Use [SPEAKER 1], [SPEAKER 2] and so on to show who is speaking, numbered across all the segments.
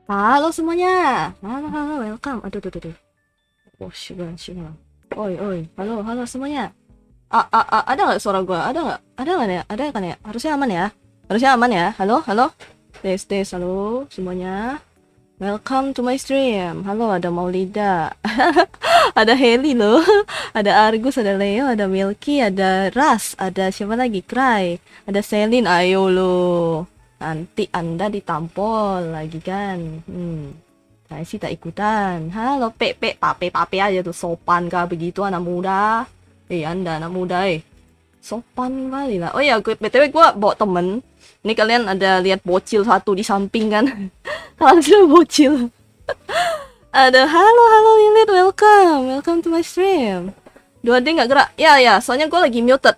[SPEAKER 1] Halo semuanya. Halo, welcome. Aduh. Oh, syukur. Oi. Halo semuanya. Ada nggak suara gua? Ada nggak ya? Ada kan ya? Harusnya aman ya. Halo. Tes, halo semuanya. Welcome to my stream. Halo, ada Maulida. Ada Heli loh. Ada Argus, ada Leo, ada Milky, ada Ras, ada siapa lagi? Cry. Ada Selin. Ayo lo. Nanti Anda ditampol lagi kan. Saya sih tak ikutan. Halo, pape aja tuh, sopan kah begitu anak muda? Anda anak muda sopan kali lah. Oh ya, BTW gue bawa temen. Ini kalian ada lihat bocil satu di samping kan? Kalian bocil. Ada halo Lilith, welcome to my stream. 2D nggak gerak? Ya, soalnya gue lagi muted.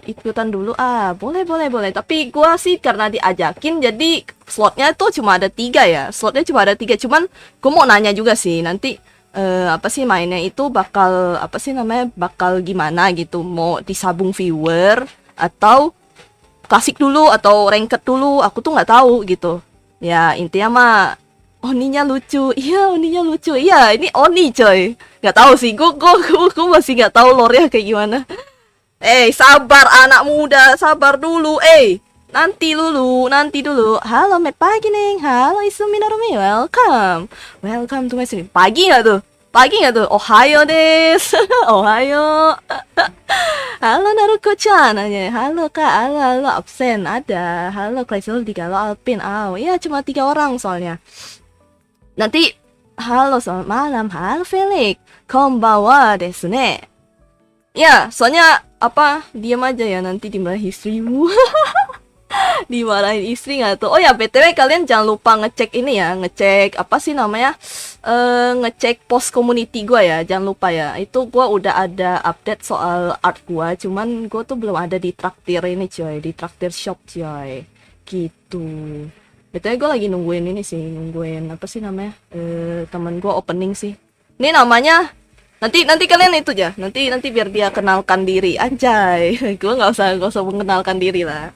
[SPEAKER 1] Ikutan dulu. Boleh. Tapi gue sih karena diajakin, jadi slotnya tuh cuma ada 3 ya. Cuman gue mau nanya juga sih nanti apa sih mainnya itu bakal bakal gimana gitu? Mau disabung viewer atau klasik dulu atau ranked dulu? Aku tuh nggak tahu gitu. Ya intinya mah Oninya lucu. Iya, ini Oni coy. Nggak tahu sih, gue masih nggak tahu lore-nya kayak gimana. Sabar anak muda, sabar dulu. Nanti dulu. Halo, Matt pagi nih. Halo, Isumi Narumi. Welcome to my stream. Pagi nggak tuh? Ohayo des. Ohayo. Halo Naruko-chan. Halo kak, halo absen ada. Halo Chrysler 3, halo Alpin. Ya cuma 3 orang soalnya. Nanti halo selamat malam. Halo Felix. Konbanwa desu ne. Ya, soalnya diam aja ya, nanti dimarahin istrimu. Dimarahin istri nggak tuh? Oh ya, BTW kalian jangan lupa ngecek ini ya, ngecek ngecek post community gua ya, jangan lupa ya. Itu gua udah ada update soal art gua, cuman gua tuh belum ada di traktir ini coy, di traktir shop coy. Gitu. BTW gua lagi nungguin temen gua opening sih. Ini namanya Nanti kalian itu ya. Nanti biar dia kenalkan diri. Anjay. Gue nggak usah mengenalkan diri lah.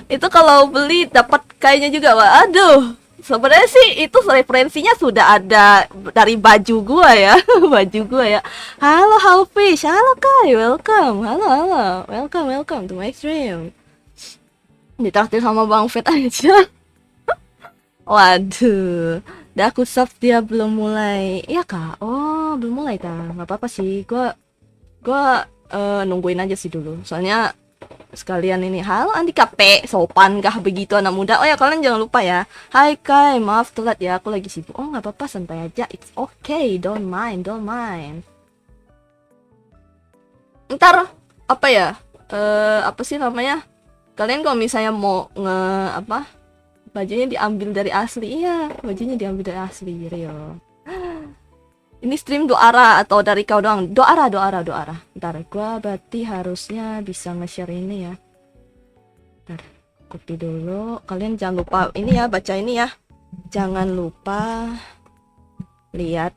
[SPEAKER 1] Itu kalau beli dapat kayaknya juga, Wak. Aduh. Sebenarnya sih itu referensinya sudah ada dari baju gua ya. Baju gua ya. Halo Halfish. Halo Kai. Welcome. Halo. Welcome to my stream. Ditraktir sama Bang Fet aja. Waduh. Dah aku sub dia belum mulai. Iya kak. Oh belum mulai ta. Nggak apa-apa sih. Gua nungguin aja sih dulu. Soalnya sekalian ini. Halo Andika P. Sopan kah begitu anak muda? Oh ya kalian jangan lupa ya. Hai Kai. Maaf telat ya. Aku lagi sibuk. Oh nggak apa-apa, santai aja. It's okay. Don't mind. Ntar apa ya? Apa sih namanya? Kalian kalau misalnya mau bajunya diambil dari asli. Iya, bajunya diambil dari asli, real. Ini stream Doara atau dari kau doang? Doara. Ntar gua berarti harusnya bisa nge-share ini ya. Ntar copy dulu. Kalian jangan lupa ini ya, baca ini ya. Jangan lupa lihat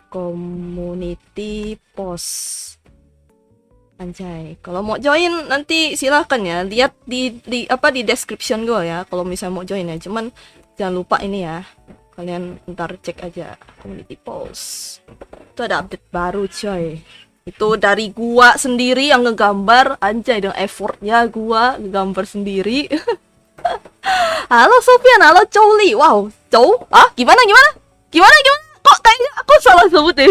[SPEAKER 1] community post. Anjay, kalau mau join nanti silahkan ya, lihat di description gue ya kalau misalnya mau join ya. Cuman jangan lupa ini ya, kalian ntar cek aja community post. Itu ada update baru coy. Itu dari gua sendiri yang ngegambar, anjay dengan effortnya gua ngegambar sendiri. Halo Sofian, halo Chowli. Wow, Chow? Gimana? Kok kayaknya aku salah sebut deh.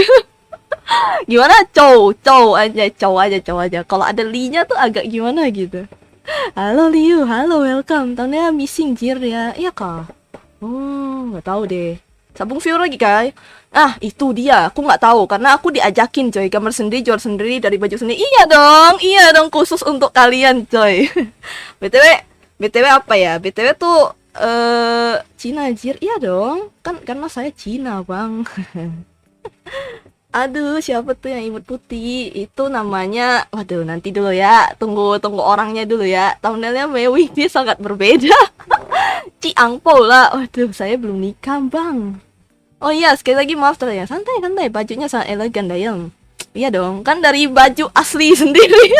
[SPEAKER 1] Gimana Chow aja. Kalau ada Li-nya tuh agak gimana gitu. Halo Liu, halo welcome. Tahunnya missing jir ya. Iya kah? Oh nggak tahu deh. Sabung view lagi Kai. Itu dia. Aku nggak tahu karena aku diajakin coy. Gambar sendiri, jual sendiri dari baju sendiri. Iya dong khusus untuk kalian coy. BTW apa ya? BTW tuh Cina jir. Iya dong. Kan karena saya Cina bang. Aduh, siapa tuh yang imut putih? Itu namanya, waduh, nanti dulu ya. Tunggu orangnya dulu ya. Thumbnailnya mewah, dia sangat berbeda. Ciangpo lah. Waduh, saya belum nikah, Bang. Oh iya, sekali lagi maaf ya. Santai. Bajunya sangat elegan, Dayang. Iya dong, kan dari baju asli sendiri.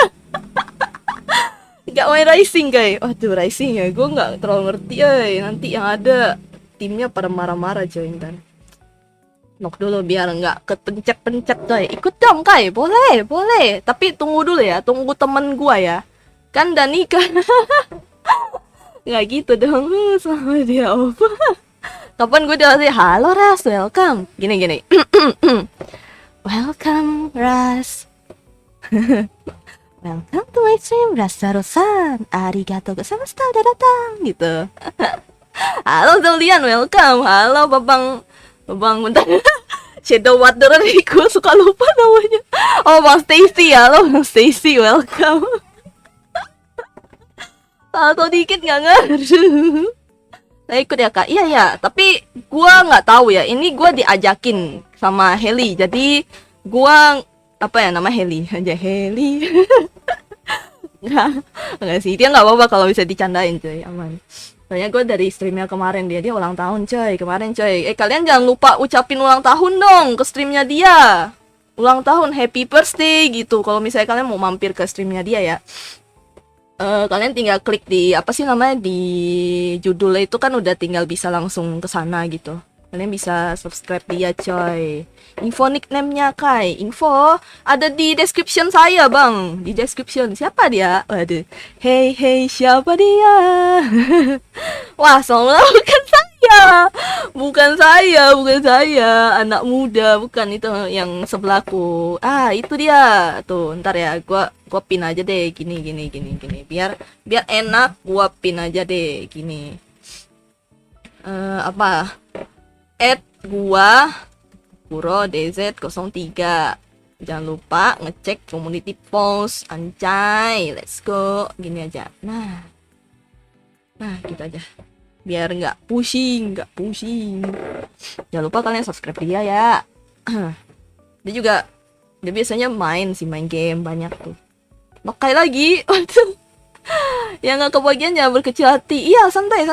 [SPEAKER 1] Gak main racing, guys. Waduh, racing ya. Gue gak terlalu ngerti, nanti yang ada timnya pada marah-marah coy ntar. Nok dulu biar nggak kepencet-pencet coy. Ikut dong Kai, boleh, boleh. Tapi tunggu dulu ya, tunggu temen gua ya. Kan udah nikah. Nggak gitu dong, sama dia off. Kapan gue udah sih, halo Ras, welcome. Gini. Welcome Ras. Welcome to my stream, Ras-san. Arigato gozaimashita, udah datang gitu. Halo Zolian, welcome. Halo Babang bentar. Shadow Water nih, gue suka lupa namanya. Oh Bang Stacy, halo Bang Stacy, welcome. Atau dikit nggak ngaruh. Nah ikut ya Kak, iya tapi gue nggak tahu ya, ini gue diajakin sama Heli, jadi gue apa ya nama Heli aja Heli. Nggak sih, dia nggak apa-apa kalau bisa dicandain coy, aman. Soalnya gue dari streamnya kemarin dia ulang tahun coy, kemarin coy. Kalian jangan lupa ucapin ulang tahun dong ke streamnya dia. Ulang tahun, happy birthday gitu. Kalau misalnya kalian mau mampir ke streamnya dia ya, kalian tinggal klik di apa sih namanya di judulnya itu kan udah tinggal bisa langsung ke sana gitu. Kalian bisa subscribe dia coy. Info nickname-nya Kai. Info ada di description saya bang. Di description. Siapa dia? Waduh. Hey siapa dia? Wah soalnya bukan saya. Anak muda bukan itu yang sebelahku. Ah itu dia. Tuh ntar ya gua pin aja deh gini. Biar enak gua pin aja deh gini. Apa? Gua Kuro DZ03. Jangan lupa ngecek community post. Anjay, let's go. Gini aja. Nah gitu aja. Biar nggak pusing. Jangan lupa kalian subscribe dia ya. Dia biasanya main game banyak tuh. Makai lagi. Yang nggak kebagian jangan berkecil hati. Iya santai.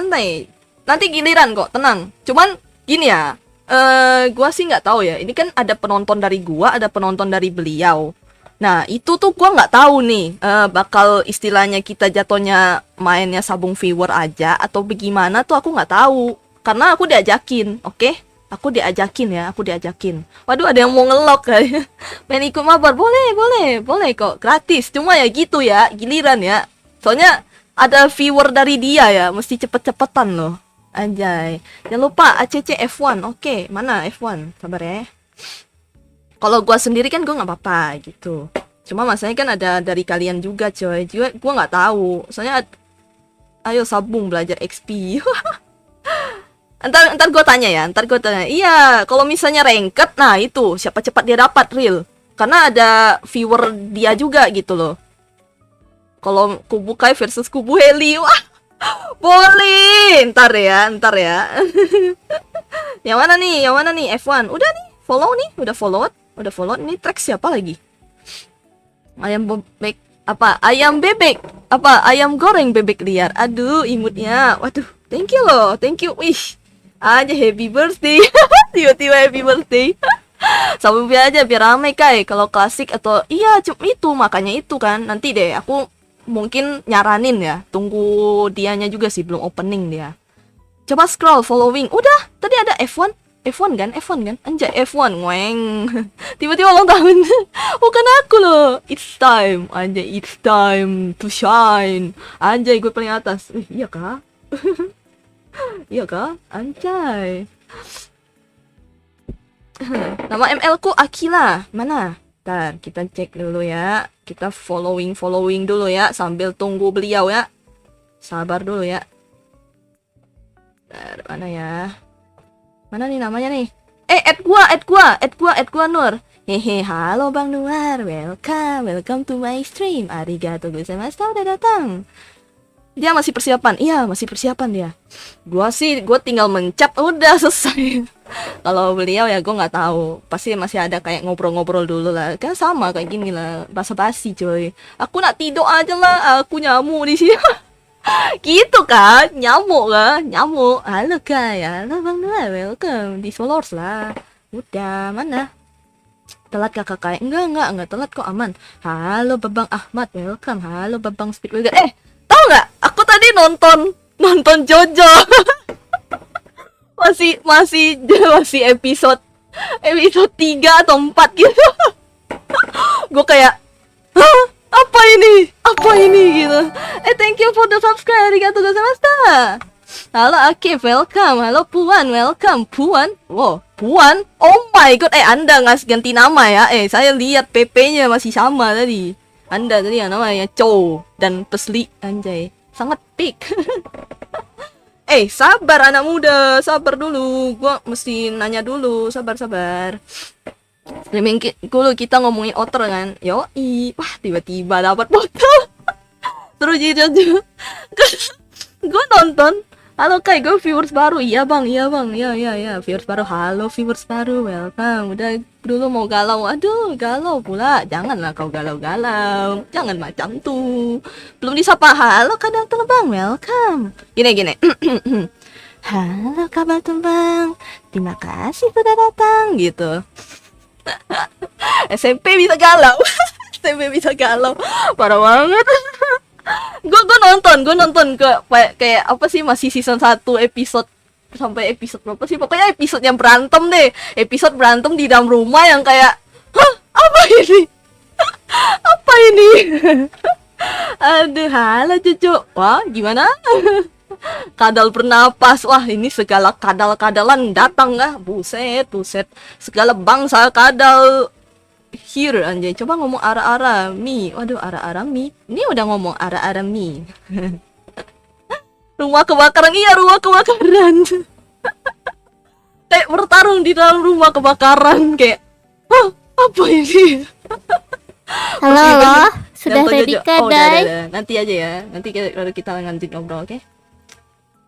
[SPEAKER 1] Nanti giliran kok, tenang. Cuman gini ya, gua sih nggak tahu ya. Ini kan ada penonton dari gua, ada penonton dari beliau. Nah itu tuh gua nggak tahu nih, bakal istilahnya kita jatuhnya mainnya sabung viewer aja atau bagaimana tuh aku nggak tahu. Karena aku diajakin, oke? Aku diajakin. Waduh ada yang mau ngelok kayak. Pengen ikut mabar, boleh kok, gratis. Cuma ya gitu ya, giliran ya. Soalnya ada viewer dari dia ya, mesti cepet-cepetan loh. Anjay. Jangan lupa ACC F1. Oke, mana F1? Sabar ya. Kalau gua sendiri kan gua nggak apa-apa gitu. Cuma masalahnya kan ada dari kalian juga coy. Gua nggak tahu. Soalnya ayo sabung belajar XP. Ntar gua tanya ya. Iya, kalau misalnya ranked, nah itu siapa cepat dia dapat real. Karena ada viewer dia juga gitu loh. Kalau kubu Kai versus kubu Heli. Wah. Boleh, ntar ya. Yang mana nih F1? Udah nih, udah follow. Ini track siapa lagi? Ayam bebek apa? Ayam bebek apa? Ayam goreng bebek liar. Aduh, imutnya. Waduh, thank you. Wih, aja happy birthday. Tiba-tiba happy birthday. Sambung aja biar rame Kai. Kalau klasik atau iya itu makanya itu kan. Nanti deh aku mungkin nyaranin ya, tunggu dianya juga sih, belum opening dia. Coba scroll following. Udah, tadi ada F1 kan? Anjay F1 ngweng. Tiba-tiba ulang tahun. Bukan aku loh. It's time to shine. Anjay gue paling atas. Iya kah? Iya kah? Anjay. Nama ML ku Akila. Mana? Ntar kita cek dulu ya. Kita following dulu ya sambil tunggu beliau ya. Sabar dulu ya. Ntar, mana ya? Mana nih namanya nih? Add gua Nur. Hehe, halo Bang Nuar. Welcome to my stream. Arigato gozaimashita, udah datang. Dia masih persiapan. Iya, masih persiapan dia. Gua tinggal mencap udah selesai. Kalau beliau ya gue nggak tahu. Pasti masih ada kayak ngobrol-ngobrol dulu lah. Kan sama kayak gini lah, basa-basi coy. Aku nak tidur aja lah, aku nyamuk di sini. Gitu kan, nyamuk. Halo Kak, halo Bang Noel, welcome di Solors lah. Udah, mana? Telat kakak Kai? Enggak telat kok, aman. Halo Babang Ahmad, welcome. Halo Babang Speedway. Tahu nggak? Aku tadi nonton Jojo. masih episode 3 atau 4 gitu. Gue kayak, hah? Apa ini gitu. Thank you for the subscribe. Arigatou gozaimashita. Halo Akif, welcome. Halo Puan, welcome. Puan? Wow, Puan? Oh my god, Anda nggak ganti nama ya? Saya lihat PP-nya masih sama tadi. Anda tadi yang namanya Chow dan Pesli, anjay. Sangat peak. Sabar anak muda, sabar dulu. Gua mesti nanya dulu, sabar. Streaming dulu kita ngomongin outer kan. Yoi. Wah, tiba-tiba dapat botol. Terus gitu. Gue nonton. Halo Kai, gue viewers baru. Iya bang. Iya viewers baru. Halo viewers baru, welcome. Udah dulu mau galau. Aduh, galau pula. Janganlah kau galau-galau. Jangan macam tuh. Belum disapa. Halo kadang terbang, welcome. Gini. Halo kabar terbang. Terima kasih sudah datang gitu. SMP bisa galau. Parah banget. Gue nonton kayak apa sih, masih season 1 episode sampai episode berapa sih, pokoknya episode yang berantem deh, episode berantem di dalam rumah yang kayak, hah, apa ini aduh, halo cucu, wah gimana. Kadal bernapas, wah ini segala kadal-kadalan datang lah, buset, segala bangsa kadal here anjay. Coba ngomong ara-ara mi. Waduh, ara-ara mi. Ini udah ngomong ara-ara mi. Rumah kebakaran. Kayak bertarung di dalam rumah kebakaran. Kayak, hah, apa ini?
[SPEAKER 2] Halo. Sudah ready kah, Dai?
[SPEAKER 1] Nanti aja ya. Nanti kita lanjut ngobrol, oke?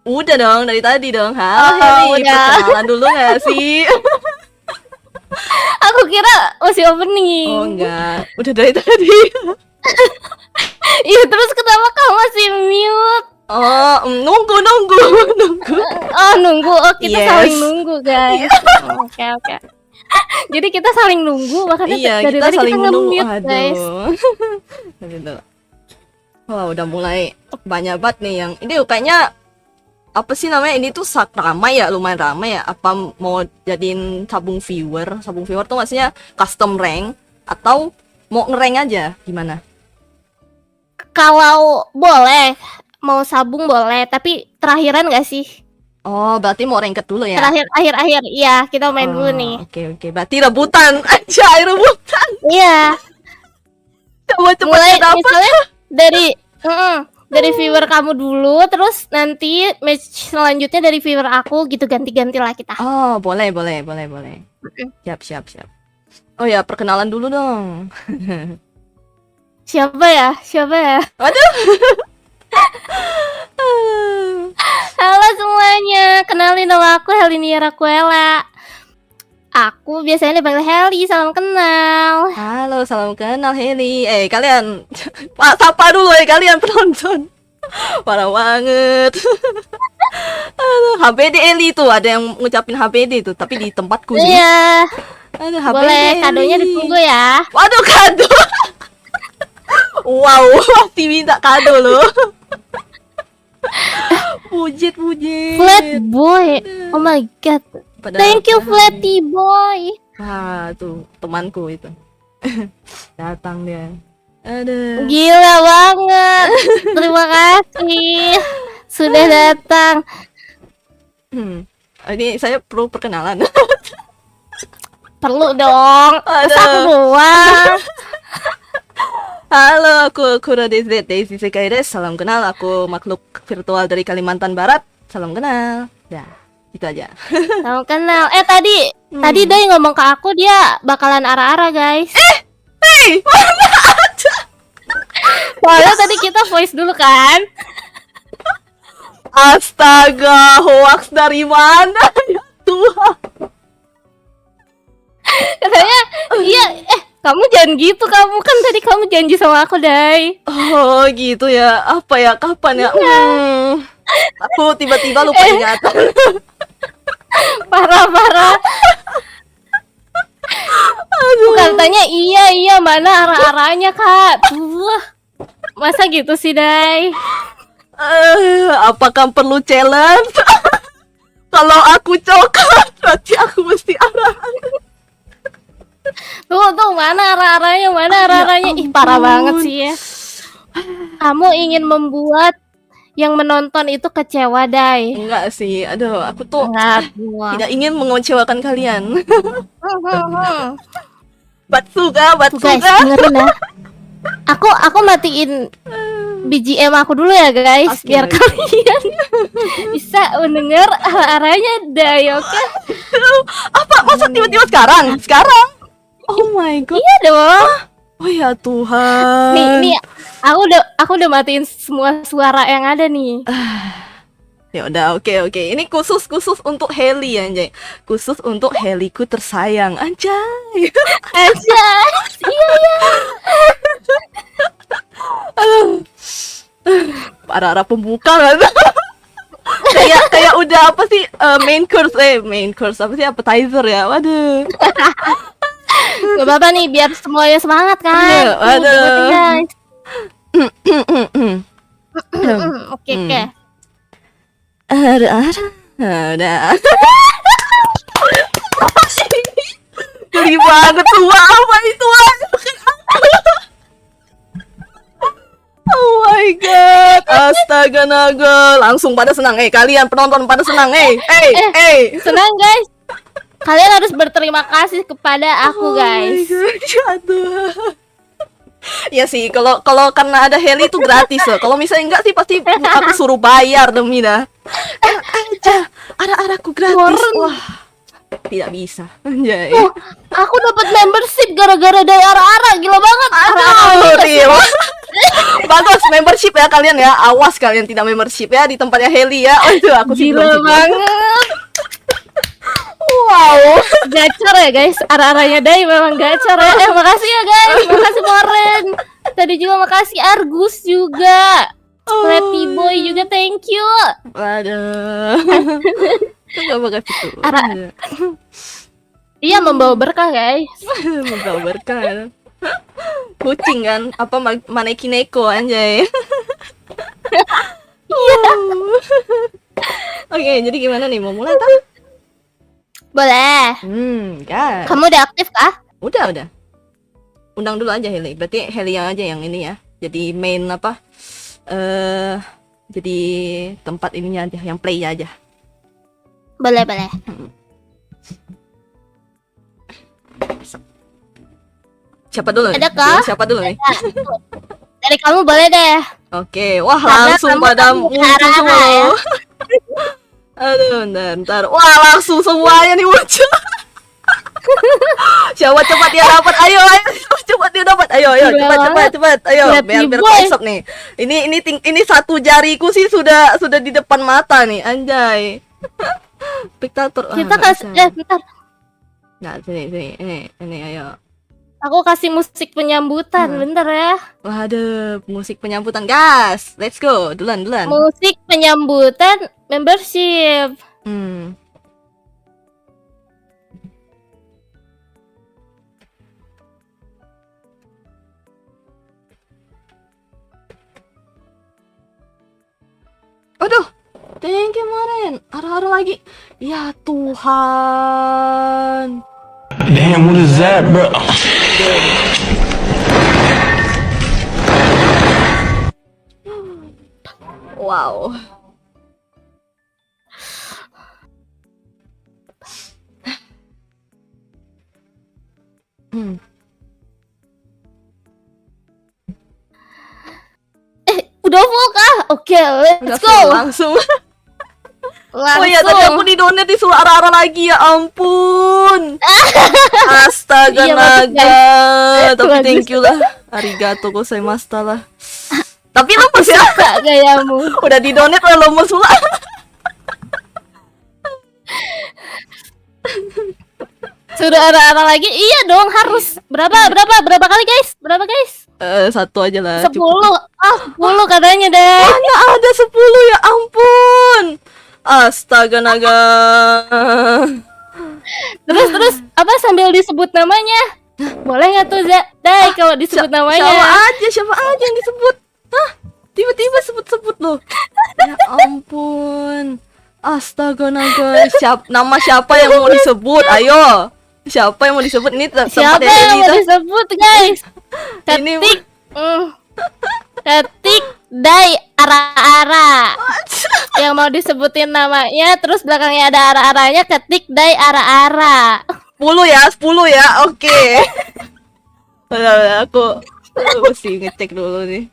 [SPEAKER 1] Udah dong, dari tadi dong. Halo, Heri. Perkenalan dulu gak sih?
[SPEAKER 2] Aku kira masih opening.
[SPEAKER 1] Oh enggak, udah dari tadi.
[SPEAKER 2] Iya, terus kenapa kamu masih mute?
[SPEAKER 1] Oh, nunggu.
[SPEAKER 2] Oh, nunggu. Oh, kita
[SPEAKER 1] Yes.
[SPEAKER 2] saling nunggu, guys. Oke. Jadi kita saling nunggu, makanya
[SPEAKER 1] Iya,
[SPEAKER 2] dari
[SPEAKER 1] kita
[SPEAKER 2] tadi
[SPEAKER 1] saling
[SPEAKER 2] kita
[SPEAKER 1] menunggu.
[SPEAKER 2] nge-mute, guys.
[SPEAKER 1] Aduh. Wah, udah mulai banyak banget nih yang ini kayaknya apa sih namanya, ini tuh ramai ya, lumayan ramai ya. Apa mau jadiin sabung viewer tuh maksudnya custom rank atau mau ngerank aja, gimana?
[SPEAKER 2] Kalau boleh, mau sabung boleh, tapi terakhiran gak sih?
[SPEAKER 1] Oh, berarti mau ranked dulu ya?
[SPEAKER 2] Akhir, iya, kita main dulu nih.
[SPEAKER 1] Oke. Berarti rebutan aja, rebutan.
[SPEAKER 2] Iya.
[SPEAKER 1] Coba
[SPEAKER 2] Mulai
[SPEAKER 1] dapat.
[SPEAKER 2] misalnya dari viewer kamu dulu, terus nanti match selanjutnya dari viewer aku gitu, ganti-ganti lah kita.
[SPEAKER 1] Oh, boleh. Siap. Oh ya, perkenalan dulu dong.
[SPEAKER 2] Siapa ya?
[SPEAKER 1] Waduh.
[SPEAKER 2] Halo semuanya, kenalin nama aku Helinia Raquela. Aku biasanya dipanggil Heli, salam kenal.
[SPEAKER 1] Halo, salam kenal Heli. Kalian sapa dulu kalian penonton. Parah banget. Aduh, HBD Heli tuh, ada yang ngucapin HBD tuh, tapi di tempatku nih.
[SPEAKER 2] Iya.
[SPEAKER 1] Aduh, HBD
[SPEAKER 2] Boleh,
[SPEAKER 1] Heli.
[SPEAKER 2] kadonya ditunggu ya.
[SPEAKER 1] Waduh, kado. Wow, pasti minta kado loh. Pujit.
[SPEAKER 2] Flat boy. Oh my god.
[SPEAKER 1] Padahal-
[SPEAKER 2] Thank you Flatty boy.
[SPEAKER 1] Wah, tuh temanku itu. Datang dia. Aduh.
[SPEAKER 2] Gila banget. Terima kasih sudah datang.
[SPEAKER 1] Ini saya perlu perkenalan.
[SPEAKER 2] Perlu dong. Masa aku doang.
[SPEAKER 1] Halo, aku Kuro Daisy Sekai desu. Salam kenal, aku makhluk virtual dari Kalimantan Barat. Salam kenal. Ya, itu aja.
[SPEAKER 2] Salam kenal. Tadi Dai ngomong ke aku dia bakalan ara-ara, guys.
[SPEAKER 1] Hei, mana ada?
[SPEAKER 2] Soalnya tadi kita voice dulu kan.
[SPEAKER 1] Astaga, hoax dari mana ya Tuhan?
[SPEAKER 2] Katanya, iya, kamu jangan gitu, kamu kan tadi kamu janji sama aku, Dai.
[SPEAKER 1] Oh gitu ya, apa ya, kapan ya? Aku tiba-tiba lupa ingatan.
[SPEAKER 2] Parah. Bukan tanya iya, mana arah-arahnya, Kak. Wah, masa gitu sih, Dai?
[SPEAKER 1] Apakah perlu challenge? Kalau aku coklat, berarti aku mesti arahan.
[SPEAKER 2] Tuh, mana arah-arahnya, Ih, parah banget sih ya. Kamu ingin membuat yang menonton itu kecewa, Dai.
[SPEAKER 1] Enggak sih, aduh, aku tuh
[SPEAKER 2] Enggak,
[SPEAKER 1] tidak ingin mengecewakan kalian.
[SPEAKER 2] Tuh
[SPEAKER 1] Batsuga.
[SPEAKER 2] guys, dengerin ya. Aku matiin BGM aku dulu ya guys,
[SPEAKER 1] Oke,
[SPEAKER 2] biar
[SPEAKER 1] oke.
[SPEAKER 2] kalian bisa mendengar arah-arahnya Dai, oke?
[SPEAKER 1] Apa? Masa tiba-tiba sekarang? Sekarang? Oh my god.
[SPEAKER 2] Iya dong.
[SPEAKER 1] Oh ya Tuhan.
[SPEAKER 2] Nih, aku udah matiin semua suara yang ada nih.
[SPEAKER 1] Ya udah, oke. Ini khusus untuk Heli anjay. Khusus untuk Heliku tersayang. Anjay.
[SPEAKER 2] Aja. Iya.
[SPEAKER 1] Para pembuka kan. kayak udah apa sih main course apa sih appetizer ya. Waduh.
[SPEAKER 2] Gak apa-apa nih, biar semuanya semangat kan.
[SPEAKER 1] Iya, waduh.
[SPEAKER 2] Guys. Oke.
[SPEAKER 1] Ada. Geli banget tua apa itu? Oh my god, astaga naga, langsung pada senang. Kalian penonton pada senang.
[SPEAKER 2] Senang guys. Kalian harus berterima kasih kepada aku guys.
[SPEAKER 1] Oh my god, aduh. Ya sih, kalau karena ada Heli itu gratis loh. Kalau misalnya enggak sih pasti aku suruh bayar demi dah. Aja, arah-arahku gratis. Wah, tidak bisa. Anjay.
[SPEAKER 2] Aku dapat membership gara-gara dari arah-arah, gila banget.
[SPEAKER 1] Aduh, Rio. Bagus membership ya kalian ya. Awas kalian tidak membership ya di tempatnya Heli ya. Aduh, aku sih
[SPEAKER 2] Gila
[SPEAKER 1] belum sih.
[SPEAKER 2] banget.
[SPEAKER 1] Wow.
[SPEAKER 2] Gacor ya guys, arah-arahnya Dai memang gacor ya. Makasih ya guys, makasih Moren. Tadi juga makasih Argus juga. Pretty Boy juga thank you.
[SPEAKER 1] Waduh. Enggak bakal gitu.
[SPEAKER 2] Iya membawa berkah guys.
[SPEAKER 1] Membawa berkah. Kucing kan, apa maneki neko anjay. Iya. Oke, jadi gimana nih, mau mulai tak?
[SPEAKER 2] Boleh.
[SPEAKER 1] Kan.
[SPEAKER 2] Kamu udah aktif kah?
[SPEAKER 1] Udah. Undang dulu aja Heli. Berarti Heli yang aja yang ini ya. Jadi main apa? Jadi tempat ininya aja, yang play aja.
[SPEAKER 2] Boleh.
[SPEAKER 1] Siapa dulu?
[SPEAKER 2] Ada kah?
[SPEAKER 1] Siapa dulu nih?
[SPEAKER 2] Dari kamu boleh deh.
[SPEAKER 1] Oke, wah
[SPEAKER 2] Karena
[SPEAKER 1] langsung
[SPEAKER 2] kamu
[SPEAKER 1] pada
[SPEAKER 2] kan
[SPEAKER 1] muncul
[SPEAKER 2] arah-arah
[SPEAKER 1] semua.
[SPEAKER 2] ya.
[SPEAKER 1] Aduh, bentar. Wah, langsung semuanya nih muncul. Siapa cepat dia dapat? Ayo, cepat dia dapat. Ayo, cepat. Ayo, biar konsep nih. Ini satu jariku sih sudah di depan mata nih, anjay. Diktator.
[SPEAKER 2] Kita kasih bentar.
[SPEAKER 1] Nah, sini. Ini ayo.
[SPEAKER 2] Aku kasih musik penyambutan, bentar ya.
[SPEAKER 1] Waduh, musik penyambutan, gas. Let's go, duluan.
[SPEAKER 2] Musik penyambutan membership.
[SPEAKER 1] Aduh, thank you Maren. Arah-arah lagi. Ya Tuhan.
[SPEAKER 3] Damn, what is that, bro?
[SPEAKER 1] Wow.
[SPEAKER 2] Udah full kah? Oke, let's go.
[SPEAKER 1] Langsung. Oh iya, tadi aku di donate disuruh arah-arah lagi, ya ampun. Astaga
[SPEAKER 2] Iya,
[SPEAKER 1] naga. Tapi
[SPEAKER 2] Bagus.
[SPEAKER 1] thank you lah. Arigato gozaimashita lah. Tapi lemes ya.
[SPEAKER 2] Suka gayamu.
[SPEAKER 1] Udah di donate udah lemes pula.
[SPEAKER 2] Sudah arah-arah lagi? Iya dong, harus. Berapa kali guys? Berapa guys?
[SPEAKER 1] Satu aja lah.
[SPEAKER 2] 10.
[SPEAKER 1] cukup.
[SPEAKER 2] 10 katanya deh.
[SPEAKER 1] Hanya ada 10, ya ampun. Astaga naga.
[SPEAKER 2] Terus apa sambil disebut namanya? Boleh nggak tuh Dai kalau disebut namanya?
[SPEAKER 1] Siapa aja yang disebut? Hah? Tiba-tiba sebut-sebut loh. Ya ampun. Astaga naga. Nama siapa yang mau disebut? Ayo. Siapa yang mau disebut? Ini tempat
[SPEAKER 2] Siapa
[SPEAKER 1] Edi
[SPEAKER 2] yang mau
[SPEAKER 1] tuh.
[SPEAKER 2] disebut guys?
[SPEAKER 1] Ini
[SPEAKER 2] Ketik Ketik Dai Ara-Ara. Yang mau disebutin namanya, terus belakangnya ada ara-aranya, ketik Dai Ara-Ara.
[SPEAKER 1] 10 ya, 10 ya. Oke. Udah, aku mesti ngecek dulu nih.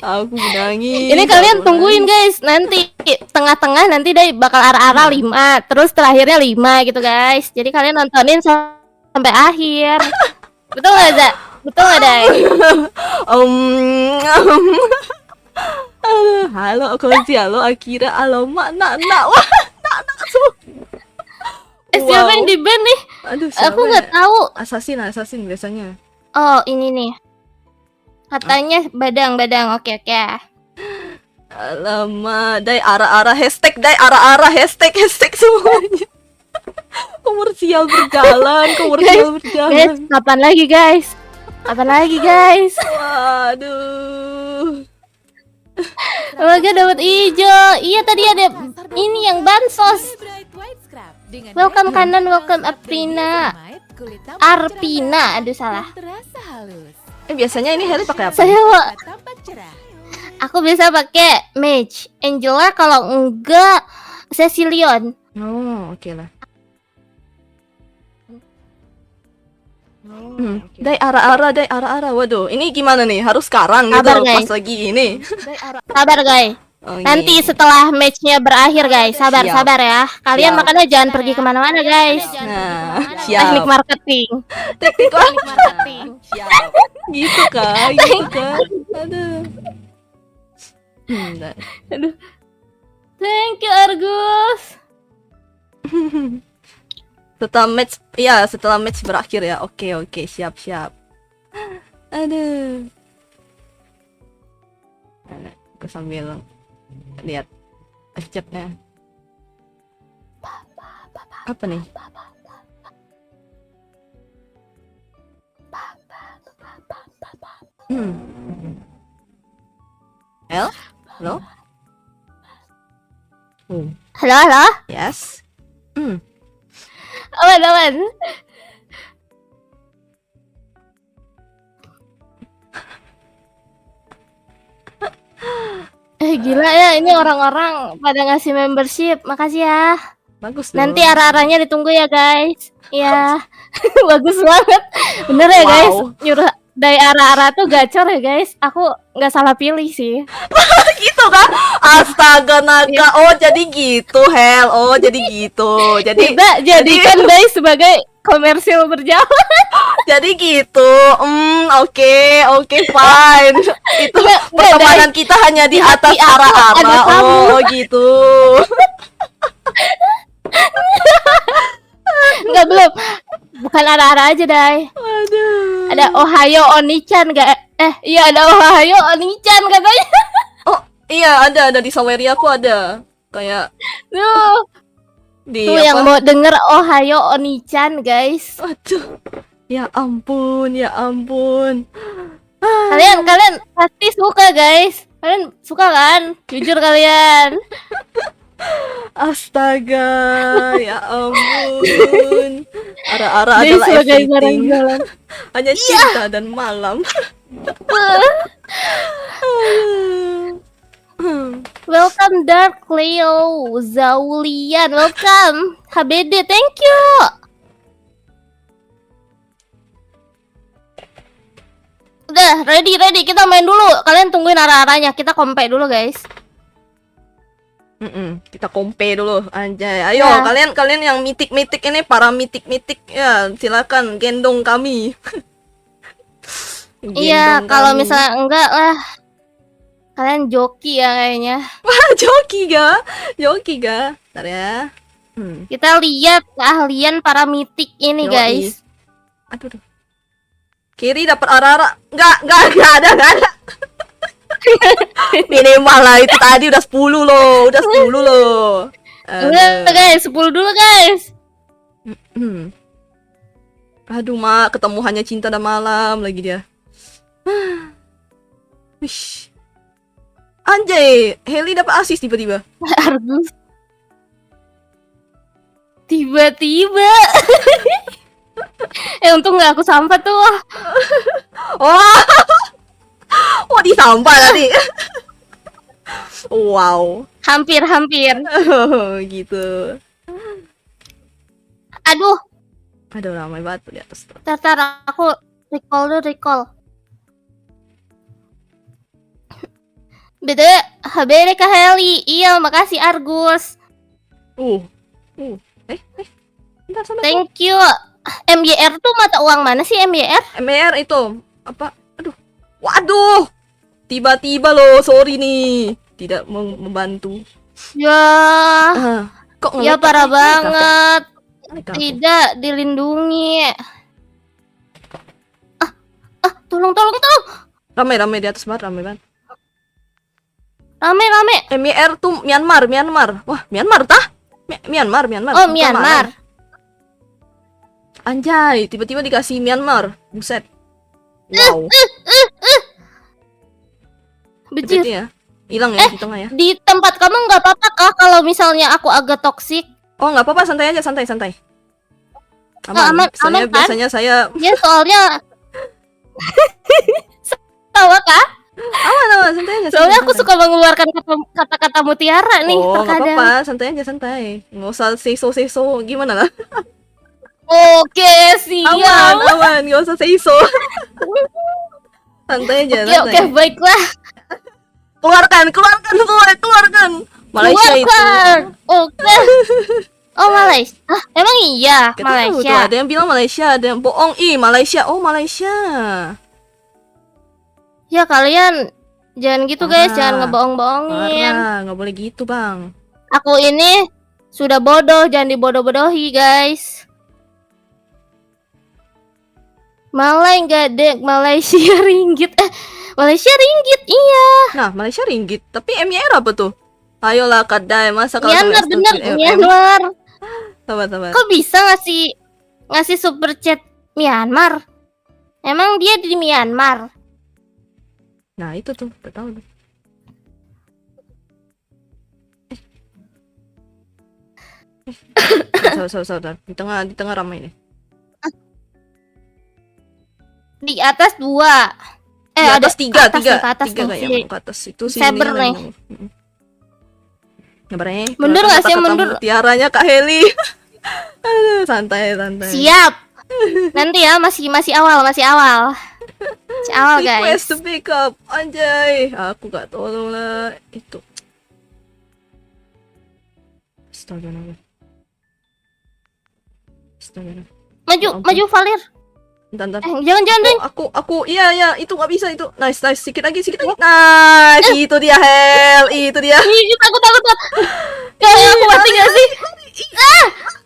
[SPEAKER 1] Aku nangis.
[SPEAKER 2] Ini kalian
[SPEAKER 1] aku
[SPEAKER 2] tungguin
[SPEAKER 1] nangis.
[SPEAKER 2] guys, nanti tengah-tengah nanti Dai bakal ara-ara 5, terus terakhirnya 5 gitu guys. Jadi kalian nontonin sampai akhir. Betul nggak, Za? Betul nggak, Dai?
[SPEAKER 1] Halo Konci, halo Akira, halo Mak, nak. Wah, nak semua.
[SPEAKER 2] Siapa yang di band nih?
[SPEAKER 1] Aduh, siapa
[SPEAKER 2] Aku nggak
[SPEAKER 1] ya?
[SPEAKER 2] tahu.
[SPEAKER 1] Assassin biasanya.
[SPEAKER 2] Oh, ini nih. Katanya badang. Oke.
[SPEAKER 1] Alamak, Dai ara-ara hashtag, Dai ara-ara hashtag semuanya. Komersial berjalan.
[SPEAKER 2] Guys, kapan lagi guys?
[SPEAKER 1] Waduh.
[SPEAKER 2] Semoga dapat hijau. Iya, tadi ada ini yang bansos. Welcome kanan, welcome Aprina. Arpina, aduh salah.
[SPEAKER 1] Biasanya ini Heli pakai apa?
[SPEAKER 2] Aku bisa pakai Mage. Angela kalau enggak Cecilion.
[SPEAKER 1] Oh, oke lah. Dai ara-ara. Waduh, ini gimana nih? Harus sekarang
[SPEAKER 2] Sabar,
[SPEAKER 1] gitu
[SPEAKER 2] guys.
[SPEAKER 1] pas lagi ini.
[SPEAKER 2] Sabar guys.
[SPEAKER 1] Oh,
[SPEAKER 2] Nanti
[SPEAKER 1] iya.
[SPEAKER 2] setelah matchnya berakhir guys. Sabar
[SPEAKER 1] Siap.
[SPEAKER 2] ya. Kalian
[SPEAKER 1] Siap.
[SPEAKER 2] makanya jangan pergi kemana-mana guys.
[SPEAKER 1] Nah,
[SPEAKER 2] Teknik
[SPEAKER 1] siap.
[SPEAKER 2] marketing.
[SPEAKER 1] Teknik
[SPEAKER 2] Marketing.
[SPEAKER 1] Siap. Gitu kan. Aduh. Bentar.
[SPEAKER 2] Thank you Argus.
[SPEAKER 1] Setelah match berakhir ya. Oke, siap. Aduh. Aku sambil lihat chatnya. Apa nih? Halo?
[SPEAKER 2] Halo.
[SPEAKER 1] Yes.
[SPEAKER 2] Aman. Gila ya, ini orang-orang pada ngasih membership. Makasih ya.
[SPEAKER 1] Bagus
[SPEAKER 2] Nanti
[SPEAKER 1] dong.
[SPEAKER 2] arah-arahnya ditunggu ya guys. Iya. Bagus banget. Bener ya
[SPEAKER 1] Wow.
[SPEAKER 2] guys. Nyuruh dari arah-arah tuh gacor ya guys. Aku nggak salah pilih sih.
[SPEAKER 1] Gitu kan? Astaga naga. Oh, jadi gitu, Hel. Oh, jadi gitu. Jadi
[SPEAKER 2] Kita jadikan guys sebagai komersil berjalan.
[SPEAKER 1] jadi gitu. Oke, fine. Itu
[SPEAKER 2] Nggak,
[SPEAKER 1] pertemanan kita hanya di atas
[SPEAKER 2] hati aku ada
[SPEAKER 1] arah-arah.
[SPEAKER 2] kamu.
[SPEAKER 1] Oh, gitu.
[SPEAKER 2] Enggak, belum. Bukan arah-arah aja, Dai.
[SPEAKER 1] Aduh.
[SPEAKER 2] Ada Ohio Onichan gak? Iya ada Ohio Onichan katanya.
[SPEAKER 1] Oh, iya ada di Saweria aku ada. Kayak
[SPEAKER 2] Tuh,
[SPEAKER 1] di
[SPEAKER 2] tuh yang mau denger Ohio Onichan, guys.
[SPEAKER 1] Aduh. Ya ampun.
[SPEAKER 2] Kalian pasti suka, guys. Kalian suka kan? Jujur kalian.
[SPEAKER 1] Astaga, ya ampun. Ara-ara
[SPEAKER 2] Jadi
[SPEAKER 1] adalah
[SPEAKER 2] sebagai
[SPEAKER 1] everything.
[SPEAKER 2] barang jalan.
[SPEAKER 1] Hanya cinta dan malam.
[SPEAKER 2] Welcome Dark Leo Zaulian. Welcome HBD. Thank you. Udah ready. Kita main dulu. Kalian tungguin arah-arahnya. Kita compare dulu, guys.
[SPEAKER 1] Kita kompe dulu, anjay. Ayo,
[SPEAKER 2] Ya.
[SPEAKER 1] kalian yang mitik ini, para mitik ya, silakan gendong kami.
[SPEAKER 2] Iya,
[SPEAKER 1] Gendong
[SPEAKER 2] kalau
[SPEAKER 1] kami.
[SPEAKER 2] misalnya enggak lah. Kalian joki ya kayaknya.
[SPEAKER 1] Joki ga? Bentar ya.
[SPEAKER 2] Kita lihat keahlian para mitik ini,
[SPEAKER 1] Yoi.
[SPEAKER 2] guys.
[SPEAKER 1] Aduh. Kiri dapat arah-arah. Enggak ada. Minimal lah itu tadi udah 10 loh.
[SPEAKER 2] Udah, guys, 10 dulu, guys.
[SPEAKER 1] Aduh, Mak, ketemu hanya cinta dan malam lagi dia. Wish. Anjay, Heli dapat asis tiba-tiba.
[SPEAKER 2] Argus. Tiba-tiba. Untung nggak aku sampah tuh.
[SPEAKER 1] Wah. Wah, disampah tadi. Wow.
[SPEAKER 2] Hampir.
[SPEAKER 1] Gitu.
[SPEAKER 2] Aduh,
[SPEAKER 1] Aduh, ramai batu di atas tuh.
[SPEAKER 2] tar aku recall. Beda, habere Kak Heli. Iya, makasih Argus.
[SPEAKER 1] Bentar, sabar.
[SPEAKER 2] Thank you. MYR tuh mata uang mana sih MYR?
[SPEAKER 1] MR itu apa? Aduh. Waduh. Tiba-tiba loh, sorry nih. Tidak membantu.
[SPEAKER 2] Ya,
[SPEAKER 1] Kok
[SPEAKER 2] ya
[SPEAKER 1] nge-lag
[SPEAKER 2] parah
[SPEAKER 1] tapi?
[SPEAKER 2] banget.
[SPEAKER 1] Nge-lag aku.
[SPEAKER 2] Tidak dilindungi. Tolong.
[SPEAKER 1] Ramai di atas banget, ramai banget.
[SPEAKER 2] Rame.
[SPEAKER 1] MR tuh Myanmar. Wah, Myanmar tah? Myanmar.
[SPEAKER 2] Oh,
[SPEAKER 1] Bukan
[SPEAKER 2] Myanmar.
[SPEAKER 1] mana. Anjay, tiba-tiba dikasih Myanmar. Buset. Wow.
[SPEAKER 2] Bejir.
[SPEAKER 1] Itu ya. Hilang ya di tengah ya.
[SPEAKER 2] Di tempat kamu nggak apa-apa kah kalau misalnya aku agak toksik?
[SPEAKER 1] Oh, nggak apa-apa, santai aja, santai.
[SPEAKER 2] Aman kan?
[SPEAKER 1] Biasanya saya
[SPEAKER 2] Ya soalnya tahu kah?
[SPEAKER 1] aman, santai aja.
[SPEAKER 2] Soalnya aku
[SPEAKER 1] santai.
[SPEAKER 2] suka mengeluarkan kata-kata mutiara nih
[SPEAKER 1] Oh, nggak
[SPEAKER 2] terkadang.
[SPEAKER 1] apa-apa, santai aja, santai. Nggak usah seso gimana lah.
[SPEAKER 2] Oke, siap.
[SPEAKER 1] Aman, nggak usah seso. Santai aja,
[SPEAKER 2] Oke,
[SPEAKER 1] santai.
[SPEAKER 2] baiklah.
[SPEAKER 1] Keluarkan keluarkan. Malaysia itu.
[SPEAKER 2] Keluarkan. Oke. Oh, Malaysia. Emang iya,
[SPEAKER 1] Kita tahu tuh,
[SPEAKER 2] Malaysia.
[SPEAKER 1] ada yang bilang Malaysia, ada yang bohong. Malaysia. Oh, Malaysia.
[SPEAKER 2] Ya kalian jangan gitu guys,
[SPEAKER 1] Parah.
[SPEAKER 2] jangan ngebohong-bohongin.
[SPEAKER 1] Parah, nggak boleh gitu, Bang.
[SPEAKER 2] Aku ini sudah bodoh, jangan dibodoh-bodohi guys. Malay nggak dek, Malaysia ringgit. Malaysia ringgit, iya.
[SPEAKER 1] Nah, Malaysia ringgit. Tapi MYR apa tuh? Ayolah, Kadai. Masa kalau
[SPEAKER 2] Myanmar
[SPEAKER 1] sama
[SPEAKER 2] bener,
[SPEAKER 1] stupid
[SPEAKER 2] Myanmar.
[SPEAKER 1] Sabar.
[SPEAKER 2] Kok bisa ngasih super chat Myanmar? Emang dia di Myanmar?
[SPEAKER 1] Nah, itu tuh, udah tahu tuh. Sabar. Di tengah ramai nih.
[SPEAKER 2] Di atas 2.
[SPEAKER 1] Di atas tiga
[SPEAKER 2] ke atas
[SPEAKER 1] tuh,
[SPEAKER 2] nih,
[SPEAKER 1] kayak ke atas itu sih.
[SPEAKER 2] Saber nih.
[SPEAKER 1] Nyabarnya.
[SPEAKER 2] Mundur nggak sih, mundur?
[SPEAKER 1] Tiaranya Kak Heli. Aduh, santai.
[SPEAKER 2] Siap. Nanti ya, masih awal. Masih awal guys.
[SPEAKER 1] Request to pick up. Anjay, aku gak tolong lah itu. Astaga.
[SPEAKER 2] Maju Valir.
[SPEAKER 1] Bentar.
[SPEAKER 2] Jangan deh.
[SPEAKER 1] Aku iya itu gak bisa itu. Nice, sedikit lagi. Nice, itu dia Hel, itu dia.
[SPEAKER 2] Ih, takut. Kayak aku mati gak sih?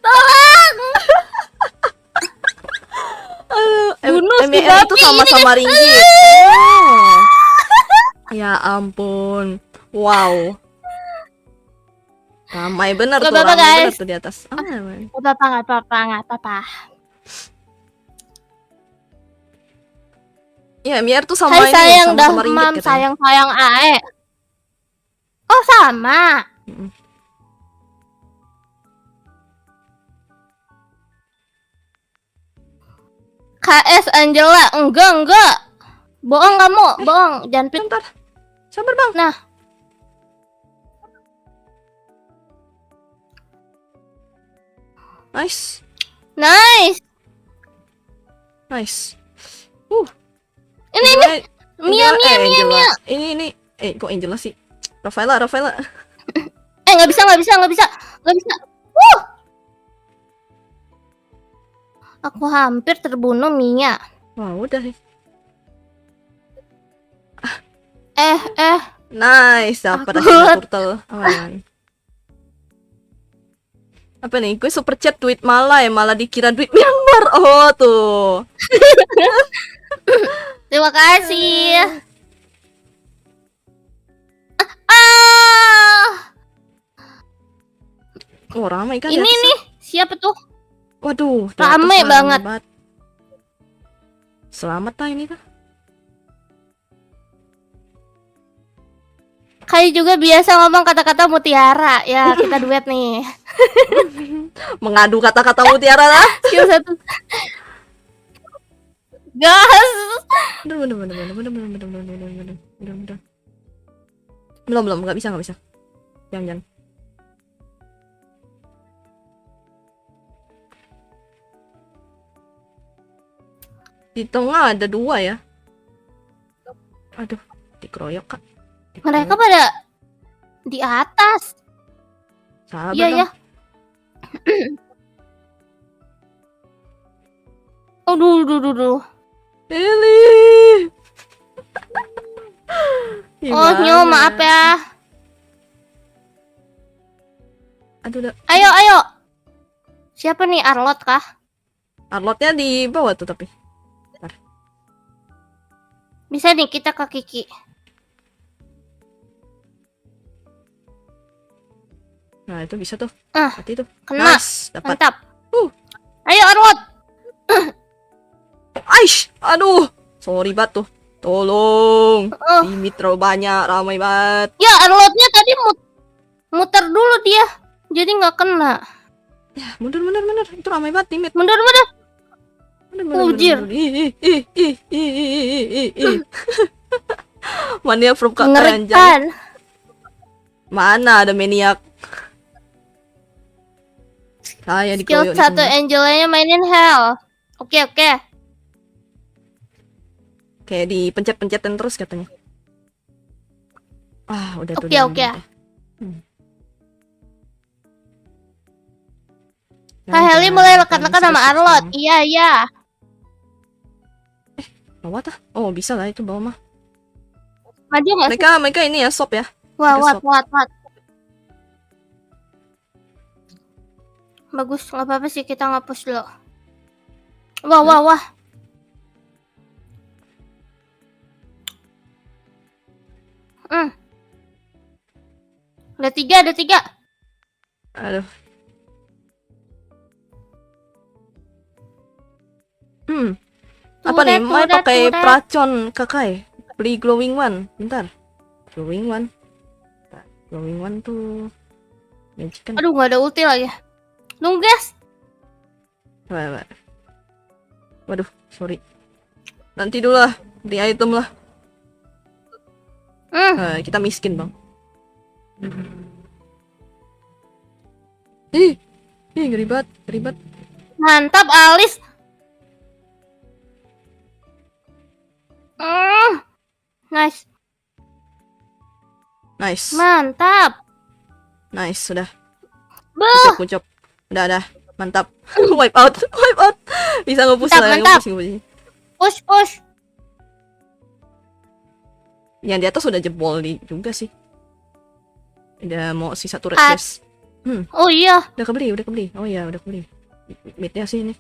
[SPEAKER 2] Tolong. Bunuh si
[SPEAKER 1] MR itu
[SPEAKER 2] babi
[SPEAKER 1] sama-sama
[SPEAKER 2] ini.
[SPEAKER 1] ringgit. Ya ampun. Wow. Ramai bener
[SPEAKER 2] Gak
[SPEAKER 1] tuh,
[SPEAKER 2] apa-apa,
[SPEAKER 1] ramai bener
[SPEAKER 2] guys.
[SPEAKER 1] tuh di atas. Aman.
[SPEAKER 2] Gak apa-apa.
[SPEAKER 1] Ya, MR tuh sama
[SPEAKER 2] Hai
[SPEAKER 1] ini,
[SPEAKER 2] sayang
[SPEAKER 1] sama-sama ringgit
[SPEAKER 2] Dahmam,
[SPEAKER 1] katanya.
[SPEAKER 2] sayang Ae. Oh sama.
[SPEAKER 1] Mm-mm.
[SPEAKER 2] KS Angela, enggak. Bohong kamu, bohong. Jangan pit.
[SPEAKER 1] Bentar. Sabar, Bang.
[SPEAKER 2] Nah.
[SPEAKER 1] Nice.
[SPEAKER 2] Ini Mia.
[SPEAKER 1] Angela. Ini. Kok Angela sih? Rafaela.
[SPEAKER 2] Nggak bisa. Aku hampir terbunuh Mia.
[SPEAKER 1] Wah, udah sih. Nice, dapat akhirnya turtle. Aman. Apa nih? Gue super chat tweet Malay, malah dikira duit Myanmar. Oh, tuh.
[SPEAKER 2] Terima kasih.
[SPEAKER 1] Oh, ramai kan
[SPEAKER 2] Ini
[SPEAKER 1] di atas.
[SPEAKER 2] nih, siapa tuh?
[SPEAKER 1] Waduh, di
[SPEAKER 2] Ramai
[SPEAKER 1] atas
[SPEAKER 2] banget.
[SPEAKER 1] Selamat lah ini tuh.
[SPEAKER 2] Kai juga biasa ngomong kata-kata mutiara. Ya, kita duet nih.
[SPEAKER 1] Mengadu kata-kata mutiara lah.
[SPEAKER 2] Skill 1. Gas.
[SPEAKER 1] Belum, nggak bisa. Jangan. Di tengah ada 2 ya. Aduh, dikeroyok Kak.
[SPEAKER 2] Mereka pada di atas.
[SPEAKER 1] Sabar
[SPEAKER 2] Iya
[SPEAKER 1] dong.
[SPEAKER 2] ya. Aduh.
[SPEAKER 1] Lili.
[SPEAKER 2] Oh, Nyo, maaf ya.
[SPEAKER 1] Aduh,
[SPEAKER 2] Ayo. Siapa nih, Arlot kah?
[SPEAKER 1] Arlotnya di bawah tuh tapi.
[SPEAKER 2] Bisa nih kita ke Kiki.
[SPEAKER 1] Nah, itu bisa tuh.
[SPEAKER 2] Ah,
[SPEAKER 1] Mati tuh.
[SPEAKER 2] kena.
[SPEAKER 1] Nice, dapat.
[SPEAKER 2] Mantap.
[SPEAKER 1] Uh.
[SPEAKER 2] Ayo Arlot.
[SPEAKER 1] Aish, aduh. Sorry banget tuh. Tolong.
[SPEAKER 2] Oh.
[SPEAKER 1] Limit terlalu banyak, ramai banget.
[SPEAKER 2] Ya, Arlotnya tadi muter dulu dia. Jadi nggak kena.
[SPEAKER 1] Ya, mundur. Itu ramai banget limit.
[SPEAKER 2] Mundur. Ujir.
[SPEAKER 1] Ih. Mania from Kak Anjay.
[SPEAKER 2] Ngerikan.
[SPEAKER 1] Mana ada maniak? Saya
[SPEAKER 2] Skill
[SPEAKER 1] dikeroyok
[SPEAKER 2] 1 Angelanya mainin hell. Oke.
[SPEAKER 1] Kayak dipencet-pencetin terus katanya. Ah, udah tuh.
[SPEAKER 2] Oke.
[SPEAKER 1] Nah,
[SPEAKER 2] Kak Heli mulai lekat-lekat sama Arlot. Iya.
[SPEAKER 1] Bawah tah? Oh, bisa lah itu bawah mah.
[SPEAKER 2] Maju nggak sih?
[SPEAKER 1] Mereka ini ya sop ya.
[SPEAKER 2] Wah,
[SPEAKER 1] Mereka
[SPEAKER 2] what. Bagus, nggak apa-apa sih kita nge-push dulu. Wah. Ada tiga.
[SPEAKER 1] Aduh. Apa nih? Mau pakai pelacon Kakai. Beli glowing one. Bentar. Glowing one tuh magic kan.
[SPEAKER 2] Aduh, nggak ada ulti lagi. Nunggu guys.
[SPEAKER 1] Waduh, sorry. Nanti dulu lah, beli item lah. Kita miskin bang. Ih, ngeri banget.
[SPEAKER 2] Mantap Alis.
[SPEAKER 1] Nice.
[SPEAKER 2] Mantap.
[SPEAKER 1] Nice, sudah.
[SPEAKER 2] Beuh.
[SPEAKER 1] Kucop. Udah. Mantap. Wipe out. Bisa nge-push lah.
[SPEAKER 2] Mantap. Push.
[SPEAKER 1] Yang di atas udah jebol juga sih. Udah mau sisa turret guys.
[SPEAKER 2] Oh iya.
[SPEAKER 1] Udah kebeli. Oh iya, udah kebeli. Midnya sih ini.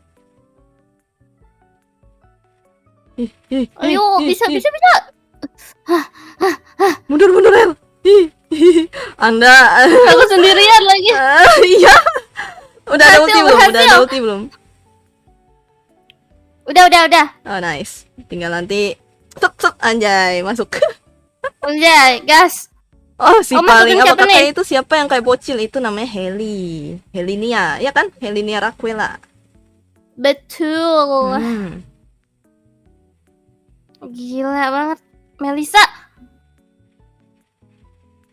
[SPEAKER 2] Ayo, bisa.
[SPEAKER 1] Mundur El. Anda
[SPEAKER 2] Aku sendirian lagi.
[SPEAKER 1] Iya. Udah ada ulti
[SPEAKER 2] Berhasil.
[SPEAKER 1] belum?
[SPEAKER 2] Udah.
[SPEAKER 1] Oh nice. Tinggal nanti set anjay masuk.
[SPEAKER 2] Anjay, gas.
[SPEAKER 1] Oh si paling
[SPEAKER 2] masukin
[SPEAKER 1] apa
[SPEAKER 2] siapa
[SPEAKER 1] kakak
[SPEAKER 2] nih?
[SPEAKER 1] itu siapa yang kayak bocil itu namanya Helinia ya kan? Helinia Raquela.
[SPEAKER 2] Betul. Gila banget. Melisa.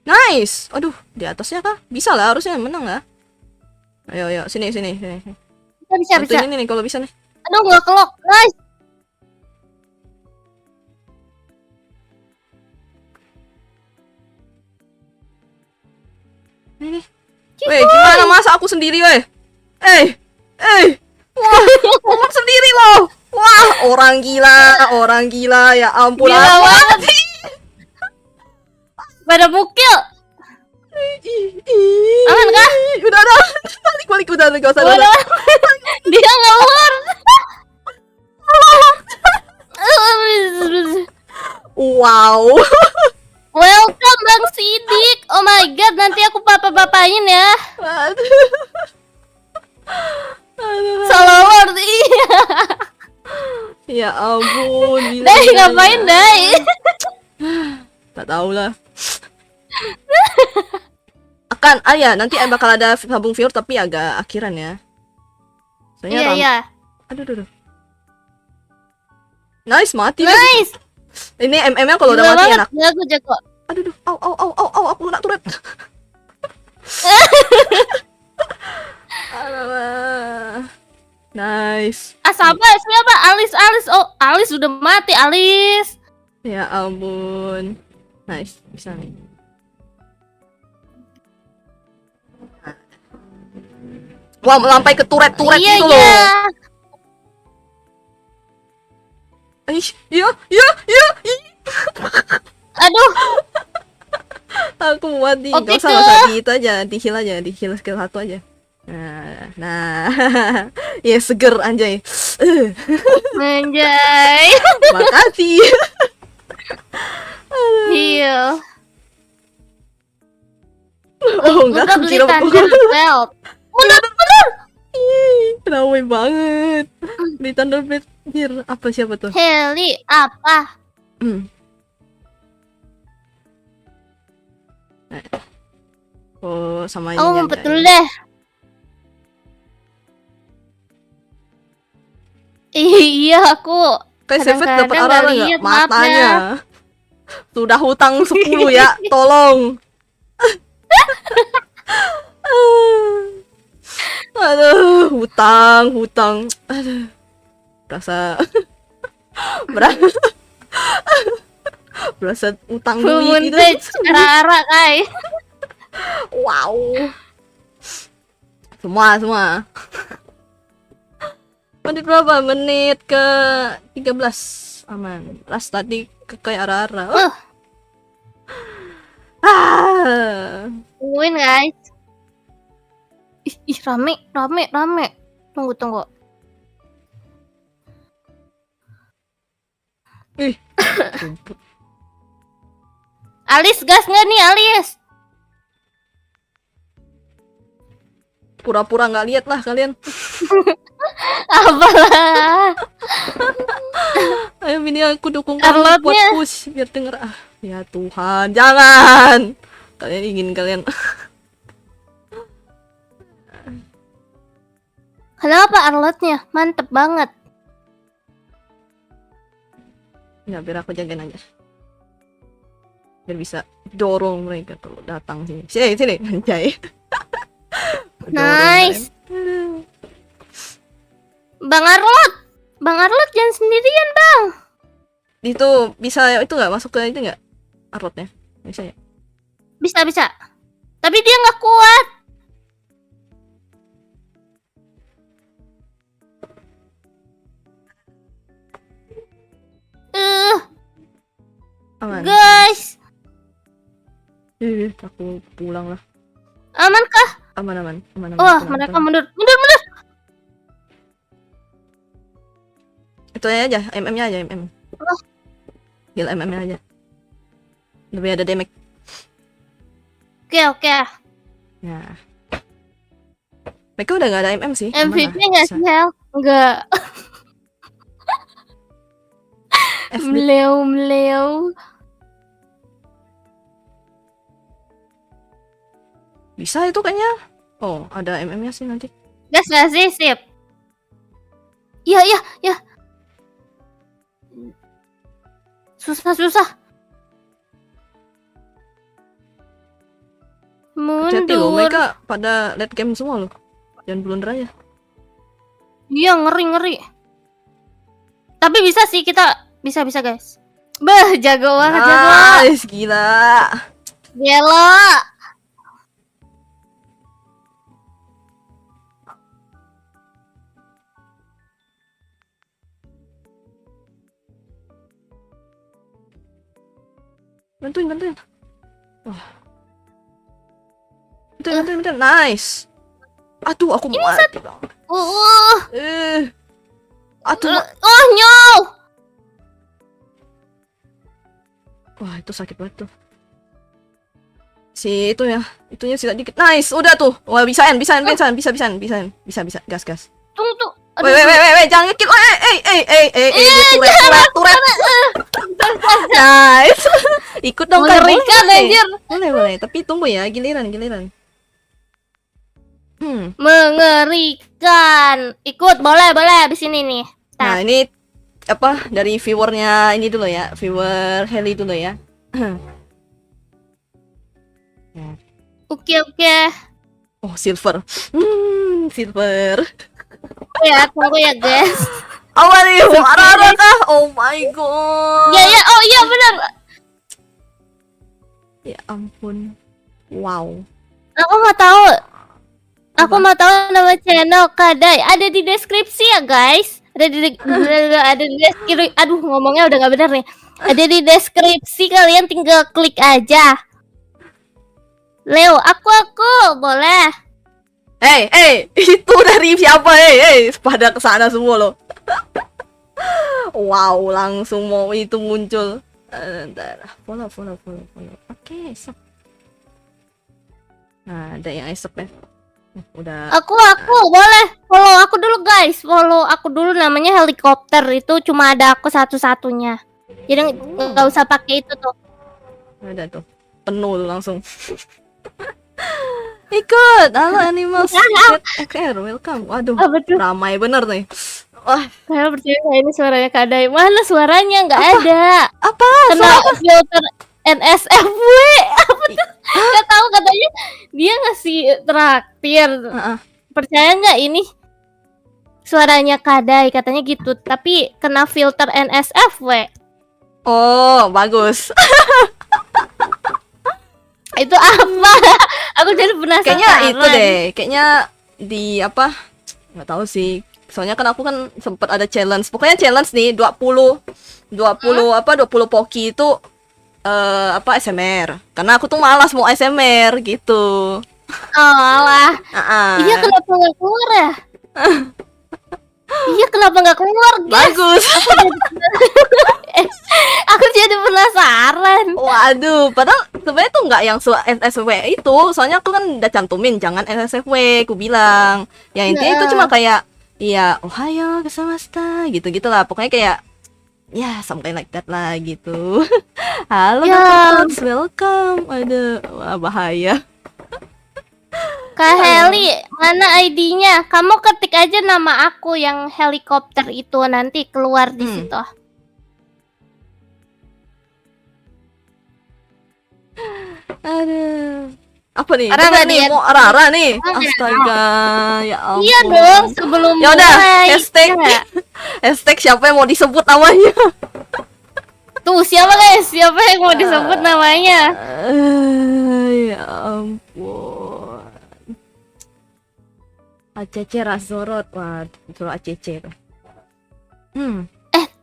[SPEAKER 1] Nice. Aduh, di atasnya kah? Bisa lah, harusnya menang lah. Ayo, sini.
[SPEAKER 2] Bisa.
[SPEAKER 1] Bantuin ini nih kalau bisa nih.
[SPEAKER 2] Aduh, nggak kelok. Nice.
[SPEAKER 1] Ini. Weh, gimana masa aku sendiri, weh? Wah, aku sendiri loh. Wah, orang gila. Ya ampun.
[SPEAKER 2] Gila banget. Pada mukil. Aman kah?
[SPEAKER 1] Udah. Balik, udah, gak usah.
[SPEAKER 2] Udah. Dia ngeluar.
[SPEAKER 1] Wow.
[SPEAKER 2] Welcome Bang Sidik. Oh my god, nanti aku bapain ya.
[SPEAKER 1] Aduh.
[SPEAKER 2] Salawat. Iya.
[SPEAKER 1] Ya ampun.
[SPEAKER 2] Dai ngapain Dai?
[SPEAKER 1] Tak tahu lah. Akan, ya nanti bakal ada sambung viewer tapi agak akhiran ya. Soalnya
[SPEAKER 2] Iya, iya.
[SPEAKER 1] Aduh, aduh, aduh. Nice, mati.
[SPEAKER 2] Nice.
[SPEAKER 1] Ini MM-nya kalau udah
[SPEAKER 2] Gila
[SPEAKER 1] mati
[SPEAKER 2] banget,
[SPEAKER 1] enak.
[SPEAKER 2] jago.
[SPEAKER 1] Aduh, aduh, au, aku kena turret. Alah. Nice.
[SPEAKER 2] Siapa? Alis. Oh, Alis sudah mati, Alis.
[SPEAKER 1] Ya ampun. Nice, bisa nih. Wah, melampai ke turret-turret
[SPEAKER 2] Iya,
[SPEAKER 1] itu
[SPEAKER 2] iya.
[SPEAKER 1] loh. Iya.
[SPEAKER 2] Aduh,
[SPEAKER 1] Aku mati.
[SPEAKER 2] Oke,
[SPEAKER 1] Gak usah di itu aja, di heal aja, di heal skill 1 aja. Nah. Ya seger anjay.
[SPEAKER 2] anjay.
[SPEAKER 1] Makasih.
[SPEAKER 2] Heal.
[SPEAKER 1] Oh, enggak,
[SPEAKER 2] Luka
[SPEAKER 1] aku
[SPEAKER 2] beli
[SPEAKER 1] kira
[SPEAKER 2] Thunder Belt. Bener.
[SPEAKER 1] ramai banget. Di Thunderblade. Anjir, apa siapa tuh?
[SPEAKER 2] Heli apa?
[SPEAKER 1] Oh, sama
[SPEAKER 2] Aku
[SPEAKER 1] ini
[SPEAKER 2] ngumpet dulu deh. Iya, aku
[SPEAKER 1] Kayak Sevet dapat
[SPEAKER 2] kadang-kadang
[SPEAKER 1] arah
[SPEAKER 2] nggak
[SPEAKER 1] nggak?
[SPEAKER 2] lihat, maaf
[SPEAKER 1] Matanya.
[SPEAKER 2] ya.
[SPEAKER 1] Sudah hutang 10 ya, tolong. Aduh, hutang. Aduh. Berasa berasa utang
[SPEAKER 2] Full
[SPEAKER 1] duit gitu.
[SPEAKER 2] montage, arah-arah kai.
[SPEAKER 1] Wow. Semua. Menit berapa? Menit ke 13. Aman. Ras tadi ke kayak arah-arah.
[SPEAKER 2] Tungguin guys. Ih, rame. Tunggu.
[SPEAKER 1] Ih.
[SPEAKER 2] Alis gas nggak nih Alis?
[SPEAKER 1] Pura-pura nggak lihat lah kalian.
[SPEAKER 2] Apalah.
[SPEAKER 1] Ayo ini aku dukung kamu buat
[SPEAKER 2] Charlotte-nya.
[SPEAKER 1] push biar denger. Ya Tuhan, jangan. Kalian ingin kalian.
[SPEAKER 2] Kenapa Arlotnya? Mantep banget.
[SPEAKER 1] Ya biar aku jagain aja. Biar bisa dorong mereka kalau datang sini. Sini, anjay.
[SPEAKER 2] Nice. Bang Arlot jangan sendirian bang.
[SPEAKER 1] Itu bisa itu nggak masuk ke itu nggak arotnya? Bisa ya?
[SPEAKER 2] Bisa. Tapi dia nggak kuat.
[SPEAKER 1] Aman.
[SPEAKER 2] Guys,
[SPEAKER 1] Aku pulang lah.
[SPEAKER 2] aman kah?
[SPEAKER 1] Aman.
[SPEAKER 2] Wah,
[SPEAKER 1] tenang,
[SPEAKER 2] mereka
[SPEAKER 1] tenang.
[SPEAKER 2] mundur.
[SPEAKER 1] Itu aja, MM-nya aja, MM. Heal MM-nya aja. Lebih ada damage.
[SPEAKER 2] Oke.
[SPEAKER 1] Ya. Mereka udah nggak ada MM sih. aman
[SPEAKER 2] MVP
[SPEAKER 1] lah,
[SPEAKER 2] nggak
[SPEAKER 1] bisa.
[SPEAKER 2] sih Hel? Nggak.
[SPEAKER 1] FB.
[SPEAKER 2] Meleo.
[SPEAKER 1] Bisa itu kayaknya. Oh, ada MM-nya sih nanti.
[SPEAKER 2] Gas nggak sih? Sip. Iya. Susah.
[SPEAKER 1] Hati-hati loh,
[SPEAKER 2] Mundur.
[SPEAKER 1] mereka pada late game semua loh. Jangan blunder aja.
[SPEAKER 2] Iya, ngeri. Tapi bisa sih kita. Bisa guys. Bah, jago banget, jago.
[SPEAKER 1] Nice, gila.
[SPEAKER 2] Gila.
[SPEAKER 1] Bantuin. Wah. Bantuin. Nice. Aduh, aku mati bang. Aduh.
[SPEAKER 2] Oh, no.
[SPEAKER 1] Wah, itu sakit banget tuh. Si itu ya, itunya sisa dikit. Nice, udah tuh. Wah, bisa. Gas.
[SPEAKER 2] Tunggu.
[SPEAKER 1] Wait, jangan ngekill. Turret. Nice. Ikut dong kan.
[SPEAKER 2] Mengerikan, anjir.
[SPEAKER 1] Boleh. Tapi tunggu ya, giliran.
[SPEAKER 2] Mengerikan. Ikut boleh abis ini nih.
[SPEAKER 1] Nah, ini apa dari viewernya ini dulu ya, viewer Heli dulu ya.
[SPEAKER 2] Oke.
[SPEAKER 1] Oh, silver. Silver.
[SPEAKER 2] Ya, tunggu ya guys.
[SPEAKER 1] Apa nih? Ara-ara kah? Oh my god.
[SPEAKER 2] Ya, oh iya benar.
[SPEAKER 1] Ya ampun. Wow.
[SPEAKER 2] Aku mau tahu nama channel Kadai. Ada di deskripsi ya guys. Ada di deskripsi. Aduh, ngomongnya udah nggak benar nih. Ada di deskripsi, kalian tinggal klik aja. Leo, aku boleh.
[SPEAKER 1] Hey, itu dari siapa? Hey, pada kesana semua loh. Wow, langsung mau itu muncul. Ntar, follow. Oke, stop. Nah, ada yang esok ya. Udah.
[SPEAKER 2] Aku boleh. Follow aku dulu guys. Follow aku dulu, namanya helikopter. Itu cuma ada aku satu-satunya. Jadi nggak usah pakai itu tuh.
[SPEAKER 1] Ada tuh. Penuh tuh langsung. Ikut. Halo Animals. XR, welcome. Waduh,
[SPEAKER 2] betul.
[SPEAKER 1] ramai bener nih. Wah,
[SPEAKER 2] Saya percaya nggak ini suaranya Kadai? Mana suaranya? Nggak ada.
[SPEAKER 1] apa?
[SPEAKER 2] Kena filter NSFW. Apa tuh? Nggak tahu, katanya dia ngasih traktir. Percaya nggak ini suaranya Kadai? Katanya gitu. Tapi kena filter NSFW.
[SPEAKER 1] Oh, bagus.
[SPEAKER 2] Itu apa? Aku jadi penasaran.
[SPEAKER 1] Kayaknya itu deh. Kayaknya di apa? Nggak tahu sih. Soalnya kan aku kan sempat ada challenge. Pokoknya challenge nih 20 poki itu apa SMR. Karena aku tuh malas mau SMR gitu.
[SPEAKER 2] Oh alah. Iya, kenapa nggak keluar ya? Iya, kenapa nggak keluar, guys?
[SPEAKER 1] Bagus.
[SPEAKER 2] Aku jadi penasaran.
[SPEAKER 1] Waduh, padahal sebenarnya tuh nggak yang SSW itu. Soalnya aku kan udah cantumin jangan SSW, aku bilang. Yang intinya itu cuma kayak iya, ohayo gozaimashita gitu-gitu lah. Pokoknya kayak ya something like that lah gitu. Halo Dr. welcome. Aduh, wah, bahaya.
[SPEAKER 2] Kak Heli, mana ID-nya? Kamu ketik aja nama aku yang helikopter itu, nanti keluar di situ.
[SPEAKER 1] Aduh. Apa nih?
[SPEAKER 2] Rara
[SPEAKER 1] Dengar nih,
[SPEAKER 2] dia.
[SPEAKER 1] mau Rara nih.
[SPEAKER 2] Oh,
[SPEAKER 1] Astaga, ya ampun.
[SPEAKER 2] Iya dong, sebelum
[SPEAKER 1] Ya udah,
[SPEAKER 2] mulai.
[SPEAKER 1] hashtag.
[SPEAKER 2] Ya.
[SPEAKER 1] Hashtag siapa yang mau disebut namanya?
[SPEAKER 2] Tuh, siapa guys? Siapa yang mau disebut namanya?
[SPEAKER 1] Ya ampun. ACC Razorot. Wah, itu ACC tuh.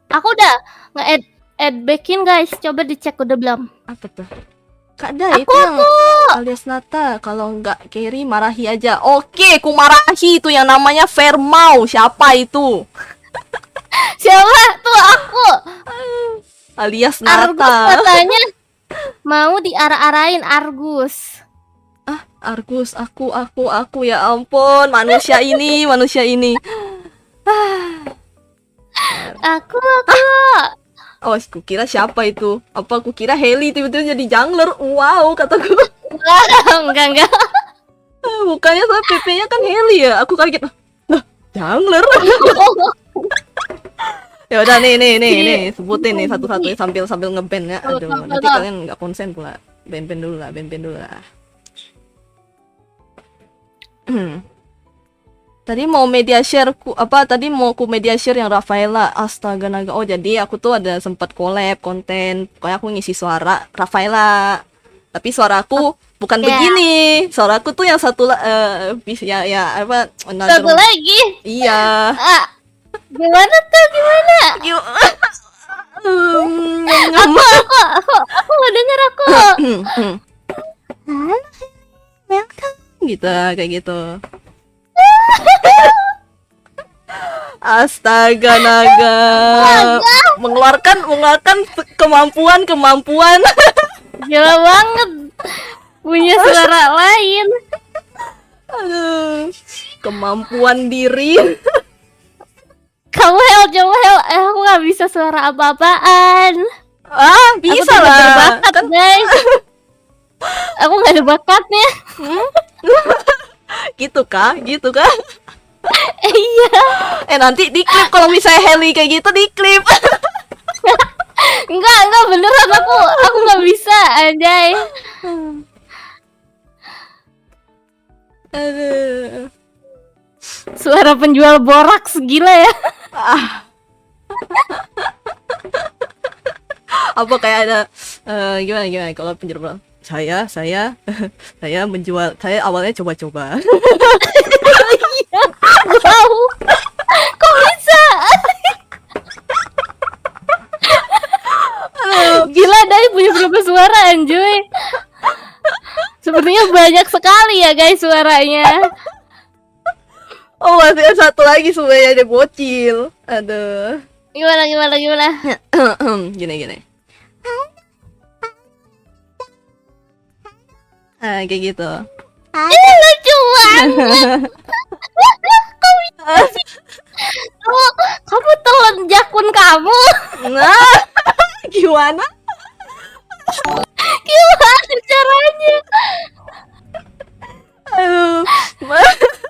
[SPEAKER 2] Aku udah nge-add backin guys. Coba dicek udah belum?
[SPEAKER 1] Apa tuh? Kak Dai itu yang alias Nata. Kalau nggak carry marahi aja. Oke, ku marahi itu yang namanya Vermau. Siapa itu?
[SPEAKER 2] Siapa? Tuh aku.
[SPEAKER 1] Alias
[SPEAKER 2] Argus
[SPEAKER 1] Nata.
[SPEAKER 2] katanya mau diarah-arahin Argus.
[SPEAKER 1] Argus, aku ya ampun, manusia ini.
[SPEAKER 2] Aku.
[SPEAKER 1] Oh, aku kira siapa itu? Apa aku kira Heli tiba-tiba jadi jungler. Wow, kataku.
[SPEAKER 2] Enggak.
[SPEAKER 1] Bukannya soal PP-nya kan Heli ya. Aku kaget. Lah, jungler. Ya udah nih, sebutin nih satu-satu sambil ngeband ya. Aduh, nanti kalian nggak konsen pula. Band dulu lah. Tadi mau media share ku media share yang Rafaela. Astaga naga. Oh, jadi aku tuh ada sempat collab konten. Pokoknya aku ngisi suara Rafaela. Tapi suaraku bukan begini. Suaraku tuh yang satu ya apa?
[SPEAKER 2] Satu lagi.
[SPEAKER 1] Iya.
[SPEAKER 2] Gimana tuh? Aku mau denger aku.
[SPEAKER 1] Halo, welcome gitu, kayak gitu. Astaga naga. Mengeluarkan kemampuan.
[SPEAKER 2] Gila banget. Punya suara lain.
[SPEAKER 1] Aduh, kemampuan diri.
[SPEAKER 2] Kamu coba aku nggak bisa suara apa-apaan.
[SPEAKER 1] Bisa
[SPEAKER 2] aku
[SPEAKER 1] lah.
[SPEAKER 2] Berbakat, guys. Aku nggak ada bakatnya.
[SPEAKER 1] Gitu kah? Gitu kah?
[SPEAKER 2] Iya.
[SPEAKER 1] Nanti diklip kalau misalnya Heli kayak gitu diklip.
[SPEAKER 2] Enggak beneran aku nggak bisa anjay.
[SPEAKER 1] Aduh.
[SPEAKER 2] Suara penjual boraks gila ya.
[SPEAKER 1] Apa kayak ada gimana kalau penjual bilang, saya saya menjual, saya awalnya coba-coba.
[SPEAKER 2] Wow. Kok bisa? Gila Dai punya berapa suara anjoy. Sepertinya banyak sekali ya guys suaranya.
[SPEAKER 1] Oh, masih ada satu lagi sebenarnya, ada bocil. Aduh.
[SPEAKER 2] Gimana?
[SPEAKER 1] Gini. Kayak gitu.
[SPEAKER 2] Ini lucu banget. Kamu telan jakun kamu.
[SPEAKER 1] Nah, gimana?
[SPEAKER 2] Gimana caranya?
[SPEAKER 1] Aduh.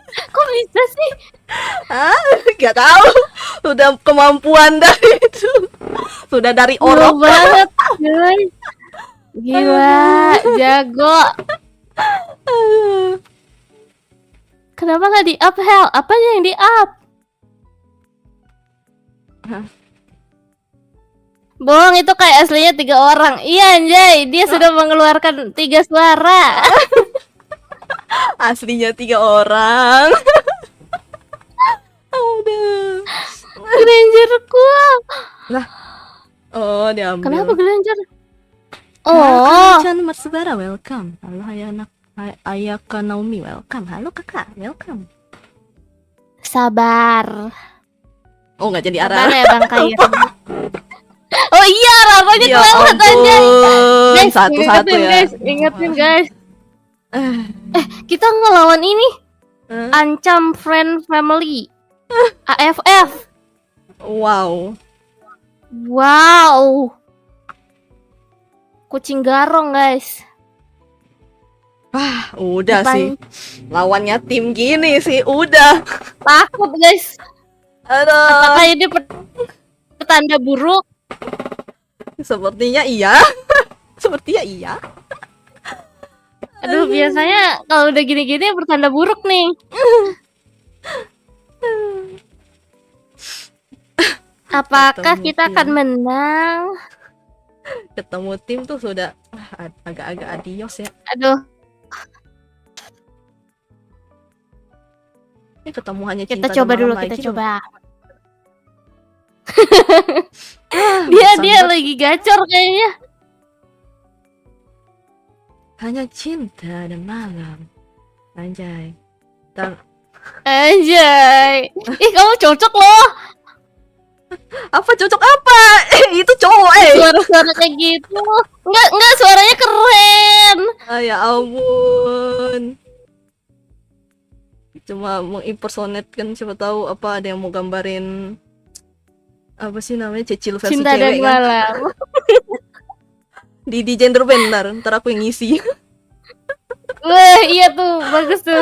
[SPEAKER 2] Kok bisa sih?
[SPEAKER 1] Gak tahu. Sudah kemampuan dari itu. Sudah dari
[SPEAKER 2] Gila
[SPEAKER 1] orok.
[SPEAKER 2] banget, guys. Gila, jago. Kenapa nggak di up Hel? Apanya yang di up? Bohong, itu kayak aslinya 3 orang. Iya anjay, dia sudah mengeluarkan 3 suara.
[SPEAKER 1] Aslinya 3 orang. Aduh.
[SPEAKER 2] Grangerku.
[SPEAKER 1] Lah. Oh, diambil.
[SPEAKER 2] Kenapa Granger?
[SPEAKER 1] Oh.
[SPEAKER 2] Oh,
[SPEAKER 1] Chan Matsubara, welcome. Halo Ayaka Naomi, welcome. Halo kakak, welcome.
[SPEAKER 2] sabar.
[SPEAKER 1] Oh, nggak jadi
[SPEAKER 2] Sabar
[SPEAKER 1] arah.
[SPEAKER 2] ya Bang Kair. Oh iya, rasanya
[SPEAKER 1] Ya
[SPEAKER 2] kelewat aja.
[SPEAKER 1] ampun.
[SPEAKER 2] Guys,
[SPEAKER 1] Satu-satu
[SPEAKER 2] ingetin,
[SPEAKER 1] ya.
[SPEAKER 2] guys, ingetin guys. Kita ngelawan ini. Ancam Friend Family. AFF.
[SPEAKER 1] Wow.
[SPEAKER 2] Wow. Kucing garong, guys.
[SPEAKER 1] Udah
[SPEAKER 2] Depan.
[SPEAKER 1] sih. Lawannya tim gini sih, udah.
[SPEAKER 2] Takut, guys.
[SPEAKER 1] Aduh.
[SPEAKER 2] Apakah ini petanda buruk?
[SPEAKER 1] Sepertinya iya. Sepertinya iya.
[SPEAKER 2] Aduh, biasanya kalau udah gini-gini pertanda buruk nih. Apakah
[SPEAKER 1] Ketemu
[SPEAKER 2] kita akan
[SPEAKER 1] tim.
[SPEAKER 2] menang?
[SPEAKER 1] Ketemu tim tuh sudah agak-agak adios ya.
[SPEAKER 2] Aduh,
[SPEAKER 1] Ini ketemu hanya
[SPEAKER 2] kita
[SPEAKER 1] cinta
[SPEAKER 2] coba
[SPEAKER 1] dan
[SPEAKER 2] dulu,
[SPEAKER 1] malam
[SPEAKER 2] kita
[SPEAKER 1] lagi
[SPEAKER 2] coba.
[SPEAKER 1] dong.
[SPEAKER 2] Dia
[SPEAKER 1] Sambat.
[SPEAKER 2] lagi gacor kayaknya.
[SPEAKER 1] Hanya cinta dan malam. Anjay.
[SPEAKER 2] Anjay. Ih, kamu cocok loh.
[SPEAKER 1] Apa cocok apa? Itu cowok
[SPEAKER 2] Suara-suara kayak gitu. Enggak, suaranya keren.
[SPEAKER 1] Ya ampun. Cuma mengimpersonate kan, siapa tahu apa ada yang mau gambarin apa sih namanya, Cecil versi
[SPEAKER 2] Cinta dan
[SPEAKER 1] cewek kan.
[SPEAKER 2] malam.
[SPEAKER 1] Di gender band, ntar aku yang ngisi.
[SPEAKER 2] Wah, iya tuh, bagus tuh.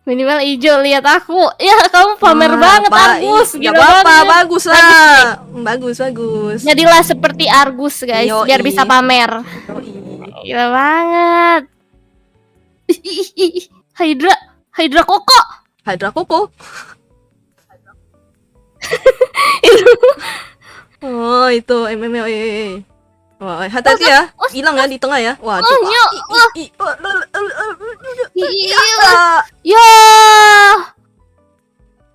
[SPEAKER 2] Minimal hijau, lihat aku. Ya, kamu pamer banget Argus.
[SPEAKER 1] Gak
[SPEAKER 2] Gila
[SPEAKER 1] apa-apa,
[SPEAKER 2] banget.
[SPEAKER 1] bagus lah. Bagus.
[SPEAKER 2] Jadilah seperti Argus, guys,
[SPEAKER 1] Yoi.
[SPEAKER 2] biar bisa pamer.
[SPEAKER 1] Yoi.
[SPEAKER 2] Gila banget. Hydra Koko.
[SPEAKER 1] Hydra Koko. Oh, itu MMA. Wah, hati-hati ya. Hilang ya di tengah ya. Waduh.
[SPEAKER 2] Ya.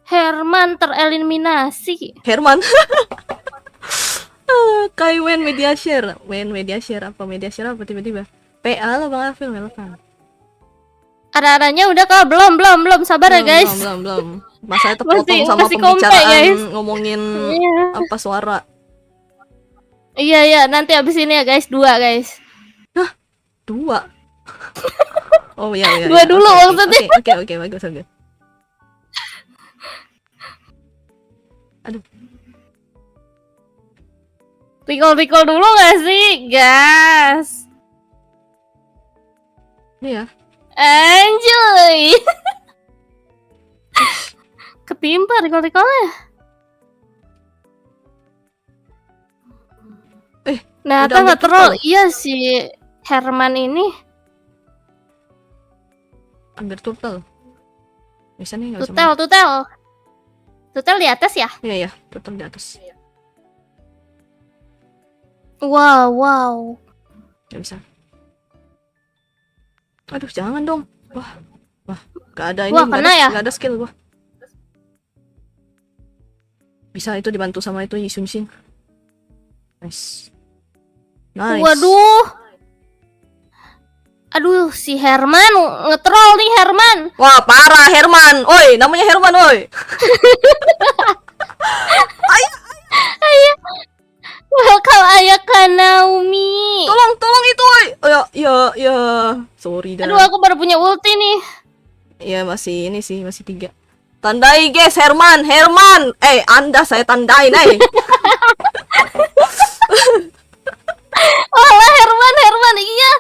[SPEAKER 2] Herman tereliminasi.
[SPEAKER 1] Herman. Kai Wen Media Share. Apa Media Share apa tiba-tiba? PA lo Bang Alvin, welcome.
[SPEAKER 2] Ada-adanya udah kah? Belum. Sabar ya, guys.
[SPEAKER 1] Belum. Masanya terpotong sama
[SPEAKER 2] masih kompe,
[SPEAKER 1] pembicaraan
[SPEAKER 2] guys.
[SPEAKER 1] ngomongin
[SPEAKER 2] Iya.
[SPEAKER 1] apa suara.
[SPEAKER 2] Iya, nanti abis ini ya, guys. 2, guys.
[SPEAKER 1] 2. Oh iya.
[SPEAKER 2] 2 dulu maksudnya.
[SPEAKER 1] Oke, bagus. Aduh.
[SPEAKER 2] Recall dulu gak sih, guys?
[SPEAKER 1] Iya.
[SPEAKER 2] Anjoy. Ketimpa recall-recallnya. Nah,
[SPEAKER 1] udah
[SPEAKER 2] nggak
[SPEAKER 1] ambil
[SPEAKER 2] troll. Iya si Herman ini.
[SPEAKER 1] Ambil turtle. Bisa nih, nggak bisa
[SPEAKER 2] Tutel di atas ya?
[SPEAKER 1] Iya, turtle di atas.
[SPEAKER 2] Wow.
[SPEAKER 1] Nggak bisa. Aduh, jangan dong. Wah, nggak ada ini,
[SPEAKER 2] Wah,
[SPEAKER 1] nggak
[SPEAKER 2] kena
[SPEAKER 1] ada,
[SPEAKER 2] ya?
[SPEAKER 1] nggak ada skill gua. Bisa itu dibantu sama itu Yi Sun Shin. Nice.
[SPEAKER 2] Aduh, si Herman ngetrol nih Herman.
[SPEAKER 1] Wah, parah Herman. Oi, namanya Herman, oi.
[SPEAKER 2] Welcome Ayaka Naomi.
[SPEAKER 1] Tolong itu, oi. Oh, ya. Sorry dah.
[SPEAKER 2] Aduh, aku baru punya ulti nih.
[SPEAKER 1] Ya masih ini sih, masih 3. Tandai guys, Herman. Anda saya tandain,
[SPEAKER 2] Walah Herman, iya.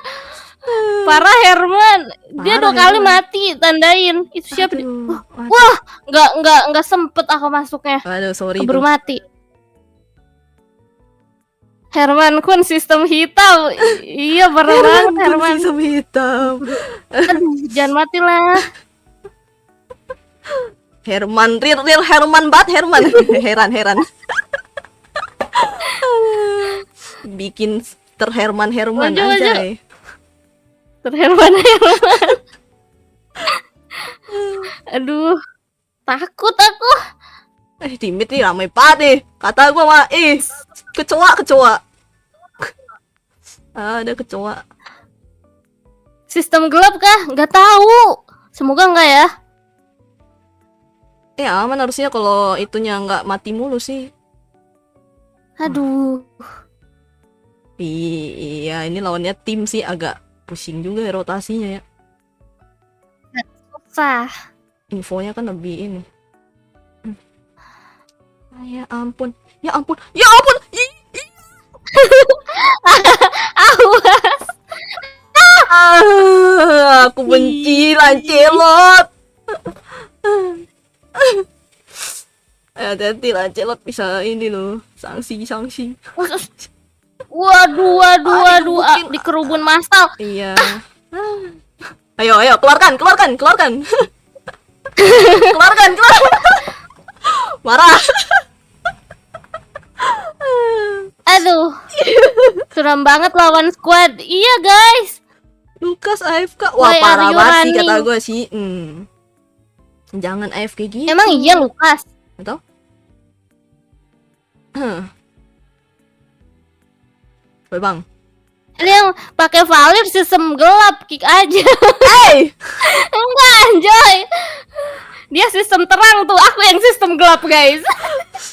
[SPEAKER 2] Parah Herman. Dia
[SPEAKER 1] Parah
[SPEAKER 2] 2 kali
[SPEAKER 1] Herman.
[SPEAKER 2] mati, tandain. Itu siapa?
[SPEAKER 1] Aduh.
[SPEAKER 2] Wah, nggak sempet aku masuknya.
[SPEAKER 1] Aduh, sorry.
[SPEAKER 2] Keburu mati. Herman Kun sistem hitam. Iya, parah banget Herman.
[SPEAKER 1] Sistem hitam.
[SPEAKER 2] Aduh, jangan mati lah.
[SPEAKER 1] Herman, real Herman banget Herman. Heran. Bikin Herman
[SPEAKER 2] Maju.
[SPEAKER 1] aja.
[SPEAKER 2] Herman. Aduh, takut aku.
[SPEAKER 1] Timit nih ramai banget nih. Kata gua mah, kecoa. Ada kecoa.
[SPEAKER 2] Sistem gelap kah? Nggak tahu. Semoga enggak ya.
[SPEAKER 1] Aman harusnya kalau itunya nggak mati mulu sih.
[SPEAKER 2] Aduh.
[SPEAKER 1] Iya, ini lawannya tim sih agak pusing juga ya rotasinya ya.
[SPEAKER 2] Susah.
[SPEAKER 1] Infonya kan lebih ini. Ya ampun.
[SPEAKER 2] Awas.
[SPEAKER 1] Aku benci Lancelot. Hati-hati Lancelot bisa ini loh, sanksi.
[SPEAKER 2] Waduh.
[SPEAKER 1] Digebukin.
[SPEAKER 2] Dikerubun masal.
[SPEAKER 1] Iya. Ayo, keluarkan. Keluarkan. Marah.
[SPEAKER 2] Aduh. Suram banget lawan squad. Iya, guys.
[SPEAKER 1] Lukas AFK. Wah,
[SPEAKER 2] Why
[SPEAKER 1] parah
[SPEAKER 2] are you
[SPEAKER 1] banget sih
[SPEAKER 2] running?
[SPEAKER 1] kata gue sih. Jangan AFK gitu.
[SPEAKER 2] Emang iya Lukas?
[SPEAKER 1] Atau? Woi, Bang.
[SPEAKER 2] Ini yang pakai Valir sistem gelap, kick aja.
[SPEAKER 1] Hey!
[SPEAKER 2] Enggak, anjay. Dia sistem terang tuh, aku yang sistem gelap, guys.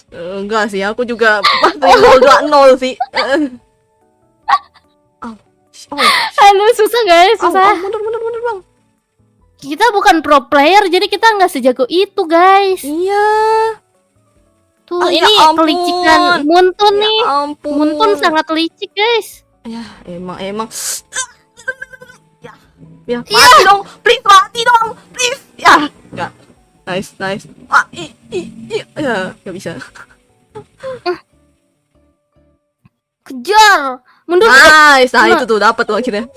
[SPEAKER 1] Enggak sih, aku juga pas 0-2-0 sih.
[SPEAKER 2] Aduh, susah guys, susah.
[SPEAKER 1] Mundur, Bang.
[SPEAKER 2] Kita bukan pro player, jadi kita nggak sejago itu, guys.
[SPEAKER 1] Iya.
[SPEAKER 2] Tuh,
[SPEAKER 1] Ya
[SPEAKER 2] ini
[SPEAKER 1] ampun.
[SPEAKER 2] kelicikan Muntun nih.
[SPEAKER 1] Ya ampun.
[SPEAKER 2] Muntun sangat licik, guys.
[SPEAKER 1] Ya, emang. Ya, mati dong. Please, mati dong. Please. Ya, enggak. Nice. Ya, enggak bisa.
[SPEAKER 2] Kejar. Mundur.
[SPEAKER 1] Nice. Nah, itu tuh dapat tuh akhirnya.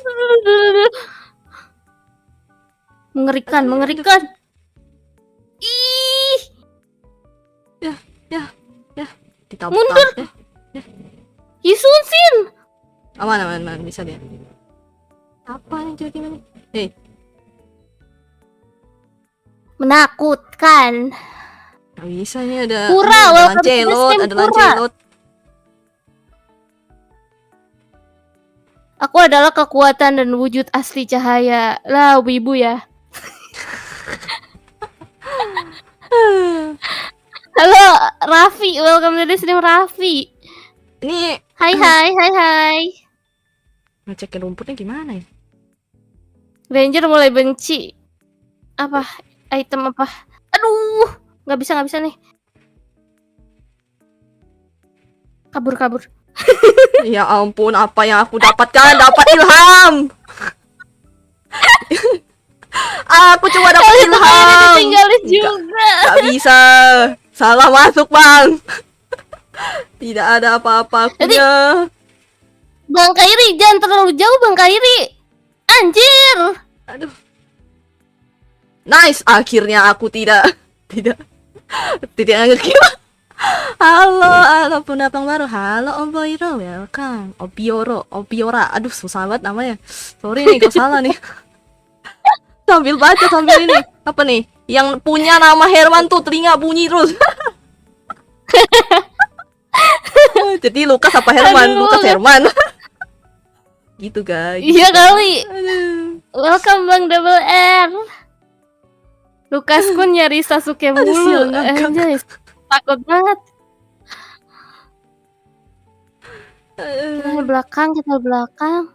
[SPEAKER 2] Mengerikan. Ih,
[SPEAKER 1] Ya. Ditabrak.
[SPEAKER 2] Mundur. Yisunsin.
[SPEAKER 1] Aman, bisa dia. Apa nih jadi gimana? Hei,
[SPEAKER 2] Menakutkan.
[SPEAKER 1] nggak bisa nih ada.
[SPEAKER 2] Pura,
[SPEAKER 1] ada
[SPEAKER 2] welcome to the
[SPEAKER 1] Lancelot,
[SPEAKER 2] stream,
[SPEAKER 1] ada
[SPEAKER 2] Pura.
[SPEAKER 1] Lancelot.
[SPEAKER 2] Aku adalah kekuatan dan wujud asli cahaya. Lah, wibu ya. Halo, Raffi. Welcome to the stream, Raffi.
[SPEAKER 1] Ini
[SPEAKER 2] Hai.
[SPEAKER 1] ngecekin rumputnya gimana ya?
[SPEAKER 2] Ranger mulai benci. Apa? Item apa? Aduh, nggak bisa nih. Kabur.
[SPEAKER 1] Ya ampun, apa yang aku dapatkan? Dapat ilham. Aku cuma dapat
[SPEAKER 2] Itu kayaknya
[SPEAKER 1] ilham.
[SPEAKER 2] ditinggalin
[SPEAKER 1] Enggak.
[SPEAKER 2] juga.
[SPEAKER 1] Gak bisa. Salah masuk, Bang. Tidak ada apa-apa akunya.
[SPEAKER 2] Bang Kairi, jangan terlalu jauh Bang Kairi. Anjir.
[SPEAKER 1] Aduh. Nice, akhirnya aku tidak nge-kill. Halo pendatang baru. Halo Obioro, welcome. Obiora. Aduh, susah banget namanya. Sorry nih, kalau salah nih. Sambil baca sambil ini. Apa nih? Yang punya nama Herman tuh telinga bunyi terus. Jadi Lukas apa Herman?
[SPEAKER 2] Aduh.
[SPEAKER 1] Lukas Herman. Gitu guys.
[SPEAKER 2] Iya kali.
[SPEAKER 1] Aduh.
[SPEAKER 2] Welcome Bang Double R. Lukas pun nyari Sasuke
[SPEAKER 1] Aduh,
[SPEAKER 2] mulu.
[SPEAKER 1] sial, ngakak.
[SPEAKER 2] Anjay, takut banget. Kita belakang.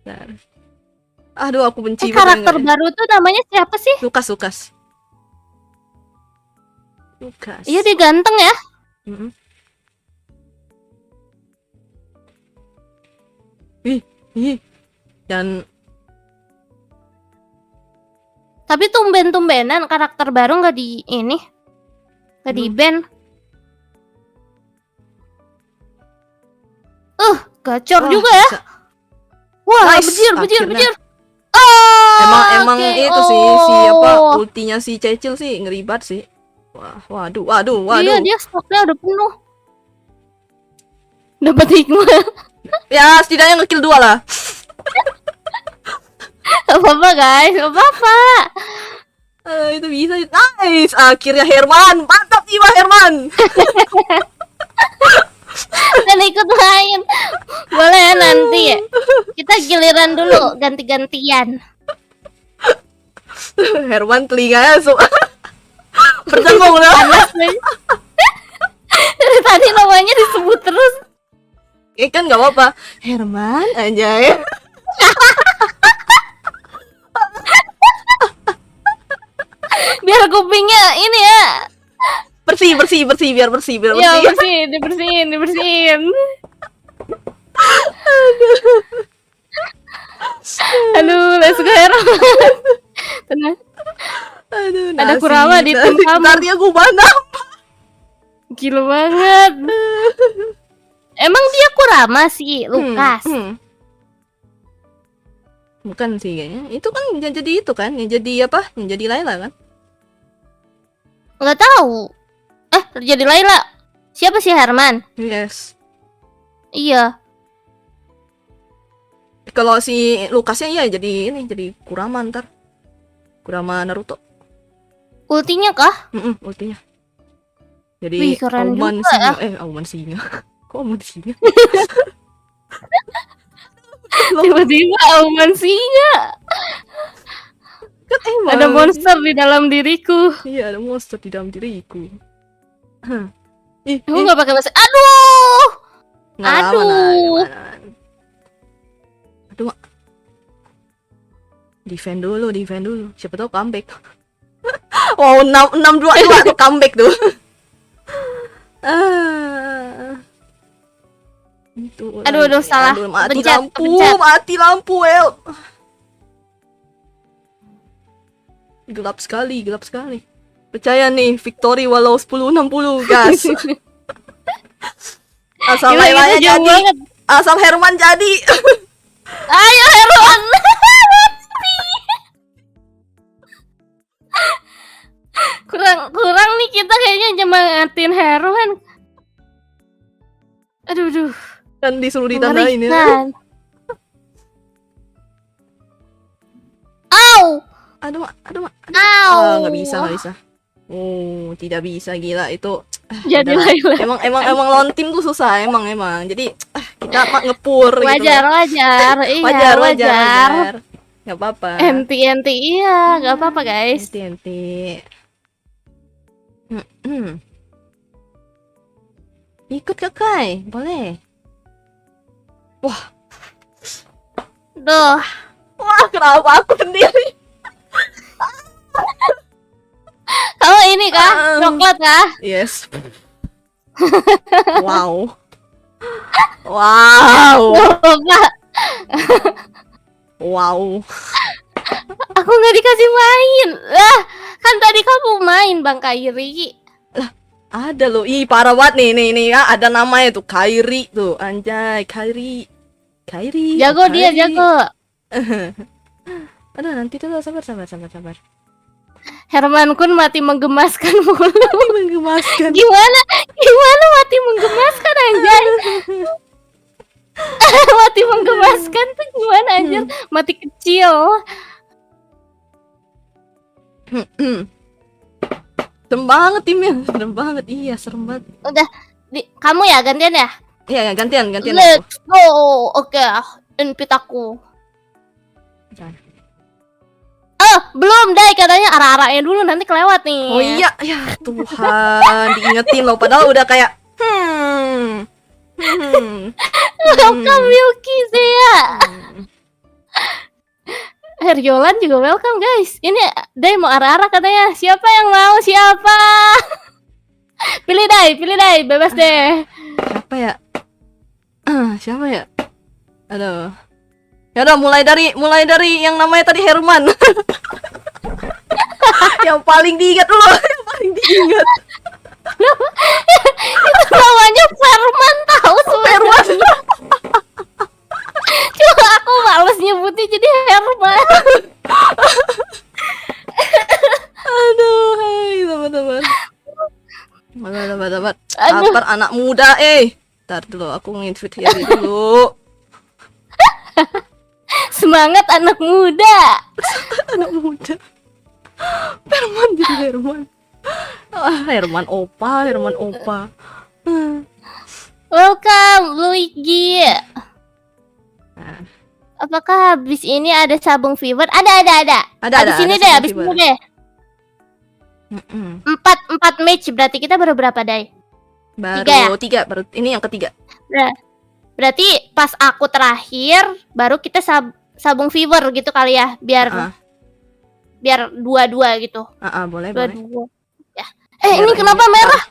[SPEAKER 1] Bentar. Aduh, aku benci
[SPEAKER 2] Karakter
[SPEAKER 1] banget.
[SPEAKER 2] baru tuh namanya siapa sih?
[SPEAKER 1] Lukas.
[SPEAKER 2] Iya, dia ganteng ya.
[SPEAKER 1] Mm-mm. Ih. Dan
[SPEAKER 2] Tapi tumben-tumbenan karakter baru nggak di ini, nggak di ban. Gacor
[SPEAKER 1] wah,
[SPEAKER 2] juga ya.
[SPEAKER 1] bisa.
[SPEAKER 2] Wah,
[SPEAKER 1] Nice,
[SPEAKER 2] bejir.
[SPEAKER 1] akhirnya.
[SPEAKER 2] Oh,
[SPEAKER 1] Emang
[SPEAKER 2] oke.
[SPEAKER 1] itu sih si apa
[SPEAKER 2] Oh.
[SPEAKER 1] ultinya si Cecil sih ngeri banget sih. Waduh.
[SPEAKER 2] Iya, dia stoknya udah penuh. Dapat hikmah.
[SPEAKER 1] Ya, setidaknya ngekill 2 lah.
[SPEAKER 2] Gak apa-apa guys, gak apa-apa.
[SPEAKER 1] Itu bisa. Nice. Akhirnya Herman. Mantap jiwa Herman.
[SPEAKER 2] Dan ikut main. Boleh ya nanti ya. Kita giliran dulu, ganti-gantian.
[SPEAKER 1] Herman telinganya berdengung lah.
[SPEAKER 2] Panas nih. Dari tadi namanya disebut terus.
[SPEAKER 1] Kan nggak apa-apa. Herman anjay.
[SPEAKER 2] Biar kupingnya ini ya.
[SPEAKER 1] Bersih biar bersih.
[SPEAKER 2] Ya, dibersihin. Aduh, let's go Hero. Tenang.
[SPEAKER 1] Aduh,
[SPEAKER 2] Ada
[SPEAKER 1] nasi,
[SPEAKER 2] Kurama di tim
[SPEAKER 1] nasi.
[SPEAKER 2] kamu.
[SPEAKER 1] Bentar dia gua mana?
[SPEAKER 2] Gila banget. Emang dia Kurama sih, Lukas.
[SPEAKER 1] Bukan sih kayaknya. Itu kan yang jadi itu kan, yang jadi apa? Yang jadi Layla kan?
[SPEAKER 2] Nggak tahu. Terjadi Layla. Siapa sih Herman?
[SPEAKER 1] Yes.
[SPEAKER 2] Iya.
[SPEAKER 1] Kalau si Lukasnya iya jadi ini, jadi Kurama ntar. Kurama Naruto.
[SPEAKER 2] Ultinya kah?
[SPEAKER 1] Ultinya. Jadi
[SPEAKER 2] Wih, keren
[SPEAKER 1] Auman
[SPEAKER 2] juga
[SPEAKER 1] Singa. Auman Singa. Kok Auman Singa?
[SPEAKER 2] Tiba-tiba Auman Singa.
[SPEAKER 1] Kan emang.
[SPEAKER 2] Ada monster di dalam diriku.
[SPEAKER 1] Iya, ada monster di dalam diriku.
[SPEAKER 2] Aku nggak pakai bahasa. Aduh.
[SPEAKER 1] Aduh. Aduh. Defend dulu. Siapa tahu comeback. Wow, 6-2 tuh comeback tuh. Itu
[SPEAKER 2] Aduh, salah.
[SPEAKER 1] Mati
[SPEAKER 2] Pencet.
[SPEAKER 1] lampu, El. Gelap sekali. Percaya nih, victory walau 10-60, gas. Asal
[SPEAKER 2] Gila,
[SPEAKER 1] Lailanya
[SPEAKER 2] itu jauh
[SPEAKER 1] jadi,
[SPEAKER 2] banget.
[SPEAKER 1] asal Herman jadi.
[SPEAKER 2] Ayo Herman. kurang nih kita kayaknya nyemangatin Herman. Aduh.
[SPEAKER 1] Kan disuruh ditandain ya.
[SPEAKER 2] Mengerikan. Au.
[SPEAKER 1] Aduh.
[SPEAKER 2] Au.
[SPEAKER 1] Nggak bisa. Oh, tidak bisa, gila itu.
[SPEAKER 2] Jadi
[SPEAKER 1] Udah.
[SPEAKER 2] Layla.
[SPEAKER 1] Emang lawan tim tuh susah emang. Jadi kita ngepur gitu.
[SPEAKER 2] Wajar. Iya,
[SPEAKER 1] Wajar. Nggak apa-apa.
[SPEAKER 2] Enti iya, nggak apa-apa guys.
[SPEAKER 1] Enti. Ikut Kakai, boleh.
[SPEAKER 2] Duh,
[SPEAKER 1] Wah, kenapa aku sendiri?
[SPEAKER 2] kamu ini kah? Coklat kah?
[SPEAKER 1] Yes. Wow.
[SPEAKER 2] Lupa.
[SPEAKER 1] Wow.
[SPEAKER 2] Aku Aku nggak dikasih main. Lah, kan tadi kamu main Bang Kairi.
[SPEAKER 1] Ada loh. Ih, parah banget nih ya, ada namanya tuh Kairi tuh. Anjay, Kairi.
[SPEAKER 2] Jago dia,
[SPEAKER 1] Kairi.
[SPEAKER 2] jago.
[SPEAKER 1] Aduh, nanti tuh sabar.
[SPEAKER 2] Herman Kun mati menggemaskan mulu.
[SPEAKER 1] Menggemaskan.
[SPEAKER 2] Gimana mati menggemaskan anjay? Mati menggemaskan tuh gimana anjir? Mati kecil.
[SPEAKER 1] Serem banget timnya, serem banget. Iya, serem banget.
[SPEAKER 2] Udah, kamu ya gantian ya?
[SPEAKER 1] Iya, gantian aku.
[SPEAKER 2] Let's go. Oke, invite aku.
[SPEAKER 1] Jangan.
[SPEAKER 2] Oh, belum Dai, katanya arah-arahnya dulu nanti kelewat nih.
[SPEAKER 1] Oh iya, ya Tuhan, diingetin loh. Padahal udah kayak
[SPEAKER 2] Welcome Yuki sih ya. Herjolan juga welcome guys. Ini Dai mau arah-arah katanya. Siapa yang mau? Siapa? Pilih Dai, bebas deh.
[SPEAKER 1] Siapa ya? Aduh. Ya udah, mulai dari yang namanya tadi Herman. Yang paling diingat dulu,
[SPEAKER 2] Itu namanya Ferman tahu sebenarnya. Cuma aku males nyebutnya jadi Herman.
[SPEAKER 1] Aduh, hai, teman-teman. Sabar.
[SPEAKER 2] Aduh.
[SPEAKER 1] Sabar anak muda, Ntar dulu, aku nge-invite Harry dulu.
[SPEAKER 2] Semangat anak muda.
[SPEAKER 1] Anak muda. Herman jadi Herman. Herman opa.
[SPEAKER 2] Welcome Luigi. Apakah habis ini ada sabung fever? Ada. Habis ini deh. 4 match berarti kita baru berapa Dai?
[SPEAKER 1] Tiga. Baru ini yang ketiga.
[SPEAKER 2] Berarti pas aku terakhir baru kita sabung fever gitu kali ya, biar 2-2 gitu.
[SPEAKER 1] Boleh.
[SPEAKER 2] Ya. Ini kenapa merah?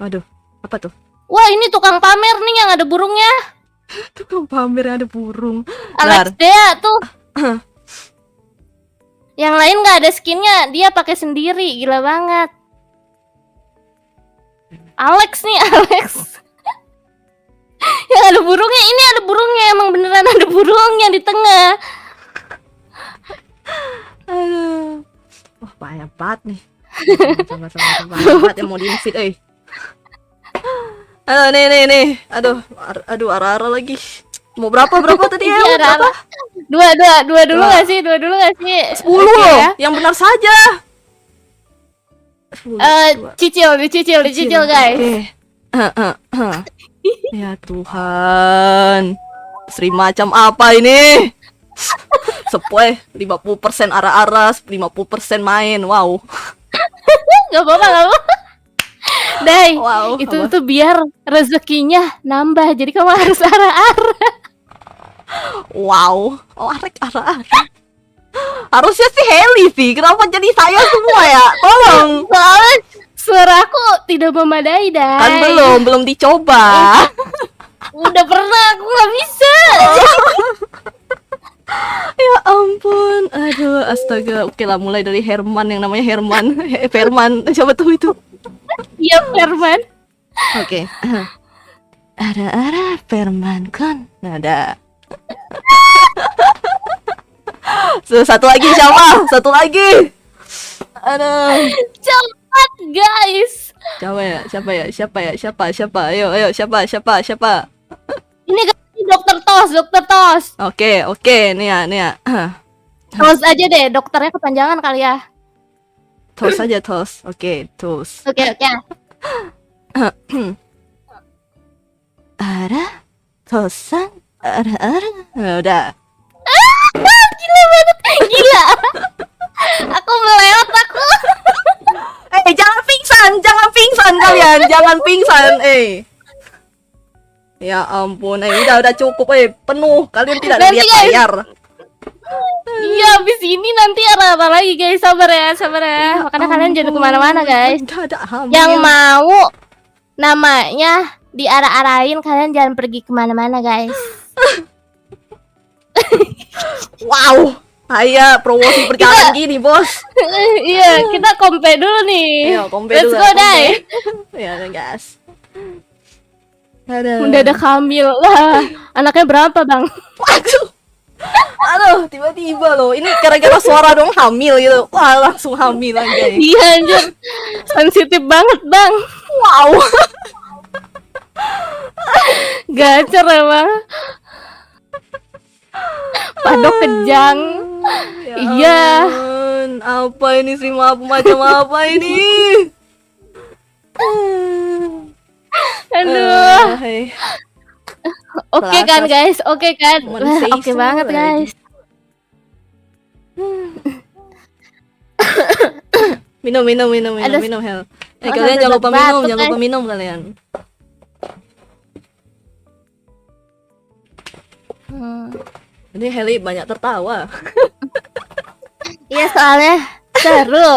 [SPEAKER 1] Waduh, apa tuh?
[SPEAKER 2] Wah, ini tukang pamer nih yang ada burungnya.
[SPEAKER 1] Tukang pamer ada burung.
[SPEAKER 2] Alex Dea tuh. Yang lain nggak ada skinnya, dia pakai sendiri, gila banget. Alex. Yang ada burungnya, ini ada burungnya, emang beneran ada burungnya di tengah.
[SPEAKER 1] Aduh. Wah, banyak banget nih. Sabar banget yang mau di-invite, Aduh, nih. Aduh, arah-arah lagi. Mau berapa tadi ya?
[SPEAKER 2] Iya,
[SPEAKER 1] Berapa?
[SPEAKER 2] Dua dulu nggak sih?
[SPEAKER 1] 10
[SPEAKER 2] Oke,
[SPEAKER 1] loh.
[SPEAKER 2] ya.
[SPEAKER 1] Yang benar saja. 10,
[SPEAKER 2] Dicicil guys.
[SPEAKER 1] Oke. Ya Tuhan. Seri macam apa ini? Sepoi 50% arah-arah, 50% main. Wow.
[SPEAKER 2] Gak apa-apa. Dai,
[SPEAKER 1] Wow,
[SPEAKER 2] itu
[SPEAKER 1] apa?
[SPEAKER 2] tuh biar rezekinya nambah. Jadi kamu harus arah-arah.
[SPEAKER 1] Wow. Arah-arah. Harusnya sih Heli sih. Kenapa jadi saya semua ya? Tolong.
[SPEAKER 2] Soalnya suaraku tidak memadai, Dai.
[SPEAKER 1] Kan belum dicoba.
[SPEAKER 2] Udah pernah, aku nggak bisa.
[SPEAKER 1] Ya ampun. Aduh, astaga. Oke lah, mulai dari Herman yang namanya Herman. Herman. Siapa tuh itu?
[SPEAKER 2] Iya, Herman.
[SPEAKER 1] Oke. Ada Herman kan? Ada. Satu lagi siapa? Satu lagi. Aduh.
[SPEAKER 2] Cepat, guys.
[SPEAKER 1] Siapa? Ayo, siapa?
[SPEAKER 2] Ini guys, Dokter Tos.
[SPEAKER 1] Oke, nih ya.
[SPEAKER 2] Tos aja deh, dokternya kepanjangan kali ya.
[SPEAKER 1] Tos aja, tos. Oke, tos.
[SPEAKER 2] Oke.
[SPEAKER 1] Ada tosan, ada. Udah.
[SPEAKER 2] Gila banget, gila. Aku melewat aku.
[SPEAKER 1] Jangan pingsan kalian, jangan pingsan, Ya ampun, udah cukup, penuh. Kalian tidak
[SPEAKER 2] Nanti,
[SPEAKER 1] lihat
[SPEAKER 2] guys.
[SPEAKER 1] layar.
[SPEAKER 2] Iya, habis ini nanti arah-arah lagi guys, sabar ya. Makanya kalian jangan kemana-mana guys.
[SPEAKER 1] Nggak ada hamil.
[SPEAKER 2] Yang mau namanya diarah-arahin, kalian jangan pergi kemana-mana guys.
[SPEAKER 1] Wow, Aya promosi perjalanan gini, Bos.
[SPEAKER 2] Iya, kita compare dulu nih.
[SPEAKER 1] Ayo, kompe
[SPEAKER 2] Let's
[SPEAKER 1] dulu.
[SPEAKER 2] go, Dai.
[SPEAKER 1] Ya, gas. Ada.
[SPEAKER 2] Mendadak hamil lah. Anaknya berapa, Bang?
[SPEAKER 1] Waduh. Aduh, tiba-tiba loh. Ini gara-gara suara dong hamil gitu. Wah, langsung hamil aja.
[SPEAKER 2] Iya, anjir. Sensitif banget, Bang.
[SPEAKER 1] Wow.
[SPEAKER 2] Gacor emang. Padok kejang.
[SPEAKER 1] Ya
[SPEAKER 2] Iya.
[SPEAKER 1] ampun, apa ini sih macam apa ini?
[SPEAKER 2] Aduh.
[SPEAKER 1] Hai.
[SPEAKER 2] Oke kan, guys? Oke kan?
[SPEAKER 1] Cuman
[SPEAKER 2] Wah,
[SPEAKER 1] say
[SPEAKER 2] oke
[SPEAKER 1] so
[SPEAKER 2] banget,
[SPEAKER 1] lagi.
[SPEAKER 2] guys.
[SPEAKER 1] Minum,
[SPEAKER 2] Ada-
[SPEAKER 1] Hel.
[SPEAKER 2] Oh,
[SPEAKER 1] Kalian
[SPEAKER 2] sampai
[SPEAKER 1] jangan lupa minum,
[SPEAKER 2] batuk,
[SPEAKER 1] jangan lupa
[SPEAKER 2] guys.
[SPEAKER 1] minum kalian. Ini Heli banyak tertawa.
[SPEAKER 2] Iya, soalnya seru.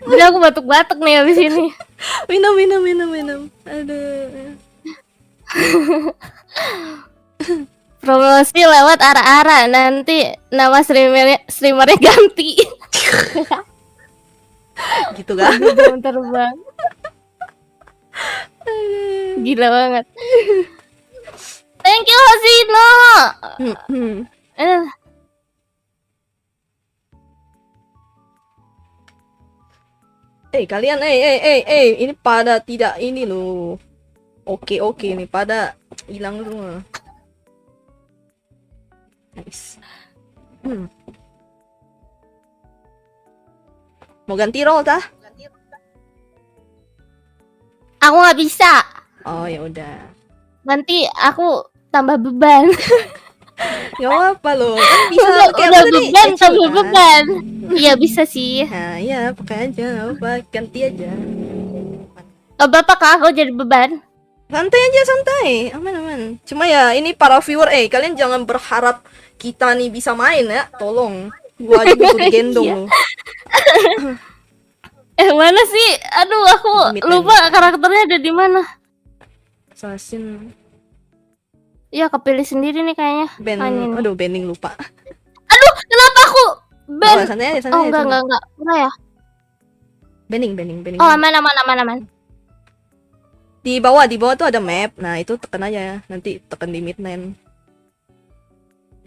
[SPEAKER 2] Jadi aku batuk-batuk nih habis ini.
[SPEAKER 1] Minum. Aduh.
[SPEAKER 2] Promosi lewat ara-ara, nanti nama streamernya ganti.
[SPEAKER 1] Gitu kan?
[SPEAKER 2] Jam terbang. Gila banget. Thank you, Hosino. Eh,
[SPEAKER 1] Kalian, ini pada tidak ini loh. Oke, ini pada hilang semua. Nice. Mau ganti role tah?
[SPEAKER 2] aku nggak bisa.
[SPEAKER 1] Oh ya udah.
[SPEAKER 2] Nanti aku tambah beban.
[SPEAKER 1] Gak apa loh, kan bisa
[SPEAKER 2] udah
[SPEAKER 1] kayak
[SPEAKER 2] udah
[SPEAKER 1] apa tadi?
[SPEAKER 2] beban
[SPEAKER 1] Kecil
[SPEAKER 2] tambah
[SPEAKER 1] kan?
[SPEAKER 2] beban. Iya bisa sih.
[SPEAKER 1] Nah, iya, pakai aja, apa ganti aja.
[SPEAKER 2] Gak apa-apa kak, aku jadi beban.
[SPEAKER 1] Santai aja, santai. Aman. Cuma ya ini para viewer, kalian jangan berharap kita nih bisa main ya. Tolong. Gua aja butuh digendong
[SPEAKER 2] Iya.
[SPEAKER 1] loh.
[SPEAKER 2] Mana sih? Aduh, aku
[SPEAKER 1] Mid-end.
[SPEAKER 2] lupa karakternya ada di mana.
[SPEAKER 1] Assassin
[SPEAKER 2] Iya, kepilih sendiri nih kayaknya.
[SPEAKER 1] Ben.
[SPEAKER 2] Anjing.
[SPEAKER 1] Aduh, Benning lupa.
[SPEAKER 2] Aduh, kenapa aku ban?
[SPEAKER 1] Oh, santai aja,
[SPEAKER 2] Oh,
[SPEAKER 1] santai.
[SPEAKER 2] enggak. Enggak ya?
[SPEAKER 1] Benning.
[SPEAKER 2] Oh, aman.
[SPEAKER 1] Di bawah tuh ada map. Nah, itu tekan aja ya. Nanti tekan di midline.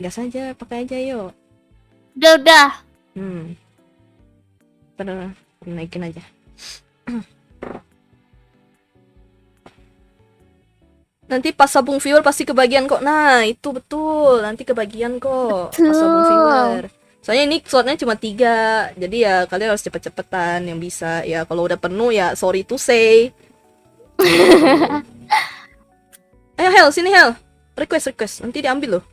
[SPEAKER 1] Gas aja, pakai aja yuk.
[SPEAKER 2] Udah.
[SPEAKER 1] Ntar naikin aja. Nanti pas sabung viewer pasti kebagian kok. Nah, itu betul. Nanti kebagian kok pas sabung viewer. Soalnya ini slotnya cuma 3. Jadi ya kalian harus cepet-cepetan yang bisa. Ya kalau udah penuh ya sorry to say. Ayo Hel, sini Hel. Request. Nanti diambil loh.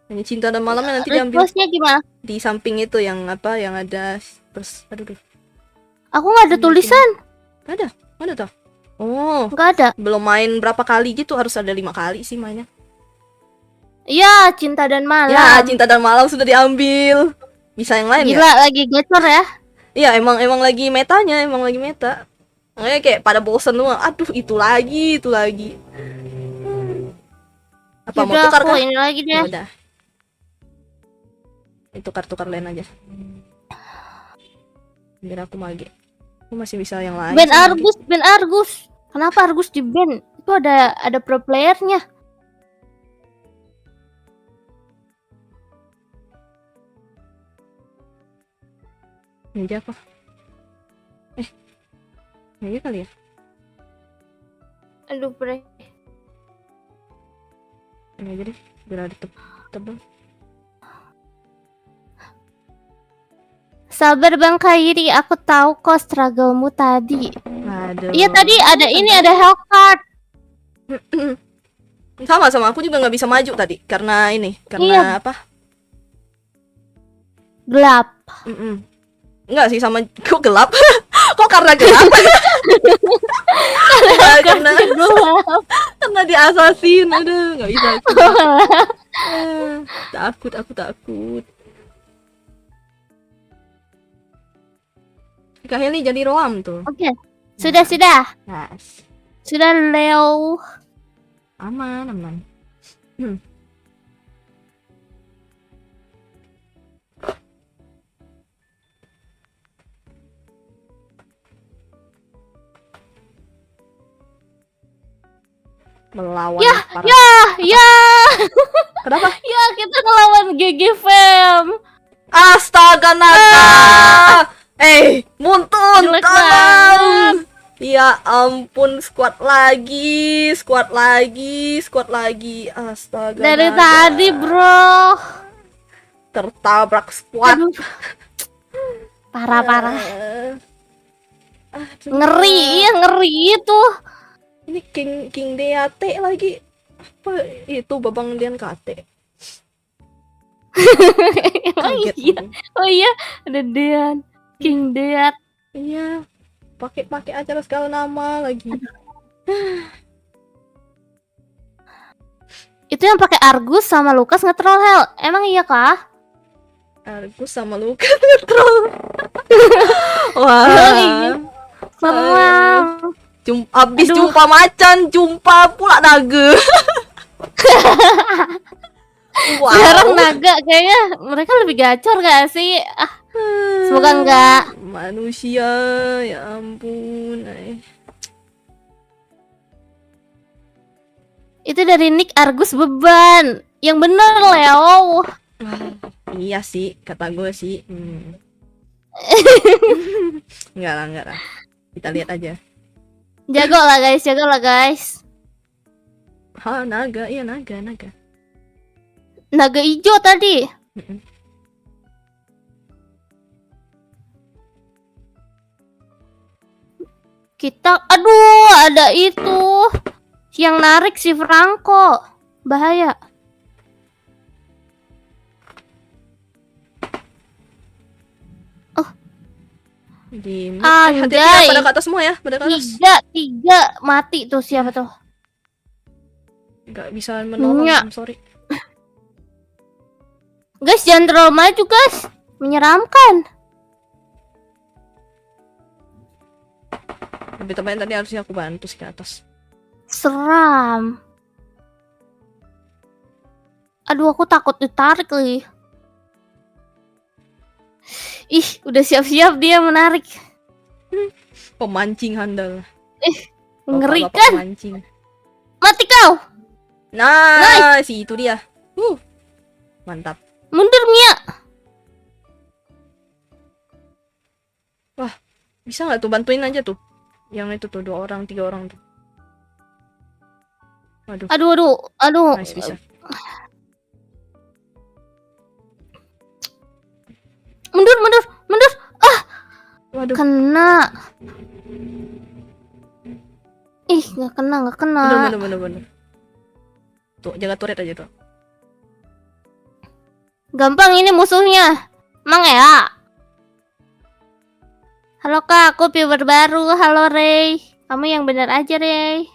[SPEAKER 1] Hanya cinta dan malamnya nanti diambil.
[SPEAKER 2] Requestnya gimana?
[SPEAKER 1] Di samping itu yang apa yang ada aduh.
[SPEAKER 2] Aku nggak ada tulisan.
[SPEAKER 1] Ada tuh. Oh,
[SPEAKER 2] Nggak ada.
[SPEAKER 1] belum main berapa kali gitu, harus ada 5 kali sih mainnya.
[SPEAKER 2] Iya, cinta dan malam.
[SPEAKER 1] Ya, cinta dan malam sudah diambil. Bisa yang lain
[SPEAKER 2] Gila,
[SPEAKER 1] nggak?
[SPEAKER 2] lagi gacor ya.
[SPEAKER 1] Iya, emang lagi metanya, emang lagi meta. Makanya kayak pada bosen doang. Aduh, itu lagi. Apa mau
[SPEAKER 2] Yaudah,
[SPEAKER 1] tukar
[SPEAKER 2] aku
[SPEAKER 1] kah?
[SPEAKER 2] ini lagi
[SPEAKER 1] Ya
[SPEAKER 2] deh.
[SPEAKER 1] udah. Tukar lain aja. Biar aku mage. Aku masih bisa yang lain.
[SPEAKER 2] Ben
[SPEAKER 1] sih.
[SPEAKER 2] Argus. Kenapa Argus di ban? Itu ada pro playernya.
[SPEAKER 1] Ini aja apa? Ini aja kali ya.
[SPEAKER 2] Aduh, bre.
[SPEAKER 1] Ini aja deh, biar ada tebel.
[SPEAKER 2] Sabar Bang Kairi, aku tahu kok struggle-mu tadi.
[SPEAKER 1] Aduh.
[SPEAKER 2] Iya tadi ada ini, ada Hellcard.
[SPEAKER 1] Sama aku juga nggak bisa maju tadi karena ini, karena
[SPEAKER 2] Iya.
[SPEAKER 1] apa?
[SPEAKER 2] Gelap.
[SPEAKER 1] Enggak sih, sama kok gelap. Kok karena gelap? Ya, karena karena diasasin. Aduh, nggak bisa aku. Aku takut. Kak Heli jadi roam tuh.
[SPEAKER 2] Oke. Sudah.
[SPEAKER 1] Yes.
[SPEAKER 2] Sudah Leo.
[SPEAKER 1] Aman. melawan para.
[SPEAKER 2] Ya,
[SPEAKER 1] Kenapa?
[SPEAKER 2] ya kita ngelawan GG Fam.
[SPEAKER 1] Astaga naga. Muntun,
[SPEAKER 2] Jelek
[SPEAKER 1] tolong. Ya ampun, squad lagi. Astaga.
[SPEAKER 2] Dari
[SPEAKER 1] naga.
[SPEAKER 2] tadi, bro.
[SPEAKER 1] Tertabrak squad.
[SPEAKER 2] Aduh. Parah.
[SPEAKER 1] Aduh.
[SPEAKER 2] Ngeri, iya ngeri itu.
[SPEAKER 1] Ini King Deate lagi. Apa itu Babang Dian Kate?
[SPEAKER 2] Emang
[SPEAKER 1] Kaget
[SPEAKER 2] iya.
[SPEAKER 1] aku.
[SPEAKER 2] Oh iya, ada Dean. King Deat.
[SPEAKER 1] Iya. Pakai acara segala nama lagi.
[SPEAKER 2] Itu yang pakai Argus sama Lukas nge-troll Hel. Emang iya kah?
[SPEAKER 1] Aku sama Luka troll. Wah.
[SPEAKER 2] Emang iya. Serem.
[SPEAKER 1] Abis
[SPEAKER 2] Aduh.
[SPEAKER 1] jumpa macan, jumpa pula naga. Wow.
[SPEAKER 2] Sekarang naga kayaknya mereka lebih gacor gak sih? Semoga enggak.
[SPEAKER 1] Manusia, ya ampun.
[SPEAKER 2] Itu dari Nick Argus beban. Yang bener Leo.
[SPEAKER 1] Iya sih, kata gue sih. Enggak lah. Kita lihat aja.
[SPEAKER 2] Jago lah guys.
[SPEAKER 1] Naga, iya naga.
[SPEAKER 2] Naga hijau tadi. Aduh, ada itu. Yang narik si Franco. Bahaya.
[SPEAKER 1] Di
[SPEAKER 2] Anjay.
[SPEAKER 1] hati-hati pada ke atas semua ya, pada ke atas.
[SPEAKER 2] Tiga mati tuh siapa tuh?
[SPEAKER 1] Nggak bisa menolong,
[SPEAKER 2] Nggak.
[SPEAKER 1] I'm sorry.
[SPEAKER 2] Guys, jangan terlalu maju guys. Menyeramkan.
[SPEAKER 1] Lebih tepatnya tadi harusnya aku bantu sih ke atas.
[SPEAKER 2] Seram. Aduh, aku takut ditarik lagi. Ih, udah siap-siap dia menarik.
[SPEAKER 1] Pemancing handal.
[SPEAKER 2] Ngeri
[SPEAKER 1] Bapak-bapak
[SPEAKER 2] kan?
[SPEAKER 1] Pemancing.
[SPEAKER 2] Mati kau.
[SPEAKER 1] Nah, si itu dia. Mantap.
[SPEAKER 2] Mundur Mia.
[SPEAKER 1] Bisa nggak tuh bantuin aja tuh? Yang itu tuh 2 orang, 3 orang tuh.
[SPEAKER 2] Aduh.
[SPEAKER 1] Nice, bisa.
[SPEAKER 2] Mundur.
[SPEAKER 1] Waduh.
[SPEAKER 2] Kena. Ih, nggak kena.
[SPEAKER 1] Bener. Tuh, jaga turret aja tuh.
[SPEAKER 2] Gampang ini musuhnya. Emang ya? Halo kak, aku viewer baru. Halo Ray. Kamu yang benar aja Ray.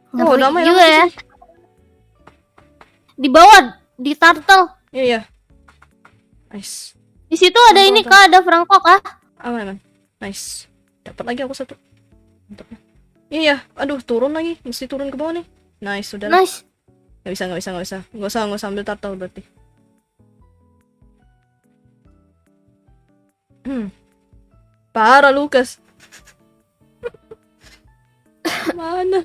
[SPEAKER 2] Ngeri
[SPEAKER 1] damai
[SPEAKER 2] juga ya.
[SPEAKER 1] sih.
[SPEAKER 2] Di bawah, di turtle.
[SPEAKER 1] Iya. Nice.
[SPEAKER 2] Di situ ada ini
[SPEAKER 1] Mantap.
[SPEAKER 2] kak, ada Franco kah?
[SPEAKER 1] Aman. Nice. Dapat lagi aku 1. Mantap. Iya. Aduh, turun lagi. Mesti turun ke bawah nih. Nice, sudah.
[SPEAKER 2] Nice.
[SPEAKER 1] Nggak bisa. Nggak usah ambil turtle berarti. Parah Lukas. Mana?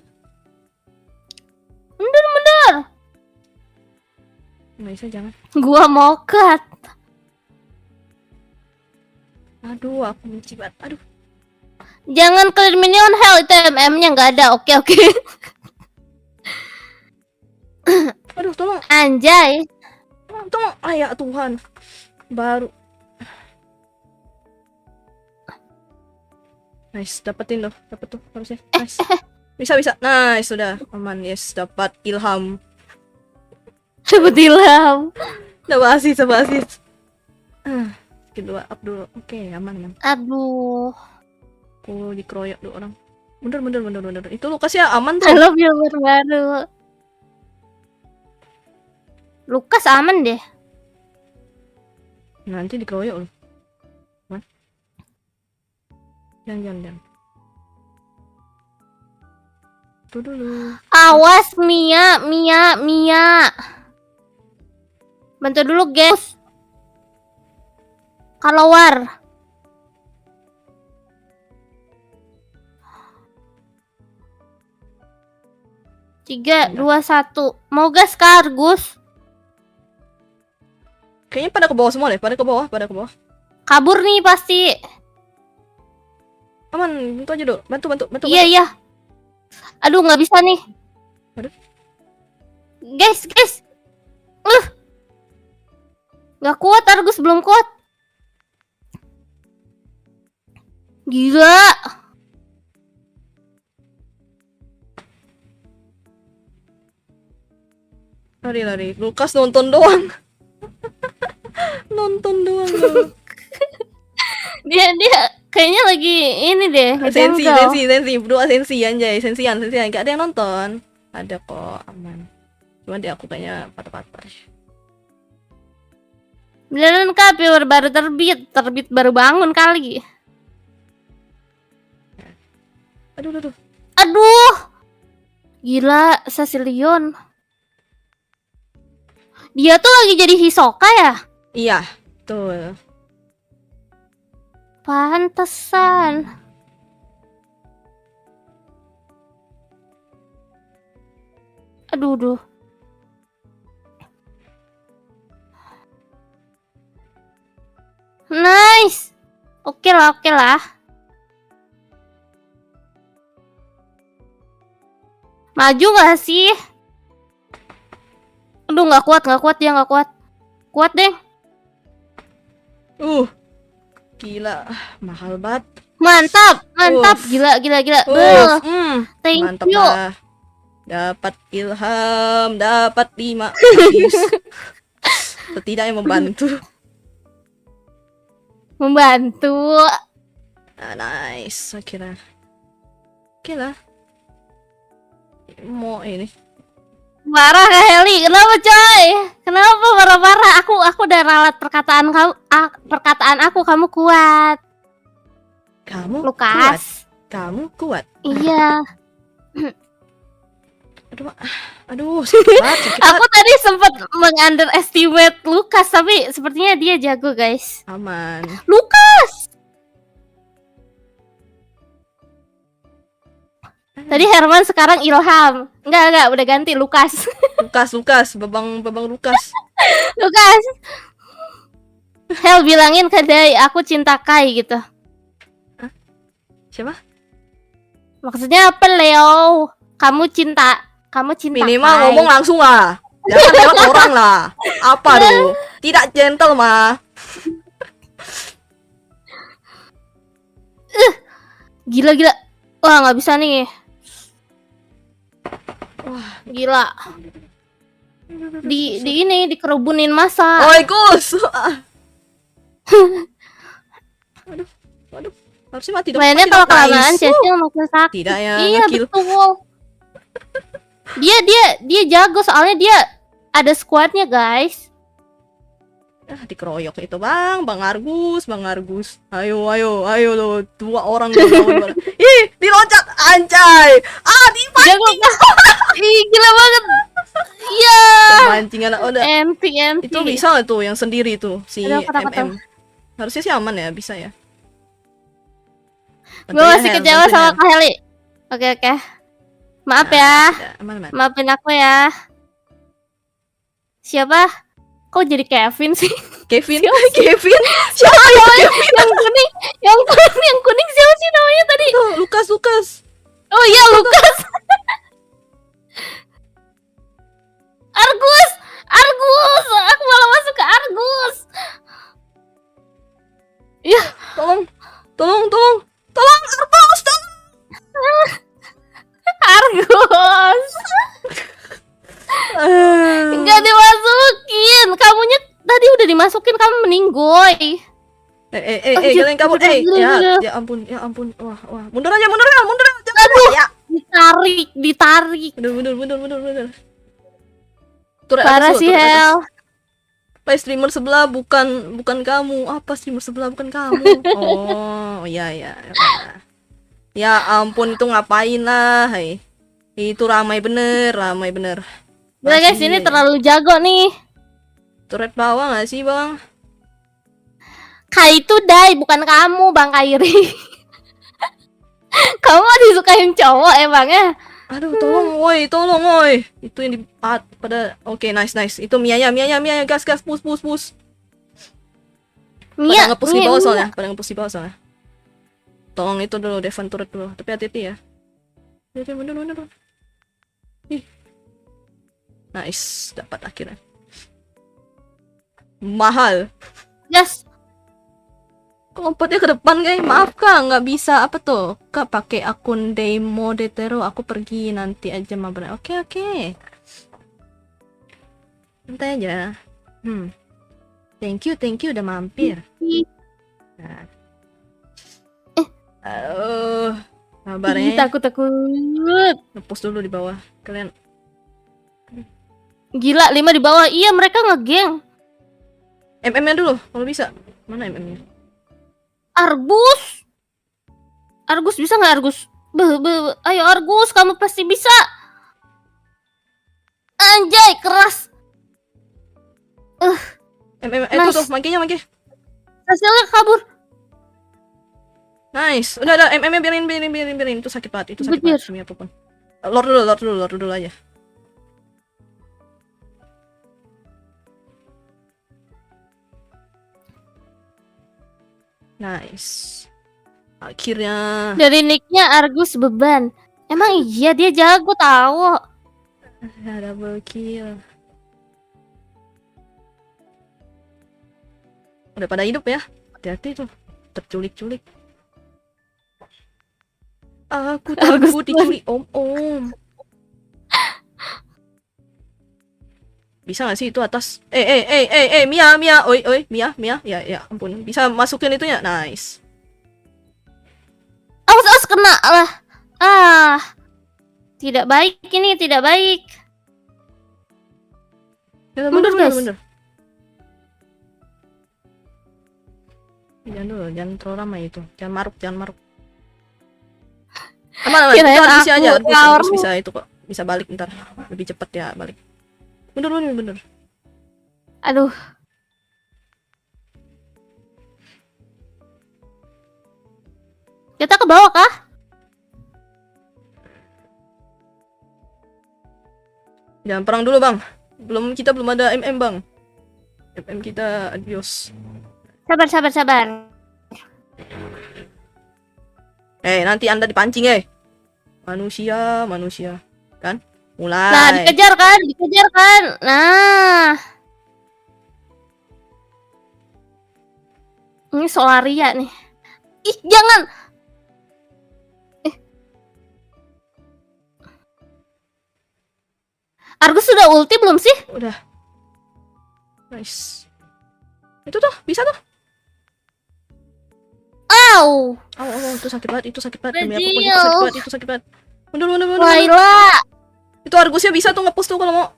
[SPEAKER 2] Mundur.
[SPEAKER 1] Nggak bisa, jangan.
[SPEAKER 2] Gua mau cut.
[SPEAKER 1] Aduh, aku benci banget. Aduh.
[SPEAKER 2] Jangan clear minion hell, itu MM-nya nggak ada. Oke.
[SPEAKER 1] Aduh, tolong.
[SPEAKER 2] Anjay.
[SPEAKER 1] Tolong. Ya Tuhan. Baru. Nice, dapetin loh. Dapet tuh harusnya. Nice. Bisa. Nice, sudah. Aman, yes. Dapat ilham.
[SPEAKER 2] Cepet ilham.
[SPEAKER 1] Dapat asis. Kedua up dulu. Oke, aman.
[SPEAKER 2] Aduh.
[SPEAKER 1] Aku dikeroyok 2 orang. Bener. Itu Lukas ya aman tuh.
[SPEAKER 2] Halo viewer baru. Lukas aman deh.
[SPEAKER 1] Nanti dikeroyok loh. Jangan. Tuh dulu.
[SPEAKER 2] Awas Mia. Bantu dulu guys. Kalau war. 3, 2, 1. Mau gas kah, Argus?
[SPEAKER 1] Kayaknya pada ke bawah semua deh, pada ke bawah.
[SPEAKER 2] Kabur nih pasti.
[SPEAKER 1] Aman, bantu aja dulu. Bantu.
[SPEAKER 2] Iya, iya. Aduh, nggak bisa nih.
[SPEAKER 1] Aduh.
[SPEAKER 2] Guys. Nggak kuat, Argus belum kuat. Gila.
[SPEAKER 1] Lari. Lukas nonton doang. Nonton doang loh.
[SPEAKER 2] Dia kayaknya lagi ini deh.
[SPEAKER 1] Sensi.
[SPEAKER 2] ngejangkau.
[SPEAKER 1] Berdua sensi anjay. Sensian. Gak ada yang nonton. Ada kok, aman. Cuma dia aku kayaknya patah-patah.
[SPEAKER 2] Beneran kah viewer baru terbit baru bangun kali.
[SPEAKER 1] Aduh.
[SPEAKER 2] Gila, Cecilion. Dia tuh lagi jadi Hisoka ya?
[SPEAKER 1] Iya, tuh.
[SPEAKER 2] Pantesan. Aduh. Nice. Oke lah. Maju gak sih? Aduh, gak kuat dia, gak kuat. Kuat deh.
[SPEAKER 1] Gila, mahal banget.
[SPEAKER 2] Mantap. Gila. Thank
[SPEAKER 1] Mantap
[SPEAKER 2] you.
[SPEAKER 1] lah. Dapat ilham, dapat 5. Setidaknya membantu. Nice. Oke lah. Mau ini.
[SPEAKER 2] Marah Kak Heli, kenapa coy? Kenapa marah-marah? Aku udah ralat perkataan aku, kamu kuat.
[SPEAKER 1] Kamu
[SPEAKER 2] Lukas.
[SPEAKER 1] Kamu kuat.
[SPEAKER 2] Iya.
[SPEAKER 1] Aduh, sakit banget.
[SPEAKER 2] Aku tadi sempat meng-underestimate Lukas, tapi sepertinya dia jago, guys.
[SPEAKER 1] Aman.
[SPEAKER 2] Lukas. Tadi Herman, sekarang Ilham. Enggak, udah ganti Lukas.
[SPEAKER 1] Lukas, babang Lukas.
[SPEAKER 2] Lukas. Hel bilangin ke Dai, aku cinta Kai gitu.
[SPEAKER 1] Siapa?
[SPEAKER 2] Maksudnya apa, Leo? Kamu cinta
[SPEAKER 1] Minimal
[SPEAKER 2] Kai.
[SPEAKER 1] ngomong langsung lah. Jangan lewat orang lah. Apa tuh? Tidak gentle mah.
[SPEAKER 2] Gila. Wah, nggak bisa nih. Wah, gila. Di ini dikerubunin masa.
[SPEAKER 1] Oi, Gus. Aduh. Harusnya mati dong.
[SPEAKER 2] Mainnya kalau kelamaan Cecil makin sakit.
[SPEAKER 1] Tidak ya,
[SPEAKER 2] Iya,
[SPEAKER 1] nge-kill.
[SPEAKER 2] betul. Dia jago soalnya dia ada squadnya, guys.
[SPEAKER 1] Dikeroyok itu Bang Argus. Ayo lo, 2 orang lawan. Ih, diloncat anjay.
[SPEAKER 2] Jago. Ih, gila banget. Iya.
[SPEAKER 1] Mancingan udah.
[SPEAKER 2] MP.
[SPEAKER 1] Itu bisa nggak tuh yang sendiri tuh si
[SPEAKER 2] Aduh, kata-kata.
[SPEAKER 1] MM. Harusnya sih aman ya, bisa ya.
[SPEAKER 2] Gue masih kecewa sama Kak Heli. Oke. Maaf ya.
[SPEAKER 1] Aman.
[SPEAKER 2] Maafin aku ya. Siapa? Kok jadi Kevin sih?
[SPEAKER 1] Kevin. Siapa ya? Kevin.
[SPEAKER 2] Yang kuning siapa sih namanya tadi?
[SPEAKER 1] Tuh, Lukas.
[SPEAKER 2] Oh iya, Lukas. Argus. Aku malah masuk ke Argus. Ya,
[SPEAKER 1] Tolong Argus, tolong.
[SPEAKER 2] Argus. Enggak dimasukin. Kamunya tadi udah dimasukin, kamu meninggoy.
[SPEAKER 1] Kalian kabur. Ya ampun. Wah. Mundur aja. Jangan. Ya.
[SPEAKER 2] Ditarik.
[SPEAKER 1] Mundur. Tuh,
[SPEAKER 2] Parah sih, Hel.
[SPEAKER 1] Play streamer sebelah bukan kamu. Apa streamer sebelah bukan kamu? Oh, iya. Ya ampun, itu ngapain lah, hai. Itu ramai bener.
[SPEAKER 2] Udah guys, ini terlalu jago nih.
[SPEAKER 1] Turret bawah gak sih, Bang?
[SPEAKER 2] Kai itu Dai, bukan kamu, Bang Kairi. Kamu disukain cowok emangnya?
[SPEAKER 1] Aduh, tolong, woi. Itu yang di pada. Oke, nice. Itu Mianya, gas, push.
[SPEAKER 2] Mia,
[SPEAKER 1] Pada nge-push di bawah soalnya. Tolong itu dulu, Devon turret dulu. Tapi hati-hati ya. Jadi bener. Ih. Nice, dapat akhirnya. Mahal.
[SPEAKER 2] Yes.
[SPEAKER 1] Lompatnya ke depan guys, maaf kak, nggak bisa apa tuh kak pakai akun demo Detero, aku pergi nanti aja mabar. Oke, santai aja. Thank you udah mampir. Nah. Kabarnya
[SPEAKER 2] Takut.
[SPEAKER 1] ngepost dulu di bawah kalian.
[SPEAKER 2] Gila, 5 di bawah. Iya, mereka ngegeng.
[SPEAKER 1] MM-nya dulu kalau bisa. Mana MM-nya?
[SPEAKER 2] Argus bisa nggak Argus? Ayo Argus, kamu pasti bisa. Anjay, keras.
[SPEAKER 1] MM
[SPEAKER 2] Nice.
[SPEAKER 1] tuh, mangkenya.
[SPEAKER 2] Hasilnya kabur.
[SPEAKER 1] Nice. Udah MM-nya biarin. Itu sakit banget,
[SPEAKER 2] Bujur.
[SPEAKER 1] demi apapun. Lord dulu aja. Nice. Akhirnya
[SPEAKER 2] Dari nicknya Argus beban. Emang iya dia jago tahu.
[SPEAKER 1] double kill. Udah pada hidup ya. Hati-hati tuh. Terculik. Aku takut diculik om. Bisa gak sih itu atas? Mia. Oi, Mia. Ya ampun. Bisa masukin itunya. Nice.
[SPEAKER 2] Awas kena lah. Tidak baik ini, tidak baik. Mundur, guys.
[SPEAKER 1] Bener. Jangan terlalu ramai itu. Jangan maruk. Aman. Itu harus aja. Argus bisa itu kok. Bisa balik ntar. Lebih cepet ya balik. Bener.
[SPEAKER 2] Aduh. Kita ke bawah kah?
[SPEAKER 1] Jangan perang dulu bang. Kita belum ada MM bang. MM kita adios.
[SPEAKER 2] Sabar.
[SPEAKER 1] Nanti Anda dipancing Manusia. Kan? Mulai.
[SPEAKER 2] Nah, dikejar kan. Nah. Ini Solaria nih. Ih, jangan. Argus sudah ulti belum sih?
[SPEAKER 1] Udah. Nice. Itu tuh, bisa tuh.
[SPEAKER 2] Au.
[SPEAKER 1] Itu sakit banget. Demi
[SPEAKER 2] Bajil.
[SPEAKER 1] apapun, itu sakit banget. Mundur.
[SPEAKER 2] Laila.
[SPEAKER 1] Itu Argusnya bisa tuh nge-push tuh kalau mau.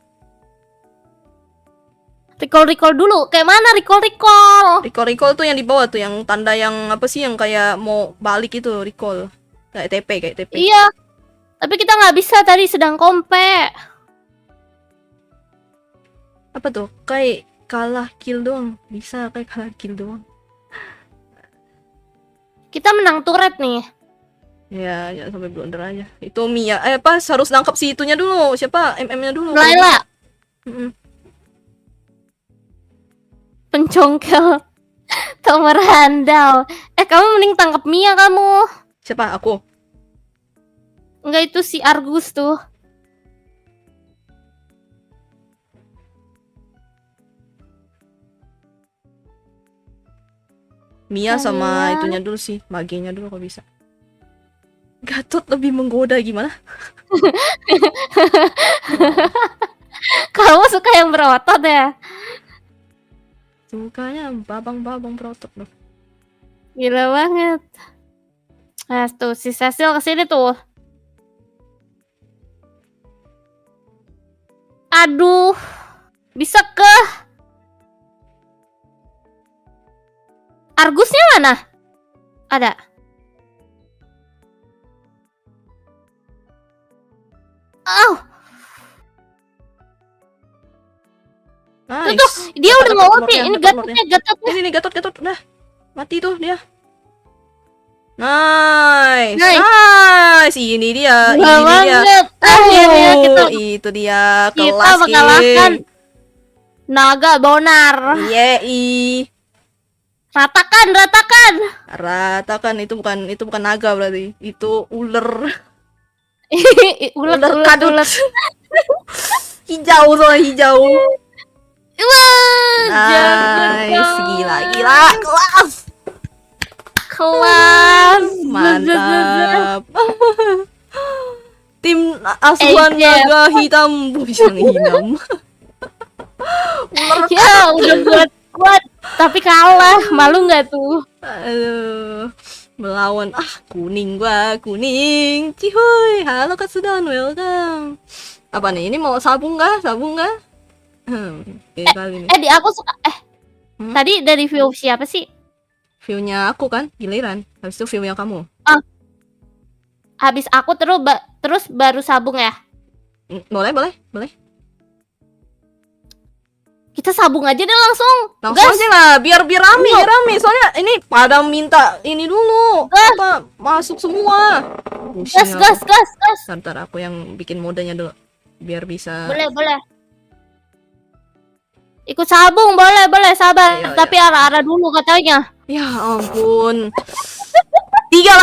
[SPEAKER 2] Recall dulu. Kayak mana recall?
[SPEAKER 1] Recall tuh yang di bawah tuh, yang tanda yang apa sih, yang kayak mau balik itu, recall. Kayak TP.
[SPEAKER 2] Iya. Tapi kita nggak bisa, tadi sedang kompe.
[SPEAKER 1] Apa tuh? Kayak kalah kill doang. Bisa kayak kalah kill doang.
[SPEAKER 2] Kita menang turret nih.
[SPEAKER 1] Ya, jangan sampai blunder aja. Itu Mia. Harus nangkep si itunya dulu. Siapa? MM-nya dulu.
[SPEAKER 2] Laila.
[SPEAKER 1] Mm-mm.
[SPEAKER 2] Pencongkel. Tomer handal. Kamu mending tangkap Mia kamu.
[SPEAKER 1] Siapa? Aku.
[SPEAKER 2] Enggak, itu si Argus tuh.
[SPEAKER 1] Mia sama
[SPEAKER 2] Mia.
[SPEAKER 1] itunya dulu sih. Magenya dulu kalau bisa. Gatot lebih menggoda gimana?
[SPEAKER 2] Kamu suka yang berotot ya?
[SPEAKER 1] Sukanya babang berotot loh.
[SPEAKER 2] Gila banget. Nah tuh si Cecil kesini tuh. Aduh. Bisa ke Argusnya mana? Ada.
[SPEAKER 1] Nice.
[SPEAKER 2] Tuh, dia udah mau ulti. Ini
[SPEAKER 1] Gatot
[SPEAKER 2] Gatotnya.
[SPEAKER 1] Ini Gatot udah. Mati tuh dia. Nice.
[SPEAKER 2] Nice.
[SPEAKER 1] Nice. Ini dia. Ini dia.
[SPEAKER 2] Banget. Akhirnya kita
[SPEAKER 1] Itu dia
[SPEAKER 2] kita
[SPEAKER 1] kelas
[SPEAKER 2] mengalahkan
[SPEAKER 1] King.
[SPEAKER 2] naga bonar.
[SPEAKER 1] Yeay.
[SPEAKER 2] Ratakan.
[SPEAKER 1] Ratakan itu bukan naga berarti. Itu ular.
[SPEAKER 2] Ulet
[SPEAKER 1] kadut. Hijau soalnya hijau.
[SPEAKER 2] Wah,
[SPEAKER 1] Nice. Gila.
[SPEAKER 2] Kelas.
[SPEAKER 1] Mantap. Tim asuhan
[SPEAKER 2] Angel.
[SPEAKER 1] naga hitam bukan hitam. Ular
[SPEAKER 2] Ya, udah kuat, tapi kalah. Malu nggak tuh?
[SPEAKER 1] Aduh, melawan kuning cihuy. Halo Kak Sudan, welcome. Apa nih, ini mau sabung nggak oke, kali ini
[SPEAKER 2] Di aku suka.
[SPEAKER 1] Hmm?
[SPEAKER 2] Tadi dari view siapa sih?
[SPEAKER 1] view-nya aku kan giliran, habis itu view-nya kamu.
[SPEAKER 2] Habis aku terus baru sabung ya.
[SPEAKER 1] Boleh
[SPEAKER 2] Kita sabung aja deh langsung.
[SPEAKER 1] langsung
[SPEAKER 2] Gas.
[SPEAKER 1] aja lah, biar rame
[SPEAKER 2] Yuk.
[SPEAKER 1] soalnya ini pada minta ini dulu apa masuk semua. Pusing
[SPEAKER 2] Gas.
[SPEAKER 1] aku. Ntar aku yang bikin modenya dulu biar bisa.
[SPEAKER 2] Boleh. Ikut sabung boleh sabar.
[SPEAKER 1] Ayo.
[SPEAKER 2] Tapi arah-arah dulu katanya.
[SPEAKER 1] Ya ampun. tiga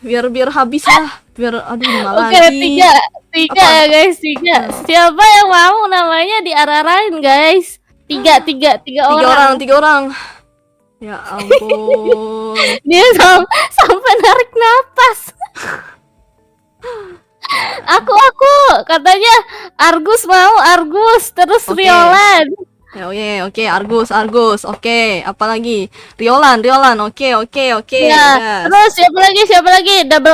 [SPEAKER 1] biar habis lah, biar aduh lima
[SPEAKER 2] Oke,
[SPEAKER 1] lagi.
[SPEAKER 2] tiga
[SPEAKER 1] Apa?
[SPEAKER 2] ya guys, tiga. Siapa yang mau namanya diarah-arahin guys? Tiga orang.
[SPEAKER 1] Tiga orang. Ya ampun.
[SPEAKER 2] Dia sampai narik napas. Aku katanya Argus terus
[SPEAKER 1] Oke.
[SPEAKER 2] Riolan.
[SPEAKER 1] Ya oke, Argus. Oke, apalagi? Riolan. Oke.
[SPEAKER 2] Ya,
[SPEAKER 1] Yes.
[SPEAKER 2] terus siapa lagi? Double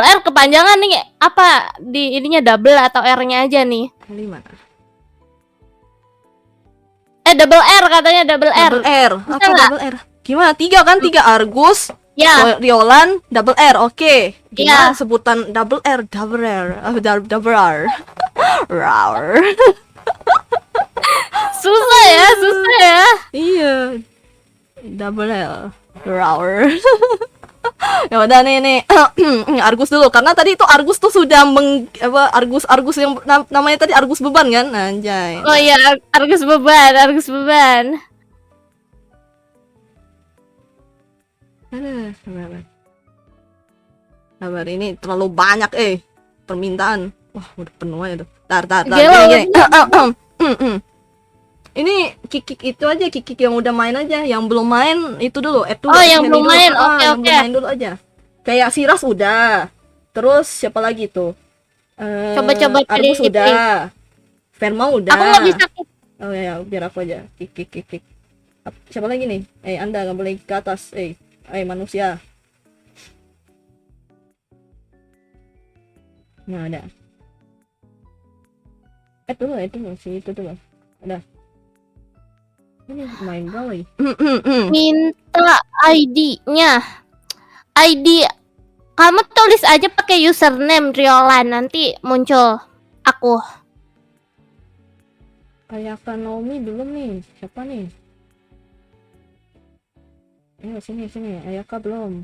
[SPEAKER 2] R kepanjangan nih. Apa di ininya double atau R-nya aja nih?
[SPEAKER 1] Kali mana?
[SPEAKER 2] Double R katanya double R.
[SPEAKER 1] Double R. Apa
[SPEAKER 2] nggak?
[SPEAKER 1] double R? Gimana? Tiga kan? Tiga Argus,
[SPEAKER 2] Ya,
[SPEAKER 1] Riolan, double R. Oke. Gimana
[SPEAKER 2] Iya.
[SPEAKER 1] sebutan double R? Double R. Rawr.
[SPEAKER 2] susah ya.
[SPEAKER 1] Iya. Double L. Rawr. Ya udah nih. Argus dulu karena tadi itu Argus tuh sudah Argus yang namanya tadi Argus beban kan? Anjay.
[SPEAKER 2] Oh iya, Argus beban.
[SPEAKER 1] Aduh, sabar ini terlalu banyak permintaan. Wah, udah penuh aja tuh. Tar.
[SPEAKER 2] Gila,
[SPEAKER 1] Gini. Ini kikik itu aja, kikik yang udah main aja, yang belum main itu dulu, dulu.
[SPEAKER 2] Oh, yang
[SPEAKER 1] Henny
[SPEAKER 2] belum
[SPEAKER 1] dulu.
[SPEAKER 2] main,
[SPEAKER 1] Yang
[SPEAKER 2] oke.
[SPEAKER 1] belum main dulu aja. Kayak Siras udah. Terus siapa lagi tuh?
[SPEAKER 2] Coba
[SPEAKER 1] Argus
[SPEAKER 2] pilih.
[SPEAKER 1] udah. Verma udah.
[SPEAKER 2] Aku nggak bisa.
[SPEAKER 1] Oh ya, biar aku aja. Kik. Siapa lagi nih? Anda nggak boleh ke atas. Manusia. Nah, ada. Dulu sih itu dulu. Ada. Ini main kali.
[SPEAKER 2] Minta ID-nya. ID kamu tulis aja pakai username Riolan, nanti muncul aku.
[SPEAKER 1] Kayak Naomi belum nih. Siapa nih? Ayo sini. Ayaka belum.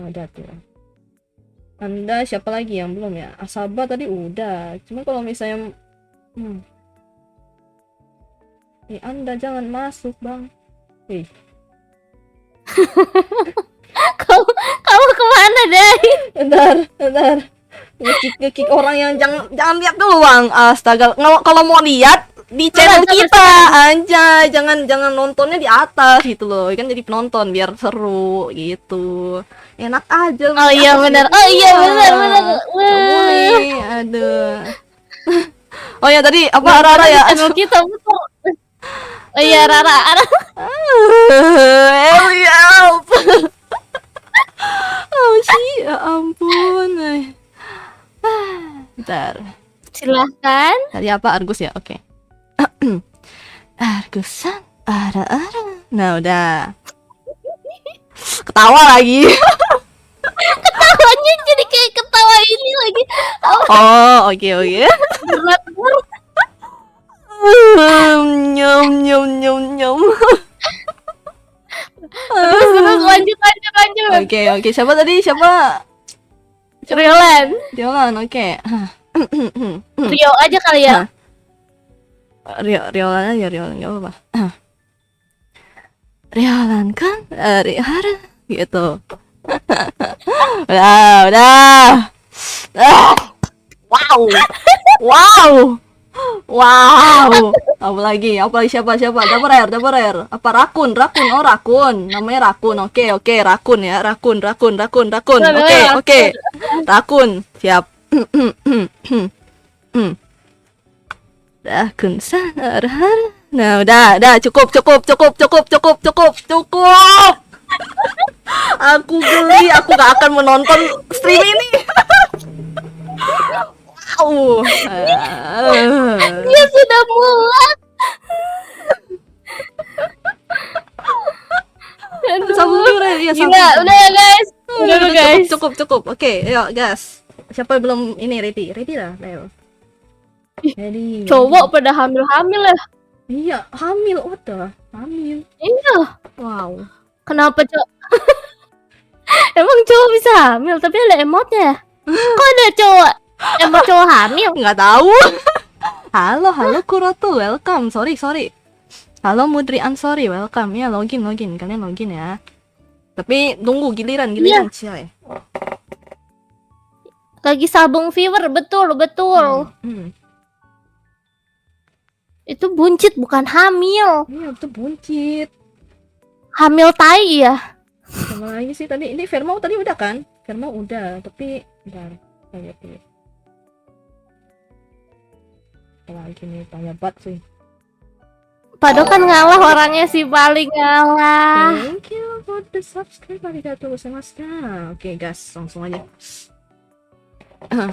[SPEAKER 1] Ada tuh. Anda siapa lagi yang belum ya? Asaba tadi udah. Cuma kalau misalnya Anda jangan masuk, Bang.
[SPEAKER 2] Kamu kemana deh?
[SPEAKER 1] Bentar. Nge-kick orang yang jangan lihat dulu, Bang. Astaga. Kalau mau lihat di channel kita aja, jangan nontonnya di atas gitu loh. Kan jadi penonton biar seru gitu. Enak aja.
[SPEAKER 2] Oh iya benar.
[SPEAKER 1] Nggak boleh. Aduh. Oh ya tadi apa Rara ya?
[SPEAKER 2] Channel kita betul. Oh iya Rara.
[SPEAKER 1] Help. Oh sih, ya ampun. Bentar.
[SPEAKER 2] Silahkan.
[SPEAKER 1] Tadi apa Argus ya? Oke. Argusan, ara. Nah udah. Ketawa lagi.
[SPEAKER 2] Ketawanya jadi kayak ketawa ini lagi.
[SPEAKER 1] Oh oke.
[SPEAKER 2] Berat.
[SPEAKER 1] Nyom.
[SPEAKER 2] Terus Lanjut.
[SPEAKER 1] Oke. Siapa tadi? Siapa?
[SPEAKER 2] Riolan.
[SPEAKER 1] Riolan, oke.
[SPEAKER 2] Rio aja kali ya.
[SPEAKER 1] Riolan aja, Riolan, nggak apa-apa. Riolan kan? Riolan, gitu. Udah. Wow. Apa lagi? Siapa? Dapur air. Apa rakun? Oh, rakun. Namanya rakun. Oke. Rakun ya. Rakun. Oke. Rakun. Siap. Rakun sana. Nah, udah. Cukup. Aku geli. Aku gak akan menonton stream ini. Wow.
[SPEAKER 2] Dia sudah muak.
[SPEAKER 1] Sambung dulu ya.
[SPEAKER 2] Gila, udah ya guys. Udah guys.
[SPEAKER 1] Cukup. Oke, yuk gas. Siapa yang belum ini ready lah, ayo. Ready.
[SPEAKER 2] Cowok pada hamil-hamil ya.
[SPEAKER 1] Iya, hamil hamil.
[SPEAKER 2] Iya.
[SPEAKER 1] Wow.
[SPEAKER 2] Kenapa cowok? Emang cowok bisa hamil tapi ada emotnya ya? Kok ada cowok emot cowok hamil?
[SPEAKER 1] Nggak tahu. Halo Kuroto, welcome. Sorry. Halo Mudrian, sorry, welcome. Ya, login. Kalian login ya. Tapi tunggu giliran coy.
[SPEAKER 2] Lagi sabung viewer, betul. Itu buncit bukan hamil.
[SPEAKER 1] Iya, itu buncit.
[SPEAKER 2] Hamil tai ya.
[SPEAKER 1] Sama lagi sih tadi. Ini Vermau tadi udah kan? Vermau udah, tapi bentar. Lihat dulu. Lagi nih tanya bat sih.
[SPEAKER 2] Padahal kan ngalah orangnya sih paling ngalah.
[SPEAKER 1] Thank you for the subscribe. Arigatou gozaimasu. Oke, gas, langsung aja.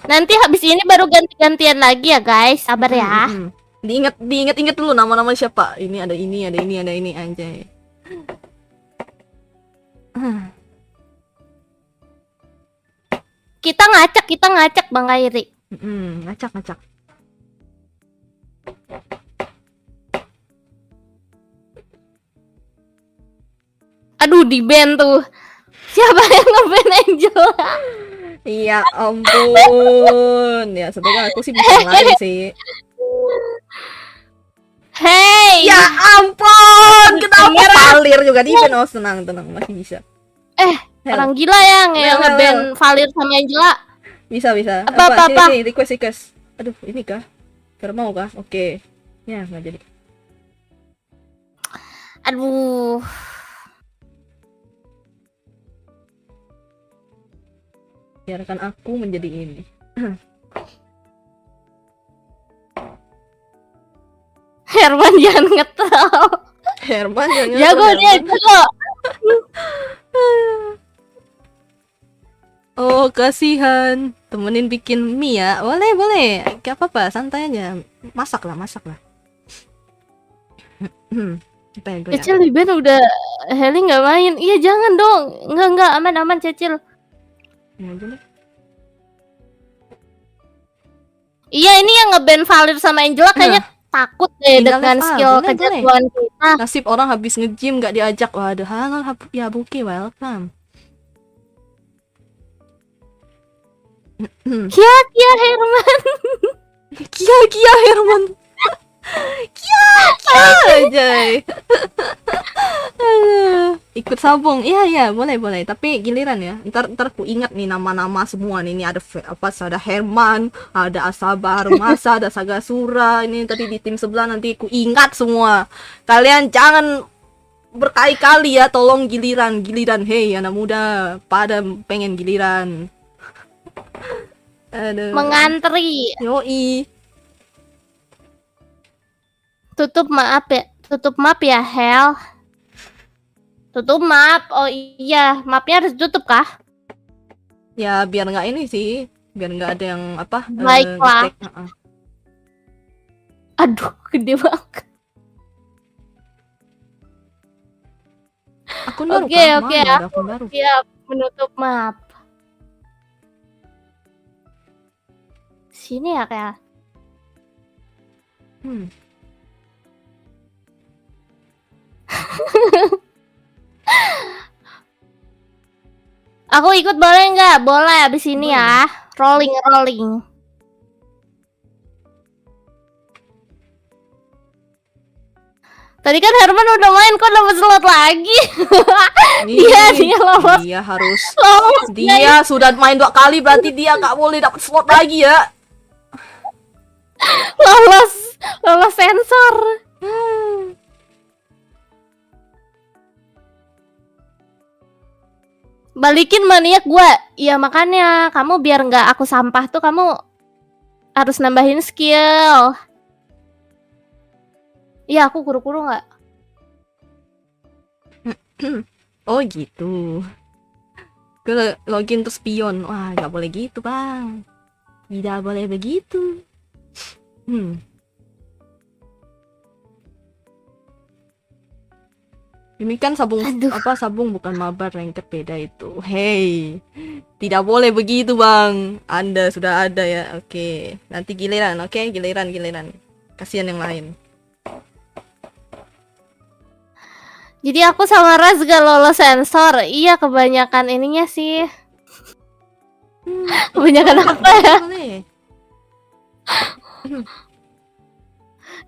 [SPEAKER 2] Nanti habis ini baru ganti-gantian lagi ya guys. Sabar ya.
[SPEAKER 1] Diingat dulu nama-nama siapa. Ini ada ini anjay.
[SPEAKER 2] Kita ngacak Bang Kairi.
[SPEAKER 1] Ngacak.
[SPEAKER 2] Aduh, di band tuh. Siapa yang nge-ban Angela?
[SPEAKER 1] Iya ampun. Ya sebenarnya aku sih bisa lagi sih.
[SPEAKER 2] Hey.
[SPEAKER 1] Ya ampun. Kenapa Valir juga di ban? Oh, tenang masih bisa.
[SPEAKER 2] Orang gila yang nge-ban Valir sama Angela.
[SPEAKER 1] Bisa.
[SPEAKER 2] Apa?
[SPEAKER 1] Sini, request. Aduh, ini kah? Mau kah? Oke. Ya, nggak jadi.
[SPEAKER 2] Aduh.
[SPEAKER 1] Biarkan aku menjadi ini.
[SPEAKER 2] Herman jangan ngetrol.
[SPEAKER 1] Herman jangan.
[SPEAKER 2] Jago dia jago.
[SPEAKER 1] Oh, kasihan. Temenin bikin mie ya. Boleh. Gak apa-apa, santai aja. Masak lah. Apa ya gue ya?
[SPEAKER 2] Cecil di band udah Heli nggak main. Iya jangan dong. Enggak aman Cecil.
[SPEAKER 1] Ya, aja deh.
[SPEAKER 2] Iya ini yang nge-ban Valir sama Angela kayaknya takut deh
[SPEAKER 1] Tinggal
[SPEAKER 2] dengan skill
[SPEAKER 1] boleh.
[SPEAKER 2] kejagoan kita.
[SPEAKER 1] Nasib orang habis nge-gym gak diajak. Waduh, halo ya Buki, welcome.
[SPEAKER 2] Kia Herman.
[SPEAKER 1] Kia Herman. Kia aja. Ikut sabung. Iya, boleh. Tapi giliran ya. Ntar aku ingat nih nama-nama semua nih. Ini ada Herman, ada Asaba Harmasa, ada Sagasura. Ini tadi di tim sebelah nanti aku ingat semua. Kalian jangan berkali-kali ya, tolong giliran. Hei, anak muda, pada pengen giliran. Aduh.
[SPEAKER 2] Mengantri.
[SPEAKER 1] Yoi.
[SPEAKER 2] Tutup map ya Hel. Tutup map. Oh iya, mapnya harus tutup kah?
[SPEAKER 1] Ya biar nggak ini sih, biar nggak ada yang apa.
[SPEAKER 2] Baiklah. Aduh, gede banget.
[SPEAKER 1] Akun baru
[SPEAKER 2] Oke,
[SPEAKER 1] kan?
[SPEAKER 2] oke,
[SPEAKER 1] Mana ada akun baru?
[SPEAKER 2] Siap menutup map. Sini ya kayak. Aku ikut boleh nggak? Boleh abis ini ya. Rolling. Tadi kan Herman udah main, kok dapat slot lagi? Dia lolos.
[SPEAKER 1] Dia harus.
[SPEAKER 2] Lolos.
[SPEAKER 1] Dia sudah main 2 kali, berarti dia nggak boleh dapat slot lagi ya.
[SPEAKER 2] Lolos sensor. Balikin maniak gua. Iya makanya kamu biar nggak aku sampah tuh kamu harus nambahin skill. Iya aku kuru-kuru nggak?
[SPEAKER 1] Oh gitu. Gue login tuh spion. Wah, nggak boleh gitu bang. Tidak boleh begitu. Ini kan sabung.
[SPEAKER 2] Aduh.
[SPEAKER 1] Apa sabung bukan mabar, ranked beda itu. Hey, tidak boleh begitu bang. Anda sudah ada ya. Oke, nanti giliran. Oke, giliran. Kasihan yang lain.
[SPEAKER 2] Jadi aku sama Raz gak lolos sensor. Iya kebanyakan ininya sih. Kebanyakan apa ya?
[SPEAKER 1] Boleh.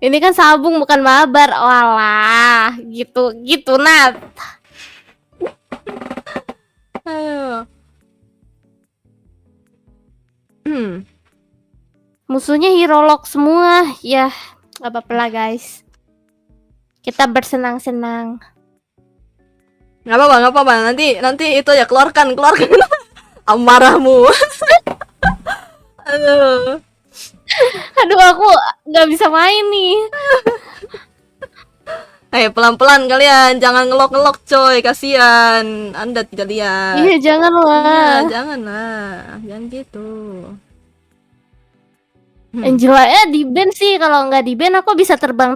[SPEAKER 2] Ini kan sabung bukan mabar. Walah, gitu Nat.
[SPEAKER 1] Ayo.
[SPEAKER 2] Musuhnya hero lock semua. Ya, gak apa-apa lah guys. Kita bersenang-senang.
[SPEAKER 1] Nggak apa-apa. Nanti itu ya keluarkan amarahmu.
[SPEAKER 2] Aduh, aku nggak bisa main nih.
[SPEAKER 1] Ayo pelan-pelan kalian, jangan ngelok coy, kasihan. Anda tidak lihat.
[SPEAKER 2] Iya, jangan lah.
[SPEAKER 1] Iya, jangan gitu.
[SPEAKER 2] Angela di ban sih, kalau nggak di ban aku bisa terbang.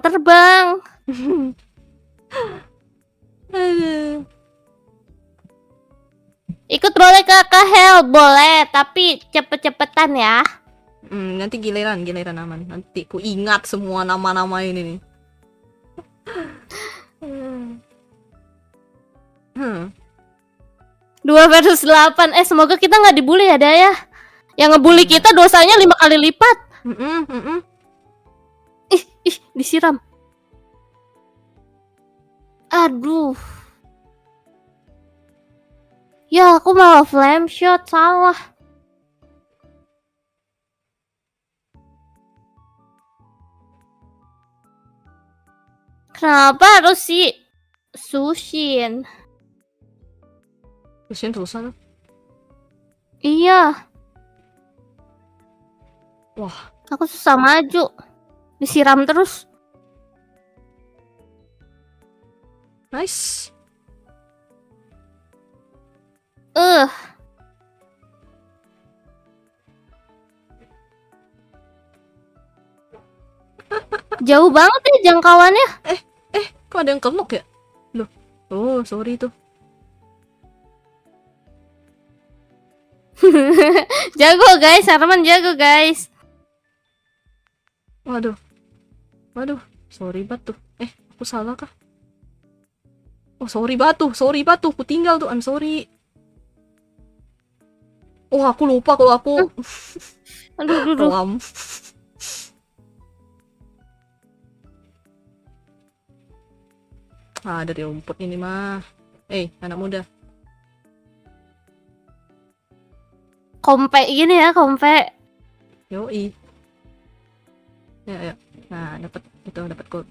[SPEAKER 2] Ikut boleh kakak Hel, boleh, tapi cepet-cepetan ya.
[SPEAKER 1] Nanti giliran aman. Nanti ku ingat semua nama-nama ini nih.
[SPEAKER 2] 2 versus 8. Semoga kita nggak dibully ya, Daya. Yang ngebully kita dosanya 5 kali lipat. Ih, disiram. Aduh. Ya, aku malah flame shot, salah. Kenapa harus si Sushin?
[SPEAKER 1] Sushin susah.
[SPEAKER 2] Iya.
[SPEAKER 1] Wah,
[SPEAKER 2] aku susah maju. Disiram terus.
[SPEAKER 1] Nice.
[SPEAKER 2] Jauh banget ya jangkauannya.
[SPEAKER 1] Kok ada yang kelok ya? Loh. Oh, sorry tuh.
[SPEAKER 2] Jago guys, Arman jago guys.
[SPEAKER 1] Waduh, sorry batu. Aku salah kah? Oh, sorry batu, ku tinggal tuh, I'm sorry. Oh, aku lupa kalau aku.
[SPEAKER 2] Aduh.
[SPEAKER 1] Kelam. Dari rumput ini mah. Anak muda.
[SPEAKER 2] Kompe gini ya, kompe.
[SPEAKER 1] Yoi. Ya. Nah, dapat gold.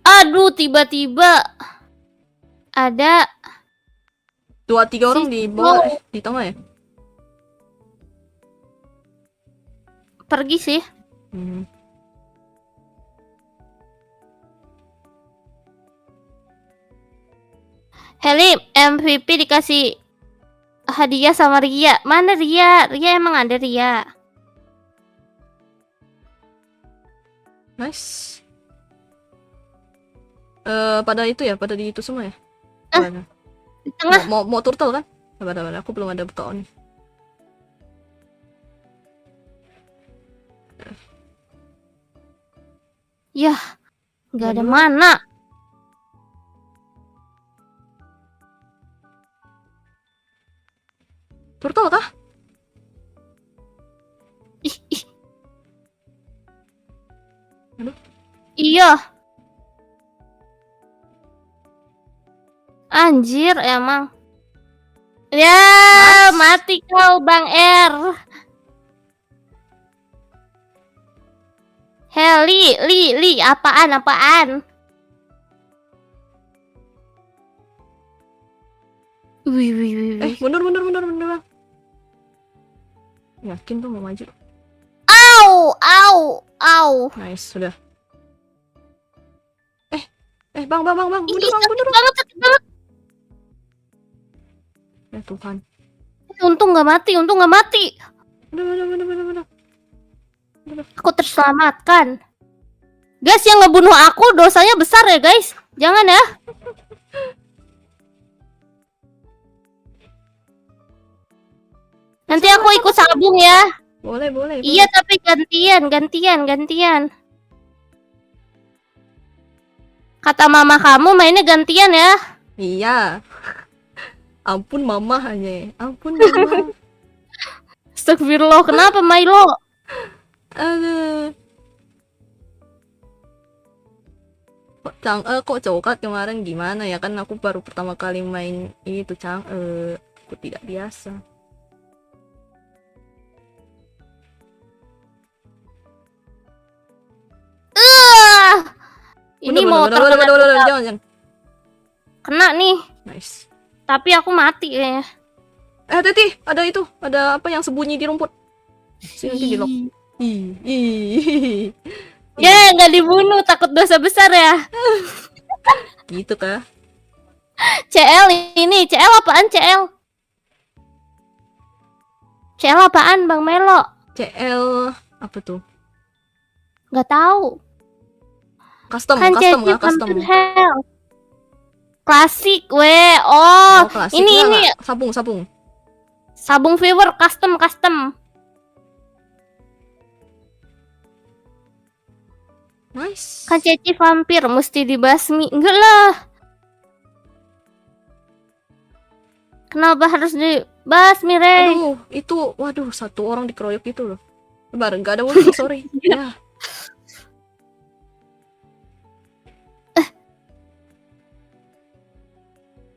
[SPEAKER 2] Aduh, tiba-tiba ada
[SPEAKER 1] 2-3 orang di bawah, di tengah ya?
[SPEAKER 2] Pergi sih. Heli MVP dikasih hadiah sama Ria. Mana Ria? Ria emang ada Ria.
[SPEAKER 1] Nice. Pada itu ya, pada di itu semua ya.
[SPEAKER 2] Di tengah.
[SPEAKER 1] Mau turtle kan? Sabar, aku belum ada buka on.
[SPEAKER 2] Yah, nggak ada mana.
[SPEAKER 1] Turtle kah?
[SPEAKER 2] Ih.
[SPEAKER 1] Aduh.
[SPEAKER 2] Iya. Anjir emang. Ya, mati kau Bang R. Li, apaan? Wih.
[SPEAKER 1] Mundur Bang. Yakin tuh mau maju.
[SPEAKER 2] Au.
[SPEAKER 1] Nice, sudah. Bang, mundur
[SPEAKER 2] Ih,
[SPEAKER 1] Bang, mundur.
[SPEAKER 2] sakit banget.
[SPEAKER 1] Ya Tuhan.
[SPEAKER 2] Untung nggak mati.
[SPEAKER 1] Udah.
[SPEAKER 2] Aku terselamatkan. Guys, yang ngebunuh aku dosanya besar ya guys. Jangan ya. Nanti aku ikut sabung ya.
[SPEAKER 1] Boleh.
[SPEAKER 2] Iya tapi gantian. Kata mama kamu mainnya gantian ya.
[SPEAKER 1] Iya. Ampun mama hanya. Ampun mama.
[SPEAKER 2] Astagfirullah, kenapa Milo?
[SPEAKER 1] Aduh. Kok coklat kemarin gimana ya, kan aku baru pertama kali main itu aku tidak biasa.
[SPEAKER 2] Ini
[SPEAKER 1] Udah,
[SPEAKER 2] mau terkena
[SPEAKER 1] jangan.
[SPEAKER 2] kena nih,
[SPEAKER 1] Nice.
[SPEAKER 2] tapi aku mati kayaknya.
[SPEAKER 1] Hati-hati, ada apa yang sembunyi di rumput. Sini nanti di lock. Ih.
[SPEAKER 2] Ya nggak dibunuh, takut dosa besar ya.
[SPEAKER 1] Gitu kah?
[SPEAKER 2] CL apaan CL? CL apaan Bang Melo?
[SPEAKER 1] CL apa tuh?
[SPEAKER 2] Nggak tahu.
[SPEAKER 1] Custom
[SPEAKER 2] Kan
[SPEAKER 1] kah?
[SPEAKER 2] Ceci
[SPEAKER 1] Custom.
[SPEAKER 2] Vampire Hell. Klasik we. Oh,
[SPEAKER 1] klasik.
[SPEAKER 2] ini
[SPEAKER 1] Nggak. Sabung.
[SPEAKER 2] sabung viewer custom.
[SPEAKER 1] Nice.
[SPEAKER 2] Kan Ceci vampir mesti dibasmi. Enggak lah. Kenapa harus dibasmi, Rey?
[SPEAKER 1] Aduh, waduh, satu orang dikeroyok itu loh. Bareng nggak ada ulti, sorry. Ya.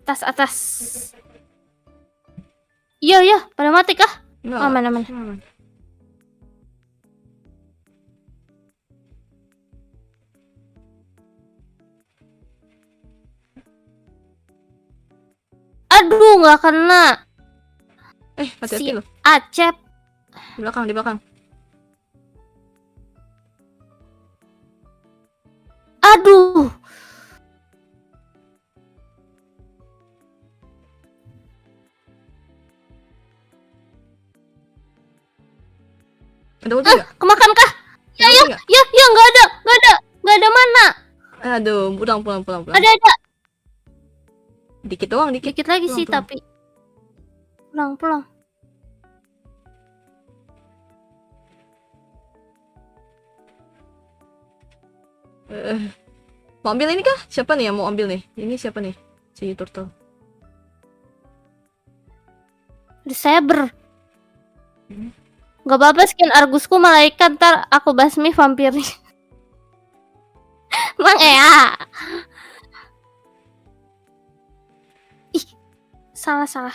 [SPEAKER 2] Atas. Iya, pada mati kah?
[SPEAKER 1] Nggak.
[SPEAKER 2] Aman. Aduh, nggak kena.
[SPEAKER 1] Hati-hati loh.
[SPEAKER 2] Acep.
[SPEAKER 1] Di belakang.
[SPEAKER 2] Aduh.
[SPEAKER 1] Ada ulti nggak?
[SPEAKER 2] Kemakan kah? Ya,
[SPEAKER 1] Ada ulti nggak?
[SPEAKER 2] nggak ada mana.
[SPEAKER 1] Aduh, pulang.
[SPEAKER 2] Ada.
[SPEAKER 1] Dikit doang.
[SPEAKER 2] Dikit lagi
[SPEAKER 1] Pulang,
[SPEAKER 2] sih
[SPEAKER 1] pulang.
[SPEAKER 2] tapi. Pulang.
[SPEAKER 1] Mau ambil ini kah? Siapa nih yang mau ambil nih? Ini siapa nih? Si turtle.
[SPEAKER 2] Di Saber. Gak apa-apa skin Argusku malaikat, ntar aku basmi vampirnya. Mang ya. Ih, salah.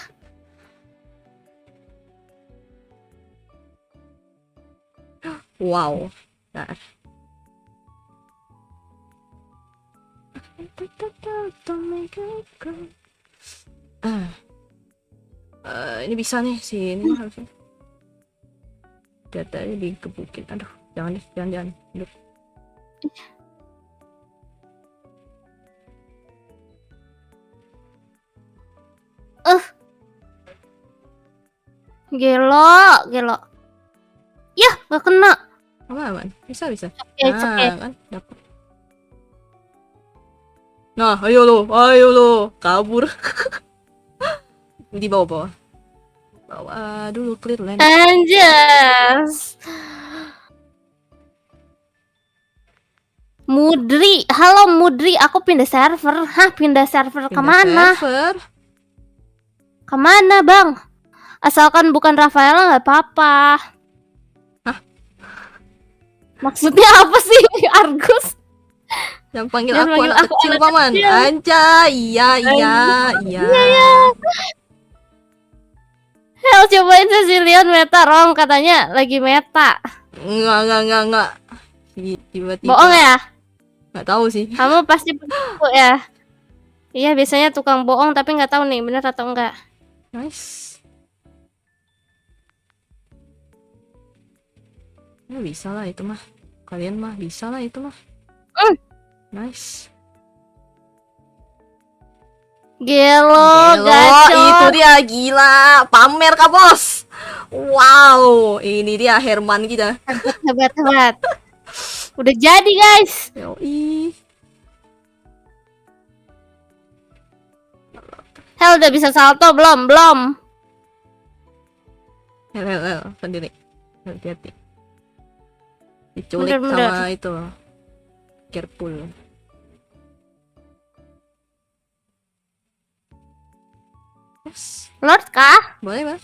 [SPEAKER 1] Wow. Nah. Ini bisa nih si ini harusnya. Datanya dikebukin. Aduh, jangan. Aduh.
[SPEAKER 2] Gelo. Ya, gak kena.
[SPEAKER 1] Aman. Bisa.
[SPEAKER 2] Oke.
[SPEAKER 1] Kan dapat. Nah, ayo lo, kabur. Di bawah. Bawa dulu clear land.
[SPEAKER 2] Anjas. Mudri, halo Mudri, aku pindah server. Hah, pindah server kemana?
[SPEAKER 1] Server.
[SPEAKER 2] Kemana bang? Asalkan bukan Rafaela nggak apa-apa.
[SPEAKER 1] Hah?
[SPEAKER 2] Maksudnya apa sih Argus?
[SPEAKER 1] Yang panggil
[SPEAKER 2] Jangan
[SPEAKER 1] aku
[SPEAKER 2] panggil
[SPEAKER 1] anak
[SPEAKER 2] aku
[SPEAKER 1] kecil
[SPEAKER 2] anak
[SPEAKER 1] paman.
[SPEAKER 2] kecil.
[SPEAKER 1] Anjay, iya.
[SPEAKER 2] Hel, cobain Cecilion meta Rom, katanya lagi meta.
[SPEAKER 1] Enggak. Tiba-tiba.
[SPEAKER 2] Bohong ya?
[SPEAKER 1] Nggak tahu sih.
[SPEAKER 2] Kamu pasti penipu ya? Iya, biasanya tukang bohong tapi nggak tahu nih bener atau enggak.
[SPEAKER 1] Nice. Ya bisa lah itu mah. Kalian mah bisa lah itu mah. Nice.
[SPEAKER 2] Gelo,
[SPEAKER 1] Gelo,
[SPEAKER 2] gacor.
[SPEAKER 1] itu dia gila. Pamer kah bos? Wow, ini dia Herman kita.
[SPEAKER 2] Hebat. Udah jadi guys.
[SPEAKER 1] Yoi.
[SPEAKER 2] Hel udah bisa salto belum?
[SPEAKER 1] Hel, sendiri. Hati-hati. Diculik
[SPEAKER 2] Bener.
[SPEAKER 1] sama itu. Careful. Yes.
[SPEAKER 2] Lord kah?
[SPEAKER 1] Boleh, Mas?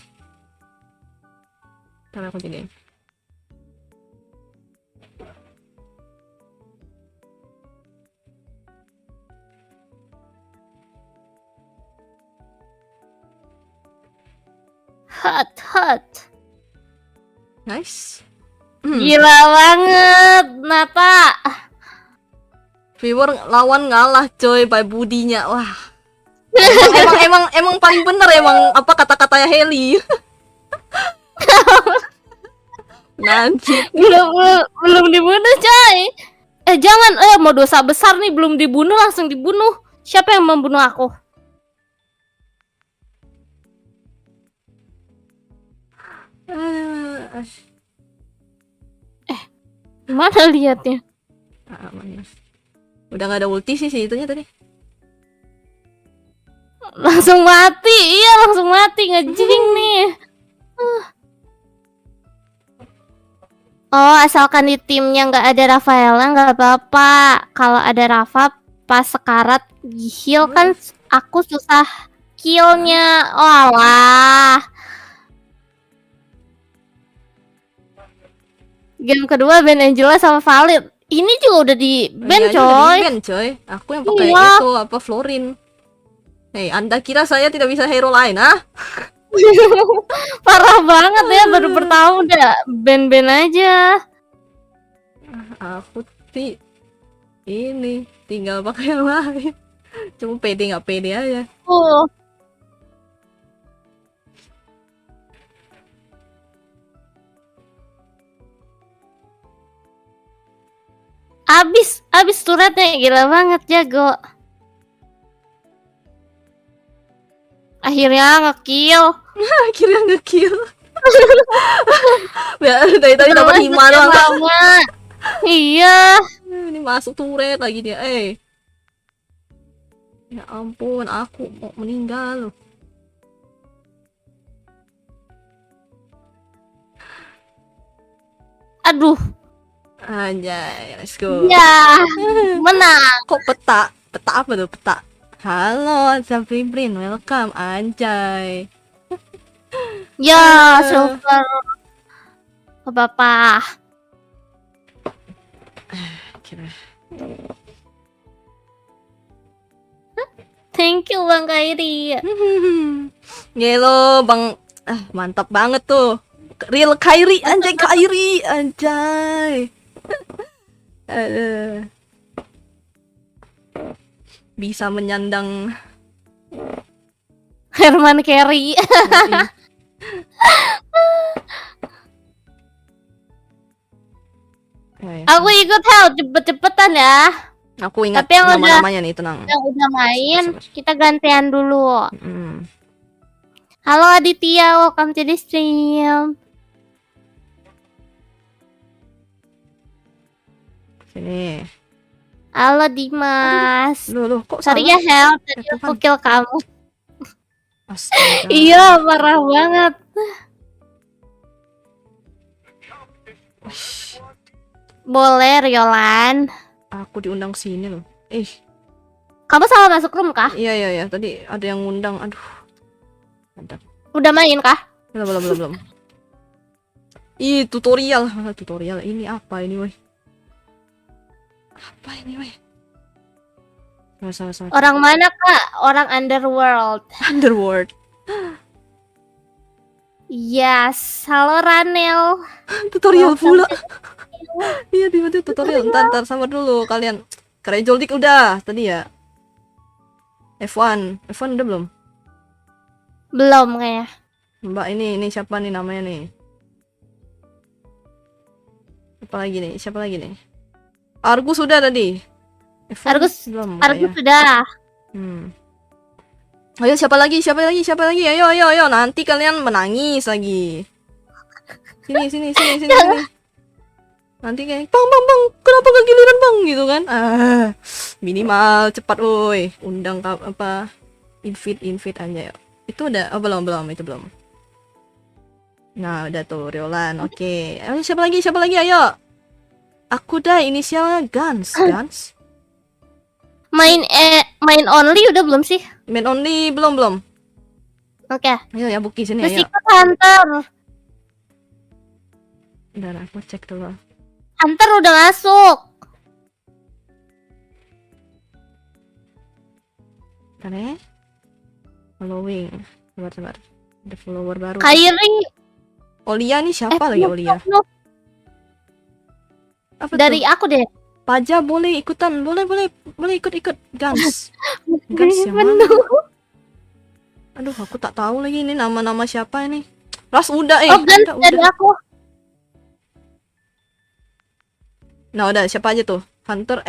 [SPEAKER 1] Ntar aku jagain.
[SPEAKER 2] Hot.
[SPEAKER 1] Nice.
[SPEAKER 2] Gila banget, Nata.
[SPEAKER 1] Viewer lawan ngalah coy by budinya. Wah. Emang paling bener emang apa kata-katanya Heli. Nanti
[SPEAKER 2] Belum dibunuh, coy. Jangan, mau dosa besar nih, belum dibunuh langsung dibunuh. Siapa yang membunuh aku? Mana liatnya?
[SPEAKER 1] aman. Udah nggak ada ulti sih itunya tadi.
[SPEAKER 2] Langsung mati, iya langsung mati, ngejing nih. Oh, asalkan di timnya nggak ada Rafaela nggak apa-apa. Kalau ada Rafa pas sekarat heal kan aku susah killnya. Walah. Game kedua ban Angela sama Valid. Ini juga udah di ban,
[SPEAKER 1] Iya,
[SPEAKER 2] coy.
[SPEAKER 1] udah di ban, coy. Aku yang pakai
[SPEAKER 2] Iya.
[SPEAKER 1] itu apa Florin. Hei, Anda kira saya tidak bisa hero lain, ah?
[SPEAKER 2] Parah banget ya, baru pertama udah ban-ban aja.
[SPEAKER 1] Aku sih ini tinggal pakai yang lain. Cuma pede nggak pede aja.
[SPEAKER 2] Abis turretnya gila banget, jago. Akhirnya nge-kill.
[SPEAKER 1] Akhirnya nge-kill. Dari tadi dapat hima doang.
[SPEAKER 2] Lama. Iya.
[SPEAKER 1] Ini masuk turret lagi dia. Ya ampun, aku mau meninggal loh.
[SPEAKER 2] Aduh.
[SPEAKER 1] Anjay, let's go.
[SPEAKER 2] Ya, menang.
[SPEAKER 1] Kok peta? Peta apa tuh? Peta. Halo, Zafibrin, welcome. Anjay.
[SPEAKER 2] Ya, silver. Apa-apa.
[SPEAKER 1] Kira.
[SPEAKER 2] Thank you Bang Kairi.
[SPEAKER 1] Ngelo, Bang. Mantap banget tuh. Real Kairi, anjay Kairi, anjay. Aduh. Bisa menyandang
[SPEAKER 2] Herman Carry. Aku ikut Hel, cepet-cepetan ya.
[SPEAKER 1] Aku ingat
[SPEAKER 2] Tapi yang
[SPEAKER 1] nama-namanya nih, tenang.
[SPEAKER 2] Yang udah main, kita gantian dulu.
[SPEAKER 1] Hmm.
[SPEAKER 2] Halo Aditya, welcome to the stream.
[SPEAKER 1] Sini.
[SPEAKER 2] Halo Dimas.
[SPEAKER 1] Loh, kok
[SPEAKER 2] Sorry
[SPEAKER 1] salah?
[SPEAKER 2] ya Hel, tadi aku kill kamu.
[SPEAKER 1] Astaga.
[SPEAKER 2] Iya, parah banget. Boleh Riolan.
[SPEAKER 1] Aku diundang sini loh.
[SPEAKER 2] Kamu salah masuk room kah?
[SPEAKER 1] Iya. Tadi ada yang ngundang. Aduh. Mantap.
[SPEAKER 2] Udah main kah?
[SPEAKER 1] Belum. Ih, tutorial. Tutorial ini apa ini, woi? Apa ini, woi? Salah.
[SPEAKER 2] Orang mana, Kak? Orang Underworld.
[SPEAKER 1] Underworld.
[SPEAKER 2] Yes, halo Ranel.
[SPEAKER 1] Tutorial pula. Iya, tiba-tiba tutorial. Ntar sabar dulu kalian. Krejoldik udah tadi ya. F1 udah belum?
[SPEAKER 2] Belum kayaknya.
[SPEAKER 1] Mbak ini siapa nih namanya nih? Siapa lagi nih? Argus sudah tadi. F1
[SPEAKER 2] Argus
[SPEAKER 1] belum.
[SPEAKER 2] Argus
[SPEAKER 1] kayaknya.
[SPEAKER 2] sudah.
[SPEAKER 1] Ayo siapa lagi? Ayo. Nanti kalian menangis lagi. Sini. Nanti kayak bang, kenapa gak giliran bang gitu kan? Minimal cepat, woi. Undang apa? Invite aja ya. Itu udah, belum. Nah, udah tuh Riolan. Oke. Ayo siapa lagi? Ayo. Aku dah inisialnya Gans.
[SPEAKER 2] Main only udah belum sih?
[SPEAKER 1] Main only belum.
[SPEAKER 2] Oke.
[SPEAKER 1] Ayo ya Buki sini
[SPEAKER 2] Terus
[SPEAKER 1] ayo.
[SPEAKER 2] ikut Hunter.
[SPEAKER 1] Bentar, aku cek dulu.
[SPEAKER 2] Hunter udah masuk.
[SPEAKER 1] Bentar ya. Following. Sabar. Ada follower baru.
[SPEAKER 2] Kairi.
[SPEAKER 1] Olia nih siapa lagi Olia?
[SPEAKER 2] No.
[SPEAKER 1] Apa
[SPEAKER 2] Dari aku deh.
[SPEAKER 1] Paja boleh ikutan. Boleh ikut Gans. Gans yang
[SPEAKER 2] Penuh.
[SPEAKER 1] mana? Aduh, aku tak tahu lagi ini nama-nama siapa ini. Ras udah
[SPEAKER 2] Oh, Gans
[SPEAKER 1] udah.
[SPEAKER 2] dari aku.
[SPEAKER 1] Nah, udah siapa aja tuh? Hunter.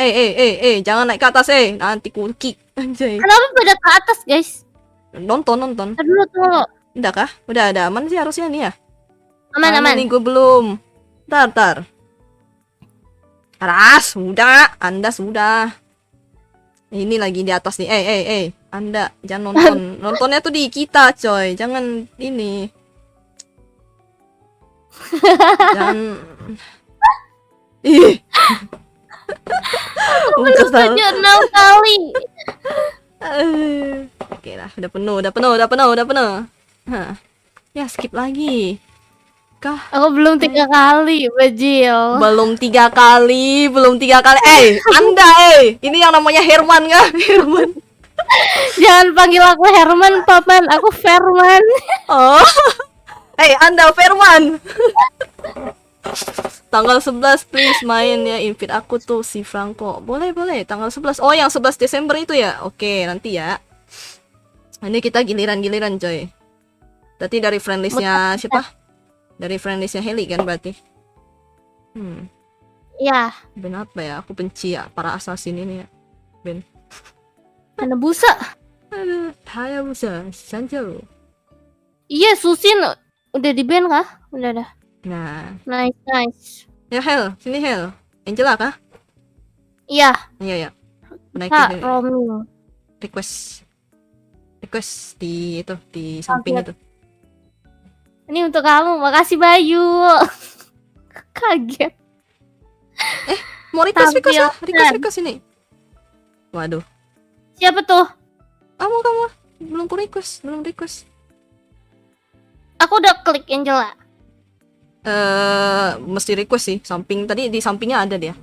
[SPEAKER 1] Jangan naik ke atas nanti ku kick. Anjay.
[SPEAKER 2] Kenapa pada ke atas, guys?
[SPEAKER 1] Nonton.
[SPEAKER 2] Dulu tuh.
[SPEAKER 1] Udah kah? Udah ada aman sih harusnya nih ya.
[SPEAKER 2] Aman.
[SPEAKER 1] Nih gue belum. Tar. Ras, sudah. Anda sudah. Ini lagi di atas nih. Anda jangan nonton. Nontonnya tuh di kita, coy. Jangan ini. Jangan. Ih. Udah tahu.
[SPEAKER 2] 6 kali.
[SPEAKER 1] Oke lah, udah penuh. Hah. Ya skip lagi. Kah?
[SPEAKER 2] Aku belum 3 kali, Bajil.
[SPEAKER 1] Belum 3 kali. Anda ini yang namanya Herman kah? Herman.
[SPEAKER 2] Jangan panggil aku Herman, Paman. Aku Ferman.
[SPEAKER 1] Oh. Anda Ferman. Tanggal 11 please main ya, invite aku tuh si Franco. Boleh, tanggal 11. Oh, yang 11 Desember itu ya? Oke, nanti ya. Ini kita giliran coy. Berarti dari friend listnya siapa? Dari friend listnya Heli kan berarti.
[SPEAKER 2] Ya,
[SPEAKER 1] Ben apa ya? Aku benci ya para assassin ini ya. Ben.
[SPEAKER 2] mana busa?
[SPEAKER 1] Aduh, Hayabusa, Sanjo.
[SPEAKER 2] Iya, Susin udah di ban kah? Udah.
[SPEAKER 1] Nah,
[SPEAKER 2] Nice.
[SPEAKER 1] ya Hel, sini Hel. Angela kah?
[SPEAKER 2] Iya,
[SPEAKER 1] Iya.
[SPEAKER 2] Kak
[SPEAKER 1] Naikin
[SPEAKER 2] Romi.
[SPEAKER 1] request di itu di samping
[SPEAKER 2] Oke.
[SPEAKER 1] itu.
[SPEAKER 2] Ini untuk kamu, makasih Bayu. Kaget.
[SPEAKER 1] Mau request ya?
[SPEAKER 2] Tampilkan.
[SPEAKER 1] Request ini. Waduh,
[SPEAKER 2] Siapa tuh?
[SPEAKER 1] kamu belum request.
[SPEAKER 2] Aku udah klik Angela.
[SPEAKER 1] Mesti request sih. Tadi di sampingnya ada dia.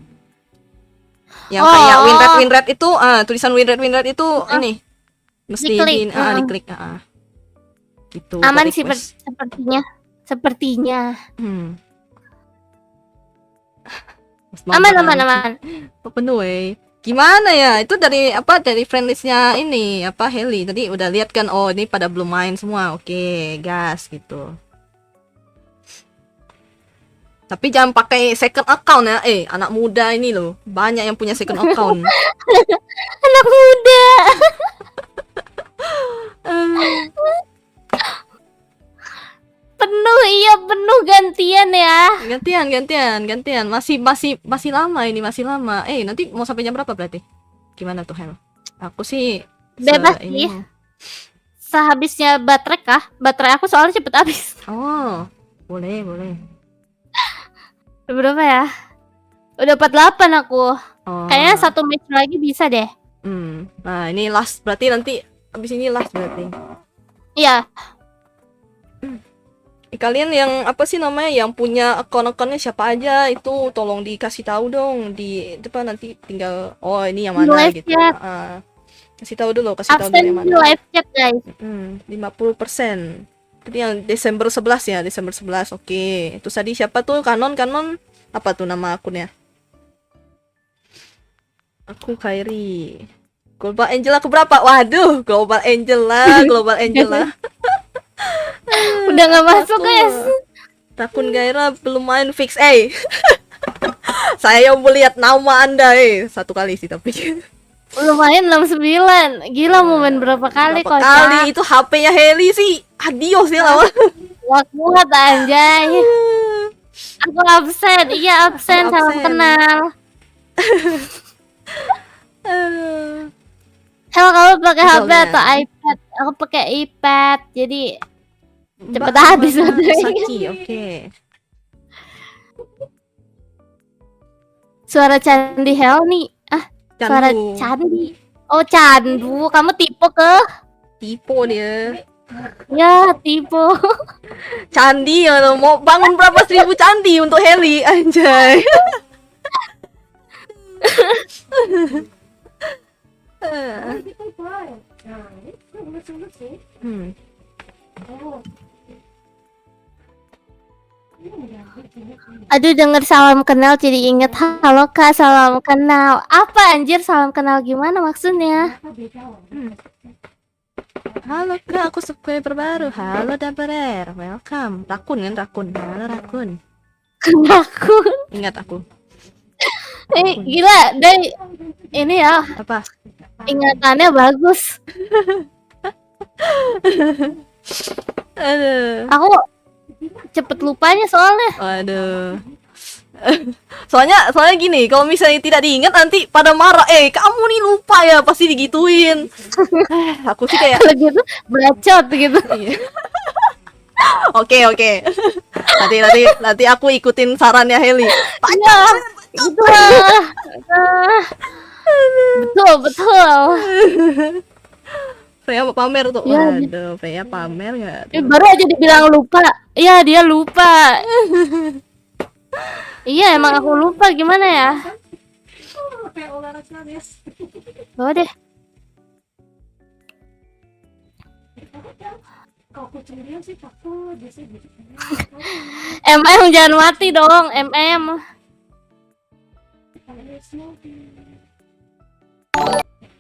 [SPEAKER 1] Yang
[SPEAKER 2] Oh.
[SPEAKER 1] kayak win rate itu, tulisan win rate itu ini mesti
[SPEAKER 2] Diklik.
[SPEAKER 1] diklik. Gitu.
[SPEAKER 2] Aman
[SPEAKER 1] udah
[SPEAKER 2] sih
[SPEAKER 1] request.
[SPEAKER 2] sepertinya.
[SPEAKER 1] Mas
[SPEAKER 2] Aman.
[SPEAKER 1] Penuh Gimana ya? Itu dari friendlistnya ini Heli. Tadi udah lihat kan, oh ini pada belum main semua. Oke, gas gitu. Tapi jangan pakai second account ya. Anak muda ini loh. Banyak yang punya second account.
[SPEAKER 2] Anak muda. Penuh gantian ya.
[SPEAKER 1] Gantian. Masih lama ini, masih lama. Nanti mau sampai jam berapa berarti? Gimana tuh, Hel? Aku sih
[SPEAKER 2] Bebas
[SPEAKER 1] ini.
[SPEAKER 2] sih. Sehabisnya baterai kah? Baterai aku soalnya cepet habis.
[SPEAKER 1] Oh, boleh.
[SPEAKER 2] Berapa ya? Udah 48 aku.
[SPEAKER 1] Oh.
[SPEAKER 2] Kayaknya 1 match lagi bisa deh.
[SPEAKER 1] Nah, ini last berarti nanti abis ini last berarti.
[SPEAKER 2] Iya.
[SPEAKER 1] Kalian yang apa sih namanya, yang punya akun-akunnya siapa aja itu tolong dikasih tahu dong di depan, nanti tinggal oh ini yang
[SPEAKER 2] Di
[SPEAKER 1] mana
[SPEAKER 2] live
[SPEAKER 1] gitu.
[SPEAKER 2] chat.
[SPEAKER 1] Kasih tahu dulu
[SPEAKER 2] Absen
[SPEAKER 1] yang
[SPEAKER 2] di
[SPEAKER 1] mana.
[SPEAKER 2] live chat guys.
[SPEAKER 1] 50%. Jadi yang Desember 11 ya, Desember 11. Oke. Itu tadi siapa tuh? Kanon apa tuh nama akunnya? Aku Kairi. Global Angel aku berapa? Waduh, Global Angel lah, Global Angel lah.
[SPEAKER 2] Udah nggak masuk guys.
[SPEAKER 1] Rakun Gaira belum main fix. Saya mau lihat nama Anda satu kali sih tapi.
[SPEAKER 2] Lumayan 69. Gila mau main berapa kali
[SPEAKER 1] Berapa
[SPEAKER 2] kocak.
[SPEAKER 1] kali itu HP-nya Heli sih. Adios ya lawan.
[SPEAKER 2] Gak kuat anjay. Aku absen. Iya absen.
[SPEAKER 1] Aku
[SPEAKER 2] Salam
[SPEAKER 1] absen.
[SPEAKER 2] kenal. Hel, kamu pakai HP
[SPEAKER 1] Betul, ya.
[SPEAKER 2] atau iPad? Aku pakai iPad. Jadi cepet
[SPEAKER 1] Mbak
[SPEAKER 2] habis
[SPEAKER 1] Mama
[SPEAKER 2] baterainya.
[SPEAKER 1] Saki, oke.
[SPEAKER 2] Suara candi Hel nih. Suara
[SPEAKER 1] Candu.
[SPEAKER 2] candi. Oh candu. Kamu tipe ke?
[SPEAKER 1] Tipe dia.
[SPEAKER 2] Ya tipe.
[SPEAKER 1] Candi ya, mau bangun berapa 1000 candi untuk Heli anjay. Hmm.
[SPEAKER 2] Aduh denger salam kenal jadi inget. Halo kak, salam kenal. Apa anjir salam kenal gimana maksudnya?
[SPEAKER 1] Halo kak, aku subscriber baru. Halo Daberer, welcome. Rakun kan, Rakun. Halo Rakun.
[SPEAKER 2] Aku
[SPEAKER 1] Ingat aku.
[SPEAKER 2] gila deh. Ini ya
[SPEAKER 1] Apa?
[SPEAKER 2] ingatannya bagus.
[SPEAKER 1] Aduh.
[SPEAKER 2] Aku cepet lupanya soalnya.
[SPEAKER 1] Aduh. Soalnya gini, kalau misalnya tidak diingat nanti pada marah. Kamu nih lupa ya, pasti digituin. Aku sih kayak
[SPEAKER 2] Kalau gitu bacot gitu.
[SPEAKER 1] iya. Oke. Nanti aku ikutin sarannya Heli.
[SPEAKER 2] Iya, gitu lah. Betul.
[SPEAKER 1] Freya pamer tuh.
[SPEAKER 2] Iya,
[SPEAKER 1] Waduh, Freya pamer ya.
[SPEAKER 2] Baru aja dibilang lupa. Iya, dia lupa. Iya, emang aku lupa gimana ya? Bawa deh. MM jangan mati dong, MM.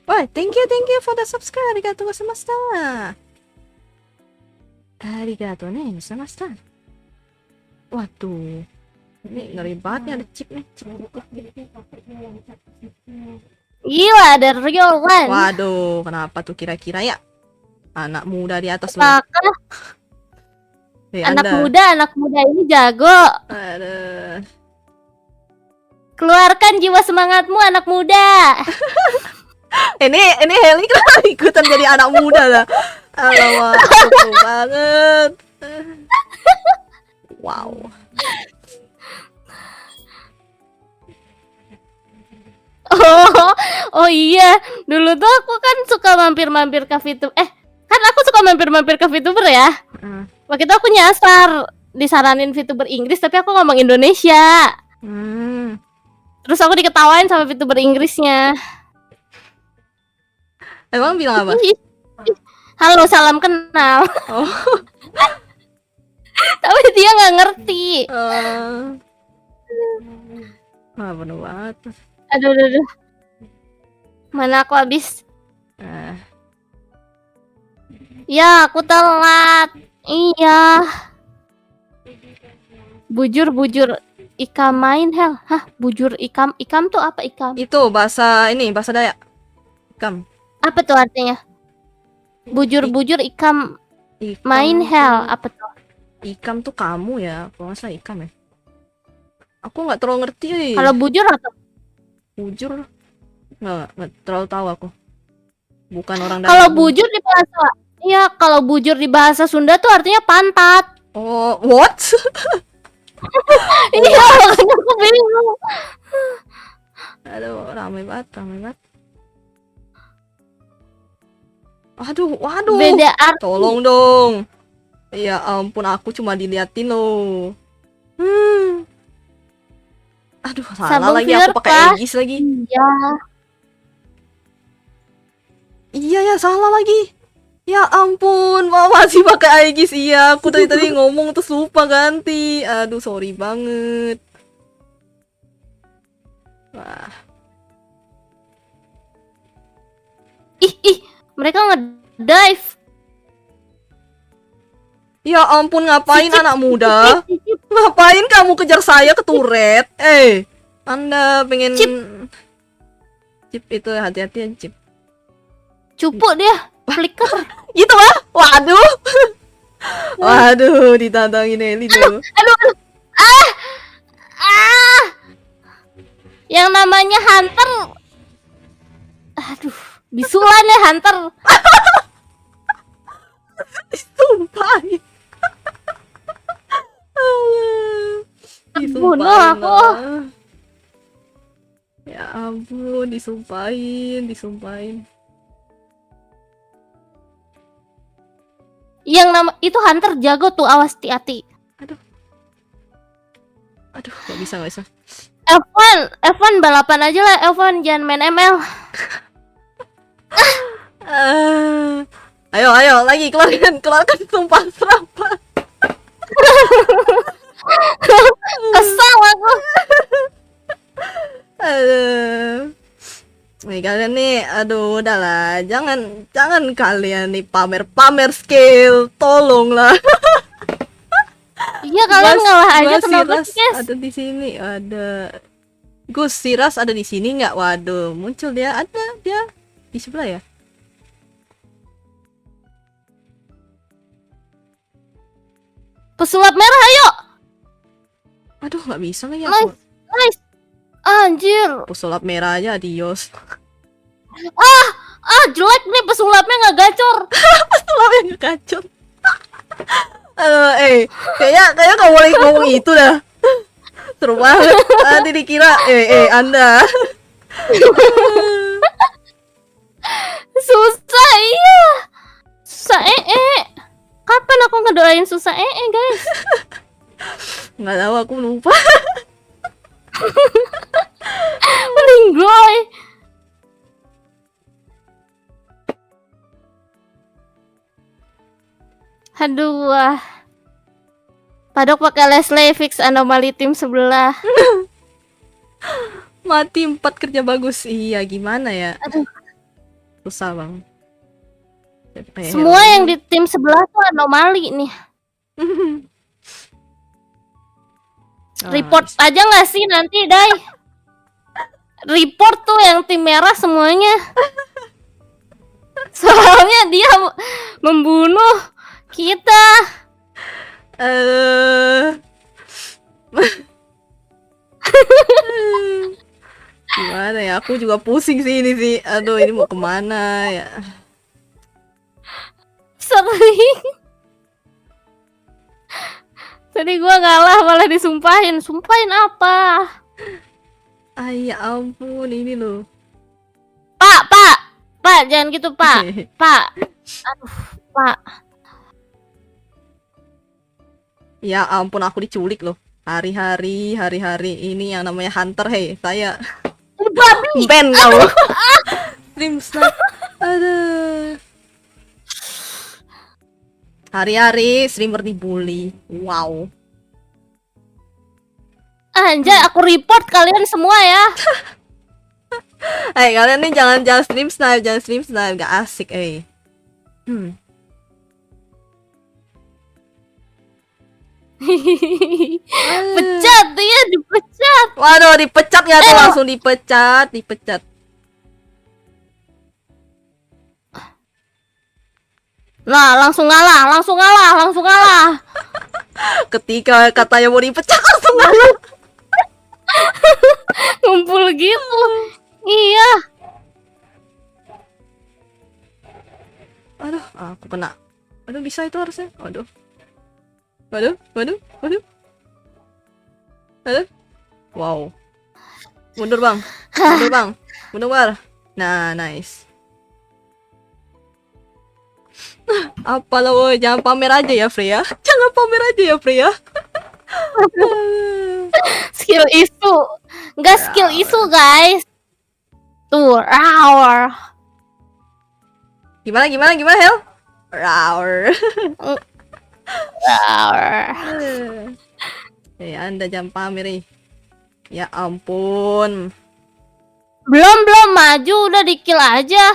[SPEAKER 1] Wah, thank you for the subscribe. Arigatou gozaimashita. Arigatou nih, gozaimashita. Waduh. Ini ngeri banget nih, ada chip nih.
[SPEAKER 2] Gila, ada real one.
[SPEAKER 1] Waduh, kenapa tuh kira-kira ya? Anak muda di atas lu.
[SPEAKER 2] Apakah
[SPEAKER 1] Anda.
[SPEAKER 2] anak muda ini jago?
[SPEAKER 1] Aduh.
[SPEAKER 2] Keluarkan jiwa semangatmu anak muda.
[SPEAKER 1] Ini Heli kan ikutan jadi anak muda lah. Alamak, seru banget. Wow.
[SPEAKER 2] Oh iya, dulu tuh aku kan suka mampir-mampir ke VTuber. Kan aku suka mampir-mampir ke VTuber ya. Waktu itu aku nyasar disaranin VTuber Inggris tapi aku ngomong Indonesia. Terus aku diketawain sama VTuber Inggrisnya.
[SPEAKER 1] Emang bilang apa?
[SPEAKER 2] Halo, salam kenal.
[SPEAKER 1] Oh.
[SPEAKER 2] Tapi dia nggak ngerti.
[SPEAKER 1] Bener banget.
[SPEAKER 2] Aduh. Mana aku habis? Ya, aku telat. Iya. Bujur ikam main Hel. Hah, bujur ikam tuh apa ikam?
[SPEAKER 1] Itu bahasa Dayak. Ikam.
[SPEAKER 2] Apa tuh artinya? Bujur ikam main Hel. Apa tuh?
[SPEAKER 1] Ikam tuh kamu ya, kalau nggak salah ikam ya. Aku nggak terlalu ngerti.
[SPEAKER 2] Kalau bujur atau
[SPEAKER 1] bujur nggak terlalu tahu aku. Bukan orang Dayak.
[SPEAKER 2] kalau bujur di bahasa, iya kalau bujur di bahasa Sunda tuh artinya pantat.
[SPEAKER 1] Oh, what?
[SPEAKER 2] Iya, makanya aku bingung.
[SPEAKER 1] Aduh, ramai banget. Waduh.
[SPEAKER 2] Beda arti.
[SPEAKER 1] Tolong dong. Ya ampun, aku cuma diliatin loh. Hmm. Aduh, salah
[SPEAKER 2] Sabung
[SPEAKER 1] lagi
[SPEAKER 2] filler
[SPEAKER 1] aku pakai
[SPEAKER 2] kah?
[SPEAKER 1] Aegis lagi.
[SPEAKER 2] Iya.
[SPEAKER 1] Iya ya, salah lagi. Ya ampun, masih pakai Aegis. Iya, aku tadi ngomong terus lupa ganti. Aduh, sorry banget. Wah,
[SPEAKER 2] Ih, mereka nge-dive.
[SPEAKER 1] ya ampun, ngapain
[SPEAKER 2] Cicip,
[SPEAKER 1] anak muda?
[SPEAKER 2] cicip.
[SPEAKER 1] Ngapain kamu kejar saya ke turret? Anda pengen
[SPEAKER 2] Cip.
[SPEAKER 1] Cip itu hati-hati ya, Cip.
[SPEAKER 2] Cupu dia. Flicker.
[SPEAKER 1] Gitu lah. Waduh. Waduh, ditantangin Eli tuh.
[SPEAKER 2] Aduh. Ah. Ah. Yang namanya Hunter. Aduh. Bisulan ya Hunter.
[SPEAKER 1] Disumpahin.
[SPEAKER 2] Bunuh
[SPEAKER 1] Disumpahin
[SPEAKER 2] aku.
[SPEAKER 1] lah. Ya ampun, disumpahin.
[SPEAKER 2] Yang nama itu Hunter jago tuh, awas hati-hati.
[SPEAKER 1] Aduh, gak bisa.
[SPEAKER 2] F1 balapan aja lah, F1 jangan main ML.
[SPEAKER 1] Ayo, lagi keluarkan sumpah serapah.
[SPEAKER 2] Kesal aku.
[SPEAKER 1] Aduh. Nih kalian nih, aduh udahlah, jangan kalian nih pamer skill, tolonglah.
[SPEAKER 2] Iya kalian ngalah aja kenapa
[SPEAKER 1] Siras
[SPEAKER 2] sih, guys?
[SPEAKER 1] ada di sini, ada Gus Siras ada di sini nggak? Waduh, muncul dia, ada dia di sebelah ya.
[SPEAKER 2] Pesulap merah, ayo.
[SPEAKER 1] Aduh, nggak bisa lagi aku.
[SPEAKER 2] Nice. Anjir.
[SPEAKER 1] Pesulap merah aja, adios.
[SPEAKER 2] Jelek nih pesulapnya nggak gacor.
[SPEAKER 1] Pesulapnya nggak kacau. Kayaknya nggak boleh ngomong itu dah. Seru banget. Nanti dikira, Anda.
[SPEAKER 2] Susah, iya. Susah Kapan aku ngedoain susah guys?
[SPEAKER 1] Nggak tahu, aku lupa.
[SPEAKER 2] Meninggoy. Aduh, wah. Padok pakai Leslie fix anomali tim sebelah.
[SPEAKER 1] Mati 4 kerja bagus. Iya, gimana ya?
[SPEAKER 2] Aduh.
[SPEAKER 1] Susah bang.
[SPEAKER 2] Semua yang di tim sebelah tuh anomali nih. Report aja nggak sih nanti, Dai? Report tuh yang tim merah semuanya. Soalnya dia membunuh kita.
[SPEAKER 1] Gimana ya? Aku juga pusing sih ini sih. Aduh, ini mau kemana ya?
[SPEAKER 2] Sering. Tadi gua ngalah malah disumpahin. Sumpahin apa?
[SPEAKER 1] Ya ampun, ini loh.
[SPEAKER 2] Pak, jangan gitu, Pak. Pak. Aduh, Pak.
[SPEAKER 1] Ya ampun, aku diculik loh. Hari-hari ini yang namanya Hunter, saya ban kamu. Stream snipe. Aduh. Hari-hari streamer dibully. Wow.
[SPEAKER 2] Anjay, aku report kalian semua ya.
[SPEAKER 1] Kalian nih jangan stream snipe, gak asik,
[SPEAKER 2] Pecat dia, dipecat.
[SPEAKER 1] Waduh, dipecat ya tuh, langsung dipecat.
[SPEAKER 2] Nah, langsung ngalah.
[SPEAKER 1] Ketika katanya mau dipecat langsung ngalah.
[SPEAKER 2] Ngumpul gitu. Iya.
[SPEAKER 1] Aduh, aku kena. Aduh, bisa itu harusnya. Waduh. Wow. Mundur bang. Mundur. Nah, nice. Apa lo, woy? Jangan pamer aja ya, Freya. Jangan pamer aja ya, Freya.
[SPEAKER 2] Skill isu. Enggak skill isu, guys. Tuh, roar.
[SPEAKER 1] Gimana, Hel? Roar.
[SPEAKER 2] Roar.
[SPEAKER 1] Anda jangan pamer nih. Ya ampun.
[SPEAKER 2] Belum maju, udah di-kill aja.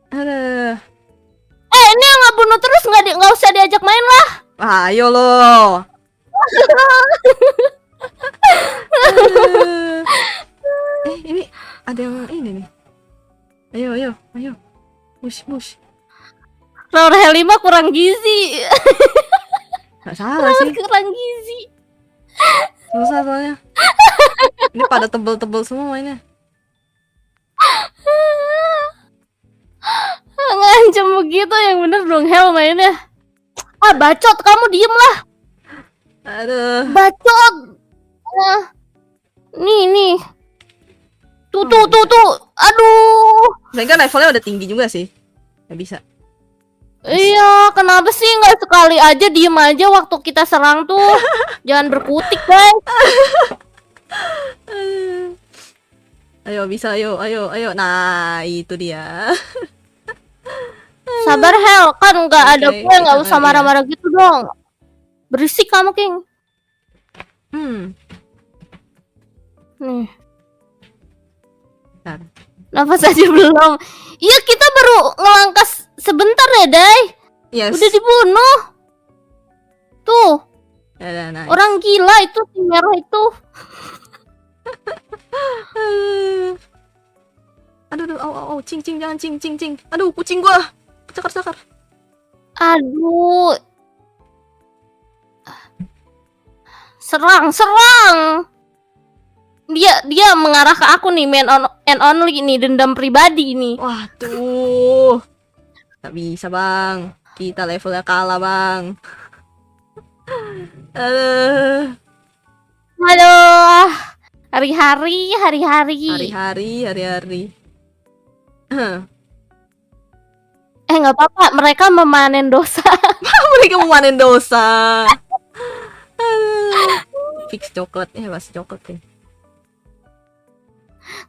[SPEAKER 1] Aduh.
[SPEAKER 2] Ini yang ngebunuh terus nggak usah diajak main lah.
[SPEAKER 1] Ayo lo. Ini ada yang ini nih. Ayo. Mush.
[SPEAKER 2] Roar Heli mah kurang gizi.
[SPEAKER 1] Gak salah sih.
[SPEAKER 2] Kurang gizi.
[SPEAKER 1] Susah soalnya. Ini pada tebel-tebel semua mainnya.
[SPEAKER 2] Ngancam begitu yang bener dong Hel mainnya. Bacot, kamu diem lah.
[SPEAKER 1] Aduh.
[SPEAKER 2] Bacot. Nih. Tuh. Aduh.
[SPEAKER 1] Mereka levelnya udah tinggi juga sih. Gak bisa.
[SPEAKER 2] Iya, kenapa sih nggak sekali aja diem aja waktu kita serang tuh? Jangan berkutik, guys.
[SPEAKER 1] Ayo bisa, ayo. Nah, itu dia.
[SPEAKER 2] Sabar Hel, kan nggak ada
[SPEAKER 1] Oke,
[SPEAKER 2] gue, nggak
[SPEAKER 1] kita
[SPEAKER 2] usah
[SPEAKER 1] lagi ya.
[SPEAKER 2] marah-marah gitu dong. Berisik kamu, King. Nih,
[SPEAKER 1] Bentar.
[SPEAKER 2] nafas aja belum. Iya, kita baru ngelangkah sebentar ya, Day.
[SPEAKER 1] Yes.
[SPEAKER 2] Udah dibunuh. Tuh,
[SPEAKER 1] Ya, nah.
[SPEAKER 2] orang gila itu si merah itu.
[SPEAKER 1] Aduh, cing, jangan cing. Aduh, kucing gua. Cakar.
[SPEAKER 2] Aduh. Serang. Dia mengarah ke aku nih, main and only nih, dendam pribadi nih.
[SPEAKER 1] Waduh. Gak bisa, Bang. Kita levelnya kalah, Bang. Aduh.
[SPEAKER 2] Aduh. Hari-hari. Nggak apa-apa, mereka memanen dosa.
[SPEAKER 1] Mereka memanen dosa. Fix coklat. Masih coklat nih.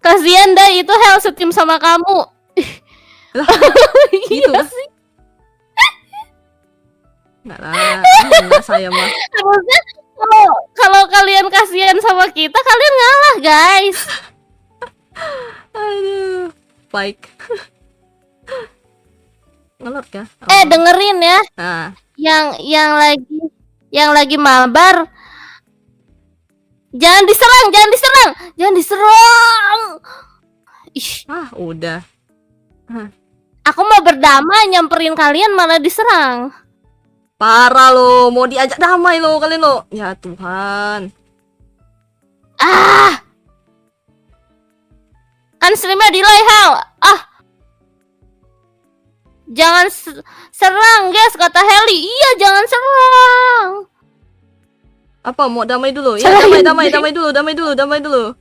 [SPEAKER 2] Kasihan dah itu Hel setim sama kamu.
[SPEAKER 1] Lah,
[SPEAKER 2] Iya
[SPEAKER 1] lah.
[SPEAKER 2] sih.
[SPEAKER 1] Enggak saya mah.
[SPEAKER 2] Harusnya kalau kalian kasihan sama kita, kalian ngalah, guys.
[SPEAKER 1] Aduh. Baik. Ngelot ya?
[SPEAKER 2] Dengerin ya.
[SPEAKER 1] Nah,
[SPEAKER 2] Yang lagi mabar. Jangan diserang. Ih,
[SPEAKER 1] udah.
[SPEAKER 2] aku mau berdamai, nyamperin kalian malah diserang.
[SPEAKER 1] Parah lo, mau diajak damai lo kalian lo. Ya Tuhan.
[SPEAKER 2] Kan streamnya delay, Hel. Jangan serang, guys, kata Heli. Iya, jangan serang.
[SPEAKER 1] Apa mau damai dulu? Ya damai dulu.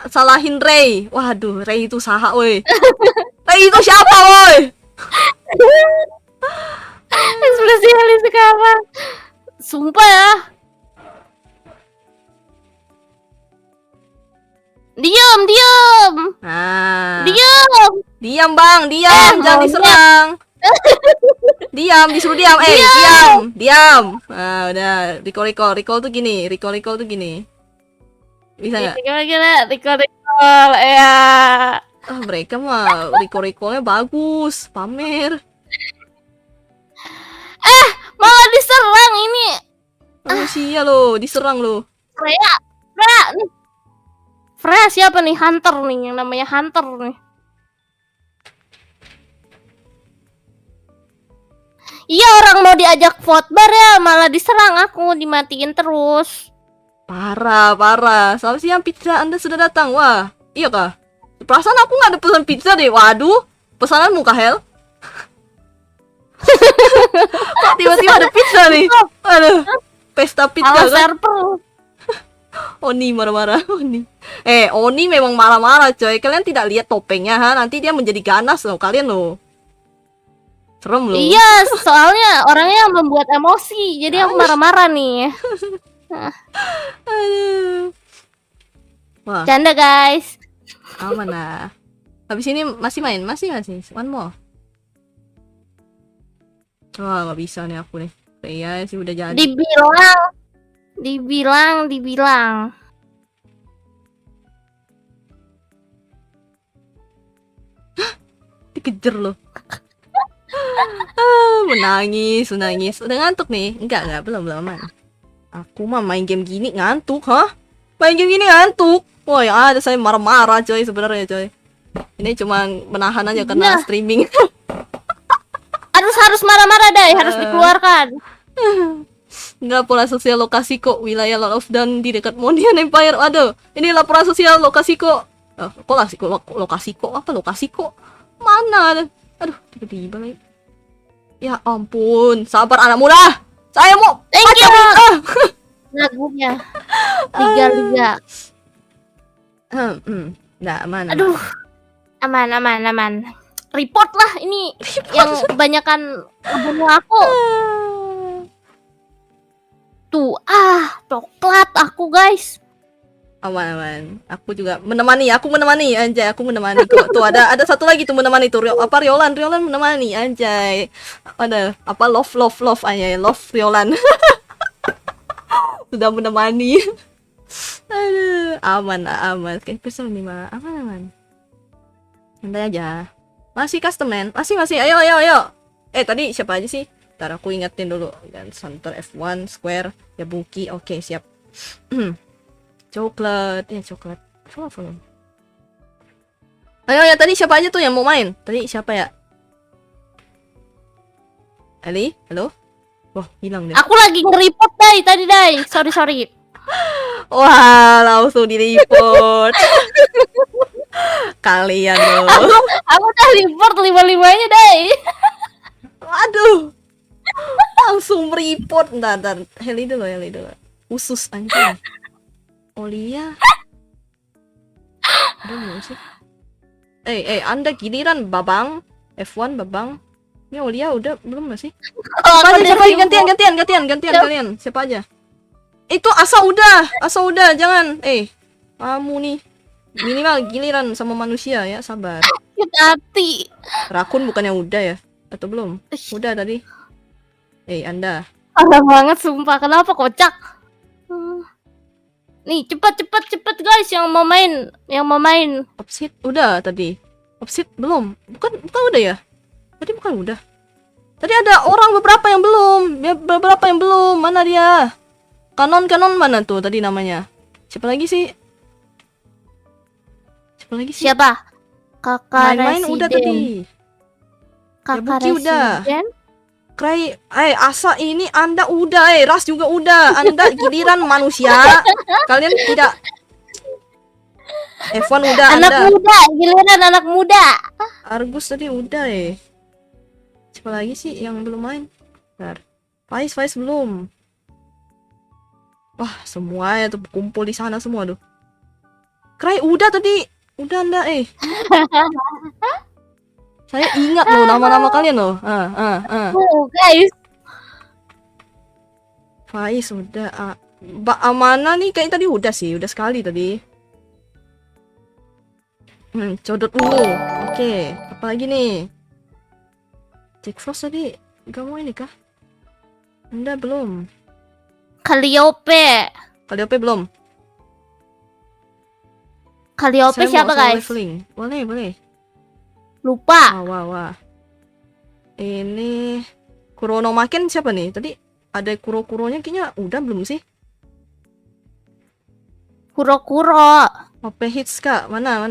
[SPEAKER 1] Salahin Ray. Waduh, Ray itu saha woi. Ray itu siapa woi?
[SPEAKER 2] Ekspresi Heli sekarang. Sumpah ya. Diam.
[SPEAKER 1] Nah.
[SPEAKER 2] Diam.
[SPEAKER 1] Diam, Bang, jangan
[SPEAKER 2] maunya.
[SPEAKER 1] diserang. Disuruh diam. Diam. Nah, udah. Recall tuh gini. Bisa nggak?
[SPEAKER 2] Gimana? Recall ya.
[SPEAKER 1] Mereka mah recall-nya bagus, pamer.
[SPEAKER 2] Malah diserang ini.
[SPEAKER 1] Manusia lo, diserang lo.
[SPEAKER 2] Freya nih. Freya siapa nih? Hunter nih, yang namanya Hunter nih. Iya, orang mau diajak vote bar ya, malah diserang aku, dimatiin terus.
[SPEAKER 1] Parah. Seharusnya pizza Anda sudah datang. Wah, iya kah? Perasaan aku nggak ada pesan pizza deh. Waduh, pesananmu kah, Hel? Kok tiba-tiba ada pizza nih? Aduh, pesta pizza
[SPEAKER 2] Ala
[SPEAKER 1] kan?
[SPEAKER 2] server.
[SPEAKER 1] Oni marah-marah. Oni memang marah-marah, coy. Kalian tidak lihat topengnya, ha? Nanti dia menjadi ganas loh, kalian loh. Serem loh.
[SPEAKER 2] Iya, soalnya orangnya yang membuat emosi. Jadi aku marah-marah nih.
[SPEAKER 1] Aduh. Wah,
[SPEAKER 2] Canda guys.
[SPEAKER 1] aman lah. Habis ini masih main, masih. One more. Wah, nggak bisa nih aku nih. Iya sih udah jadi.
[SPEAKER 2] Dibilang.
[SPEAKER 1] Dikejar loh. Menangis. Udah ngantuk nih? Enggak, belum aman. Aku mah main game gini ngantuk, hah? Main game gini ngantuk. Wah, yang ada saya marah-marah coy sebenarnya coy. Ini cuma menahan aja karena
[SPEAKER 2] Iya.
[SPEAKER 1] streaming.
[SPEAKER 2] Harus marah-marah deh, harus dikeluarkan.
[SPEAKER 1] Nggak, laporan sosial lokasi kok wilayah lockdown di dekat Monian Empire. Aduh, ini laporan sosial lokasi kok. Lokasi kok? Mana? Aduh, tiba-tiba lagi. Ya ampun, sabar anak muda. Saya mau
[SPEAKER 2] Thank
[SPEAKER 1] baca
[SPEAKER 2] you.
[SPEAKER 1] berita.
[SPEAKER 2] Lagunya Liga.
[SPEAKER 1] Nggak, aman.
[SPEAKER 2] Aduh. Aman. Report lah ini yang kebanyakan ngebunuh aku. Tuh, coklat aku guys.
[SPEAKER 1] Aman. Aku juga menemani anjay, aku menemani kok. Tuh ada satu lagi tuh menemani tuh. Riolan menemani anjay. Ada apa love anjay, love Riolan. Sudah menemani. Aduh, aman. Kayak person nih mah. Aman. Santai aja. Masih custom man. Masih. Ayo. Tadi siapa aja sih? Ntar aku ingetin dulu. Dan center F1 square ya Buki. Oke, siap. Coklat. Follow. Ayo ya, tadi siapa aja tuh yang mau main? Tadi siapa ya? Ali? Halo? Wah, hilang deh.
[SPEAKER 2] Aku lagi nge-report tadi. Sorry.
[SPEAKER 1] Wah, langsung di-report. Kalian loh.
[SPEAKER 2] Aku udah report 5-5-nya deh.
[SPEAKER 1] Waduh. Langsung report. Ntar. Heli dulu. Khusus anjing. Olia. Ada belum sih? Anda giliran Babang. F1 Babang. Ini Olia udah belum gak sih? Siapa aja? Gantian kalian. Siapa aja? Itu Asa udah, jangan. Kamu nih minimal giliran sama manusia ya, sabar.
[SPEAKER 2] Hati.
[SPEAKER 1] Rakun bukannya udah ya? Atau belum? Udah tadi. Anda.
[SPEAKER 2] Parah banget sumpah. Kenapa kocak? Nih, cepat guys yang mau main.
[SPEAKER 1] Opsit udah tadi. Opsit belum. Bukan udah ya? Tadi bukan udah. Tadi ada beberapa yang belum. Mana dia? Kanon mana tuh tadi namanya? Siapa lagi sih?
[SPEAKER 2] Siapa? Kakak
[SPEAKER 1] Main
[SPEAKER 2] Residen.
[SPEAKER 1] udah tadi.
[SPEAKER 2] Kakak
[SPEAKER 1] Buki udah.
[SPEAKER 2] Residen.
[SPEAKER 1] Cry, Asa ini Anda udah, Ras juga udah. Anda giliran manusia. Kalian tidak. F1 udah,
[SPEAKER 2] Giliran anak muda.
[SPEAKER 1] Argus tadi udah, Siapa lagi sih yang belum main? Bentar. Faiz belum. Wah, semuanya tuh kumpul di sana semua tuh. Cry udah tadi. Udah Anda, Saya ingat loh nama-nama kalian loh.
[SPEAKER 2] Guys.
[SPEAKER 1] Faiz udah. Mbak Amana nih kayak tadi udah sekali tadi. Codot dulu. Oke, apa lagi nih? Jack Frost tadi gak mau ini kah? Anda belum.
[SPEAKER 2] Calliope
[SPEAKER 1] belum.
[SPEAKER 2] Calliope
[SPEAKER 1] Saya
[SPEAKER 2] siapa
[SPEAKER 1] mau solo
[SPEAKER 2] guys?
[SPEAKER 1] leveling. Boleh.
[SPEAKER 2] Lupa.
[SPEAKER 1] Wah. Ini Kurono Maken siapa nih? Tadi ada Kuro-kuronya kayaknya udah belum sih?
[SPEAKER 2] Kuro.
[SPEAKER 1] OP hits kak, mana?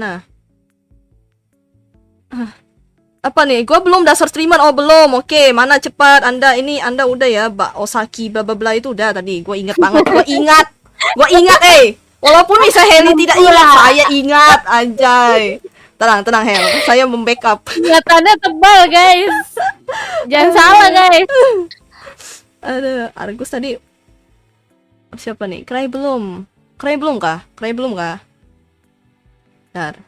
[SPEAKER 1] Apa nih? Gua belum dasar streamer. Oh belum. Oke, mana cepat. Anda udah ya, Mbak Osaki bla bla bla itu udah tadi. Gua inget banget. Gua ingat. Walaupun misalnya Heli tidak ingat, saya ingat anjay. Tenang Hel. Saya membackup.
[SPEAKER 2] Ingatannya tebal guys. Jangan salah guys.
[SPEAKER 1] Ada Argus tadi. Siapa nih? Cry belum kah? Bentar.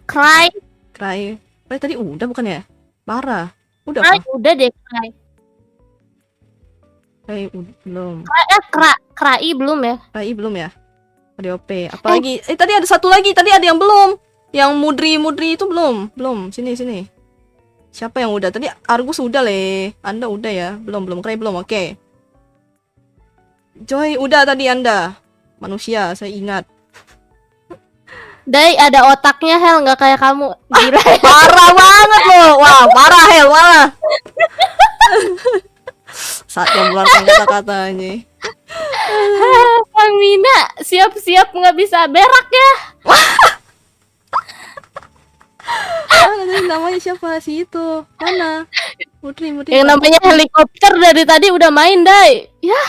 [SPEAKER 2] Cry
[SPEAKER 1] Cry tadi udah bukan ya? Parah. Udah
[SPEAKER 2] Cry
[SPEAKER 1] apa?
[SPEAKER 2] udah deh, Cry.
[SPEAKER 1] Belum.
[SPEAKER 2] Cry belum ya?
[SPEAKER 1] Rai belum ya? OP. Apalagi? Tadi ada satu lagi. Tadi ada yang belum. Yang Mudri itu belum. Sini. Siapa yang udah? Tadi Argus udah le. Anda udah ya? Belum. Cry belum. Oke. Joy udah tadi Anda. Manusia, saya ingat.
[SPEAKER 2] Dai ada otaknya Hel, nggak kayak kamu. Gila.
[SPEAKER 1] Parah banget loh. Wah, parah Hel, malah. Saat yang mengeluarkan kata-katanya.
[SPEAKER 2] Kang Mina siap-siap nggak bisa berak ya.
[SPEAKER 1] Tadi namanya siapa sih itu? Mana? Mudri.
[SPEAKER 2] Yang namanya helikopter dari tadi udah main, Dai. Ya,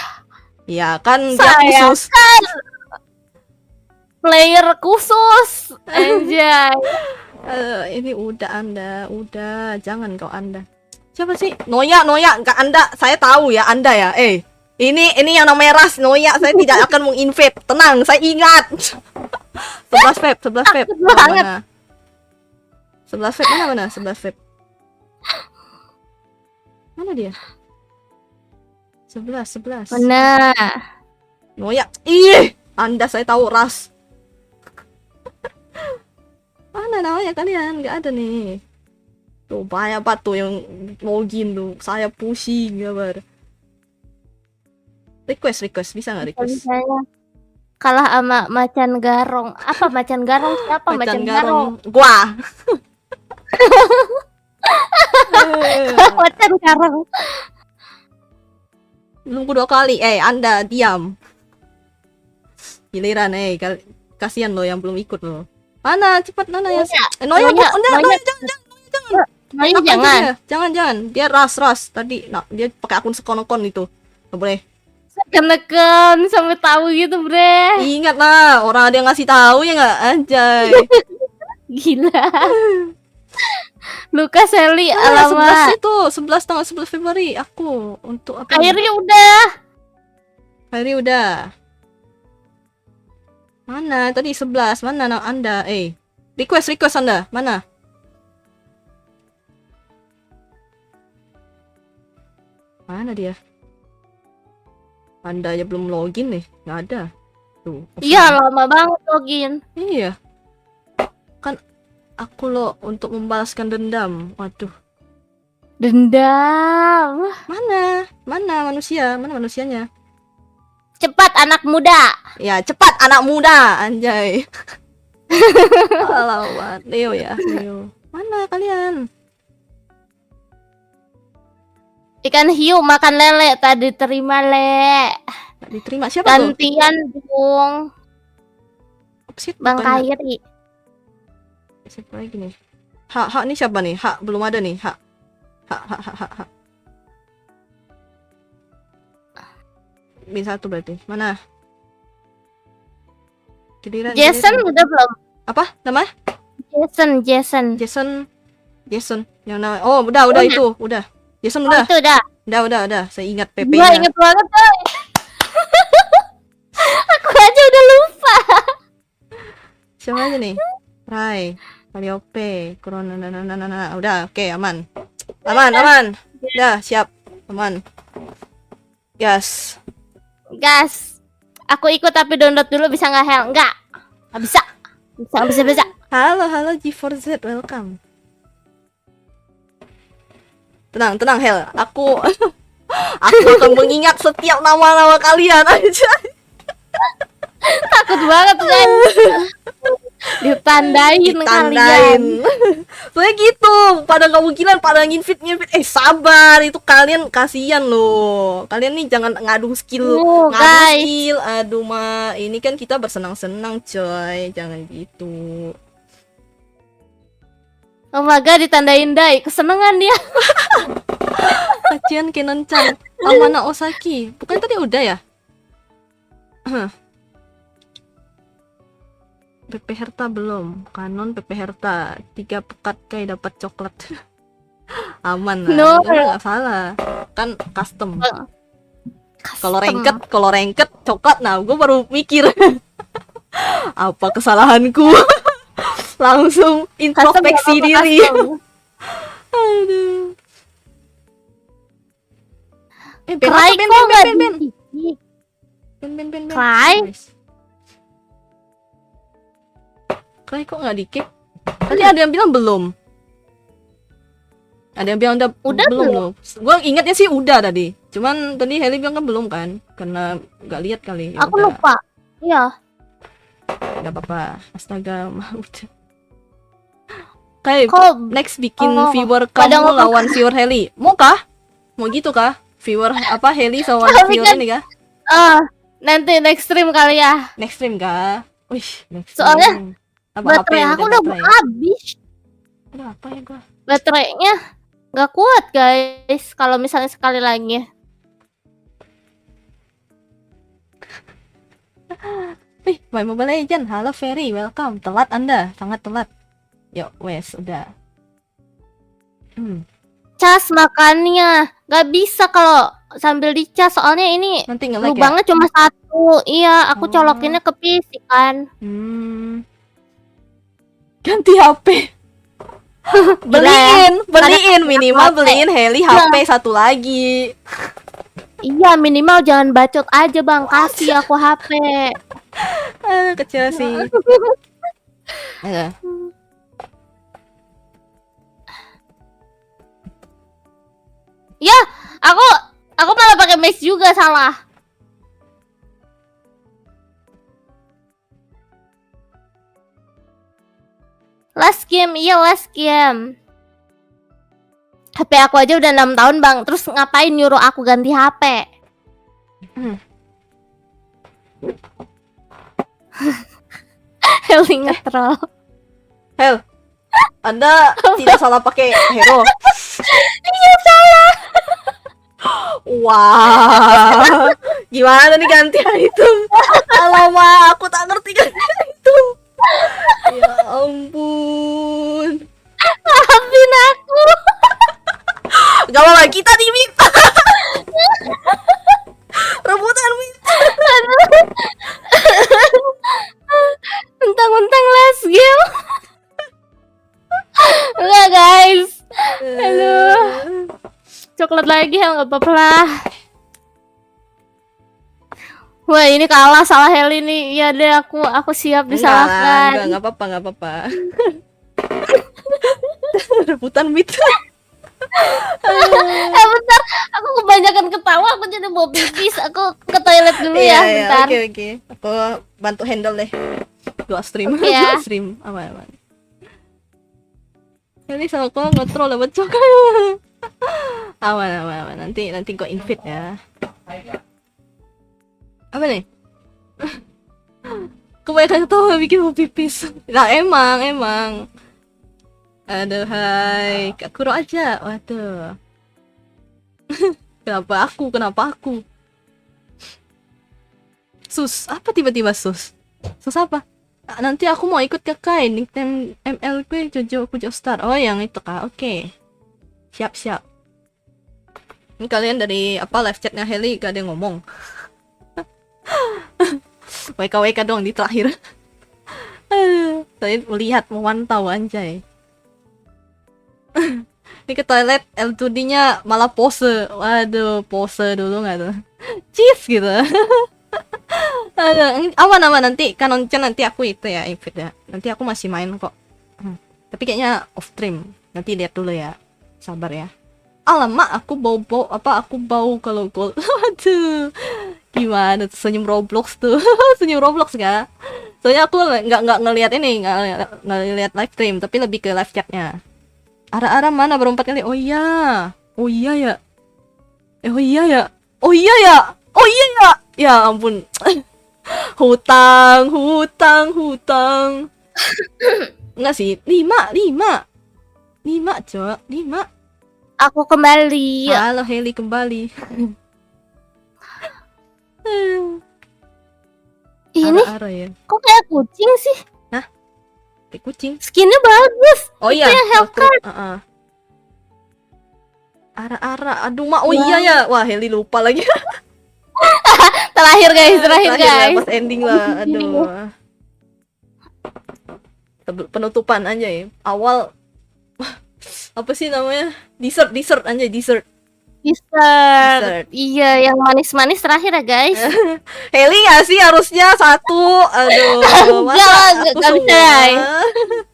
[SPEAKER 1] Ya kan dia
[SPEAKER 2] saya
[SPEAKER 1] khusus.
[SPEAKER 2] kan player khusus. Anjay.
[SPEAKER 1] Ini udah Anda, udah. Jangan kau Anda. Siapa sih? Noya, enggak Anda. Saya tahu ya Anda ya. Ini yang namanya Ras Noya. Saya tidak akan menginvade. Tenang, saya ingat. 11 Feb. Mana? 11 Feb mana? 11 Feb. Mana dia? 11.
[SPEAKER 2] Mana?
[SPEAKER 1] Noya. Ih, Anda saya tahu Ras. Mana namanya kalian? Nggak ada nih. Tuh banyak banget tuh yang login tuh. Saya pusing gambar. Request bisa nggak request?
[SPEAKER 2] Misalnya kalah sama macan garong. Apa macan garong? Siapa macan garong?
[SPEAKER 1] Gua.
[SPEAKER 2] Macan garong.
[SPEAKER 1] Nunggu 2 kali. Anda diam. Giliran kasihan lo yang belum ikut lo. Mana cepat Nana ya. Noya jangan. Dia ras tadi. Nah, dia pakai akun sekonokon itu. Nggak boleh.
[SPEAKER 2] Neken sampai tahu gitu, Bre.
[SPEAKER 1] Ingat lah, orang ada yang ngasih tahu ya nggak, anjay.
[SPEAKER 2] Gila. Luka Seli
[SPEAKER 1] 11
[SPEAKER 2] alamat.
[SPEAKER 1] itu, 11 tanggal 11 Februari aku untuk apa?
[SPEAKER 2] Akhirnya udah.
[SPEAKER 1] Hari udah. Mana? Tadi 11. Mana Anda? Request Anda. Mana? Mana dia? Anda aja belum login nih. Nggak ada. Tuh.
[SPEAKER 2] Iya, lama banget login.
[SPEAKER 1] Iya. Kan aku lo untuk membalaskan dendam. Waduh.
[SPEAKER 2] Dendam.
[SPEAKER 1] Mana manusia? Mana manusianya?
[SPEAKER 2] Cepat anak muda.
[SPEAKER 1] Ya, cepat anak muda, anjay. Alamat, Leo ya, Leo. Mana kalian?
[SPEAKER 2] Ikan hiu makan lele tadi terima le.
[SPEAKER 1] Nggak diterima siapa tuh?
[SPEAKER 2] Gantian dong.
[SPEAKER 1] Shit,
[SPEAKER 2] Bang
[SPEAKER 1] bukannya-
[SPEAKER 2] Kairi.
[SPEAKER 1] Siapa lagi nih? Hak ini siapa nih? Hak belum ada nih, hak. Hak. Bin 1 berarti. Mana? Giliran
[SPEAKER 2] Jason udah belum?
[SPEAKER 1] apa? Nama?
[SPEAKER 2] Jason.
[SPEAKER 1] Jason. Yang nama. Oh, udah itu, udah. Jason udah.
[SPEAKER 2] Itu udah.
[SPEAKER 1] Udah. Saya ingat
[SPEAKER 2] Gua
[SPEAKER 1] PP-nya.
[SPEAKER 2] inget banget tuh. Aku aja udah lupa.
[SPEAKER 1] Siapa aja nih? Rai, Kaliope, Corona, udah, oke, aman. Udah, siap, aman. Gas.
[SPEAKER 2] Aku ikut tapi download dulu bisa nggak Hel? Nggak bisa. Bisa.
[SPEAKER 1] Halo G4Z, welcome. Tenang Hel, aku akan mengingat setiap nama-nama kalian aja.
[SPEAKER 2] Takut banget guys. Ditandain kalian.
[SPEAKER 1] Soalnya gitu, pada kemungkinan pada nginfit. Sabar, itu kalian kasihan loh. Kalian nih jangan ngadu skill,
[SPEAKER 2] guys.
[SPEAKER 1] Aduh ini kan kita bersenang-senang coy, jangan gitu.
[SPEAKER 2] Oh my god, ditandain Dai, kesenangan dia.
[SPEAKER 1] Kasihan Kenon-chan, Amana Osaki. Bukan tadi udah ya? PP Herta belum. Kanon PP Herta 3 pekat kayak dapat coklat. Aman lah.
[SPEAKER 2] No.
[SPEAKER 1] Nggak salah. Kan custom. Kalau ranked coklat, nah gue baru mikir apa kesalahanku. Langsung introspeksi diri. Aduh. Ben,
[SPEAKER 2] Cry
[SPEAKER 1] Ben,
[SPEAKER 2] kok
[SPEAKER 1] Ben,
[SPEAKER 2] nggak
[SPEAKER 1] Ben, Ben,
[SPEAKER 2] di
[SPEAKER 1] Ben.
[SPEAKER 2] Cry?
[SPEAKER 1] Nice. Cry kok nggak di-kick? Tadi ada yang bilang belum. Ada yang bilang
[SPEAKER 2] Udah
[SPEAKER 1] belum
[SPEAKER 2] belum?
[SPEAKER 1] loh. Gua ingatnya sih udah tadi. Cuman tadi Heli bilang kan belum kan? Karena nggak lihat kali. Ya
[SPEAKER 2] Aku
[SPEAKER 1] udah.
[SPEAKER 2] lupa. Iya.
[SPEAKER 1] Nggak apa-apa. Astaga, mah udah. Kayak
[SPEAKER 2] Kok
[SPEAKER 1] next bikin
[SPEAKER 2] Oh,
[SPEAKER 1] viewer
[SPEAKER 2] pada
[SPEAKER 1] kamu
[SPEAKER 2] ngomong-
[SPEAKER 1] lawan viewer Heli. Mau kah? Mau gitu kah? Viewer apa Heli sama
[SPEAKER 2] Tapi
[SPEAKER 1] viewer
[SPEAKER 2] kan-
[SPEAKER 1] ini kah?
[SPEAKER 2] nanti next stream kali ya.
[SPEAKER 1] Next stream kah? Wih, next
[SPEAKER 2] Soalnya
[SPEAKER 1] stream. Apa
[SPEAKER 2] Baterai
[SPEAKER 1] HP
[SPEAKER 2] aku udah
[SPEAKER 1] baterai?
[SPEAKER 2] habis.
[SPEAKER 1] Aduh, apa ya gua?
[SPEAKER 2] Baterainya nggak kuat guys. Kalau misalnya sekali lagi.
[SPEAKER 1] Main Mobile Legend. Halo Ferry, welcome. Telat Anda, sangat telat. Yuk, wes, udah.
[SPEAKER 2] Cas makannya nggak bisa kalau sambil dicas, soalnya ini
[SPEAKER 1] Nanti nge-lag ya?
[SPEAKER 2] lubangnya cuma satu. Iya, aku
[SPEAKER 1] Oh.
[SPEAKER 2] colokinnya ke PC kan.
[SPEAKER 1] Ganti HP. beliin minimal
[SPEAKER 2] HP.
[SPEAKER 1] beliin Heli HP satu lagi.
[SPEAKER 2] Iya, minimal jangan bacot aja bang, kasih aku HP.
[SPEAKER 1] Kecil sih. Ayo.
[SPEAKER 2] Ya, aku malah pakai mesh juga, salah. Last game, iya last game. HP aku aja udah 6 tahun bang, terus ngapain nyuruh aku ganti HP? Heli ngetrol.
[SPEAKER 1] Hel, Anda tidak salah pakai hero.
[SPEAKER 2] Iya salah.
[SPEAKER 1] Wah, gimana nih ganti item? Alamak, aku tak ngerti ganti item. Ya ampun.
[SPEAKER 2] Maafin aku.
[SPEAKER 1] Gak apa-apa, kita diminta. Rebutan minta.
[SPEAKER 2] Mentang-mentang last game. Enggak guys. Aduh. Coklat lagi ya, nggak apa-apa lah. Wah ini kalah, salah Heli nih. Iya deh, aku siap disalahkan.
[SPEAKER 1] Enggak apa-apa. Rebutan minta.
[SPEAKER 2] Bentar, aku kebanyakan ketawa, aku jadi mau pipis. Aku ke toilet dulu ya, bentar.
[SPEAKER 1] Oke. Aku bantu handle deh. Dua stream.
[SPEAKER 2] Oke ya.
[SPEAKER 1] Dua stream. Aman. Ini sama kau ngetrol lewat cok. Aman. Nanti gua invite ya. Apa nih? Kebanyakan ketawa bikin mau pipis. Nah emang. Aduh hai, Kak Kuro aja. Waduh. Kenapa aku? Sus, apa tiba-tiba sus? Sus apa? Nanti aku mau ikut ke Kai nickname ML gue Jojo Kujo Star. Oh yang itu kah? Oke. Siap. Ini kalian dari apa live chatnya Heli gak ada yang ngomong. WK dong di terakhir. Saya melihat memantau anjay. Ini ke toilet L2D-nya malah pose. Waduh, pose dulu nggak tuh? Cheese gitu. Aduh, aman nanti Kanon-chan nanti aku itu ya invite ya. Nanti aku masih main kok. Tapi kayaknya off stream. Nanti lihat dulu ya. Sabar ya. Alamak, aku bau kalau gol. Aduh. Gimana tuh senyum Roblox tuh? Senyum Roblox gak? Soalnya aku nggak ngelihat ini, nggak ngelihat live stream, tapi lebih ke live chatnya. Ara-ara mana baru 4 kali? Oh iya ya. Ya ampun. hutang. Enggak sih, 5, Cok. 5.
[SPEAKER 2] Aku kembali.
[SPEAKER 1] Halo Heli kembali.
[SPEAKER 2] Ini
[SPEAKER 1] Ara ya.
[SPEAKER 2] kok kayak kucing sih?
[SPEAKER 1] Kayak kucing.
[SPEAKER 2] Skinnya bagus.
[SPEAKER 1] Oh
[SPEAKER 2] Itu
[SPEAKER 1] iya,
[SPEAKER 2] yang Hellcat.
[SPEAKER 1] Ara. Aduh, oh iya ya. Wah, Heli lupa lagi.
[SPEAKER 2] Terakhir guys.
[SPEAKER 1] Ya, pas ending lah. Aduh. Penutupan aja ya. Awal apa sih namanya? Dessert aja, dessert.
[SPEAKER 2] Dessert. Iya, yang manis-manis terakhir ya guys.
[SPEAKER 1] Heli nggak sih harusnya satu? Aduh, masa
[SPEAKER 2] Enggak
[SPEAKER 1] aku
[SPEAKER 2] bisa.
[SPEAKER 1] semua?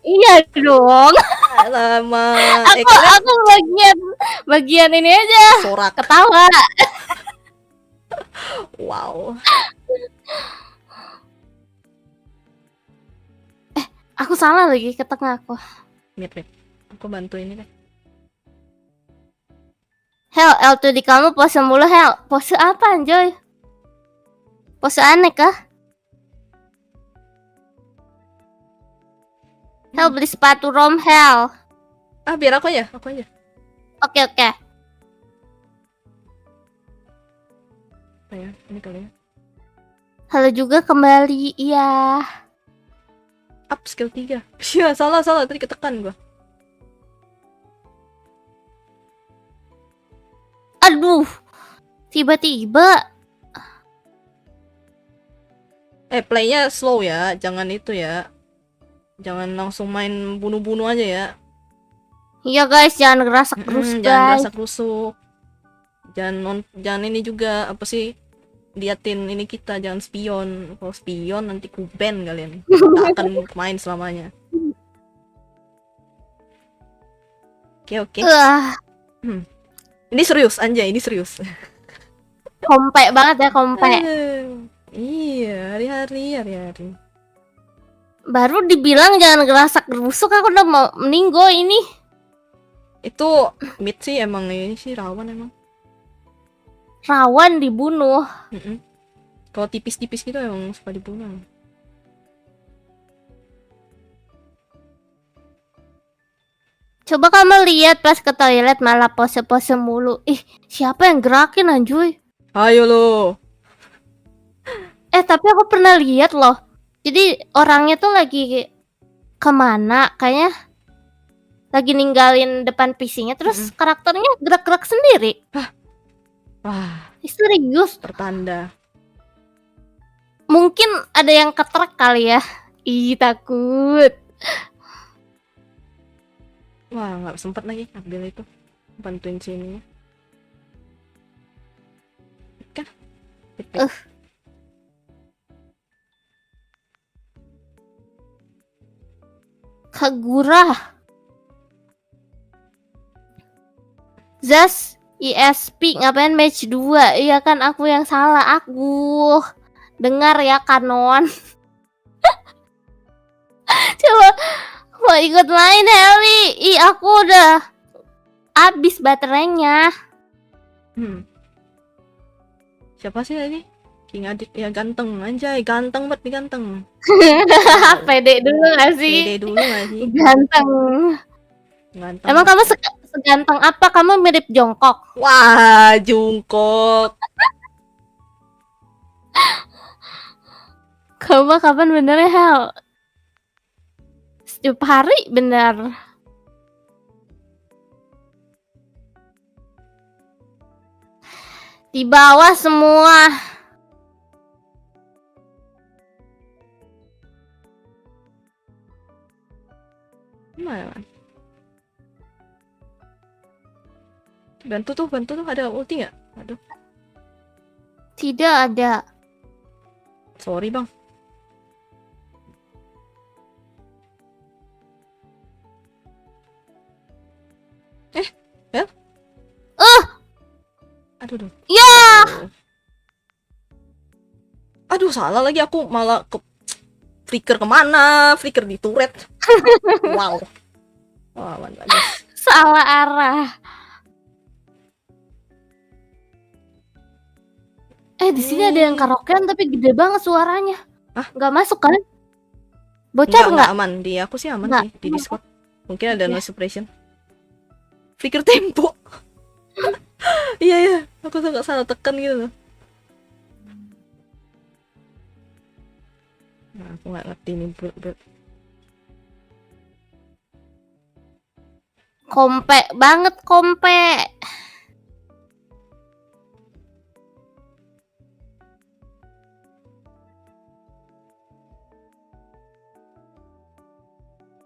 [SPEAKER 2] Iya dong.
[SPEAKER 1] Lama.
[SPEAKER 2] Aku bagian ini aja.
[SPEAKER 1] Sorak.
[SPEAKER 2] Ketawa.
[SPEAKER 1] Wow.
[SPEAKER 2] Aku salah lagi ke tengah aku.
[SPEAKER 1] Mit. Aku bantu ini deh.
[SPEAKER 2] Hel, L2 di kamu pose mulu Hel. Pose apa anjoy? Pose aneh kah? Hel beli sepatu rom Hel.
[SPEAKER 1] Ah, biar aku aja.
[SPEAKER 2] Oke.
[SPEAKER 1] Apa ya? Ini kali ya.
[SPEAKER 2] Halo juga kembali. Iya.
[SPEAKER 1] Up skill 3. Iya, salah. Tadi ketekan gua.
[SPEAKER 2] Aduh. Tiba-tiba.
[SPEAKER 1] Playnya slow ya. Jangan itu ya. Jangan langsung main bunuh-bunuh aja ya.
[SPEAKER 2] Iya guys, jangan gerasak terus
[SPEAKER 1] Jangan
[SPEAKER 2] guys.
[SPEAKER 1] gerasak rusuk. Jangan ini juga apa sih? Liatin ini kita, jangan spion. Kalau spion nanti ku ban kalian. Tak akan main selamanya. Oke. Ini serius, anjay, ini serius.
[SPEAKER 2] Kompe banget ya, kompe.
[SPEAKER 1] Iya, hari-hari.
[SPEAKER 2] Baru dibilang jangan gerasak gerusuk, aku udah mau meninggo ini.
[SPEAKER 1] Itu mid sih emang ini sih rawan emang.
[SPEAKER 2] Rawan dibunuh.
[SPEAKER 1] Kalau tipis-tipis gitu emang suka dibunuh.
[SPEAKER 2] Coba kamu lihat pas ke toilet malah pose-pose mulu. Ih, siapa yang gerakin anjuy?
[SPEAKER 1] Ayo lo.
[SPEAKER 2] Tapi aku pernah lihat loh. Jadi orangnya tuh lagi kemana? Kayaknya lagi ninggalin depan PC-nya, terus karakternya gerak-gerak sendiri.
[SPEAKER 1] Wah,
[SPEAKER 2] serius.
[SPEAKER 1] pertanda.
[SPEAKER 2] Mungkin ada yang ketrek kali ya. Ih, takut.
[SPEAKER 1] Wah, nggak sempet lagi ambil itu, bantuin sini. Kan?
[SPEAKER 2] Kagura. Zas ISP ngapain match 2? Iya kan aku yang salah. Aku dengar ya Kanon. Coba mau ikut main Heli. Ih, aku udah habis baterainya.
[SPEAKER 1] Siapa sih ini? King Adit ya, ganteng anjay, ganteng banget nih, ganteng.
[SPEAKER 2] Pede dulu gak sih?
[SPEAKER 1] Pede dulu gak sih?
[SPEAKER 2] Ganteng. Emang kamu seganteng apa? Kamu mirip Jongkok.
[SPEAKER 1] Wah, Jungkook.
[SPEAKER 2] Kamu kapan benernya Hel? Setiap hari bener. Di bawah semua.
[SPEAKER 1] Mana? Bantu tuh, ada ulti nggak? Aduh.
[SPEAKER 2] Tidak ada.
[SPEAKER 1] Sorry bang. Aduh.
[SPEAKER 2] Ya.
[SPEAKER 1] Aduh, salah lagi aku, malah ke flicker kemana? Flicker di turret. Wow. Wah, mantap.
[SPEAKER 2] Salah arah. Di sini ada yang karaokean tapi gede banget suaranya. Nggak masuk kan? Bocor nggak?
[SPEAKER 1] Aman, di aku sih aman
[SPEAKER 2] Nggak.
[SPEAKER 1] sih di Discord. Mungkin ada noise suppression. Flicker tempo. Iya, aku tuh nggak salah tekan gitu loh. Nah, aku nggak ngerti nih bro.
[SPEAKER 2] Kompe banget, kompe.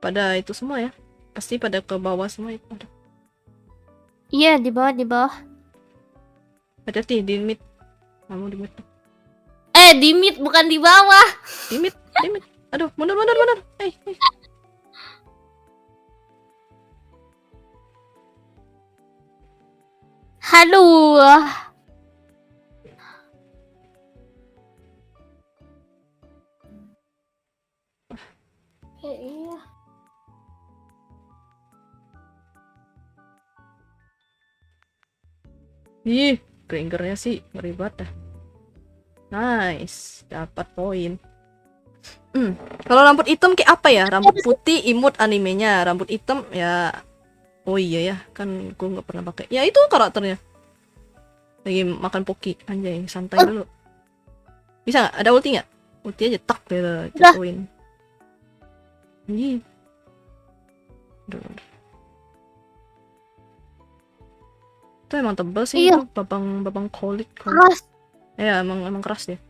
[SPEAKER 1] Pada itu semua ya, pasti pada ke bawah semua itu.
[SPEAKER 2] Iya, di bawah.
[SPEAKER 1] Hati-hati di mid. Kamu di mid.
[SPEAKER 2] Di mid bukan di bawah.
[SPEAKER 1] Di mid. Aduh, mundur. Hey.
[SPEAKER 2] Aduh. Iya.
[SPEAKER 1] Ih, Grangernya sih ngeri banget dah. Nice, dapat poin. Kalau rambut hitam kayak apa ya? Rambut putih imut animenya, rambut hitam ya. Oh iya ya, kan gue nggak pernah pakai. Ya itu karakternya. Lagi makan poki, anjay, santai dulu. Bisa nggak? Ada ulti nggak? Ulti aja tak deh, jatuhin. Ih. Aduh. Itu emang tebel sih,
[SPEAKER 2] Iya.
[SPEAKER 1] itu babang kolit.
[SPEAKER 2] Keras.
[SPEAKER 1] Ya emang keras dia.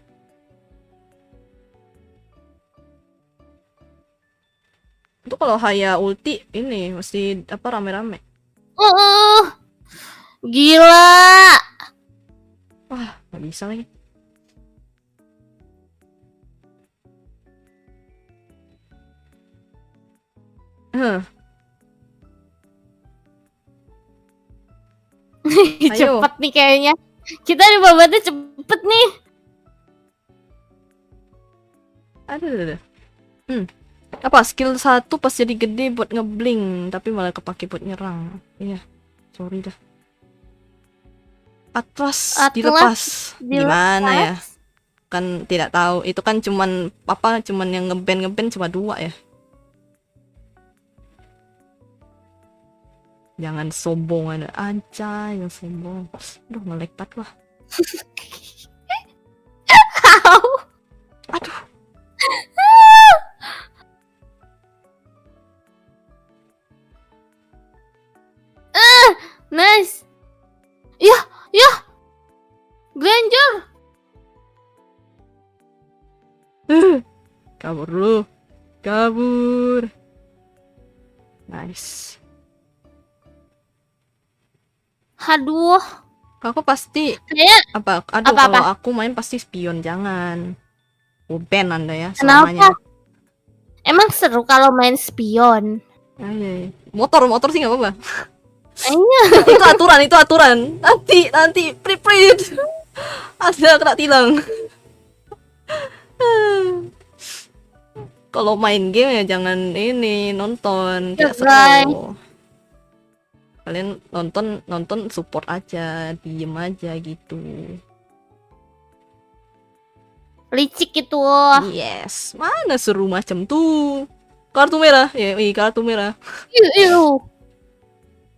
[SPEAKER 1] Itu kalau Haya ulti ini mesti apa rame-rame.
[SPEAKER 2] Gila.
[SPEAKER 1] Wah, nggak bisa lagi. Ayo.
[SPEAKER 2] Cepet nih kayaknya. Kita di babaknya cepet nih.
[SPEAKER 1] Aduh. Apa skill 1 pas jadi gede buat ngebling tapi malah kepake buat nyerang. Iya. Sorry dah. Atlas dilepas. Gimana ya? Kan tidak tahu. Itu kan cuman yang ngeband cuma 2 ya. Jangan sombong ada aja yang sombong. Aduh, nge-lag banget lah. Aduh.
[SPEAKER 2] Nice. Ya. Granger.
[SPEAKER 1] Kabur dulu. Kabur. Nice.
[SPEAKER 2] Aduh.
[SPEAKER 1] Aku pasti
[SPEAKER 2] Kayak
[SPEAKER 1] Aduh,
[SPEAKER 2] Apa-apa?
[SPEAKER 1] kalau aku main pasti spion, jangan. Ban Anda ya
[SPEAKER 2] Kenapa?
[SPEAKER 1] selamanya.
[SPEAKER 2] Emang seru kalau main spion.
[SPEAKER 1] Ay. Motor sih nggak apa-apa.
[SPEAKER 2] Iya.
[SPEAKER 1] itu aturan. Nanti prit. Ada kena tilang. Kalau main game ya jangan ini nonton, tidak seru. Kalian nonton support aja, diem aja gitu.
[SPEAKER 2] Licik itu.
[SPEAKER 1] Yes, mana seru macam tuh. Kartu merah, ya, kartu merah.
[SPEAKER 2] Iu.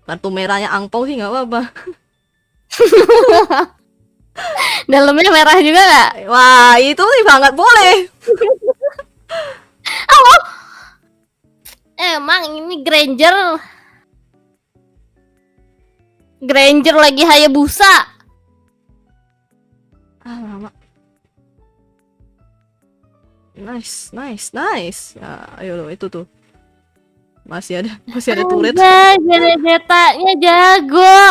[SPEAKER 1] Kartu merahnya angpau sih nggak apa-apa.
[SPEAKER 2] Dalamnya merah juga nggak?
[SPEAKER 1] Wah, itu sih sangat boleh.
[SPEAKER 2] Emang ini Granger lagi Hayabusa.
[SPEAKER 1] Lama. Nice. Ya, ayo lo itu tuh. Masih ada turret.
[SPEAKER 2] Jetanya jago.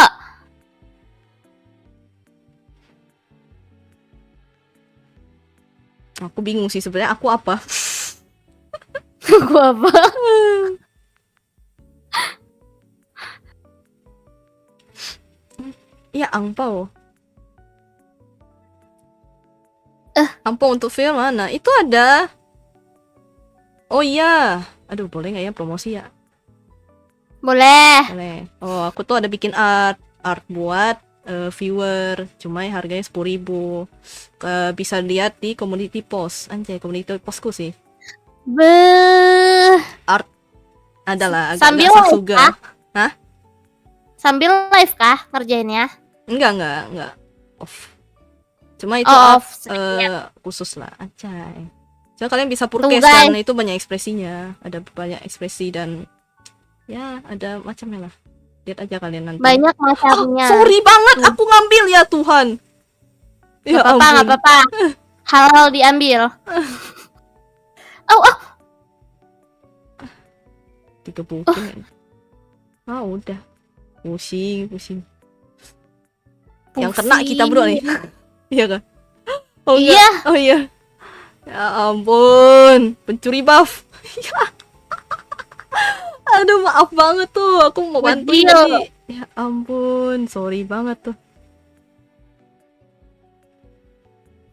[SPEAKER 1] Aku bingung sih sebenarnya aku apa.
[SPEAKER 2] Aku apa?
[SPEAKER 1] Iya, angpau. Angpau untuk film mana? Itu ada. Oh iya. Aduh, boleh nggak ya promosi ya?
[SPEAKER 2] Boleh.
[SPEAKER 1] Boleh. Oh, aku tuh ada bikin art buat viewer. Cuma harganya 10.000. Bisa lihat di community post. Anjay, community postku sih. Art adalah agak
[SPEAKER 2] Sambil
[SPEAKER 1] juga. Hah?
[SPEAKER 2] Sambil live kah ngerjainnya?
[SPEAKER 1] Enggak. Off. Cuma itu khusus lah, anjay. So kalian bisa purchase dan itu banyak ekspresinya, ada banyak ekspresi dan ya ada macamnya lah. Lihat aja kalian nanti.
[SPEAKER 2] Banyak macamnya.
[SPEAKER 1] Sorry banget, aku ngambil ya Tuhan. Ya
[SPEAKER 2] nggak apa-apa. Halal diambil.
[SPEAKER 1] Dikebukin. Udah. Pusing. Yang kena kita bro nih. Iya kan?
[SPEAKER 2] Iya.
[SPEAKER 1] Oh iya. Ya ampun, pencuri buff. Aduh, maaf banget tuh. Aku mau bantuin
[SPEAKER 2] Kecil.
[SPEAKER 1] tadi. Ya ampun, sorry banget tuh.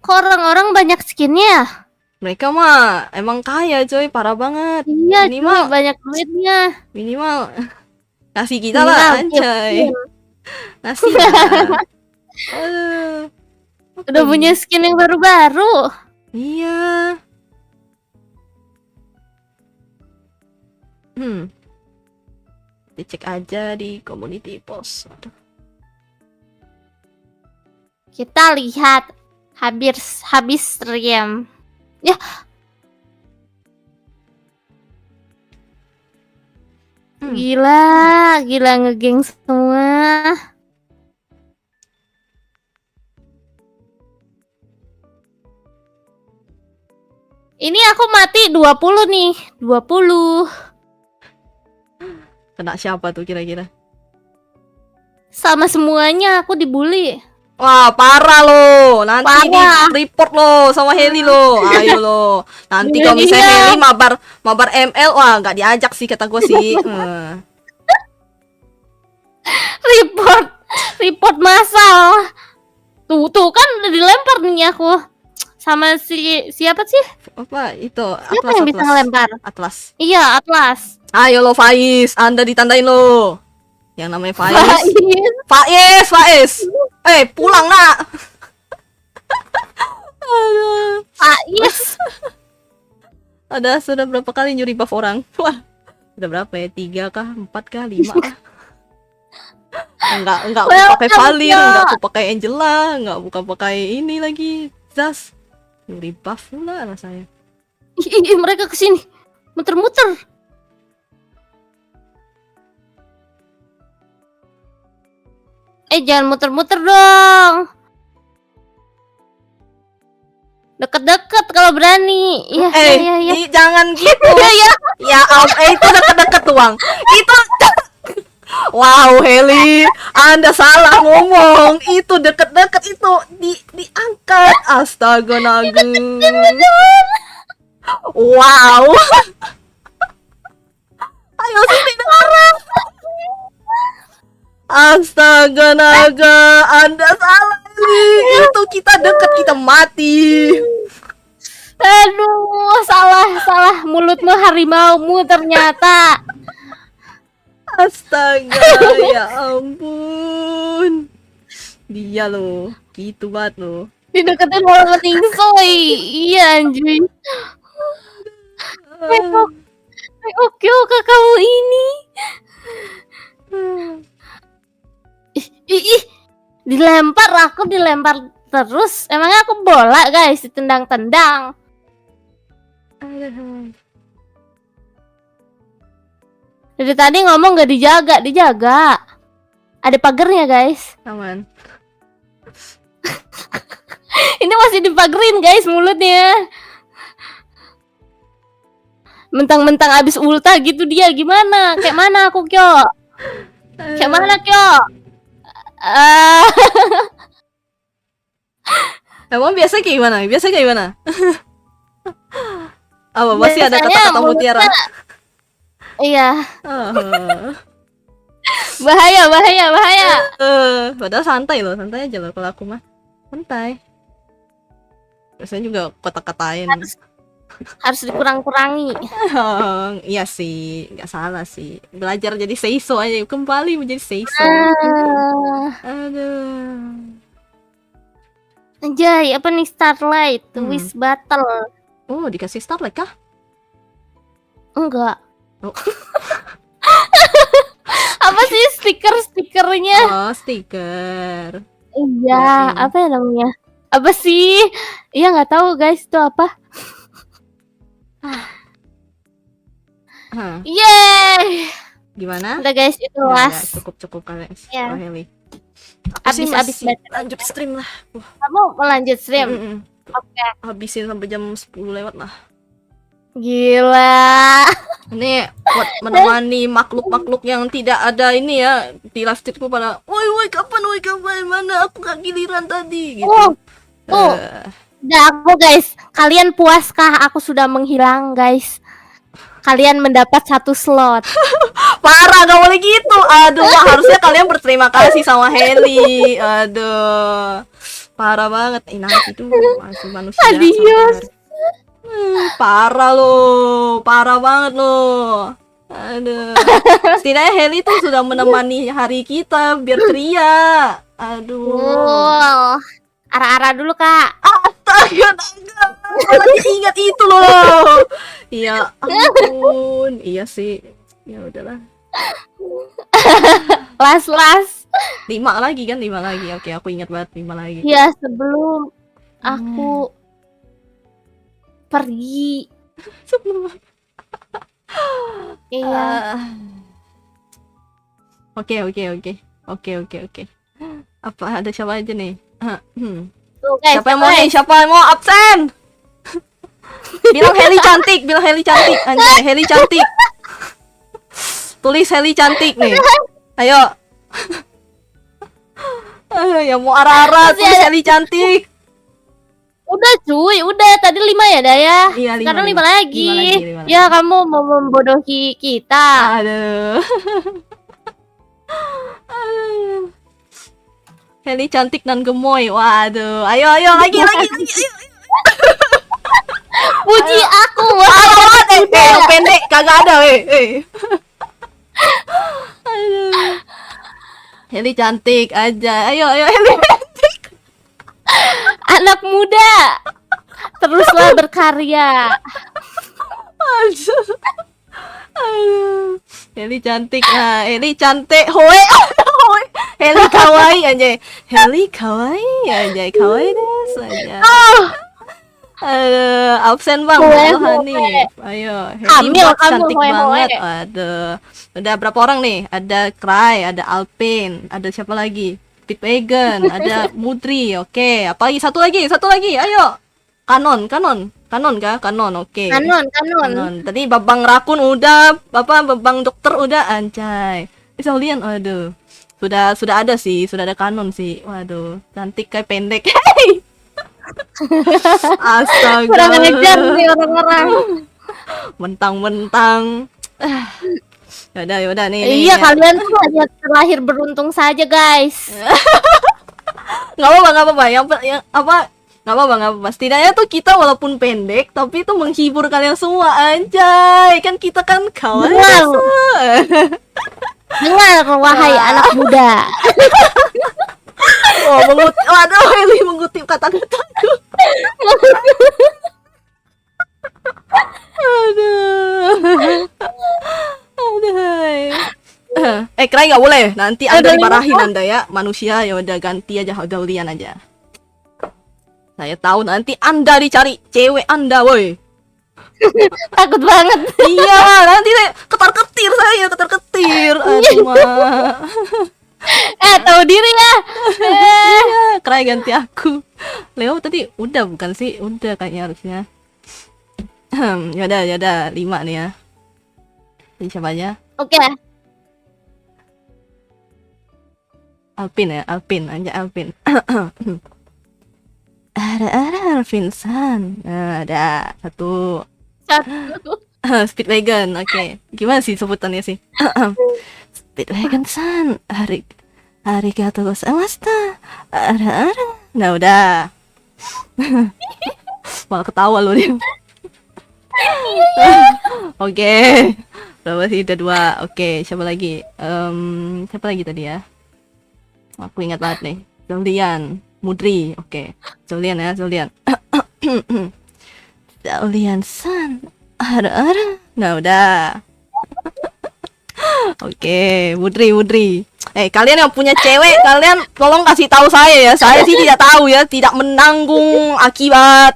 [SPEAKER 2] Kok orang-orang banyak skinnya?
[SPEAKER 1] Mereka mah emang kaya coy, parah banget.
[SPEAKER 2] Iya,
[SPEAKER 1] Minimal,
[SPEAKER 2] cuy, banyak duitnya.
[SPEAKER 1] minimal kasih kita lah,
[SPEAKER 2] Minimal,
[SPEAKER 1] anjay.
[SPEAKER 2] iya.
[SPEAKER 1] Kasih lah. Aduh. Apa
[SPEAKER 2] Udah
[SPEAKER 1] ini?
[SPEAKER 2] punya skin yang baru-baru.
[SPEAKER 1] Iya. Dicek aja di community post. Aduh.
[SPEAKER 2] Kita lihat habis stream. Ya. Gila ngegeng semua. Ini aku mati 20 nih, 20.
[SPEAKER 1] Kena siapa tuh kira-kira?
[SPEAKER 2] Sama semuanya aku dibully.
[SPEAKER 1] Wah, parah lo. Nanti di
[SPEAKER 2] Parah.
[SPEAKER 1] report lo sama Heli lo. Ayo lo. Nanti kalau misalnya
[SPEAKER 2] Iya.
[SPEAKER 1] Heli mabar ML, wah nggak diajak sih kata gue sih.
[SPEAKER 2] Report massal. Tuh kan udah dilempar nih aku. Sama siapa sih?
[SPEAKER 1] Apa itu?
[SPEAKER 2] Siapa yang bisa ngelempar?
[SPEAKER 1] Atlas.
[SPEAKER 2] Iya, Atlas.
[SPEAKER 1] Ayo lo Faiz, Anda ditandain lo. Yang namanya Faiz.
[SPEAKER 2] Faiz.
[SPEAKER 1] Faiz. Pulang nak. Aduh.
[SPEAKER 2] Faiz.
[SPEAKER 1] Sudah berapa kali nyuri buff orang? Wah. Udah berapa ya? 3 kah? 4 kah? 5 kah? Enggak aku pakai Valir, enggak aku pakai Angela, enggak bukan pakai ini lagi. Zas. Nyuri buff pula rasanya.
[SPEAKER 2] Ih, mereka kesini. Muter-muter. Jangan muter-muter dong. Deket-deket kalau berani. Iya, iya.
[SPEAKER 1] Jangan gitu. Ya, itu deket-deket doang. Itu wow, Heli, Anda salah ngomong. Itu deket-deket itu diangkat. Astaga naga. Wow. Ayo sini dengar. Astaga naga, Anda salah Heli. Itu kita deket, kita mati.
[SPEAKER 2] Aduh, salah. Mulutmu harimaumu ternyata.
[SPEAKER 1] Astaga, ya ampun. Dia loh, gitu banget loh.
[SPEAKER 2] Dideketin orang ningsoy. Iya anjing. Oke, kamu ini. Ih, aku dilempar terus. Emangnya aku bola guys, ditendang-tendang. Dari tadi ngomong gak dijaga. Ada pagernya guys.
[SPEAKER 1] Aman.
[SPEAKER 2] Ini masih dipagerin guys mulutnya. Mentang-mentang abis ulta gitu dia gimana? Kayak mana aku Kyo? Kayak mana Kyo?
[SPEAKER 1] Emang biasa kayak gimana? Apa masih ada
[SPEAKER 2] Biasanya
[SPEAKER 1] kata-kata mutiara?
[SPEAKER 2] Iya.
[SPEAKER 1] Oh.
[SPEAKER 2] Bahaya.
[SPEAKER 1] Padahal santai aja loh kalau aku mah. Santai. Biasanya juga kata-katain.
[SPEAKER 2] Harus dikurang-kurangi.
[SPEAKER 1] Iya sih, nggak salah sih. Belajar jadi seiso aja, kembali menjadi seiso. Aduh.
[SPEAKER 2] Anjay, apa nih Starlight? Wish Battle.
[SPEAKER 1] Oh, dikasih Starlight kah?
[SPEAKER 2] Enggak.
[SPEAKER 1] Oh.
[SPEAKER 2] Apa sih stiker-stikernya?
[SPEAKER 1] Oh, stiker.
[SPEAKER 2] Iya, apa ya namanya? Apa sih? Iya nggak tahu guys, itu apa? Yeay.
[SPEAKER 1] Gimana?
[SPEAKER 2] Udah guys, itu
[SPEAKER 1] Ya,
[SPEAKER 2] las.
[SPEAKER 1] cukup kalian.
[SPEAKER 2] Ya.
[SPEAKER 1] Oh, Heli. Aku sih
[SPEAKER 2] Abis
[SPEAKER 1] masih
[SPEAKER 2] banget.
[SPEAKER 1] lanjut stream lah.
[SPEAKER 2] Kamu mau lanjut stream?
[SPEAKER 1] Mm-mm.
[SPEAKER 2] Oke.
[SPEAKER 1] Habisin sampai jam 10 lewat lah.
[SPEAKER 2] Gila.
[SPEAKER 1] Ini buat menemani makhluk-makhluk yang tidak ada ini ya di live streamku pada, woi kapan mana aku gak giliran tadi gitu.
[SPEAKER 2] Oh. Udah aku guys, kalian puaskah aku sudah menghilang guys? Kalian mendapat 1 slot.
[SPEAKER 1] Parah, gak boleh gitu. Aduh, harusnya kalian berterima kasih sama Heli. Aduh, parah banget. Nanti itu masih manusia.
[SPEAKER 2] Adios.
[SPEAKER 1] Parah loh, parah banget loh. Aduh. Setidaknya Heli tuh sudah menemani hari kita biar ceria. Aduh.
[SPEAKER 2] Wow. Ara-ara dulu kak.
[SPEAKER 1] Astaga, malah ingat itu loh. Iya, ampun. Iya sih. Ya udahlah.
[SPEAKER 2] Las.
[SPEAKER 1] 5 lagi kan, 5 lagi. Oke, aku ingat banget 5 lagi.
[SPEAKER 2] Ya sebelum aku pergi.
[SPEAKER 1] Sebelum
[SPEAKER 2] Iya.
[SPEAKER 1] Oke. Apa ada siapa aja nih?
[SPEAKER 2] Tuh, guys,
[SPEAKER 1] Siapa yang mau nih? Siapa yang mau absen? Bilang Heli cantik. Anjay, Heli cantik. Tulis Heli cantik nih. Ayo. Yang mau arah-arah tulis Heli cantik.
[SPEAKER 2] Udah cuy, udah tadi 5 ya Daya.
[SPEAKER 1] Iya, 5,
[SPEAKER 2] Sekarang 5
[SPEAKER 1] 5
[SPEAKER 2] lagi.
[SPEAKER 1] lima lagi.
[SPEAKER 2] Ya kamu mau membodohi kita.
[SPEAKER 1] Aduh. Heli cantik dan gemoy. Waduh. Ayo lagi. Ayo.
[SPEAKER 2] Puji aku.
[SPEAKER 1] Yang pendek kagak ada weh. Aduh. Heli cantik aja. Ayo Heli.
[SPEAKER 2] Anak muda. Teruslah berkarya.
[SPEAKER 1] Aduh. Heli cantik. Nah, Heli cantik. Hoe. Heli kawaii anjay. Heli kawaii anjay. Kawaii desu anjay. Aduh, absen bang, Hani. Ayo, Heli
[SPEAKER 2] Ambil
[SPEAKER 1] buat
[SPEAKER 2] kamu,
[SPEAKER 1] cantik
[SPEAKER 2] hoe.
[SPEAKER 1] banget. Aduh, udah berapa orang nih? Ada Cry, ada Alpin, ada siapa lagi? Speedwagon, ada Mudri. Oke, apa lagi? Satu lagi. Ayo, Kanon kah? Kanon, oke.
[SPEAKER 2] Kanon.
[SPEAKER 1] Tadi Babang Rakun udah, Babang Dokter udah, anjay. Saulian, aduh. Sudah ada Kanon sih. Waduh, cantik kayak pendek. Astaga.
[SPEAKER 2] Kurang ajar nih orang-orang.
[SPEAKER 1] Mentang-mentang. Yaudah nih.
[SPEAKER 2] Iya, kalian tuh hanya terlahir beruntung saja, guys.
[SPEAKER 1] Nggak apa-apa. Yang apa? Nggak apa-apa. Setidaknya tuh kita walaupun pendek, tapi itu menghibur kalian semua, anjay. Kan kita kan kawan.
[SPEAKER 2] Dengar, wahai anak muda.
[SPEAKER 1] Waduh, Heli mengutip kata-kataku. Aduh. Kray nggak boleh. Nanti Anda dimarahin Anda ya, manusia. Ya udah ganti aja Gaulian aja. Saya tahu nanti Anda dicari cewek Anda, woi.
[SPEAKER 2] Takut banget.
[SPEAKER 1] Iya, nanti ketar-ketir saya, ketar-ketir. Aduh, mah.
[SPEAKER 2] Tahu diri ya.
[SPEAKER 1] Iya, Kray ganti aku. Leo tadi udah bukan sih? Udah kayaknya harusnya. Yaudah 5 nih ya. Jadi siapa aja?
[SPEAKER 2] Oke.
[SPEAKER 1] Alpin ya, Alpin. Ada Alvin San. Nah, ada satu. Speedwagon, oke. Gimana sih sebutannya sih? Speedwagon San. Arigatou gozaimashita. Ada. Nah, udah. Malah ketawa loh dia. Oke. Berapa sih? Udah 2. Oke, siapa lagi? Siapa lagi tadi ya? Aku ingat banget nih. Zolian, Mudri. Oke. Zolian. Zolian San. Ada. Nah, udah. Oke, Mudri. Kalian yang punya cewek, kalian tolong kasih tahu saya ya. Saya sih tidak tahu ya, tidak menanggung akibat.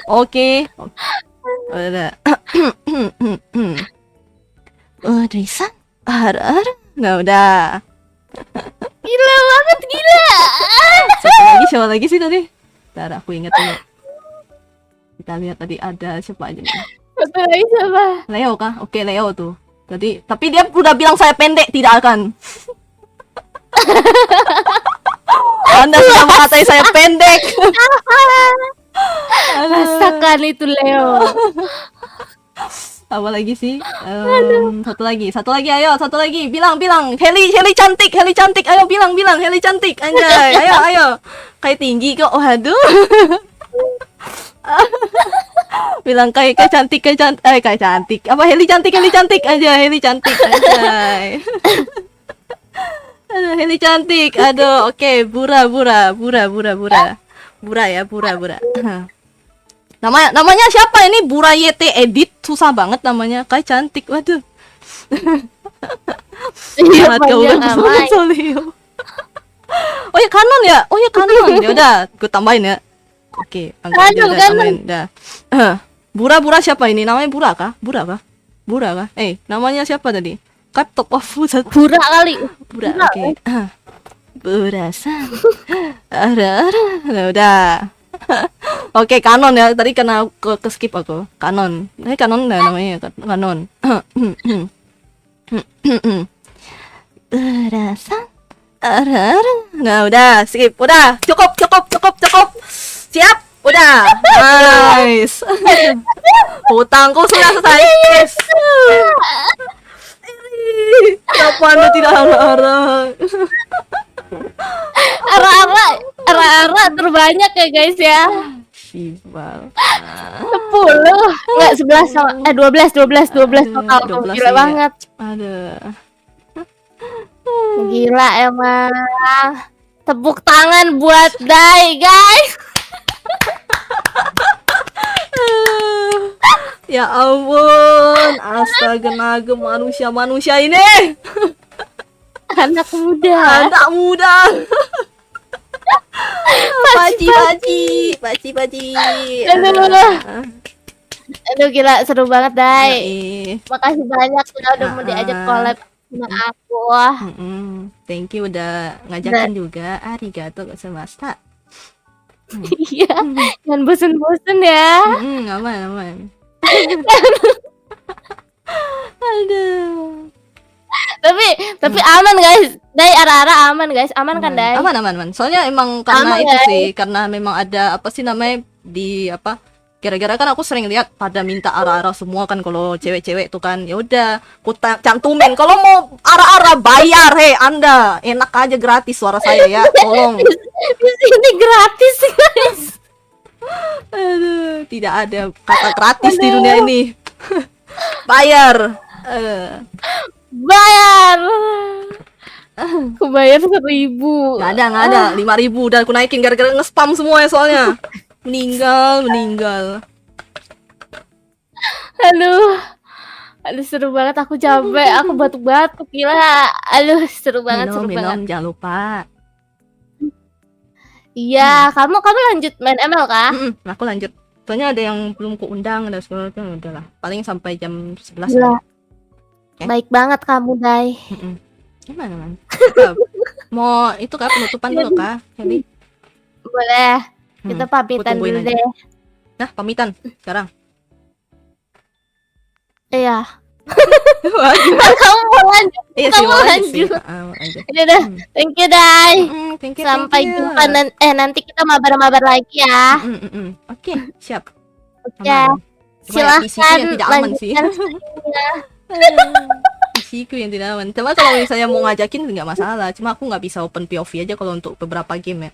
[SPEAKER 1] Oke. Udah. Mudri-san. Ada. Nah, udah.
[SPEAKER 2] Gila banget, gila.
[SPEAKER 1] Siapa lagi sih tadi? Bentar, aku ingat dulu. Kita lihat tadi ada siapa aja nih.
[SPEAKER 2] Satu lagi siapa?
[SPEAKER 1] Leo kah? Oke, Leo tuh. Jadi, tapi dia udah bilang saya pendek, tidak akan. Anda sudah mengatai saya pendek.
[SPEAKER 2] Rasakan itu Leo.
[SPEAKER 1] Apa lagi sih? Satu lagi, ayo, satu lagi. Bilang. Heli cantik, ayo bilang, Heli cantik, anjay. Ayo. Kayak tinggi kok, waduh. Bilang kayak cantik. Apa Heli cantik, aja, Heli cantik, anjay. Aduh, Heli cantik, aduh, oke, Bura. Bura ya. Namanya siapa ini? Bura YT edit, susah banget namanya. Kayak cantik, waduh.
[SPEAKER 2] Iya,
[SPEAKER 1] Sangat kau
[SPEAKER 2] panjang amat.
[SPEAKER 1] Solio. Oh ya kanon ya. Ya udah, gue tambahin ya. Oke, angkat aja, udah tambahin. Dah. Bura siapa ini? Namanya Bura kah? Namanya siapa tadi? Top of Food.
[SPEAKER 2] Bura kali.
[SPEAKER 1] Bura, oke. Bura-san. Ara. Nah, udah. Oke, kanon ya. Tadi kena ke skip aku. Kanon. Kanon dah namanya, kanon. Bura-san. Ara. Nah, udah, skip. Udah, cukup. Siap? Udah. Nice. Hutangku sudah selesai. Yes. Kenapa Anda tidak arah-arah?
[SPEAKER 2] Ara terbanyak ya guys ya.
[SPEAKER 1] Sibal.
[SPEAKER 2] 10. Enggak 11 sama 12 total.
[SPEAKER 1] 12
[SPEAKER 2] Gila
[SPEAKER 1] ya.
[SPEAKER 2] banget.
[SPEAKER 1] Aduh.
[SPEAKER 2] Gila emang. Tepuk tangan buat Dai, guys.
[SPEAKER 1] Ya ampun, astaga naga manusia ini.
[SPEAKER 2] Anak muda.
[SPEAKER 1] Anak muda. Paci.
[SPEAKER 2] Aduh gila seru banget, Dai.
[SPEAKER 1] Yoi.
[SPEAKER 2] Makasih banyak udah mau diajak collab sama aku.
[SPEAKER 1] Thank you udah ngajakin juga. Arigato gozaimashita.
[SPEAKER 2] Iya. Jangan bosen-bosen ya.
[SPEAKER 1] Aman. Aduh.
[SPEAKER 2] Tapi aman guys. Dai ara-ara aman guys. Aman kan, Dai?
[SPEAKER 1] Aman. Soalnya emang karena
[SPEAKER 2] Aman,
[SPEAKER 1] itu
[SPEAKER 2] guys.
[SPEAKER 1] sih, karena memang ada apa sih namanya di apa? Gara-gara kan aku sering lihat pada minta ara-ara semua kan kalau cewek-cewek tuh kan. Ya udah, aku cantumin. Kalau mau ara-ara bayar, Anda. Enak aja gratis suara saya ya. Tolong.
[SPEAKER 2] Di sini gratis guys.
[SPEAKER 1] Aduh, tidak ada kata gratis di dunia ini. Bayar.
[SPEAKER 2] Bayar. Aku bayar 1.000.
[SPEAKER 1] Nggak ada. 5.000 udah aku naikin gara-gara nge-spam semuanya soalnya. Meninggal.
[SPEAKER 2] Aduh seru banget, aku capek, aku batuk-batuk gila. Aduh seru banget,
[SPEAKER 1] Minum, jangan lupa.
[SPEAKER 2] Iya, kamu lanjut main ML kah?
[SPEAKER 1] Aku lanjut. Soalnya ada yang belum kuundang dan segala macam, udahlah. Paling sampai jam 11.
[SPEAKER 2] Gila.
[SPEAKER 1] Oke.
[SPEAKER 2] Baik banget kamu, Dai.
[SPEAKER 1] Gimana, Man? Mau itu kah penutupan dulu kah? Heli?
[SPEAKER 2] Boleh. Kita pamitan
[SPEAKER 1] tungguin
[SPEAKER 2] dulu
[SPEAKER 1] aja.
[SPEAKER 2] deh.
[SPEAKER 1] Nah, pamitan sekarang.
[SPEAKER 2] Iya.
[SPEAKER 1] Waduh.
[SPEAKER 2] Kamu mau lanjut.
[SPEAKER 1] Iya
[SPEAKER 2] Kamu
[SPEAKER 1] sih, mau aja sih.
[SPEAKER 2] lanjut.
[SPEAKER 1] Aja.
[SPEAKER 2] Ini udah. Thank you, Dai.
[SPEAKER 1] Thank you,
[SPEAKER 2] Sampai
[SPEAKER 1] thank you.
[SPEAKER 2] jumpa nanti kita mabar-mabar lagi ya.
[SPEAKER 1] Oke, siap.
[SPEAKER 2] Oke.
[SPEAKER 1] Aman. Cuma ya, PC-ku
[SPEAKER 2] Silahkan
[SPEAKER 1] yang tidak aman sih.
[SPEAKER 2] lanjutkan streamingnya.
[SPEAKER 1] PC-ku yang tidak aman. Cuma kalau misalnya mau ngajakin nggak masalah. Cuma aku nggak bisa open POV aja kalau untuk beberapa game ya.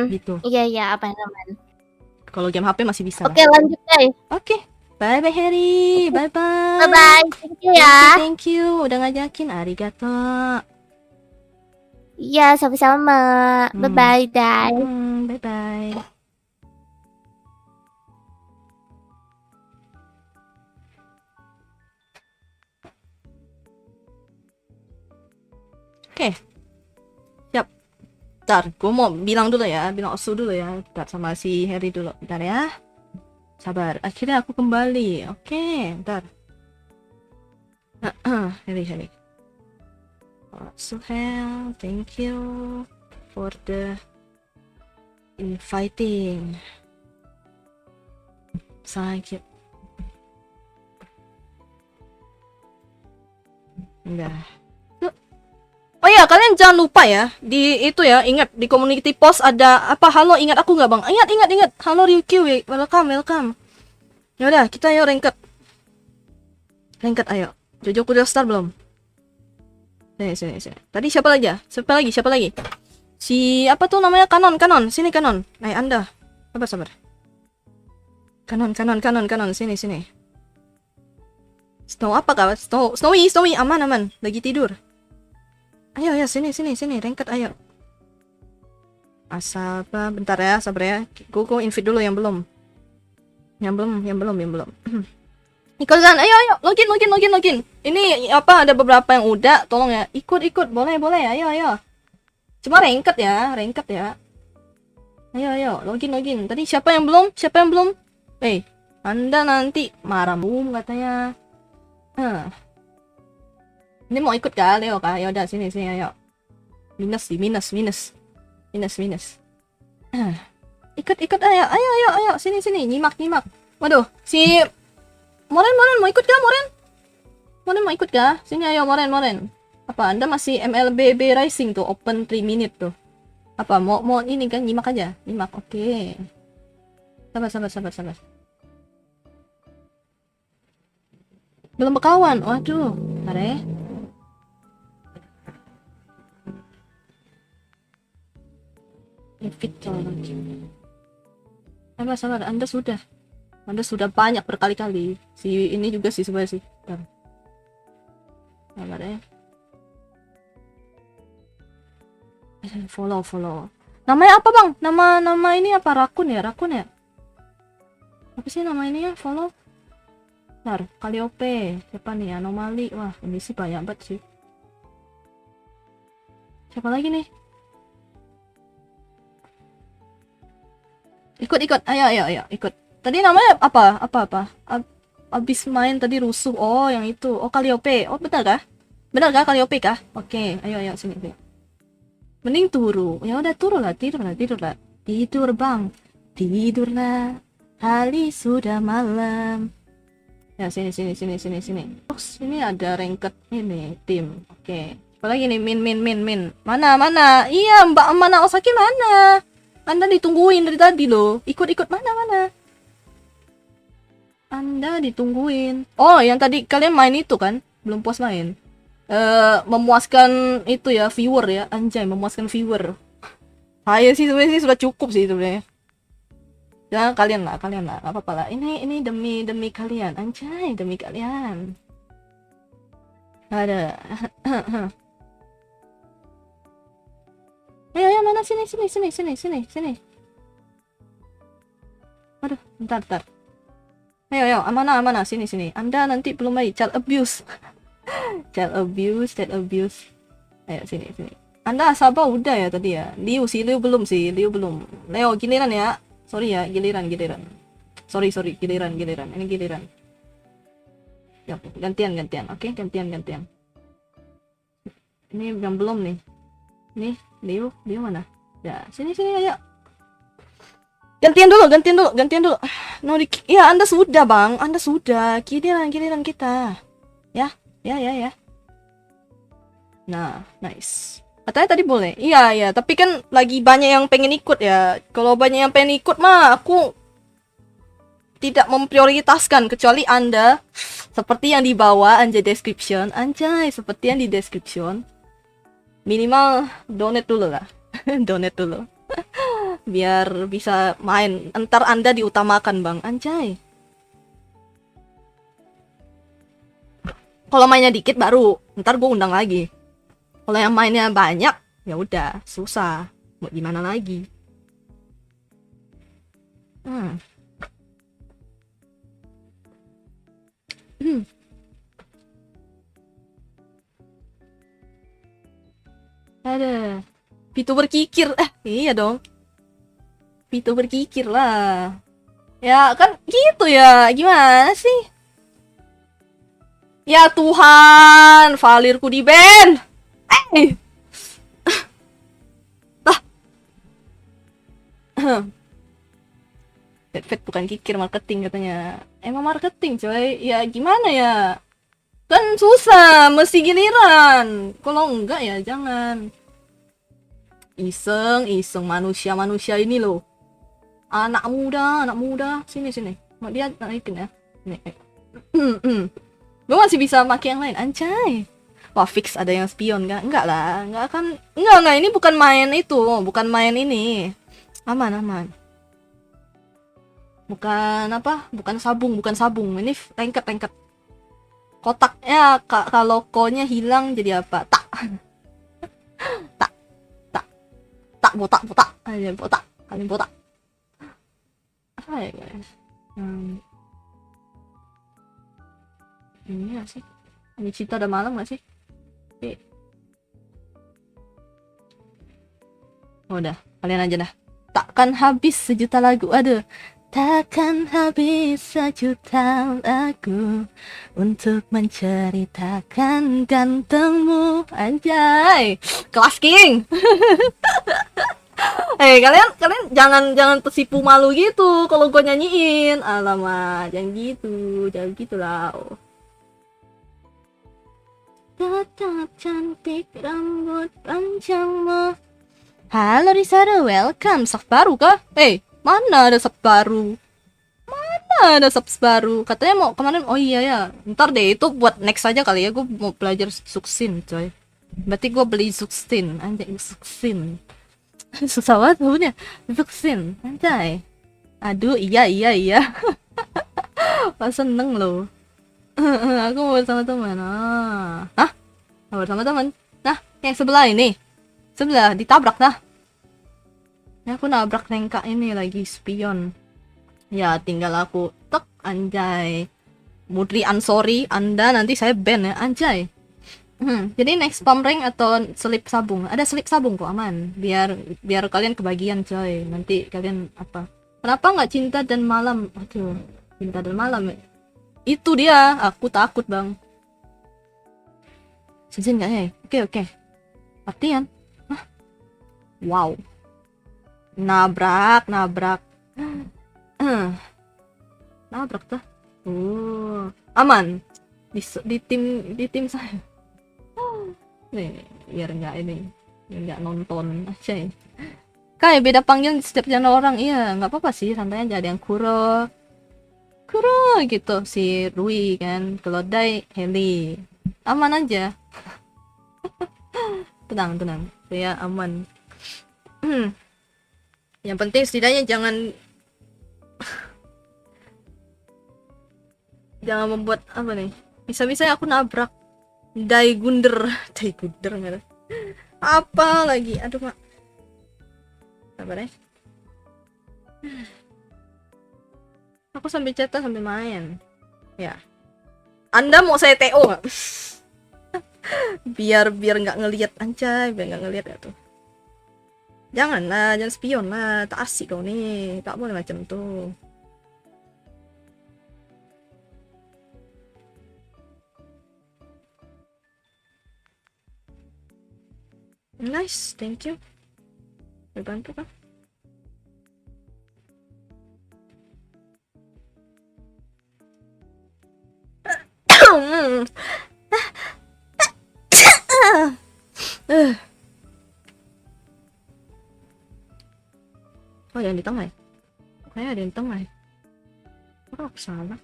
[SPEAKER 1] Gitu.
[SPEAKER 2] Iya, apa namanya?
[SPEAKER 1] Kalau game HP masih bisa.
[SPEAKER 2] Oke, lanjut, Dai.
[SPEAKER 1] Oke. Bye Harry. Bye.
[SPEAKER 2] Bye-bye. Thank you ya.
[SPEAKER 1] Thank you udah ngajakin. Arigato.
[SPEAKER 2] Iya, sama-sama. Bye-bye, Dai.
[SPEAKER 1] Bye. Oke. Siap. Bentar, gue mau bilang dulu ya. Bilang osu dulu ya. Bentar sama si Harry dulu. Bentar ya. Sabar. Akhirnya aku kembali. Oke, bentar. Harry. Suhel, thank you for the inviting. Thank you. Udah. Oh iya, kalian jangan lupa ya, di itu ya, ingat di community post ada apa, halo ingat aku nggak bang? Ingat, halo Ryukyu, welcome. Ya udah, kita yuk ranked, ayo. Jojo udah start belum? Sini. Tadi siapa lagi? Si apa tuh namanya, Kanon, sini Kanon. Anda, sabar. Kanon, sini. Snow apa kawan? Snowy, aman, lagi tidur. Ayo, sini, ranked, ayo. Sabar, bentar ya, sabar ya. Gue invite dulu yang belum. Ikutan, ayo, login. Ini apa, ada beberapa yang udah, tolong ya. Ikut, boleh, ayo. Cuma ranked ya. Ayo, login. Tadi siapa yang belum? Anda nanti marah boom katanya. Ini mau ikut kah, Leo kah? Ya udah, sini, ayo. Minus. Ikut, ayo. Sini, nyimak. Waduh, si Moren mau ikut kah, Moren? Moren mau ikut kah? Sini, ayo, Moren. Apa, Anda masih MLBB Rising tuh, open 3 minute tuh. Apa, mau ini kan, nyimak aja. Oke. Sabar. Belum berkawan, waduh. Bentar ya. lagi. Sabar, Anda sudah banyak berkali-kali. Si ini juga sih sebenarnya sih. Sabar ya. Follow. Namanya apa bang? Nama ini apa? Rakun ya? Apa sih nama ini ya? Follow. Bentar, Calliope. Siapa nih? Anomali. Wah, ini sih banyak banget sih. Siapa lagi nih? Ikut. Ayo, ikut. Tadi namanya apa? Abis main tadi rusuh. Oh, yang itu. Oh, Calliope. Oh, benar kah? Calliope kah? Oke, ayo sini. Mending turu. Ya udah tidur lah. Tidur, Bang. Tidurlah. Hari sudah malam. Ya, sini. Oh, sini ada ranked ini tim. Oke. Apalagi nih min. Mana? Iya, Mbak Mana Osaki mana? Anda ditungguin dari tadi loh. Ikut mana? Anda ditungguin. Oh, yang tadi kalian main itu kan? Belum puas main. Memuaskan itu ya, viewer ya. Anjay, memuaskan viewer. Saya sih sebenarnya sudah cukup sih sebenarnya. Ya, kalian lah. Gak apa-apa lah. Ini demi kalian. Anjay, demi kalian. Ada. Ayo, mana sini. Aduh, bentar. Ayo, amanah, sini. Anda nanti belum lagi child abuse. child abuse. Ayo, sini. Anda Sabah udah ya tadi ya. Liu belum. Leo, giliran ya. Sorry ya, giliran. Sorry, giliran. Ini giliran. Yuk, gantian. Oke, gantian. Ini yang belum nih. Nih, Liu mana? Ya, sini ayo. Gantian dulu. Ya, Anda sudah, Bang. Giliran kita. Ya. Nah, nice. Katanya tadi boleh. Iya, tapi kan lagi banyak yang pengen ikut ya. Kalau banyak yang pengen ikut mah aku tidak memprioritaskan, kecuali Anda seperti yang di bawah anjay seperti yang di description. Minimal donate dulu lah. Biar bisa main. Entar Anda diutamakan, Bang. Anjay. Kalau mainnya dikit baru ntar gue undang lagi. Kalau yang mainnya banyak, ya udah susah. Mau gimana lagi? Ada Vito berkikir. Iya dong. Vito berkikir lah. Ya kan gitu ya. Gimana sih? Ya Tuhan, Valirku di ban. Deadfed bukan kikir, marketing katanya. Emang marketing coy. Ya gimana ya? Kan susah, mesti giliran. Kalau enggak ya jangan. Iseng manusia ini loh. Anak muda. Sini. Mau dia naikin ya. Nih. Gue masih bisa pakai yang lain, anjay. Wah, fix ada yang spion kan? Enggak lah, enggak akan. Enggak, ini bukan main itu, bukan main ini. Aman. Bukan apa? Bukan sabung. Ini lengket. Kotaknya kalau ko-nya hilang jadi apa? Tak. botak. Kalian botak. Apa ya, guys? Ini gak sih? Ini Cinta Dan Malam gak sih? Udah, kalian aja dah. Takkan habis sejuta lagu. Aduh. Takkan habis sejuta lagu untuk menceritakan gantengmu. Anjay, kelas king. Kalian jangan tersipu malu gitu kalau gue nyanyiin. Alamak, jangan gitu lah. Tetap cantik rambut panjangmu. Halo Risado, welcome. Subs baru kah? Mana ada subs baru? Katanya mau kemarin. Oh iya ya. Ntar deh, itu buat next aja kali ya. Gue mau belajar Suksin, coy. Berarti gue beli Suksin. Anjay, Suksin. Susah banget punya. Suksin. Anjay. Aduh, iya. Wah, seneng loh. Aku mau bersama teman. Hah? Mau bersama teman? Nah, yang sebelah ini. Sebelah ditabrak nah. Ya, aku nabrak Nengka ini lagi spion. Ya, tinggal aku tek, anjay. Mudri sorry, Anda nanti saya ban ya, anjay. Jadi next spam rank atau selip sabung? Ada selip sabung kok, aman. Biar kalian kebagian, coy. Nanti kalian apa? Kenapa nggak Cinta Dan Malam? Aduh, Cinta Dan Malam. Itu dia, aku takut, Bang. Sejen nggak ya? Oke. Artian. Hah? Wow. Nabrak tuh. Aman di tim saya. Nih, biar nggak nonton aja ya. Kayak beda panggil di setiap channel orang. Iya, nggak apa-apa sih, santai aja. Ada yang Kuro gitu, si Rui kan. Kalau Dai Heli, aman aja. tenang saya aman. Yang penting setidaknya jangan membuat apa nih, bisa-bisa aku nabrak Daigunder nggak ada apa lagi. Aduh mak, sabar ya. Aku sambil cetak sambil main ya. Anda mau saya TO nggak? biar nggak ngelihat, anjay, biar nggak ngelihat ya tuh. Jangan spion lah, tak asik dong nih, tak boleh macam tuh. Nice, thank you. Berbantu kan? Oh, yang di tengah ya? Kayaknya ada yang di tengah ya? Oh, aku salah.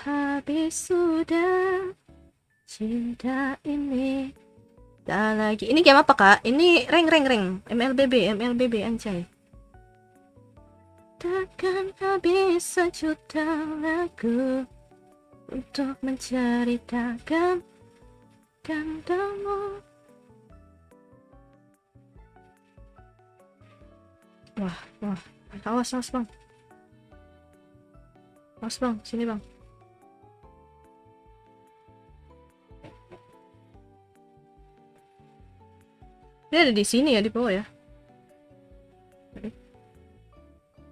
[SPEAKER 1] Habis sudah cinta ini. Tak lagi. Ini game apa, Kak? Ini rank. MLBB anjay. Takkan habis sejuta lagu untuk menceritakan kandamu. Wah. Awas bang. Awas bang, sini bang. Dia ada di sini ya, di bawah ya.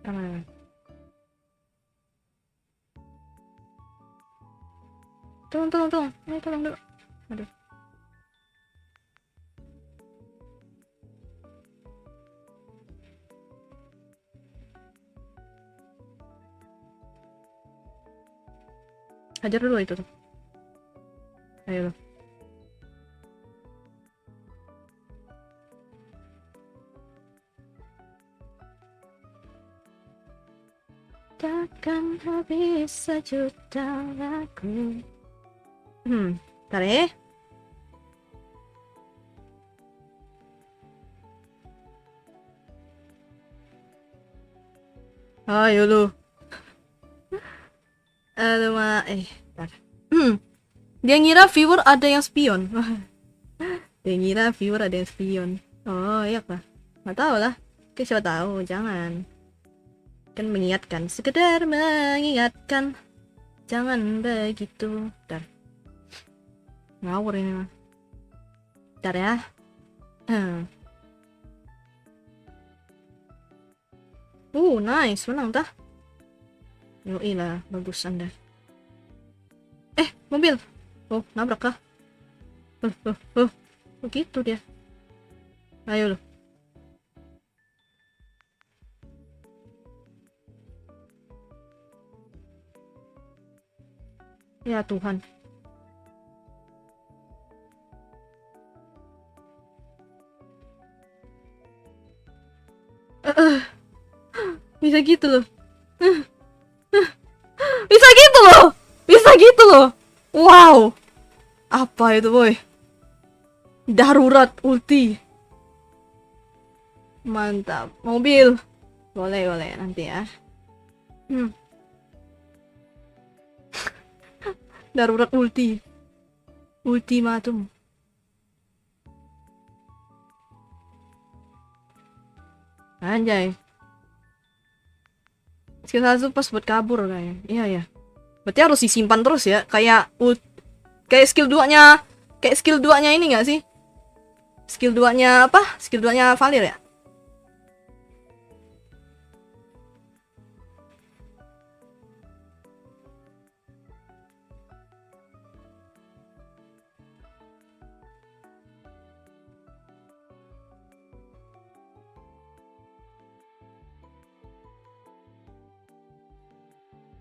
[SPEAKER 1] Aman. Tolong. Ini tolong dulu. Aduh. Hajar dulu itu tuh. Ayo. Takkan habis sejuta lagu. Bentar ya. Ayo lu. Aduh bentar. Dia ngira viewer ada yang spion. Dia ngira viewer ada yang spion. Oh iya kah? Nggak tahu lah. Oke, siapa tahu, jangan. Kan mengingatkan, sekedar mengingatkan. Jangan begitu. Bentar. Ngawur ini mah. Bentar ya. Nice, menang tah. Yoi lah, bagus Anda. Mobil. Oh, nabrak kah? Begitu dia. Ayo lu. Ya Tuhan. Bisa gitu loh. Bisa gitu loh. Bisa gitu loh. Wow. Apa itu, boy? Darurat ulti. Mantap. Mobil. Boleh nanti ya. Darurat ulti. Ultimatum. Anjay. Skill 1 pas buat kabur kayaknya. Iya ya. Berarti harus disimpan terus ya. Kayak skill 2-nya. Kayak skill 2-nya ini gak sih? Skill 2-nya apa? Skill 2-nya Valir ya?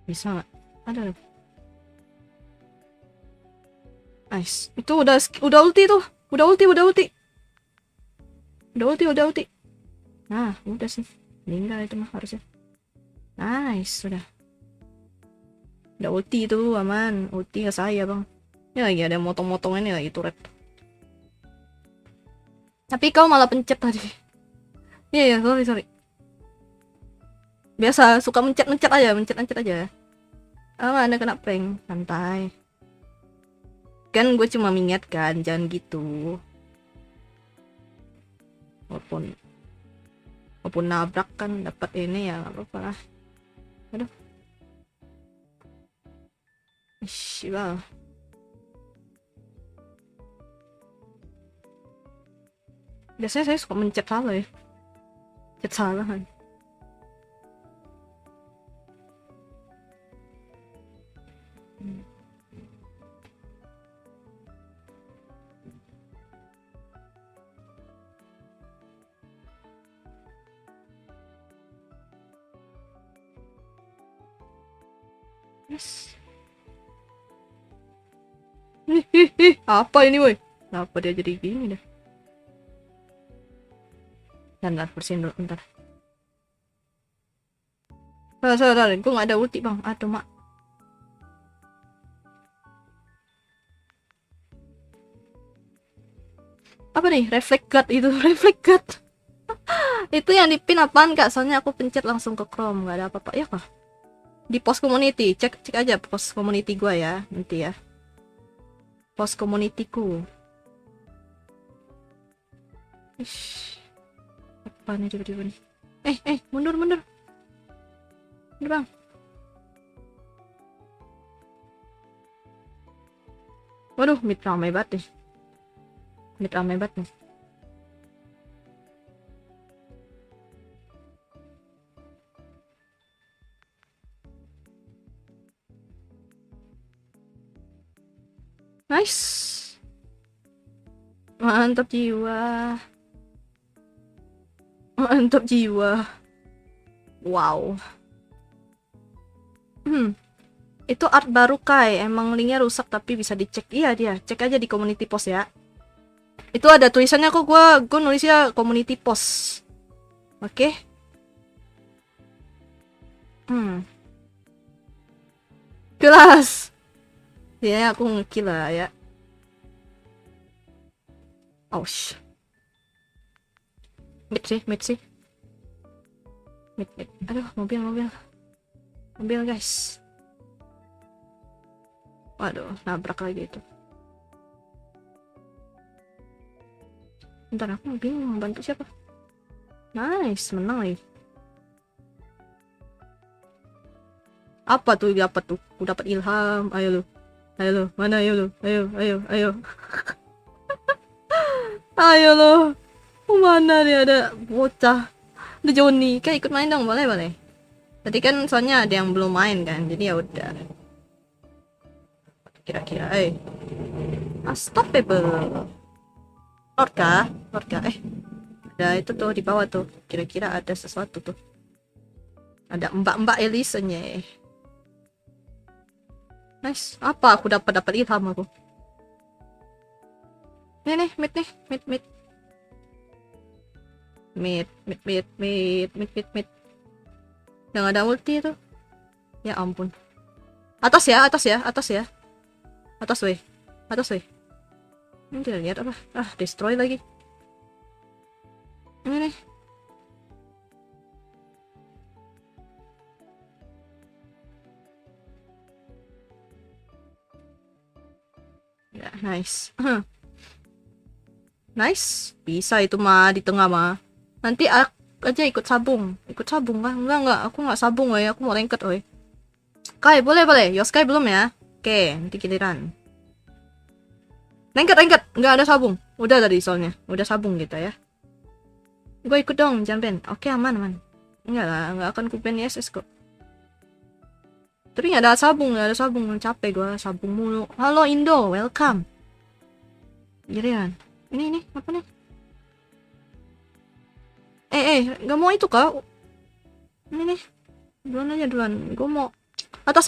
[SPEAKER 1] Bisa nggak? Ada nih. Nice. Itu udah ulti tuh. Udah ulti. Nah, udah sih. Meninggal itu mah harusnya. Nice, sudah. Udah ulti itu aman. Ulti ke saya, Bang. Ini lagi ada motong-motong ini lagi turret. Tapi kau malah pencet tadi. Iya, sorry. Biasa suka mencet aja. Anda kena prank, santai. Kan gue cuma mengingatkan, jangan gitu. Walaupun nabrak kan dapat ini ya, nggak apa-apa lah. Aduh. Ish, wow. Biasanya saya suka mencet salah ya. Mencet salah kan. Yes. Apa ini woi? Kenapa dia jadi gini dah? Bentar, bersihin dulu, bentar. Sorry, gue gak ada ulti bang. Aduh mak. Apa nih? Reflect guard itu, reflect guard. Itu yang dipin apaan kak? Soalnya aku pencet langsung ke Chrome, gak ada apa-apa. Ya kah? Di post community, cek aja post community gua ya, nanti ya. Post community-ku. Ish. Apa nih tiba-tiba nih? Mundur. Mundur bang. Waduh, mid ramai banget nih. Nice. Mantap jiwa. Wow. Itu art baru Kai, emang linknya rusak tapi bisa dicek. Iya dia, cek aja di community post ya. Itu ada tulisannya kok, gua nulisnya community post. Oke. Kelas. Ya, aku ngekill lah ya. Ouch. Mid sih. Mid. Aduh, mobil guys. Waduh, nabrak lagi itu. Bentar, aku bingung bantu siapa. Nice, menang lagi. Apa tuh? Aku dapat ilham. Ayo lu. Mana ayo lu? Ayo. Ayo lo. Mana dia, ada bocah. Ada Johnny. Kayak ikut main dong, boleh. Tadi kan soalnya ada yang belum main kan. Jadi ya udah. Kira-kira unstoppable. Lord kah? Ada itu tuh di bawah tuh. Kira-kira ada sesuatu tuh. Ada mbak Elisanya. Nice. Apa aku dapat ilham aku? Nih, mid. Mid. Yang ada ulti itu. Ya ampun. Atas ya. Atas weh. Ini lihat apa? Destroy lagi. Ini nih. Ya, nice. Nice. Bisa itu mah di tengah mah. Nanti aja ikut sabung kan? Enggak. Aku nggak sabung weh. Aku mau lengket weh. Kai, boleh. Yoskai belum ya? Oke, nanti giliran. Lengket. Nggak ada sabung. Udah tadi soalnya. Udah sabung kita ya. Gue ikut dong, jangan. Oke, aman. Enggak lah, nggak akan ku ban ISS kok. Tapi nggak ada sabung. Capek gue sabung mulu. Halo Indo, welcome. Giliran. Ini apa nih? Nggak mau itu kak. Ini nih. Duluan. Gue mau atas.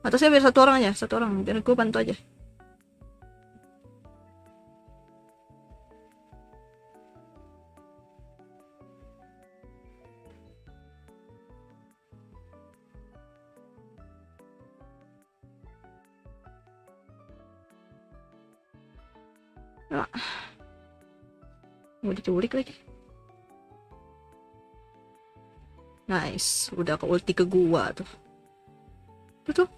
[SPEAKER 1] Atasnya biar satu orang, biar gue bantu aja. Mau diculik lagi. Nice, udah ke ulti ke gua tuh. Tuh.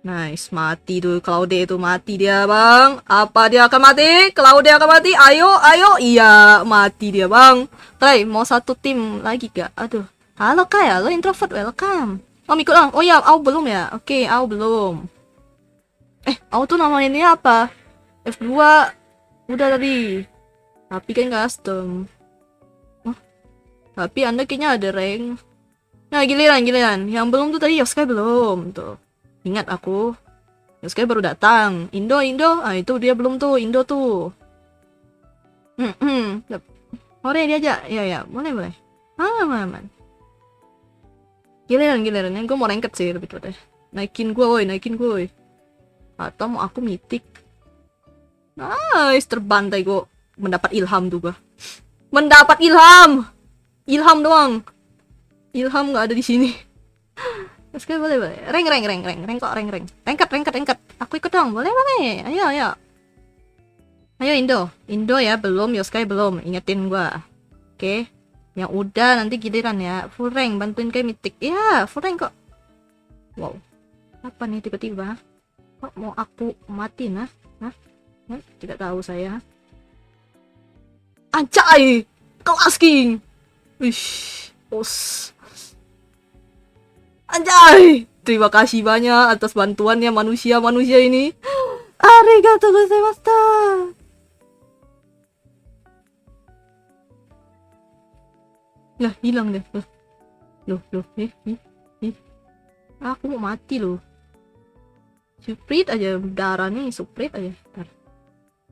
[SPEAKER 1] Nice, mati tuh Claude itu, mati dia bang. Apa dia akan mati? Claude akan mati. Ayo. Iya, mati dia bang. Try, mau satu tim lagi gak? Aduh. Halo Kaya, lo introvert, welcome. Ikut dong. Oh ya, Au belum ya? Oke, Au belum. Au tuh namanya ini apa? F2 udah tadi. Tapi kan custom. Tapi Anda kayaknya ada rank. Nah, giliran. Yang belum tuh tadi Yoskai belum tuh. Ingat aku. Yoskai baru datang. Indo. Itu dia belum tuh, Indo tuh. Hore diajak. Ya, boleh. Aman. Giliran. Yang gue mau ranket sih lebih tepatnya. Naikin gue woi. Atau mau aku mitik. Nice, terbantai gue. Mendapat ilham tuh gue. Mendapat ilham doang. Ilham nggak ada di sini. Oke, boleh. Rank kok. Rengket. Aku ikut dong, boleh. Ayo. Ayo Indo ya, belum. Yoskai belum. Ingetin gua. Oke. Yang udah nanti giliran ya. Full rank, bantuin kayak mitik. Ya, full rank kok. Wow. Apa nih tiba-tiba? Kok mau aku mati nah? Tidak tahu saya. Anjay, kelas king. Wish, bos. Anjay, terima kasih banyak atas bantuannya manusia ini. Arigatou gozaimashita. Lah, hilang deh. Loh. Aku mau mati loh. Sprite aja darah nih, Sprite aja. Bentar.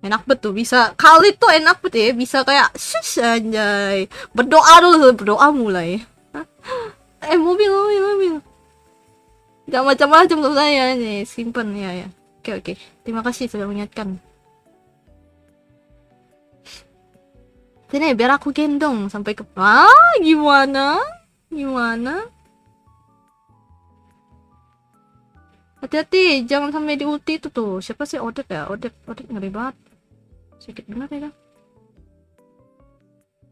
[SPEAKER 1] Enak betul bisa. Kali tuh enak betul ya, bisa kayak shush anjay. Berdoa mulai. Jangan macam-macam untuk saya nih. Simpan ya. Oke. Terima kasih sudah mengingatkan. Sini biar aku gendong sampai ke... gimana? Hati-hati, jangan sampai di ulti itu tuh. Siapa sih Odet ya? Odet ngeri banget. Sakit benar ya kan?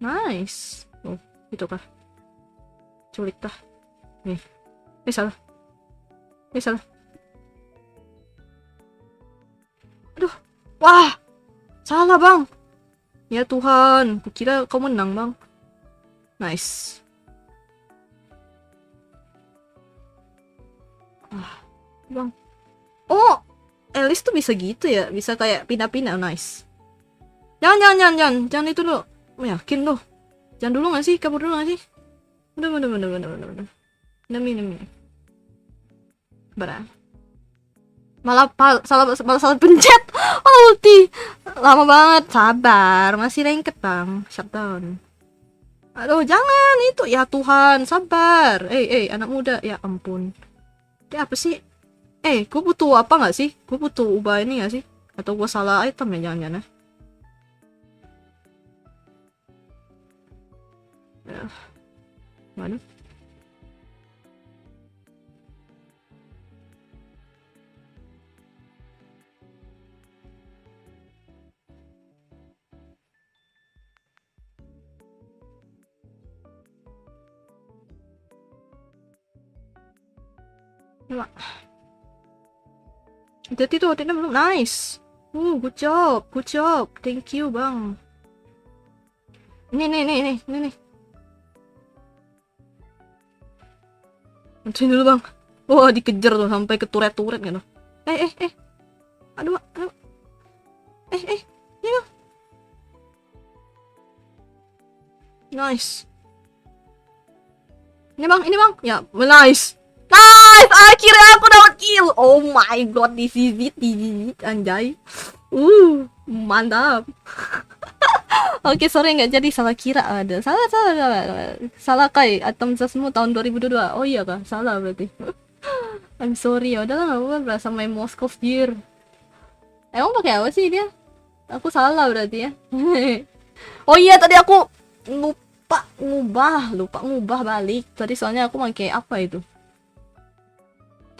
[SPEAKER 1] Nice. Oh, itu kah? Culik dah. Nih. Salah. Aduh. Wah. Salah, Bang. Ya Tuhan, kukira kau menang, Bang. Nice. Bang. Oh, Alice tuh bisa gitu ya, bisa kayak pindah-pindah. Nice. Jangan itu dulu. Yakin loh. Jangan dulu nggak sih? Kabur dulu nggak sih? Bener. Demi. Barang. Malah salah pencet. Ulti. Lama banget. Sabar, masih lengket, Bang. Shutdown. Aduh, jangan itu. Ya Tuhan, sabar. Anak muda. Ya ampun. Dia apa sih? Gue butuh apa nggak sih? Gue butuh ubah ini nggak sih? Atau gue salah item ya jangan-jangan ya. Mana? Coba. Jadi tuh hatinya belum nice. Good job. Thank you, Bang. Nih. Nanti dulu, Bang. Wah, dikejar tuh sampai ke turret-turret gitu. Aduh. Ya. Nice. Ini Bang. Ya, nice. Akhirnya aku dapat kill. Oh my god, this is it, anjay. Mantap. Oke, sorry nggak jadi, salah kira ada. Salah kai item sesmu tahun 2022. Oh iya kah? Salah berarti. I'm sorry ya. Udahlah, nggak apa-apa, berasa main Moskov Gear. Emang pakai apa sih dia? Aku salah berarti ya. Oh iya, tadi aku lupa ngubah balik. Tadi soalnya aku pakai apa itu?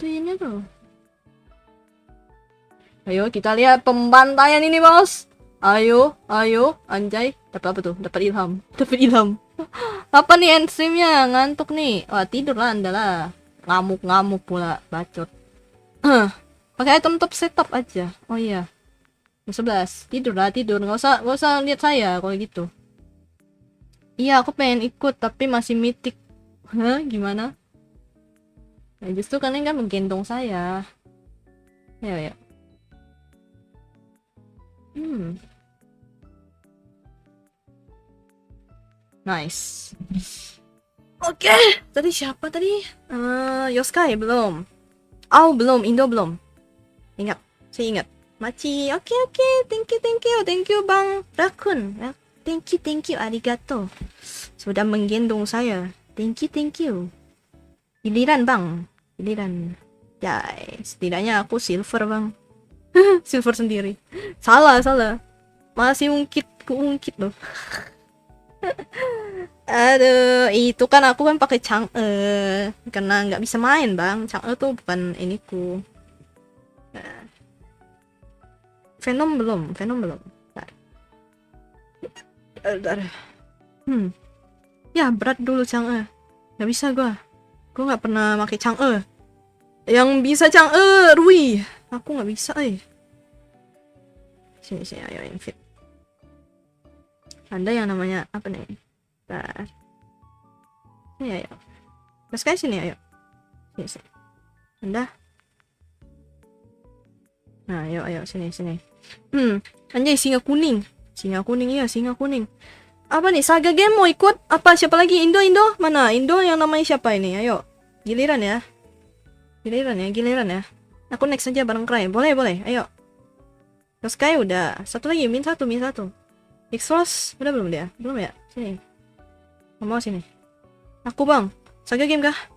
[SPEAKER 1] Ini tuh. Ayo kita lihat pembantaian ini, Bos. Ayo, anjay. Dapat apa tuh? Dapat ilham. Apa nih end streamnya? Ngantuk nih. Wah, tidur lah Anda lah. Ngamuk pula, bacot. Pakai item top setup aja. Oh iya. 11. Tidur. Nggak usah lihat saya kalau gitu. Iya, aku pengen ikut tapi masih mythic. Gimana? Nah, justru kalian kan menggendong saya. Ya. Nice. Oke. Tadi siapa tadi? Yoskai belum. Belum. Indo belum. Saya ingat. Machi. Oke. Thank you Bang Rakun. Thank you. Arigato. Sudah menggendong saya. Thank you. Giliran Bang. Setidaknya aku silver, Bang. Silver sendiri. Salah. Masih ungkit loh. Aduh, itu kan aku kan pakai Chang'e karena nggak bisa main, Bang. Chang'e tuh bukan iniku. Venom belum. Bentar. Ya, berat dulu Chang'e. Nggak bisa gua nggak pernah pakai Chang'e. Yang bisa Chang'e Rui. Aku nggak bisa, Sini, ayo invite. Ada yang namanya apa nih? Bentar. Sini, ayo. Mas guys, sini, ayo. Sini. Anda. Nah, ayo sini. Anjay, singa kuning. Singa kuning. Apa nih? Saga Game mau ikut? Apa? Siapa lagi? Indo? Mana? Indo yang namanya siapa ini? Ayo. Giliran ya. Aku next aja bareng Cry. Boleh. Ayo. Terus Sky udah. Satu lagi. Min satu. Extros udah belum dia? Belum ya? Sini. Mau sini. Aku Bang. Saga Game kah?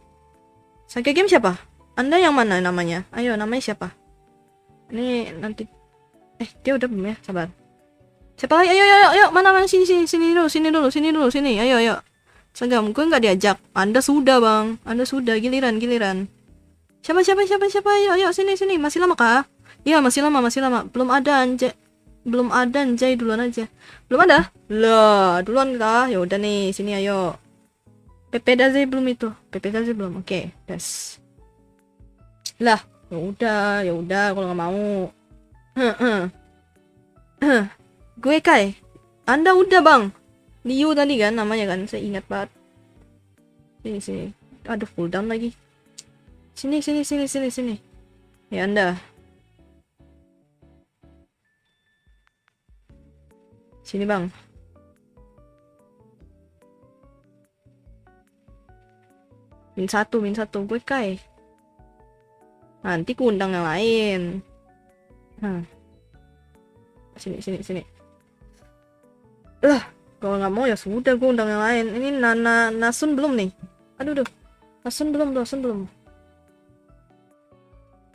[SPEAKER 1] Saga Game siapa? Anda yang mana namanya? Ayo, namanya siapa? Ini nanti dia udah belum ya? Sabar. Siapa lagi? Ayo, mana sini dulu, sini. Ayo. Sagam, gue nggak diajak. Anda sudah, Bang. Anda sudah giliran. Siapa? Ayo, sini. Masih lama kah? Iya, masih lama. Belum ada Anjay duluan aja. Belum ada? Lah, duluan kah? Ya udah nih, sini ayo. PP Daze belum itu. PP Daze belum. Oke, das. Lah, ya udah kalau nggak mau. Gue Kai. Anda udah, Bang. Liu tadi kan namanya kan, saya ingat banget. Sini. Aduh, cooldown lagi. Sini. Ya Anda. Sini, Bang. Min satu gue Kai. Nanti ku undang yang lain. Sini. Kalau nggak mau ya sudah, gue undang yang lain. Ini Nasun belum nih. Aduh. Nasun belum.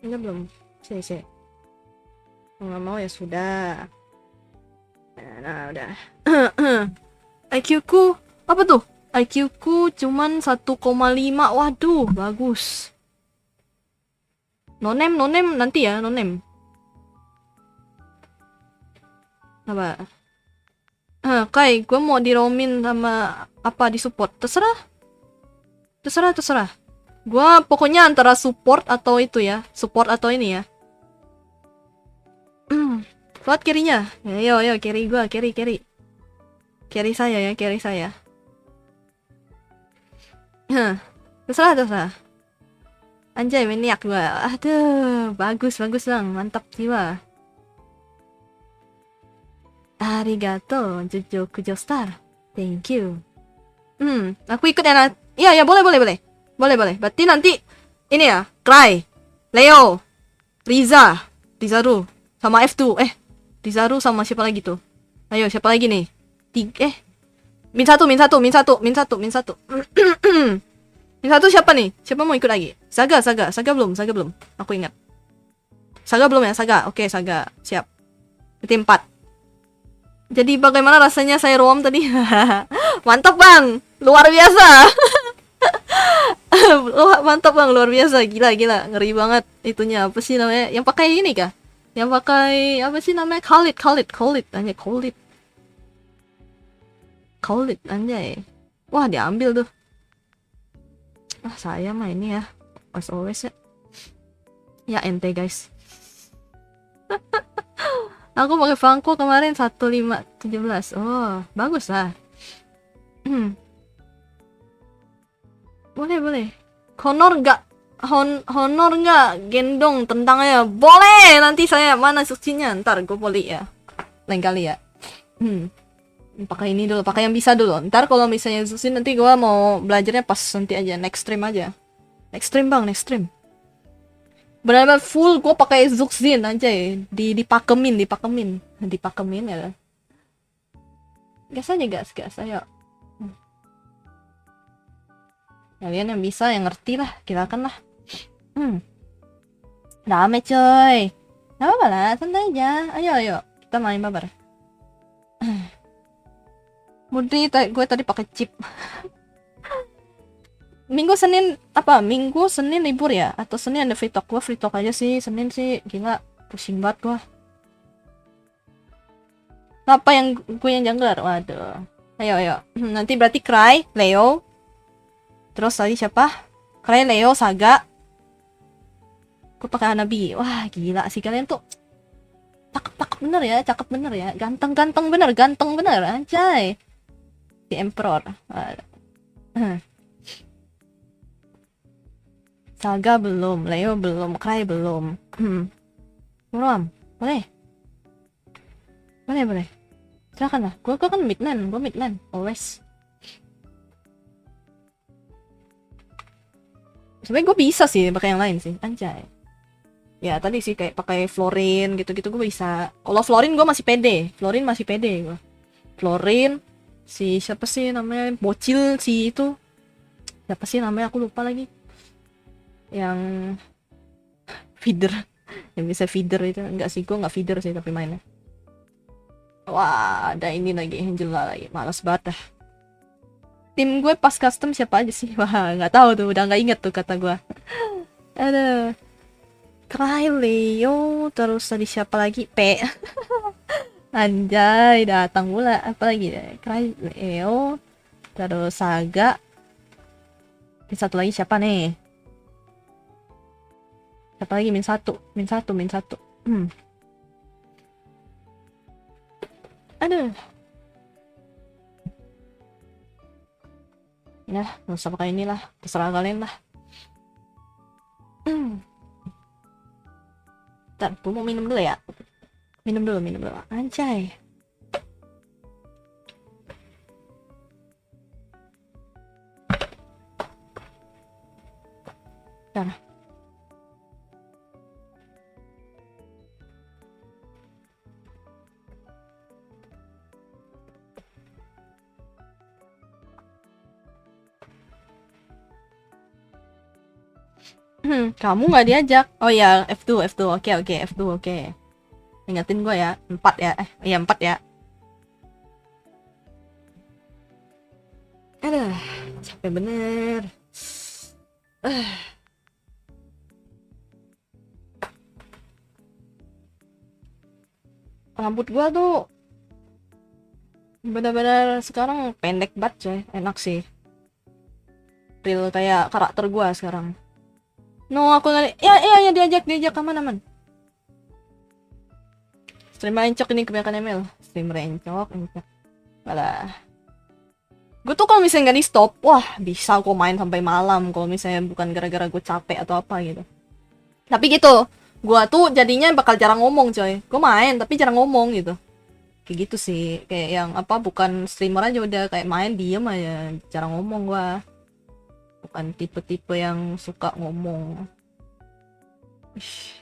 [SPEAKER 1] Ini belum. Sini. Kalau nggak mau ya sudah. Nah, udah. IQ ku apa tuh? IQ ku cuman 1,5. Waduh, bagus. Nonem nanti ya, nonem. Apa? Kai, gue mau di roamin sama apa di support. Terserah. Gue pokoknya antara support atau itu ya. Support atau ini ya. Kuat kirinya. Ayo, kiri gue, kiri. Kiri saya. Terserah. Anjay, maniak gue. Aduh, bagus Bang. Mantap jiwa. Arigato, Jojo Kujo Star. Thank you. Aku ikut ya. Iya, boleh. Berarti nanti ini ya, Cry, Leo, Rizaru, sama F2. Rizaru sama siapa lagi tuh? Ayo, siapa lagi nih? Min satu. Min satu siapa nih? Siapa mau ikut lagi? Saga belum. Aku ingat. Saga belum ya? Saga. Oke, Saga. Siap. Berarti 4. Jadi bagaimana rasanya saya roam tadi? Mantap, Bang. Luar biasa. Mantap, Bang. Luar biasa. Gila. Ngeri banget itunya. Apa sih namanya? Yang pakai ini kah? Yang pakai apa sih namanya? Khalid. Anjay, Khalid anjay. Wah, diambil tuh. Saya mah ini ya. As always ya. Ya ente, guys. Aku pakai Franco kemarin 1517. Oh, bagus lah. Boleh. Honor nggak gendong tentangnya? Boleh. Nanti saya mana suksinya? Ntar gue boleh ya. Lain kali ya. Pakai ini dulu, pakai yang bisa dulu. Ntar kalau misalnya susin nanti gue mau belajarnya pas nanti aja. Next stream aja. Next stream. Benar-benar full gue pakai Zuxin aja ya. Dipakemin ya. Gas ayo. Kalian yang bisa, yang ngerti lah, silakan lah. Rame coy. Gak apa-apa lah, santai aja. Ayo, kita main babar. Murni, gue tadi pakai chip. Minggu Senin libur ya? Atau Senin ada free talk? Gue free talk aja sih. Senin sih gila, pusing banget gue. Apa yang gue yang jungler? Waduh. Ayo. Nanti berarti Cry, Leo. Terus tadi siapa? Cry, Leo, Saga. Gue pakai Hanabi. Wah, gila sih kalian tuh. Cakep bener ya. Ganteng bener anjay. The Emperor. Saga belum, Leo belum, Cry belum. Belum. Boleh. Silakan lah. Gue kan midland, always. Sebenarnya gue bisa sih pakai yang lain sih, anjay. Ya tadi sih kayak pakai Florin gitu-gitu gue bisa. Kalau Florin gue masih pede. Gue. Florin, si siapa sih namanya? Bocil si itu. Siapa sih namanya? Aku lupa lagi. Yang Feeder. Yang bisa feeder itu. Enggak sih, gue nggak feeder sih tapi mainnya. Wah, ada ini lagi, Angela lagi. Malas banget dah. Tim gue pas custom siapa aja sih? Wah, nggak tahu tuh. Udah nggak inget tuh kata gue. Ada Leo, terus tadi siapa lagi? P. Anjay, datang pula. Apa lagi deh? Leo, terus Saga. Ini satu lagi siapa nih? Siapa lagi? Min satu. Aduh. Ya, nggak usah pakai inilah. Terserah kalian lah. Ntar, gue mau minum dulu ya. Minum dulu. Anjay. Ntar. Kamu nggak diajak. Oh ya, F2. Oke, F2, oke. Ingatin gue ya, 4 ya. Iya 4 ya. Aduh, capek bener. Rambut gua tuh benar-benar sekarang pendek banget coy. Enak sih. Real kayak karakter gua sekarang. No, aku nggak. Ya, diajak aman. Streamer encok ini kebanyakan email. Streamer encok. Malah. Gue tuh kalau misalnya nggak di stop, wah bisa aku main sampai malam. Kalau misalnya bukan gara-gara gue capek atau apa gitu. Tapi gitu, gue tuh jadinya bakal jarang ngomong coy. Gue main tapi jarang ngomong gitu. Kayak gitu sih. Kayak yang apa, bukan streamer aja udah kayak main diem aja. Jarang ngomong gue. Bukan tipe-tipe yang suka ngomong. Ish.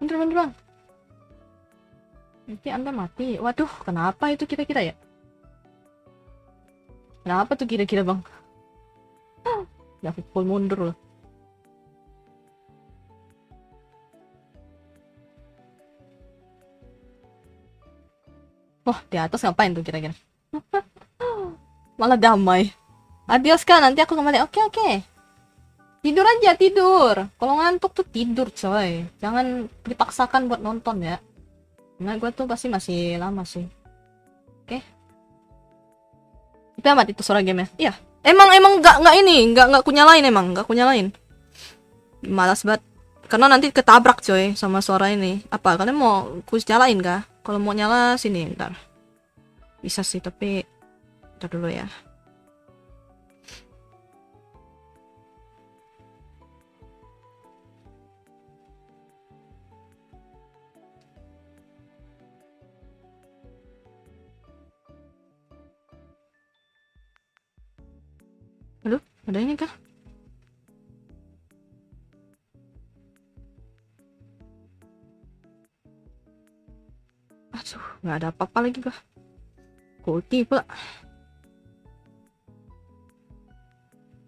[SPEAKER 1] Bener bang. Nanti Anda mati. Waduh, kenapa itu kira-kira ya? Kenapa tuh kira-kira bang? Ya full mundur loh. Wah, di atas ngapain tuh kira-kira? Malah damai. Adios kan, nanti aku kembali. Oke. Tidur aja, tidur. Kalau ngantuk tuh tidur coy. Jangan dipaksakan buat nonton ya. Nah, gue tuh pasti masih lama sih. Oke. Tapi amat itu suara game ya. Iya. Emang nggak ini, nggak kunyalain emang, nggak kunyalain. Malas banget. Karena nanti ketabrak coy sama suara ini. Apa? Kalian mau ku nyalain kah? Kalau mau nyala sini ntar. Bisa sih, tapi ntar dulu ya. Aduh, ada ini kah? Aduh, nggak ada apa-apa lagi kah? Kulti pula.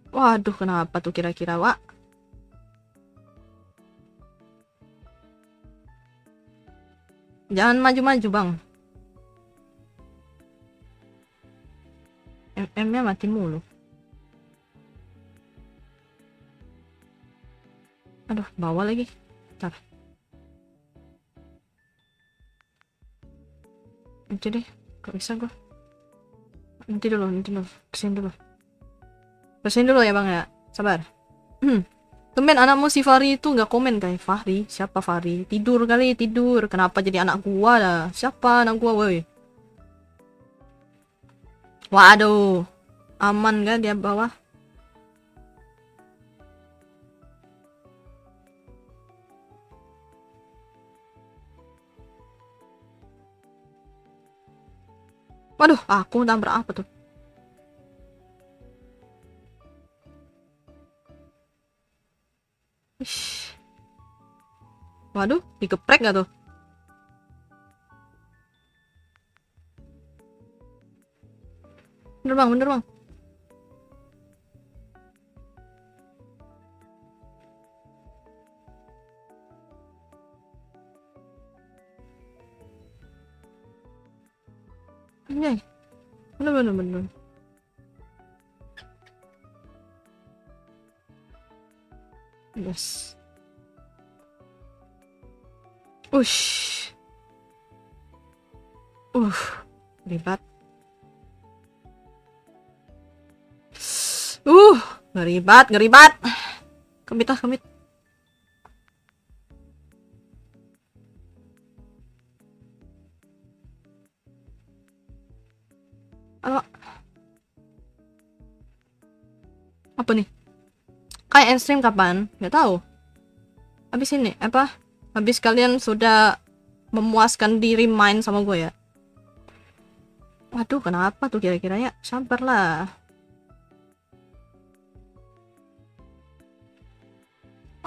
[SPEAKER 1] Waduh, kenapa tuh kira-kira, Wak? Jangan maju-maju, Bang. MM-nya mati mulu. Aduh, bawa lagi. Bentar. Nanti deh, gak bisa gua. Nanti dulu. Bersihin dulu ya bang ya, sabar. Tumben anakmu si Fahri itu nggak komen kayak Fahri. Siapa Fahri? Tidur. Kenapa jadi anak gua dah? Siapa anak gua, woi? Waduh, aman gak dia bawah? Waduh, aku nabrak apa tuh? Ish. Waduh, digeprek gak tuh? Bener bang, bener bang. Anjay. Bener, bener, bener. Yes. Ush. Ribet. Ngeribat, ngeribat. Kemit ah, kemit. Halo. Apa nih? Kayak end stream kapan? Gak tahu. Habis ini apa? Habis kalian sudah memuaskan diri main sama gue ya? Waduh, kenapa tuh kira-kira ya? Sabar lah.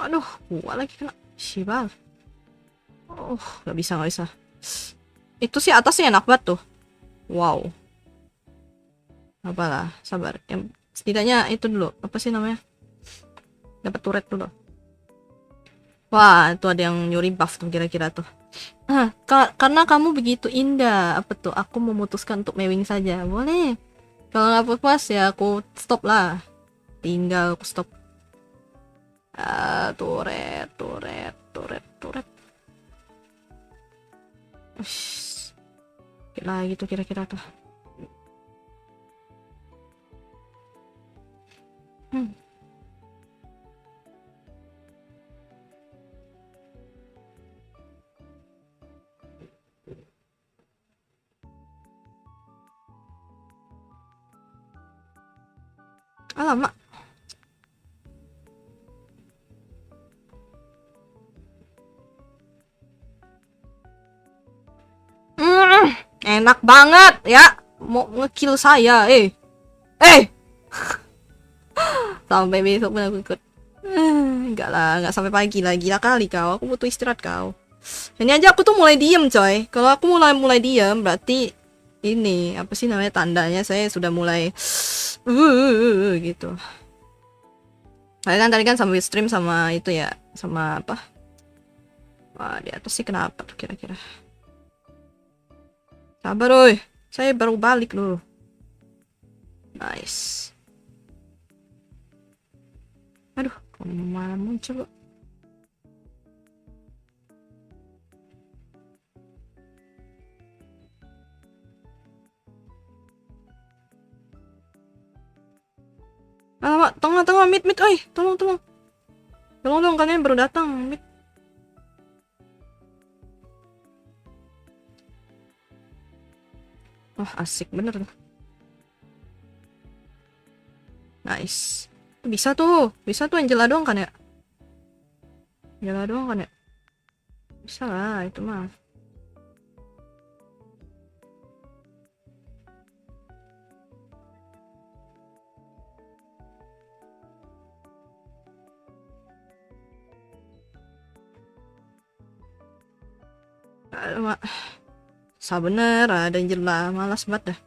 [SPEAKER 1] Aduh, gua lagi kena Shibal. Gak bisa, gak bisa. Itu sih atasnya enak banget tuh. Wow. Apalah, sabar. Yang setidaknya itu dulu. Apa sih namanya? Dapat turret dulu. Wah, itu ada yang nyuri buff tuh kira-kira tuh. Karena kamu begitu indah. Apa tuh? Aku memutuskan untuk mewing saja. Boleh. Kalau nggak puas ya aku stop lah. Tinggal aku stop. Turret. Ush. Lagi tuh kira-kira tuh. Alamak. Enak banget ya. Mau ngekill saya, Sampai besok pun aku ikut. Enggak lah, enggak sampai pagi lah. Gila kali kau. Aku butuh istirahat kau. Ini aja aku tuh mulai diem coy. Kalau aku mulai diem berarti ini apa sih namanya, tandanya saya sudah mulai gitu. Kalian tadi kan sambil stream sama itu ya, sama apa? Wah, di atas sih kenapa tuh kira-kira? Sabar oi, saya baru balik loh. Nice. Aduh, kemana muncul? Alamak, tengah mid, oi, tolong dong, kalian baru datang mid. Wah, asik bener tuh. Nice. Bisa tuh Angela doang kan ya? Bisa lah, itu mah. Alamak. Bener, ada Angela, malas banget dah.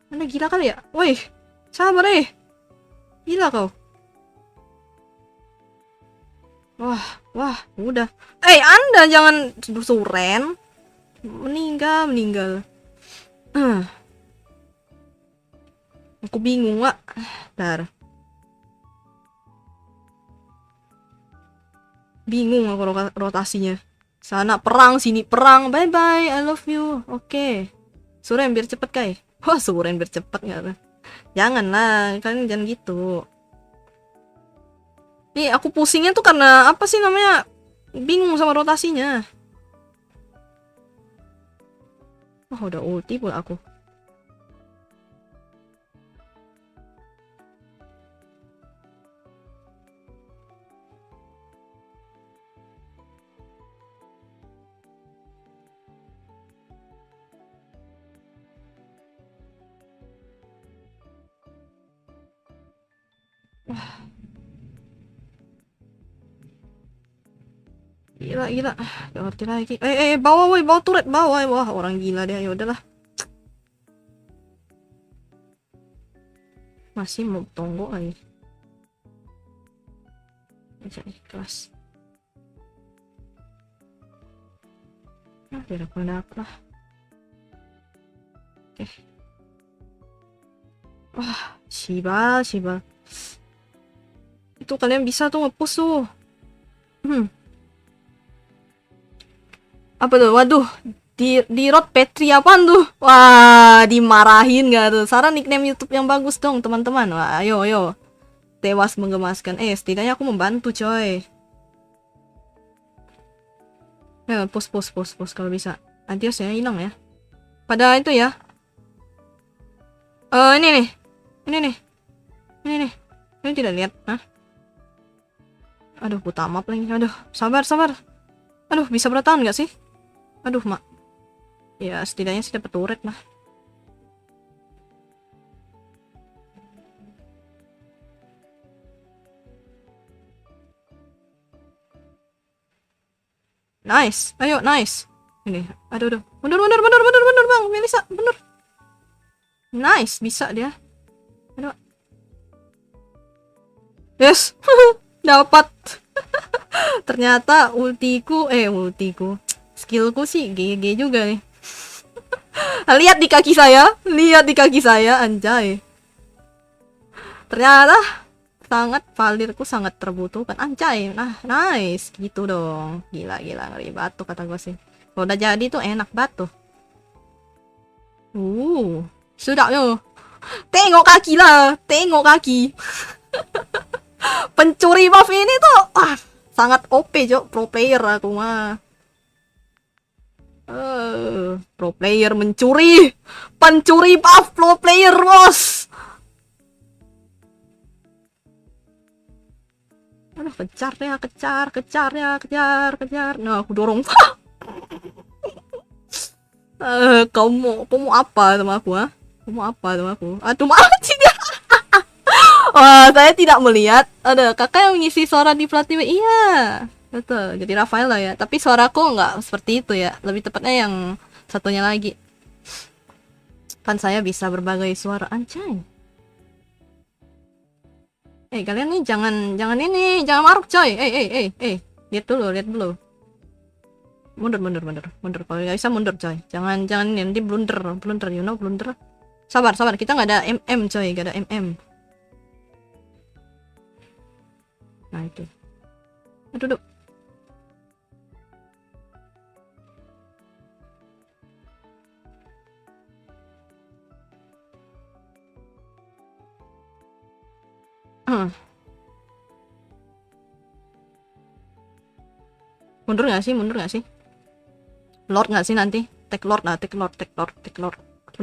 [SPEAKER 1] Anda gila kali ya? Woi, sabar gila kau. Wah, udah. Anda jangan suren. Meninggal. Aku bingung, Wak. Bentar. Bingung aku rotasinya. Sana perang, sini perang. Bye bye, I love you. Oke. Suren biar cepet kai. Wah, suren biar cepet nggak? Janganlah, kalian jangan gitu. Nih, aku pusingnya tuh karena apa sih namanya? Bingung sama rotasinya. Wah, udah ulti pula aku. Wah. Gila. Gak ngerti lagi. Bawah turret, bawah. Wah, orang gila deh. Ya udahlah. Masih mau tunggu lagi. Baca ikhlas. Nah, biar aku dapat lah. Oke. Wah, Shiba. Itu kalian bisa tuh nge-push tuh. Apa tuh? Waduh, di Road Petri apaan tuh? Wah, dimarahin gak tuh? Saran nickname YouTube yang bagus dong, teman-teman. Wah, ayo. Tewas menggemaskan. Setidaknya aku membantu, coy. Ya, push kalau bisa. Adios ya, hilang ya. Pada itu ya. Ini nih. Ini tidak lihat, hah? Aduh, buta map lagi. Aduh, sabar. Aduh, bisa bertahan gak sih? Aduh, mak. Ya, setidaknya sih dapat turret lah. Nice. Ayo, nice. Ini. Aduh. Mundur, Bang. Melisa, mundur. Nice, bisa dia. Aduh. Yes. Dapat. Ternyata ultiku. Skillku sih GG juga nih. Lihat di kaki saya, anjay. Ternyata valirku sangat terbutuhkan, anjay. Nah, nice, gitu dong. Gila, ngeri batu kata gue sih. Kalau udah jadi tuh enak batu. Sudah yo. Tengok kaki. Pencuri buff ini tuh sangat OP, Jok. Pro player aku mah. Pro player mencuri. Pencuri buff pro player, bos. Aduh, kejar. Nah, aku dorong. Kamu apa sama aku, ha? Aduh, mati dia. Wah, saya tidak melihat. Ada kakak yang mengisi suara di Platinum. Iya, betul. Jadi Rafaela ya. Tapi suaraku nggak seperti itu ya. Lebih tepatnya yang satunya lagi. Kan saya bisa berbagai suara, anjay. Kalian nih jangan maruk, coy. Lihat dulu. Mundur. Kalau nggak bisa mundur, coy. Jangan nanti blunder, blunder. Sabar. Kita nggak ada coy. Nggak ada Nah, itu. Aduh. Mundur nggak sih? Lord nggak sih nanti? Take Lord.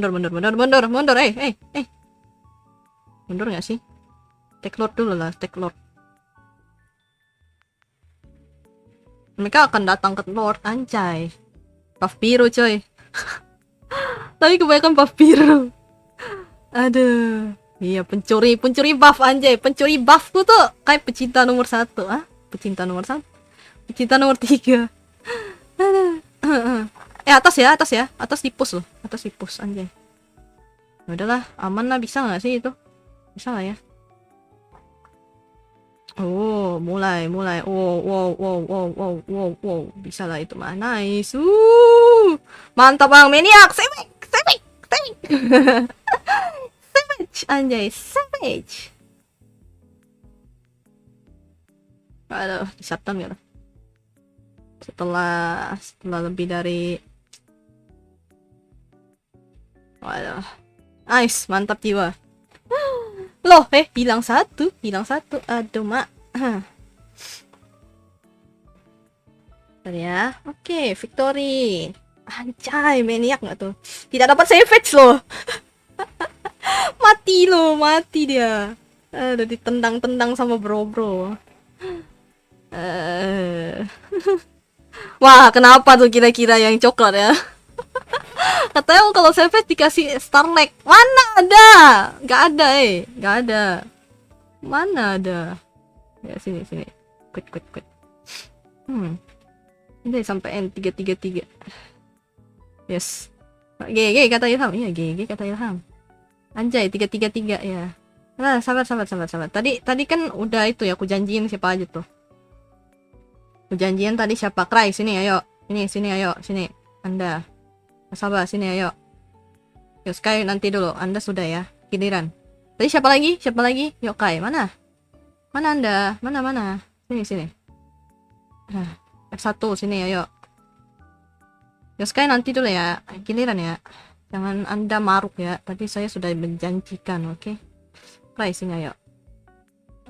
[SPEAKER 1] Mundur. Mundur nggak sih? Take Lord dulu lah, take Lord. Mereka akan datang ke Lord, anjay. Buff biru, coy. Tapi kebanyakan buff biru. Aduh. Iya, pencuri buff, anjay. Pencuri buffku tuh kayak pecinta nomor 1. Pecinta nomor 1. Pecinta nomor 3. Aduh. Atas ya. Atas di-push loh. Anjay. Udahlah, aman lah. Bisa nggak sih itu? Bisa lah ya. Oh, mulai. Wow. Bisa lah itu mah. Nice. Mantap, Bang. Maniac. Savage. Anjay, savage. Aduh, disatan gak? Setelah lebih dari. Waduh. Nice, mantap jiwa. Loh, hilang satu. Aduh, mak. Bentar ya. Oke, victory. Anjay, maniak nggak tuh? Tidak dapat savage loh. Mati dia. Udah ditendang sama bro. Wah, kenapa tuh kira-kira yang coklat ya? Katanya kalau savage dikasih Starlight. Mana ada? Gak ada. Mana ada? Ya, sini. Quit. Ini sampai N 333. Yes. GG kata Ilham. Iya, GG kata Ilham. Anjay, 333 ya. Nah, sabar. Tadi kan udah itu ya, aku janjiin siapa aja tuh. Aku janjiin tadi siapa? Cry, sini ayo. Sini ayo, sini. Anda. Sabar, sini ayo. Yuk, Sky nanti dulu. Anda sudah ya, giliran. Tadi siapa lagi? Yuk, Kai, mana? Mana Anda? Mana? Sini. Nah, F1 sini ayo. Yuk, Sky nanti dulu ya, giliran ya. Jangan Anda maruk ya. Tadi saya sudah menjanjikan, oke? Cry, sini ayo.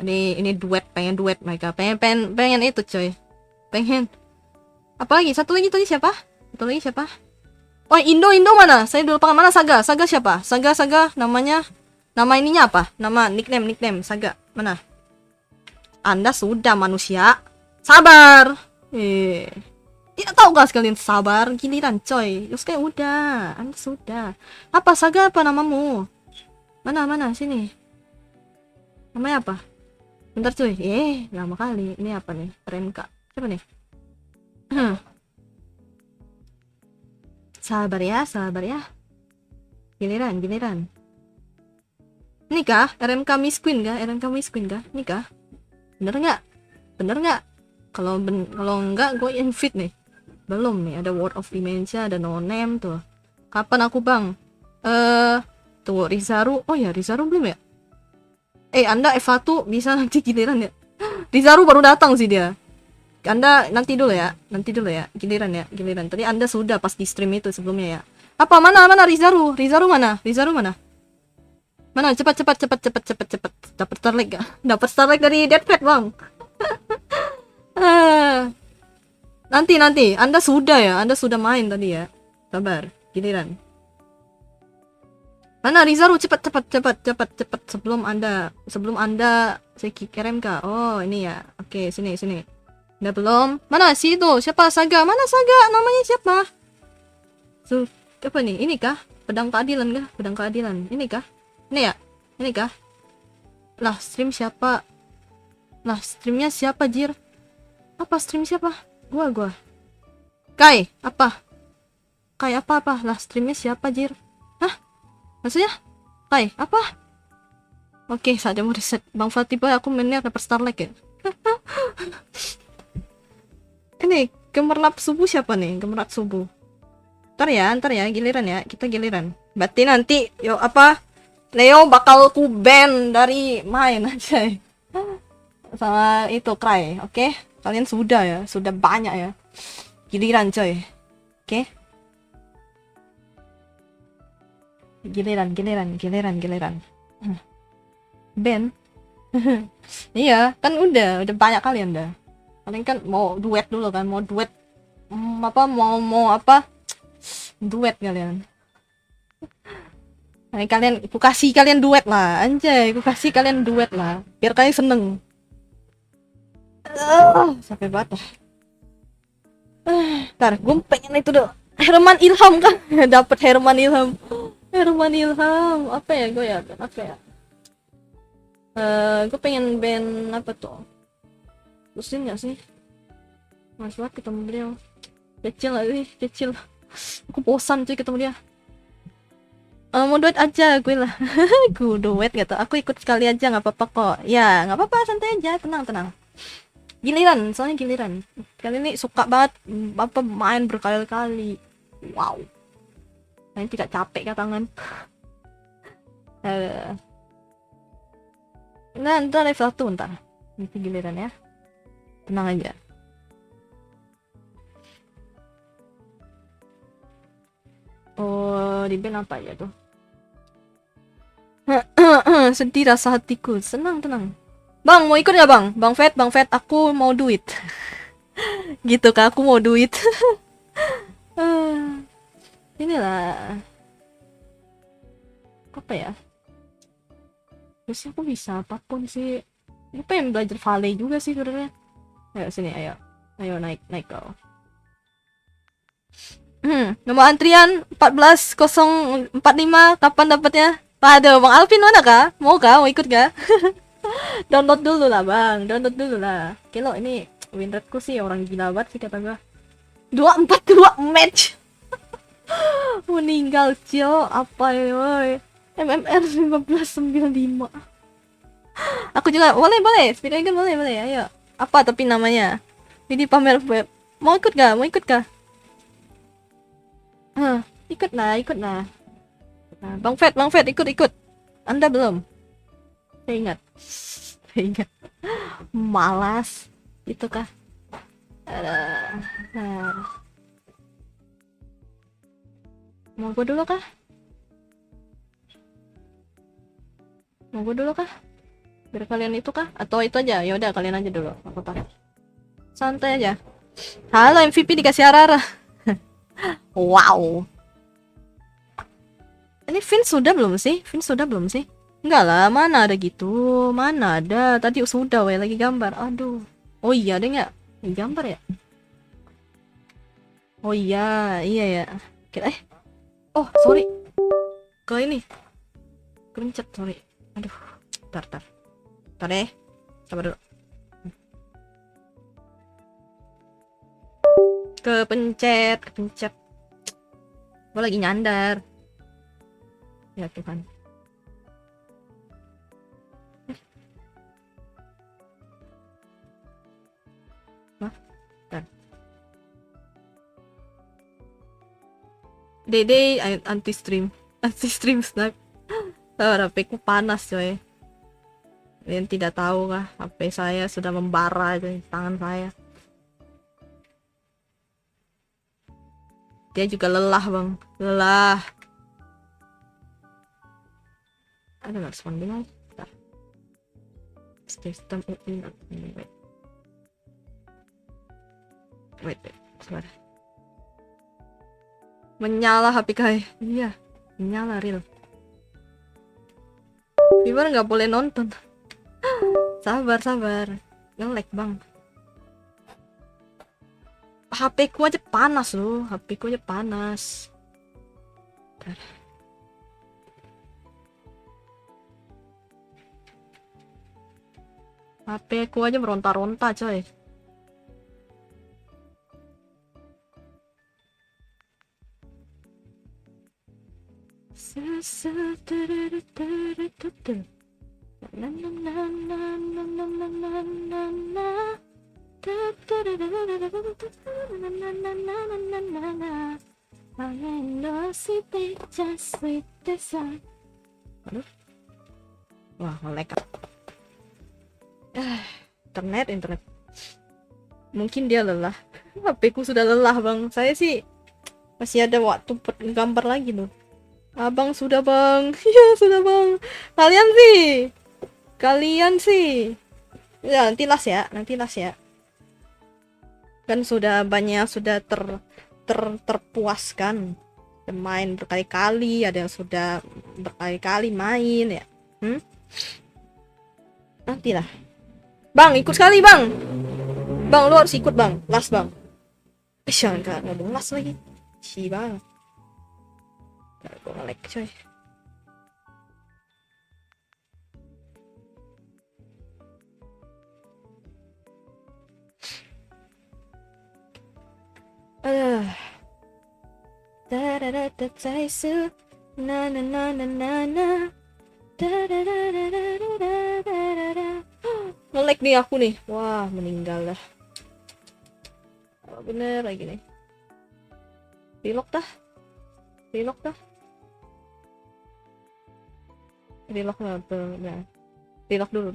[SPEAKER 1] Ini duet, pengen duet mereka. Pengen itu, coy. Pengen. Apa lagi? Satu lagi tadi siapa? Oh, Indo mana? Saya dulu pakai mana? Saga siapa? Saga namanya. Nama ininya apa? Nama nickname Saga. Mana? Anda sudah manusia. Sabar. Tidak tahu gak sekalian sabar, giliran coy. Yosuke udah, Anda sudah. Apa Saga, apa namamu? Mana sini. Namanya apa? Bentar cuy. Lama kali. Ini apa nih? Renka. Siapa nih? Sabar ya. Giliran. Ini kah? RMK Miss Queen kah? Ini kah? Bener nggak? Kalau enggak, gue invite nih. Belum nih. Ada Word of Dementia, ada No Name tuh. Kapan aku bang? Tunggu Rizaru. Oh ya, Rizaru belum ya? Anda F1 bisa nanti giliran ya. Rizaru baru datang sih dia. Anda nanti dulu ya. Giliran. Tadi Anda sudah pas di stream itu sebelumnya ya. Apa mana Rizaru mana? Mana cepat. Dapat Starlight gak? Dapat Starlight dari Deadpad, Bang. Nanti. Anda sudah main tadi ya. Sabar, giliran. Mana Rizaru, cepat sebelum Anda saya kirim kah? Oh, ini ya. Oke, sini. Udah belum? Mana sih itu? Siapa Saga? Mana Saga? Namanya siapa? Apa nih? Ini kah? Pedang keadilan kah? Ini kah? Ini kah? Lah, stream siapa? Lah, streamnya siapa, Jir? Apa stream siapa? Gua. Kai, apa? Lah, streamnya siapa, Jir? Hah? Maksudnya? Kai, apa? Oke, saatnya mau reset. Bang Fatibah, aku mainnya dapat Starlight ya? Ini, gemerlap subuh siapa nih? Gemerlap subuh. Ntar ya, giliran ya. Kita giliran. Berarti nanti, Leo bakal ku ban dari main aja. Sama itu, Cry, oke? Kalian sudah banyak ya. Giliran, coy. Oke? Giliran. Ban? Iya, kan udah banyak kalian dah. Kalian kan mau duet dulu kan, mau duet duet kalian. Aku kasih kalian duet lah, anjay, biar kalian seneng. Sampai batas. Ntar, gue pengen itu dong. Herman Ilham kan, dapat Herman Ilham. Apa ya? Gue pengen band apa tuh? Pusing nggak sih? Mas banget ketemu beliau. Kecil. Aku bosan cuy ketemu dia. Mau duet aja gue lah. Gue duet gitu. Aku ikut sekali aja nggak apa-apa kok. Ya nggak apa-apa, santai aja, tenang. Giliran. Kali ini suka banget main berkali-kali. Wow. Ini tidak capek kan tangan. Nah, ntar level 1 ntar. Ini giliran ya. Tenang aja. Oh, di band apa ya tuh? Sedih rasa hatiku. Tenang. Bang, mau ikut nggak bang? Bang Fed, aku mau duit. Gitu kak, aku mau duit. Inilah. Apa ya? Terus aku bisa apapun sih. Aku pengen belajar volley juga sih sebenarnya. Ayo sini, ayo naik kau. Nomor antrian 14045, kapan dapatnya? Aduh, Bang Alvin mana kah? Mau ikut kah? Download dulu lah bang, Oke lo, ini win rate-ku sih orang gila banget sih kata gua. 242 match. Meninggal cio, apa ya woy. MMR 1595. Aku juga boleh. Speedwagon boleh. Ayo. Apa tapi namanya? Ini pamer web. Mau ikut gak? Ikut lah. Nah, Bang Fed ikut. Anda belum? Saya ingat. Malas. Itu kah? Nah. Mau gue dulu kah? Biar kalian itu kah? Atau itu aja? Ya udah kalian aja dulu. Apa? Santai aja. Halo MVP dikasih arah. Wow. Ini Vin sudah belum sih? Enggak lah, mana ada gitu. Mana ada. Tadi sudah weh lagi gambar. Aduh. Oh iya ada nggak? Lagi gambar ya? Oh iya ya. Kira oh, sorry. Ke ini. Kepencet, sorry. Aduh. Bentar deh. Sabar dulu. Kepencet. Gue lagi nyandar. Ya Tuhan. Dede anti stream snipe. HP ku panas coy. Kalian tidak tahu kah? HP saya sudah membara di tangan saya. Dia juga lelah bang. Ada nggak respon lagi? Sistem wait, sebentar. Menyala HP kai. Iya, menyala real. Viewer nggak boleh nonton. Sabar. Nge-lag bang. HP ku aja panas loh. Bentar. HP ku aja meronta-ronta coy. Wah, nge-lag. Internet. Mungkin dia lelah. HP ku sudah lelah bang. Saya sih masih ada waktu gambar lagi loh. Abang sudah bang. Iya sudah bang. Kalian sih. Ya nanti las ya. Kan sudah banyak terpuaskan. Main berkali-kali. Ada yang sudah berkali-kali main ya. Nantilah. Bang ikut sekali bang. Bang lu harus ikut bang. Las bang. Jangan ngomong las lagi. Si bang. Gue nge-lag coy. Nge-lag nih aku nih. Wah meninggal dah. Bener lagi nih. Relock dah. Relock dulu.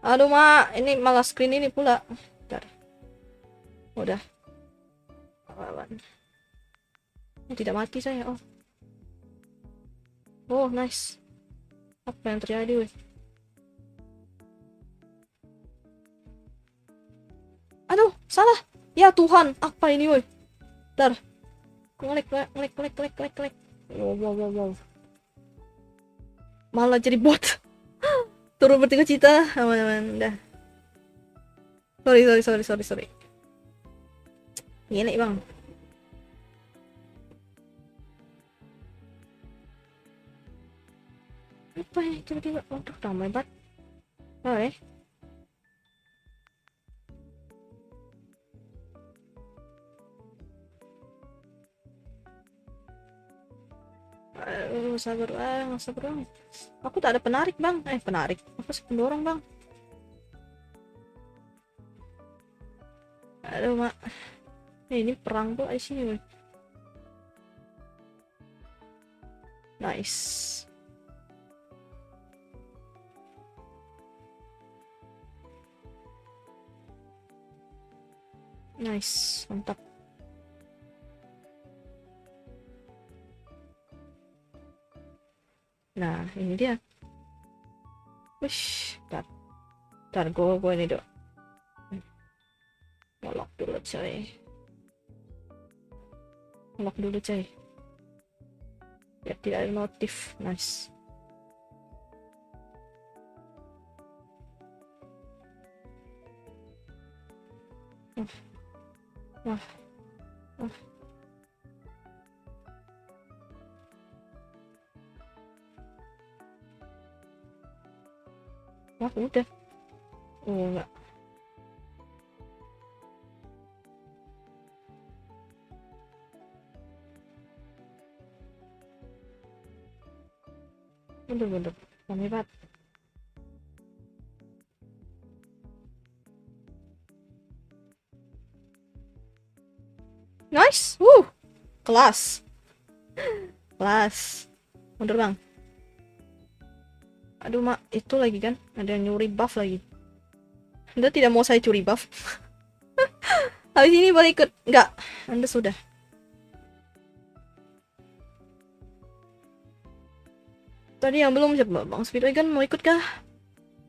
[SPEAKER 1] Aduh mak, ini malah screen ini pula. Bentar. Udah. Tidak mati saya. Oh nice. Apa yang terjadi weh? Aduh salah. Ya Tuhan, apa ini weh? Bentar. Ngelik. Wow. Malah jadi bot. Turun bertiga cita. Aman. Dah. Sorry. Gini bang. Apa ini tiba-tiba? Waduh, ramai banget. Oke. Aduh, sabar bang, sabar bang. Aku tak ada penarik bang. Penarik. Apa sih pendorong bang? Aduh mak. Ini perang tuh di sini. Woy. Nice. Nice, mantap. Nah, ini dia. Wish, ntar gue ini dok. Lock dulu coy. Lock dulu coy. Biar tidak ada notif. Nice. Wah. Wah, udah. Oh, enggak. Bener. Kami banget. Nice. Kelas. Kelas. Mundur bang. Aduh mak, itu lagi kan ada yang nyuri buff lagi. Anda tidak mau saya curi buff. Habis ini boleh ikut. Enggak, Anda sudah. Tadi yang belum siapa? Bang Speedwagon mau ikut kah?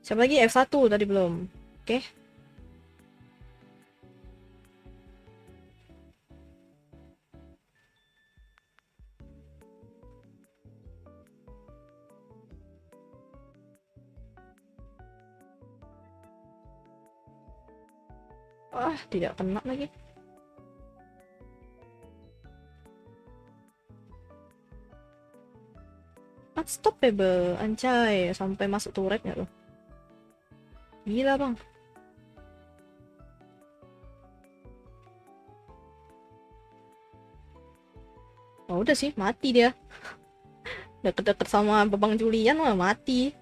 [SPEAKER 1] Siapa lagi? F1 tadi belum. Oke. Tidak kena lagi. Unstoppable, anjay, sampai masuk turretnya loh. Gila bang. Oh udah sih, mati dia. Deket-deket sama Babang Julian mah mati.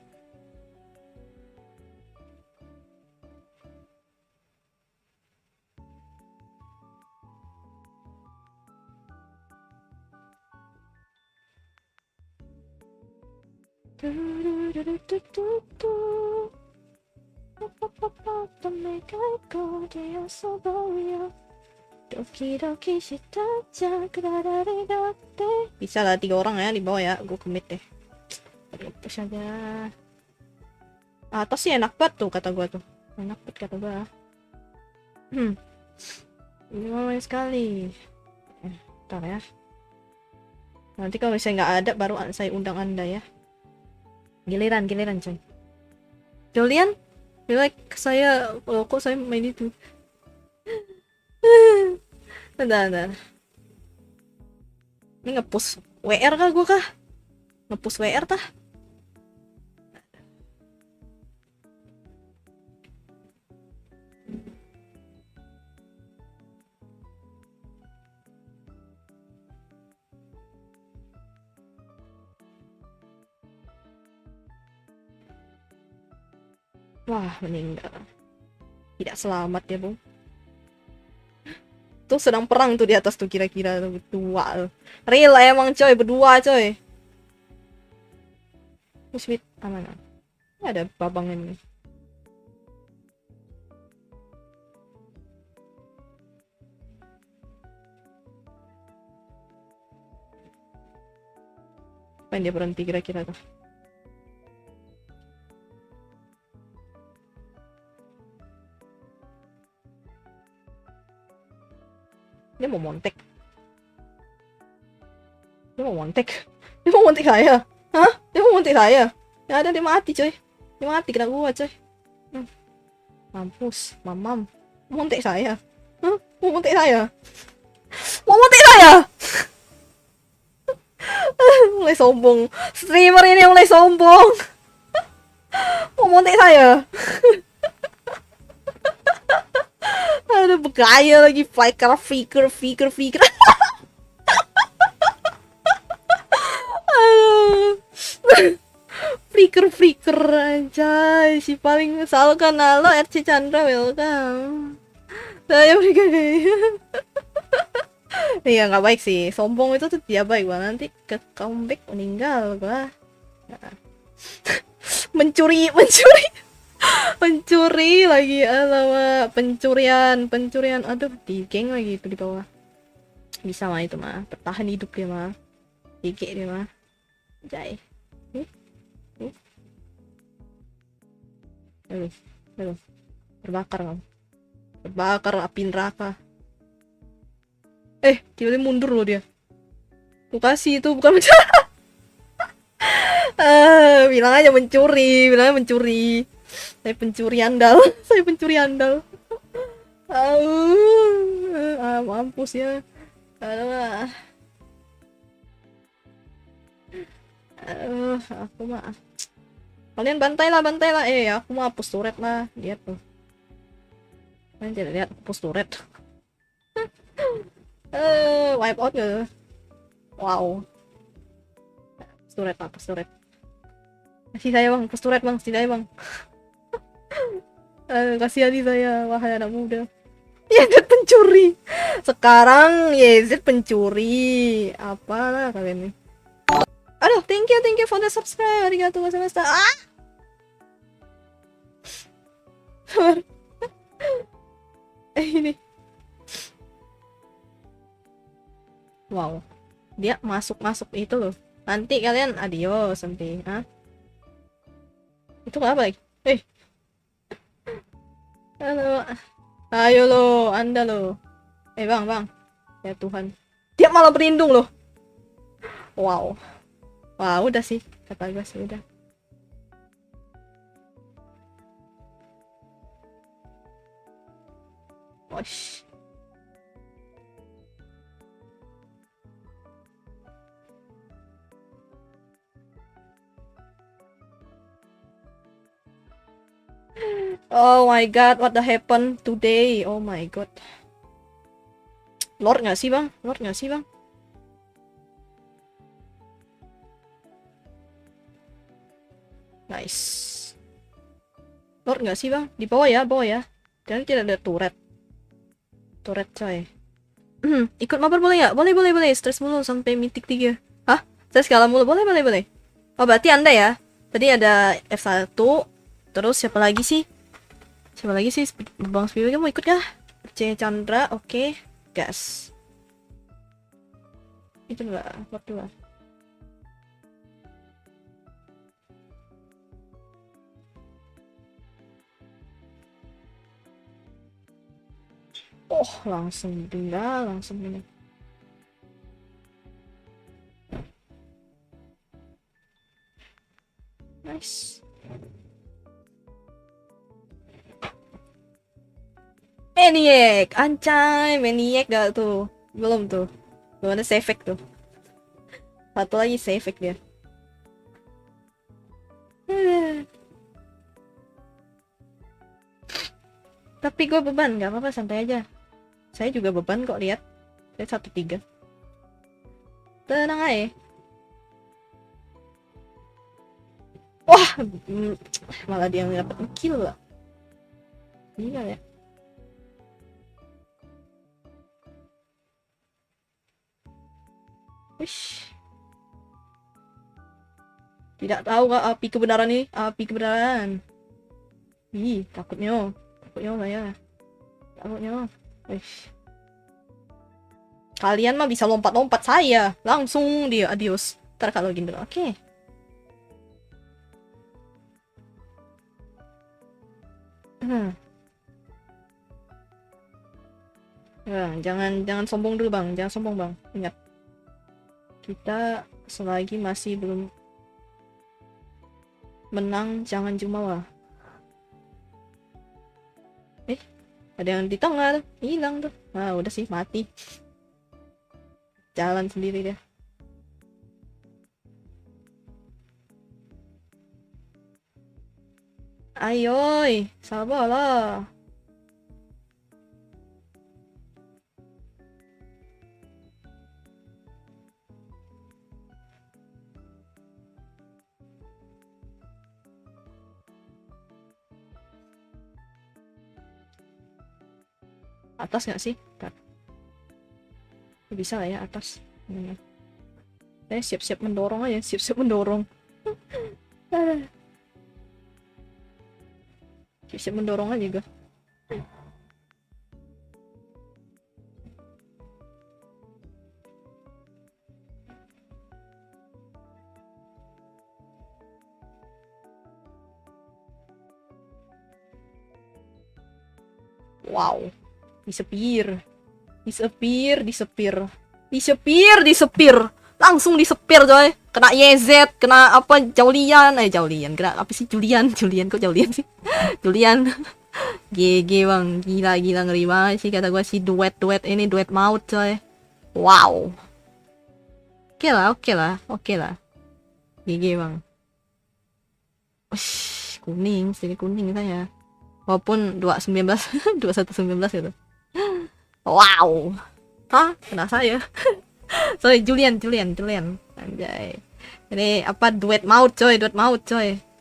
[SPEAKER 1] Bisa lah 3 orang ya di bawah ya, gue commit deh. Push aja. Atas sih enak banget tuh kata gue tuh. Enak banget kata gue. Ini main sekali. Ntar ya. Nanti kalau misalnya nggak ada baru saya undang anda ya. Giliran coy. Julian, like saya, kok saya main itu. Bentar. Ini nge-push WR kah gue kah? Nge-push WR tah? Wah, meninggal. Tidak selamat ya, Bung. Tuh sedang perang tuh di atas tuh kira-kira tuh berdua. Real emang coy, berdua coy. Sweet aman. Ada babang ini. Apa dia berhenti kira-kira tuh? Dia mau montek. Dia mau montek saya. Hah? Dia mau montek saya. Ya ada dia mati coy. Dia mati kena gua coy. Mampus, mamam. Montek saya. Hah? Mau montek saya. Mulai sombong. Streamer ini mulai sombong. Mau montek saya. Aduh, bergaya lagi flicker. Flicker anjay. Si paling misalkan halo RC Chandra welcome. Saya berikan iya nggak baik sih, sombong itu tuh tidak baik banget, nanti ke comeback meninggal gua. mencuri mencuri lagi, alamak, pencurian aduh, di geng lagi itu di bawah. Bisa mah itu mah, bertahan hidup dia mah, GG dia mah, jai. Aduh, terbakar kamu, terbakar api neraka. Tiba-tiba mundur loh dia. Aku kasih itu bukan bilang aja mencuri, bilangnya mencuri. Saya pencuri andal, saya pencuri andal. Mampus ya. Aku mah. Kalian bantai lah. Aku mah hapus turret lah. Lihat tuh. Kalian tidak lihat hapus turret. Wipe out gak? Wow. Hapus turret. Kasih saya bang, hapus turret bang, setidaknya bang. Kasihani saya, wahai anak muda. YZ pencuri. Sekarang YZ pencuri. Apalah kalian nih. Aduh, thank you for the subscribe. Arigatou gozaimashita. Ini. Wow. Dia masuk itu loh. Nanti kalian adios nanti. Itu apa lagi? Halo. Ayo lo, Anda lo. Bang. Ya Tuhan. Dia malah berlindung loh. Wow. Wah, udah sih. Kata gue sih udah. Osh. Oh my god, what the happened today? Oh my god. Lord nggak sih bang? Nice. Lord nggak sih bang? Di bawah ya. Dan tidak ada turret. Turret coy. Ikut mabar boleh nggak? Boleh. Stress mulu sampai mythic 3. Hah? Stress kalah mulu? Boleh. Oh berarti Anda ya? Tadi ada F1. Terus siapa lagi sih? Bang Spiwi mau ikut kah? C Chandra, oke. Gas. Itu enggak, berdua. Oh, langsung tinggal, langsung ini. Nice. Maniac, ancay, Maniac gak tuh? Belum tuh. Belum ada save tuh. Satu lagi save dia. Tapi gue beban, gak apa-apa, santai aja. Saya juga beban kok, lihat. Saya 1-3. Tenang aja. Wah, malah dia dapat kill lah. Gila ya. Wish. Tidak tahu kak api kebenaran ini, Ih, takutnya lah ya. Wish. Kalian mah bisa lompat-lompat, saya langsung dia adios. Ntar kalau gini dulu, oke. Ya, jangan sombong dulu bang, jangan sombong bang. Ingat, kita selagi masih belum menang, jangan jumawa. Ada yang di tengah tuh, hilang tuh. Nah, udah sih mati. Jalan sendiri dia. Ayoy, sabarlah. Atas nggak sih? Bentar. Bisa lah ya atas. Saya siap-siap mendorong aja, siap-siap mendorong. Siap-siap mendorong aja gue. Wow, disepir, langsung disepir coy, kena YZ, kena apa Jaulian, kena apa sih Julian kok Jaulian sih, Julian, GG bang, gila ngeri banget sih kata gue si duet ini duet maut coy, wow, oke lah, GG bang, ush, kuning saya. Walaupun 2119 gitu. Wow. Hah? Kena saya. Sorry, Julian. Anjay. Ini apa duet maut coy.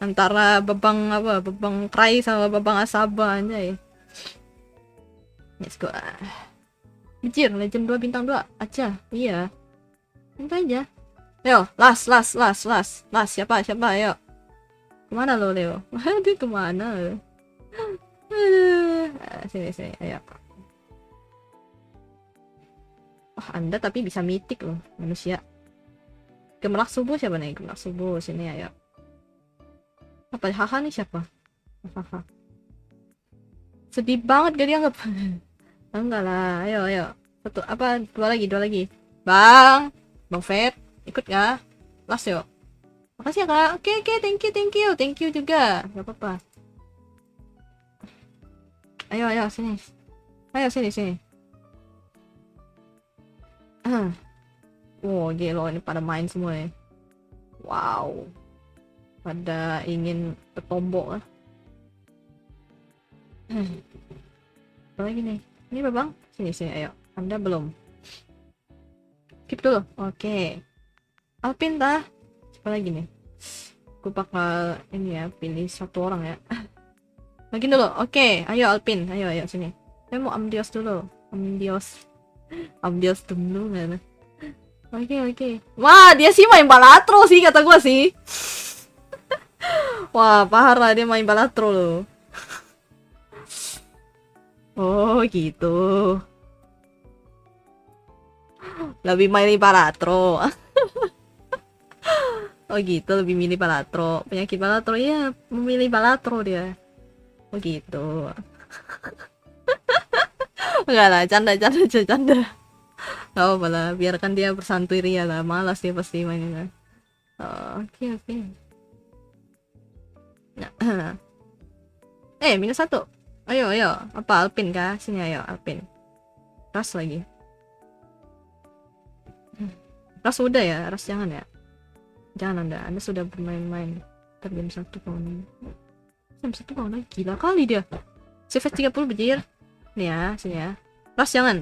[SPEAKER 1] Antara Babang Cry sama Babang Asaba anjay. Let's go. Bijir, Legend 2 bintang 2 aja. Iya. Santai aja. Yo, last. Siapa? Ayo. Kemana lo, Leo? Aduh, kemana lo? Sini, ayo. Wah, Anda tapi bisa mitik loh, manusia. Gemerlak subuh siapa nih? Gemerlak subuh, sini ayo. Apa haha nih siapa? Haha. Sedih banget gak dianggap. Enggak lah, ayo. Dua lagi. Bang Fed, ikut gak? Last yuk. Makasih ya kak. Oke, thank you juga. Gak apa-apa. Ayo, sini. Wow, gelo ini pada main semua ya. Wow. Pada ingin bertombok lah. Apa lagi nih? Ini Bang. Sini, ayo. Anda belum. Keep dulu. Oke. Alpin tah. Siapa lagi nih? Gue bakal ini ya, pilih satu orang ya. Lagi dulu, oke, ayo Alpin, ayo sini. Saya mau Amdios dulu, Amdios dulu kan. Oke. Wah, dia sih main Balatro sih kata gua sih. Wah, parah dia main Balatro loh. Oh gitu. Lebih main Balatro. Oh gitu, lebih milih Balatro. Penyakit Balatro ya, memilih Balatro dia. Oh gitu. Enggak lah, canda. Gak apa-apa lah, biarkan dia bersantui ria lah. Malas dia pasti mainnya. Oke. Nah. -1. Ayo. Apa Alpin kah? Sini ayo Alpin. Ras lagi. Ras udah ya, Ras jangan ya. Jangan Anda sudah bermain-main. Jam 1 kawan. Jam 1 kawan lagi, gila kali dia. CV 30 bejir. Nih ya, sini ya. Ras jangan.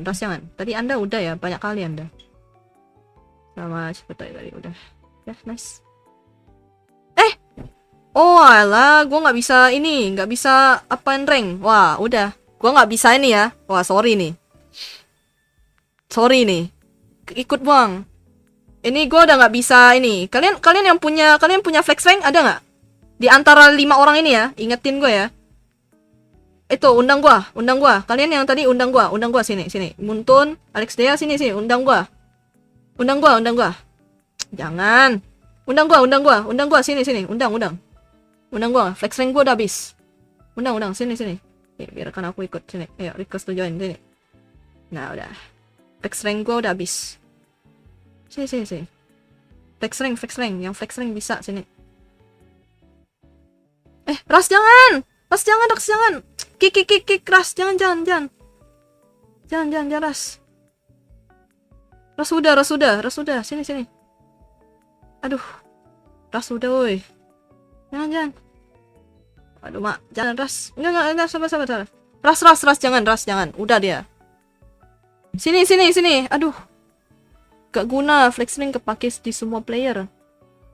[SPEAKER 1] Tadi Anda udah ya, banyak kali Anda. Sama siapa tadi udah. Ya, nice. Oh alah, gue nggak bisa apain rank. Wah, udah. Gue nggak bisa ini ya. Wah, sorry nih. Ikut Bang. Ini gue udah nggak bisa ini. Kalian yang punya flex rank ada nggak? Di antara 5 orang ini ya, ingetin gue ya. Itu undang gua. Kalian yang tadi undang gua sini. Muntun, Alex Dea sini, undang gua. Jangan. Undang gua sini. Undang gua. Flex rank gua udah habis. Undang sini. Biarkan aku ikut sini. Ayo, request to join sini. Nah, udah. Flex rank gua udah habis. Sini. Flex rank. Yang flex rank bisa sini. Ras jangan. Kick, Ras, jangan. Jangan, Ras. Ras udah. Sini. Aduh. Ras udah, woi. Jangan. Aduh, Mak. Jangan, Ras. Enggak, sabar. Ras, jangan. Udah dia. Sini. Aduh. Gak guna, flex ring kepake di semua player.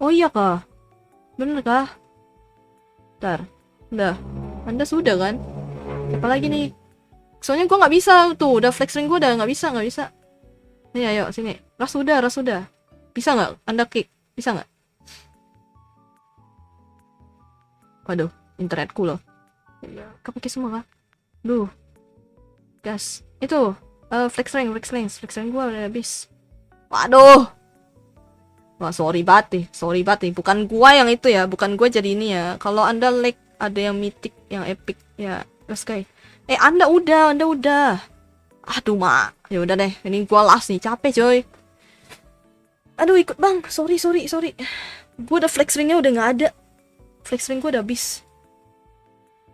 [SPEAKER 1] Oh iya kah? Bener kah? Bentar. Udah. Anda sudah kan? Siapa lagi nih? Soalnya gue nggak bisa tuh, udah flex ring gue udah nggak bisa. Nih ayo sini, ras udah. Bisa nggak? Anda kick, bisa nggak? Waduh, internetku loh. Kepake semua kah? Duh, gas. Itu, flex ring gue udah habis. Waduh. Wah, sorry banget nih. Bukan gua yang itu ya, bukan gua jadi ini ya. Kalau Anda like ada yang mythic, yang epic ya, let's go. Anda udah. Aduh, mak. Ya udah deh, ini gua last nih, capek coy. Aduh, ikut bang. Sorry. Gua udah flex ringnya udah nggak ada. Flex ring gua udah habis.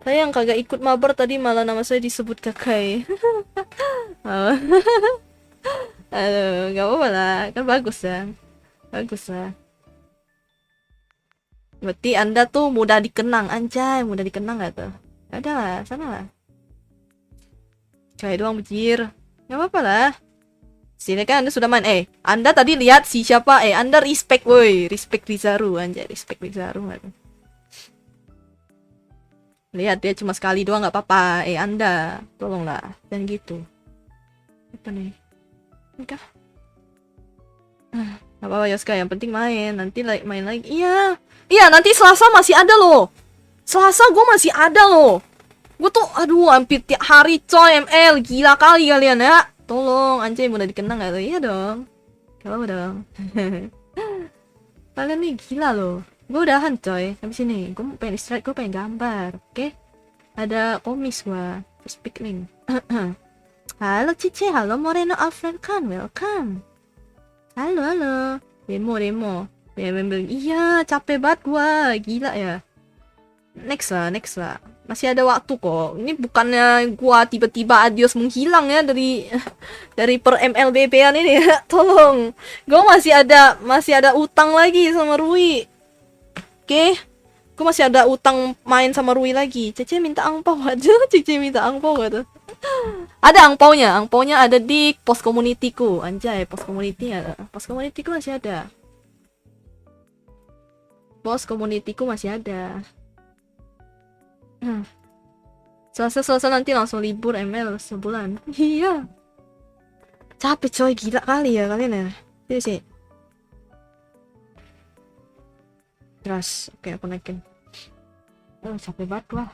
[SPEAKER 1] Saya yang kagak ikut mabar tadi malah nama saya disebut kakai. Aduh, nggak apa-apa lah, kan bagus ya. Berarti Anda tuh mudah dikenang, anjay, mudah dikenang gak tuh? Ya udah lah, sana lah. Kayak doang bejir. Gak apa-apa lah. Sini kan Anda sudah main. Anda tadi lihat si siapa? Anda respect woi, respect Rizaru, anjay, respect Rizaru gak tuh? Lihat dia cuma sekali doang gak apa-apa. Anda, tolonglah, jangan gitu. Apa nih? Nikah? Gak apa-apa Yoska, yang penting main. Nanti main lagi. Iya, nanti Selasa masih ada loh. Selasa gue masih ada loh. Gue tuh, aduh, hampir tiap hari coy ML. Gila kali kalian ya. Tolong, anjay, mudah dikenang gak tuh? Iya dong. Gak apa-apa dong. Kalian nih gila loh. Gue udahan coy. Habis ini, gue pengen istirahat, gue pengen gambar. Oke? Ada komis gue. Speak link. Halo Cice, halo Moreno Alfred Khan, welcome. Halo. Demo. Iya, capek banget gua. Gila ya. Next lah. Masih ada waktu kok. Ini bukannya gua tiba-tiba adios menghilang ya dari per MLBP-an ini ya. Tolong. Gua masih ada utang lagi sama Rui. Oke. Gua masih ada utang main sama Rui lagi. Cece minta angpau aja. Cece minta angpau gitu. Ada angpaunya ada di pos community-ku. Anjay, pos community-nya. Pos community-ku masih ada. Selasa nanti langsung libur ML sebulan. Iya. Capek coy, gila kali ya kalian ya. Sini. Terus, oke aku naikin. Capek banget gua.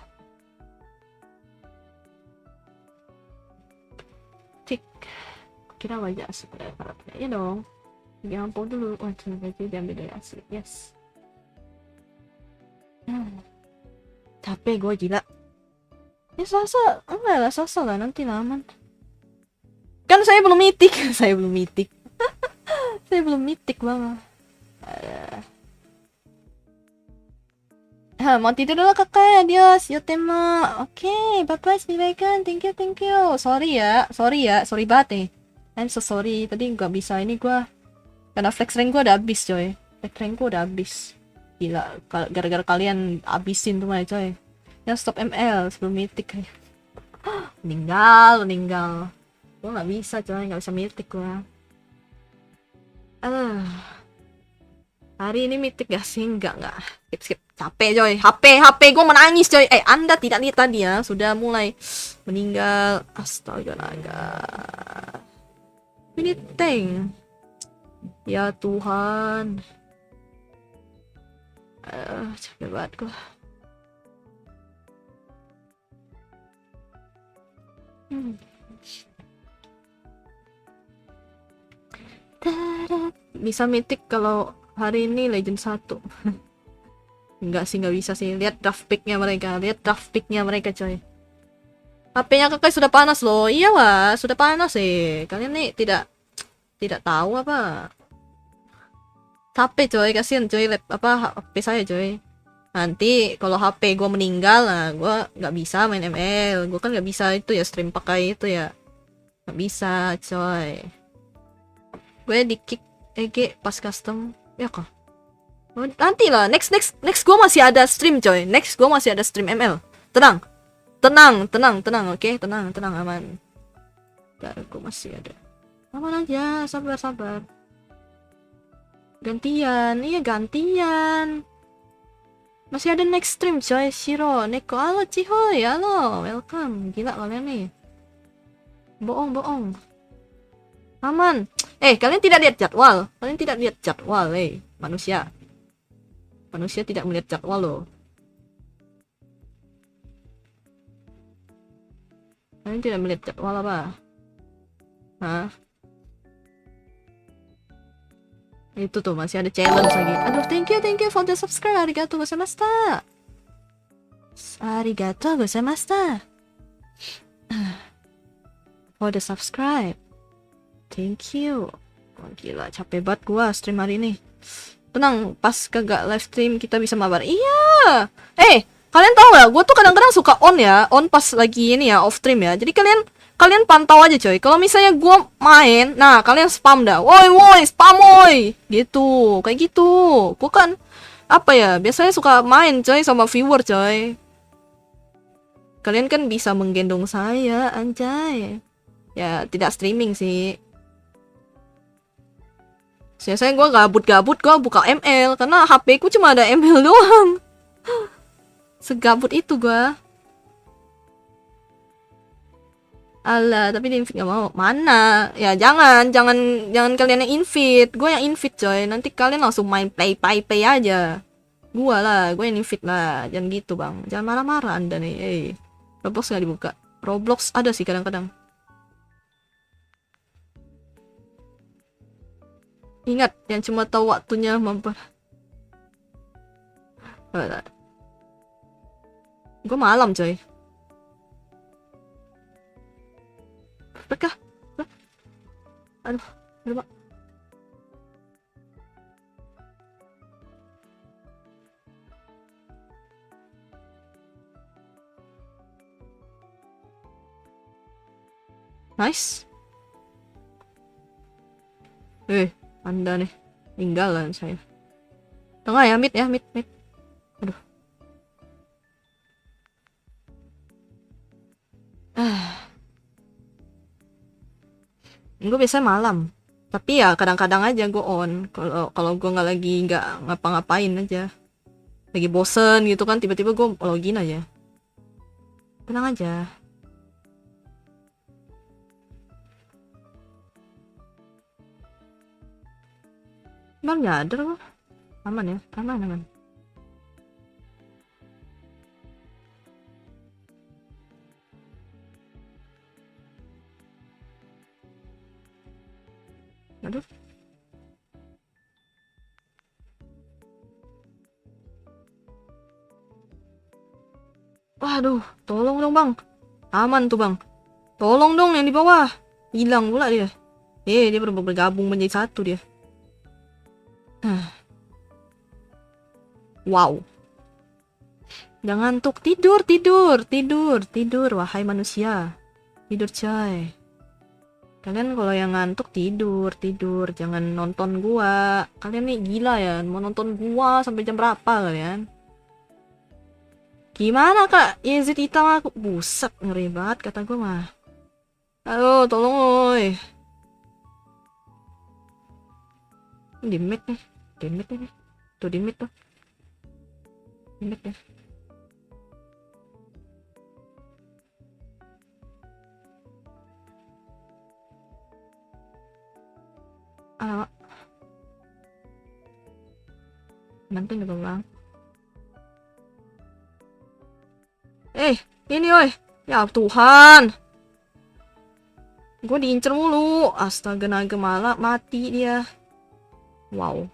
[SPEAKER 1] Kira wajah asli pada karakternya. Iya dong. Diampun dulu. Wah, cuma baju diambil dari asli. Yes. Capek gue gila. Ya Selasa. Enggak lah, Selasa lah. Nanti aman. Kan saya belum mitik. Saya belum mitik banget. Mau tidur dulu kakak. Adios. Yo tema. Oke. Bye-bye. Silahkan. Thank you. Sorry banget nih. I'm so sorry, tadi nggak bisa ini gua karena flex rank gua udah habis coy. Gila, gara-gara kalian abisin tuh mah coy. Ya stop ML sebelum mythic. Meninggal. Gua nggak bisa coy, nggak bisa mythic gua. Hari ini mythic gak sih? Enggak. Skip. Capek coy. HP gua menangis coy. Anda tidak lihat tadi ya, sudah mulai meninggal. Astaga naga. Ini tank. Ya Tuhan. Capek banget gua. Bisa mythic kalau hari ini Legend 1. Enggak bisa sih. Lihat draft picknya mereka coy. HP-nya kakak sudah panas loh. Iya lah, sudah panas sih. Kalian nih tidak tahu apa? Capek coy, kasihan coy HP saya coy. Nanti kalau HP gue meninggal, nah gue nggak bisa main ML. Gue kan nggak bisa itu ya stream pakai itu ya. Nggak bisa coy. Gue di kick EG pas custom ya kah? Nanti lah, next gue masih ada stream coy. Next gue masih ada stream ML. Tenang, oke? Tenang, aman. Gue masih ada. Aman aja, sabar. Gantian. Masih ada next stream coy. Shiro, Neko, halo Cihoy, halo, welcome. Gila kalian nih. Bohong. Aman. Kalian tidak lihat jadwal. Manusia. Manusia tidak melihat jadwal loh. Kalian tidak melihat jadwal apa? Hah? Itu tuh masih ada challenge lagi. Aduh, thank you for the subscribe. Arigatou gozaimashita. For the subscribe. Thank you. Wah, gila, capek banget gua stream hari ini. Tenang, pas kagak live stream kita bisa mabar. Iya. Kalian tahu nggak? Gua tuh kadang-kadang suka on pas lagi ini ya, off stream ya. Jadi kalian pantau aja coy. Kalau misalnya gua main, nah kalian spam dah. Woi, spam woi. Gitu, kayak gitu. Gua kan apa ya? Biasanya suka main coy sama viewer coy. Kalian kan bisa menggendong saya, anjay. Ya, tidak streaming sih. Biasanya gue gabut-gabut, gue buka ML. Karena HP ku cuma ada ML doang. Segabut itu gue. Alah, tapi di invite gak mau. Mana? Ya jangan kalian yang invite. Gue yang invite coy. Nanti kalian langsung main play aja. Gue yang invite lah. Jangan gitu bang. Jangan marah-marah anda nih. Roblox gak dibuka. Roblox ada sih kadang-kadang. Ingat, yang cuma tahu waktunya mampir. Gue malam coy. Berkah. Aduh, Pak. Nice. Anda nih, tinggalan saya. Tengah ya, mid. Aduh. Gue biasanya malam. Tapi ya kadang-kadang aja gue on. Kalau gue nggak ngapa-ngapain aja. Lagi bosen gitu kan, tiba-tiba gue login aja. Tenang aja. Bang nyadar kok. Aman ya, aman. Aduh. Waduh, tolong dong bang. Aman tuh bang. Tolong dong yang di bawah. Hilang pula dia. Dia bergabung menjadi satu dia. Wow. Jangan ngantuk, tidur, wahai manusia. Tidur coy. Kalian kalau yang ngantuk tidur, jangan nonton gua. Kalian nih gila ya, mau nonton gua sampai jam berapa kalian? Gimana kak? Yazid hitam aku. Buset, ngeri banget kata gua mah. Halo, tolong oi. Di mid nih. Tuh di mid tuh. Di mid ya. Alamak. Nanti nih bang. Ini oi. Ya Tuhan. Gue diincer mulu. Astaga naga malah mati dia. Wow.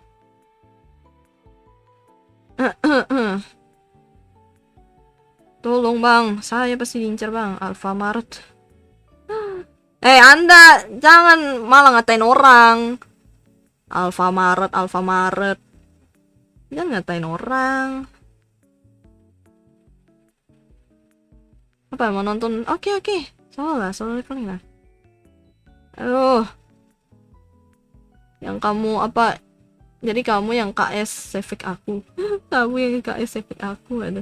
[SPEAKER 1] Tolong bang, saya pasti diincar bang. Alfamart. Anda jangan malah ngatain orang. Alfamart. Jangan ngatain orang. Apa mau nonton? Oke. Solo leveling lah. Aduh. Yang kamu apa? Jadi kamu yang KS efek aku. Kamu yang KS efek aku ada.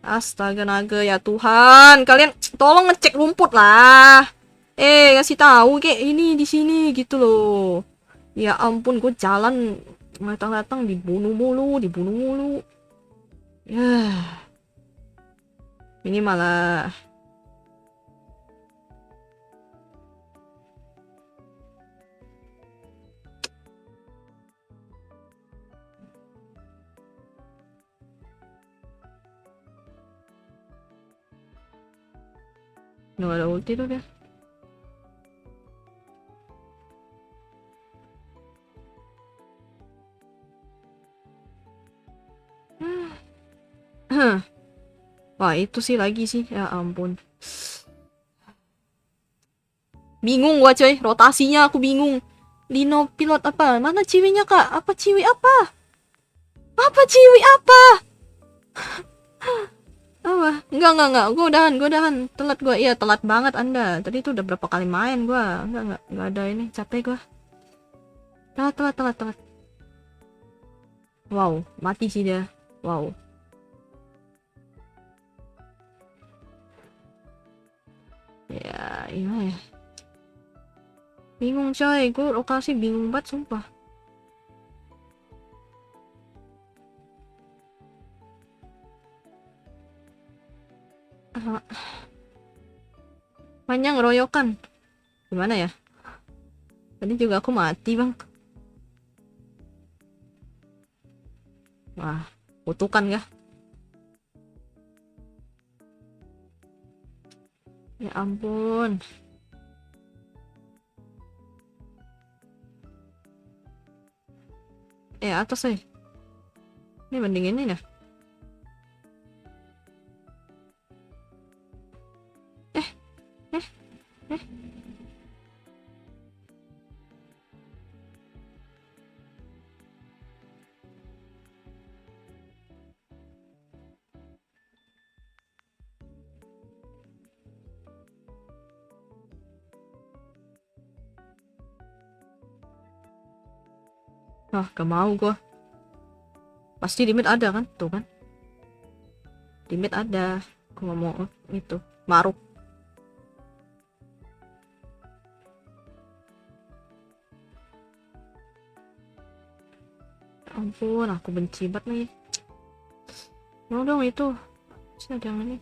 [SPEAKER 1] Astaga naga ya Tuhan, kalian tolong ngecek rumput lah. Kasih tahu kayak ini di sini gitu loh. Ya ampun, gue jalan datang dibunuh mulu. Ya. Ini malah nggak ada ulti tuh dia. Wah itu sih lagi sih, ya ampun. Bingung gua coy, rotasinya aku bingung. Dino pilot apa? Mana ciwinya kak? Apa ciwi apa? Apa ciwi apa? Apa? Enggak. Gua udahan. Telat gua. Iya, telat banget Anda. Tadi tuh udah berapa kali main gua. Enggak ada ini. Capek gua. Telat. Wow, mati sih dia. Wow. Ya, gimana ya? Bingung coy, gue lokasi bingung banget sumpah. Banyak ngeroyokan. Gimana ya? Tadi juga aku mati bang. Wah, kutukan kah? Ya ampun. Atas ini mending ini dah. Gak mau gua. Pasti di mid ada kan? Tuh kan. Di mid ada. Aku gak mau itu. Maruk. Ampun, aku benci banget nih. Mau dong itu. Sini ada yang ini.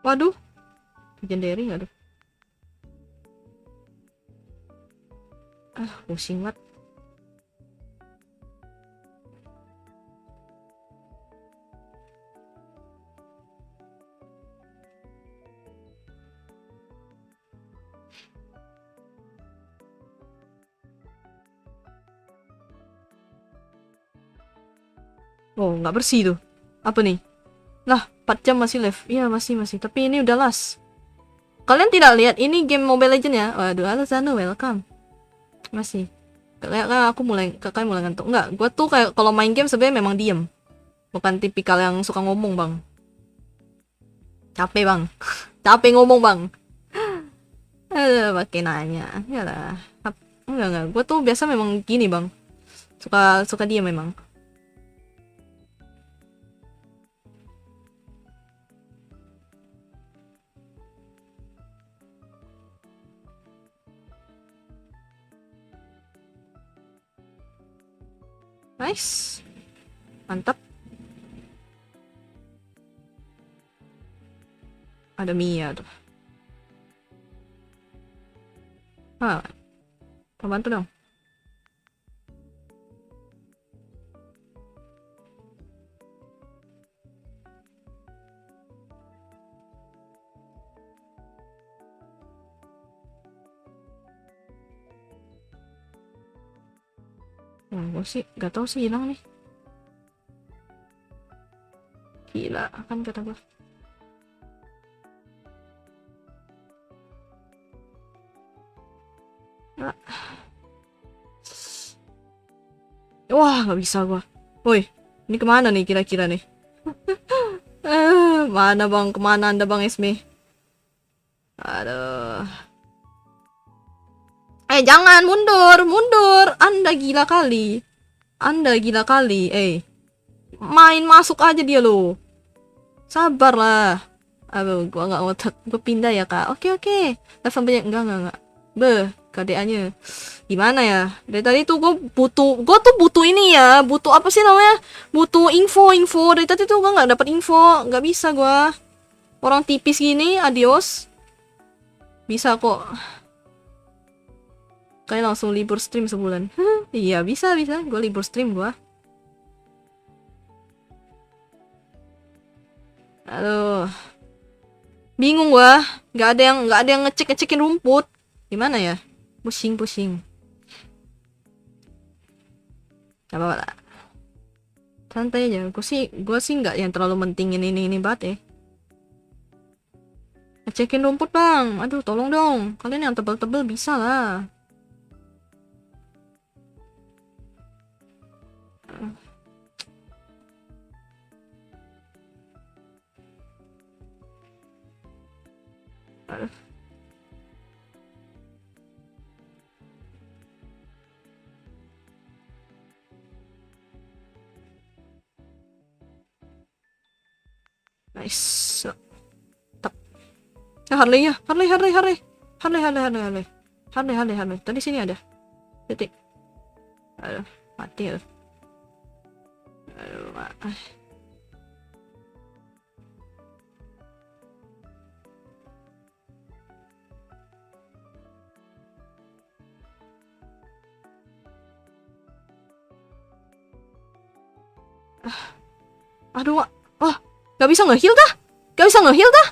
[SPEAKER 1] Waduh. Legendary aduh. Pusing banget. Oh, nggak bersih tuh. Apa nih? Lah, 4 jam masih live. Iya, masih. Tapi ini udah last. Kalian tidak lihat ini game Mobile Legends ya? Waduh, halo Zano, welcome. Masih. Kayak kakak mulai ngantuk. Enggak, gue tuh kayak kalau main game sebenarnya memang diem. Bukan tipikal yang suka ngomong, Bang. Capek, Bang. Capek ngomong, Bang. Pakai nanya. Yalah. Enggak. Gue tuh biasa memang gini, Bang. Suka diem memang. Nice. Mantap. Ada Mia tuh. Bantu dong. Gue sih gak tahu sih hilang nih. Gila kan kata gue. Wah nggak bisa gue. Woi ini kemana nih kira-kira nih? Mana bang, kemana anda bang Esme? Aduh. Jangan mundur. Anda gila kali. Main masuk aja dia loh. Sabar lah. Aduh, gua nggak ngotot. Gua pindah ya, Kak. Oke. Level banyak. Enggak. KDA-nya. Gimana ya? Dari tadi tuh gua tuh butuh ini ya. Butuh apa sih namanya? Butuh info. Dari tadi tuh gua nggak dapat info. Nggak bisa gua. Orang tipis gini, adios. Bisa kok. Kayak langsung libur stream sebulan. Iya, bisa. Gua libur stream gua. Aduh. Bingung gua. Nggak ada yang ngecekin rumput. Gimana ya? Pusing. Gak apa-apa lah. Santai aja. Gue sih nggak yang terlalu mentingin ini banget ya. Ngecekin rumput bang. Aduh, tolong dong. Kalian yang tebel-tebel bisa lah. Aduh. Nice. Tap. Harley ya. Harley. Tadi sini ada. Titik. Aduh, mati ya. Aduh, Aduh, gak bisa nge-heal dah.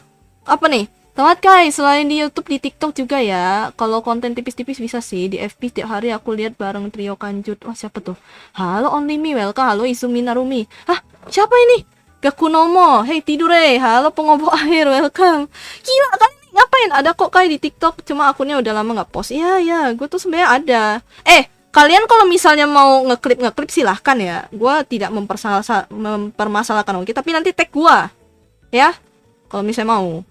[SPEAKER 1] Apa nih? Selamat guys, selain di YouTube, di TikTok juga ya. Kalau konten tipis-tipis bisa sih. Di FB tiap hari aku lihat bareng trio Kanjut. Wah, siapa tuh? Halo Only Me, welcome. Halo Izumi Narumi. Hah, siapa ini? Gakunomo. Hey, tidur Halo pengobo air, welcome. Gila, kalian ini ngapain? Ada kok kayak di TikTok, cuma akunnya udah lama nggak post. Iya, gue tuh sebenarnya ada. Kalian kalau misalnya mau ngeklip silahkan ya. Gue tidak mempermasalahkan oke, tapi nanti tag gue ya. Kalau misalnya mau.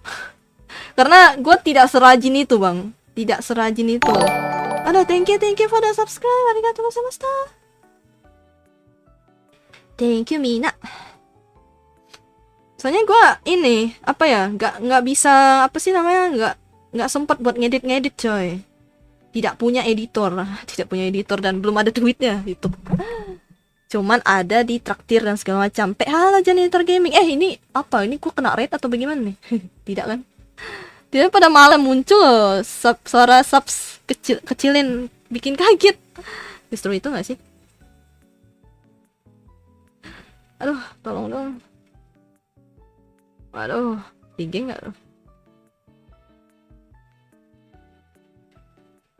[SPEAKER 1] Karena gue tidak serajin itu bang. Aduh, thank you for the subscribe. Arigatou gozaimashita. Thank you Mina. Soalnya gue ini apa ya, nggak bisa apa sih namanya, nggak sempat buat ngedit coy. Tidak punya editor dan belum ada duitnya YouTube. Cuman ada di traktir dan segala macam. Halo Janitor Gaming. Ini apa? Ini gua kena raid atau bagaimana nih? Tidak kan? Dia pada malam muncul suara subs kecilin bikin kaget. Justru itu gak sih? Aduh, tolong dong. Waduh, tinggi gak tuh?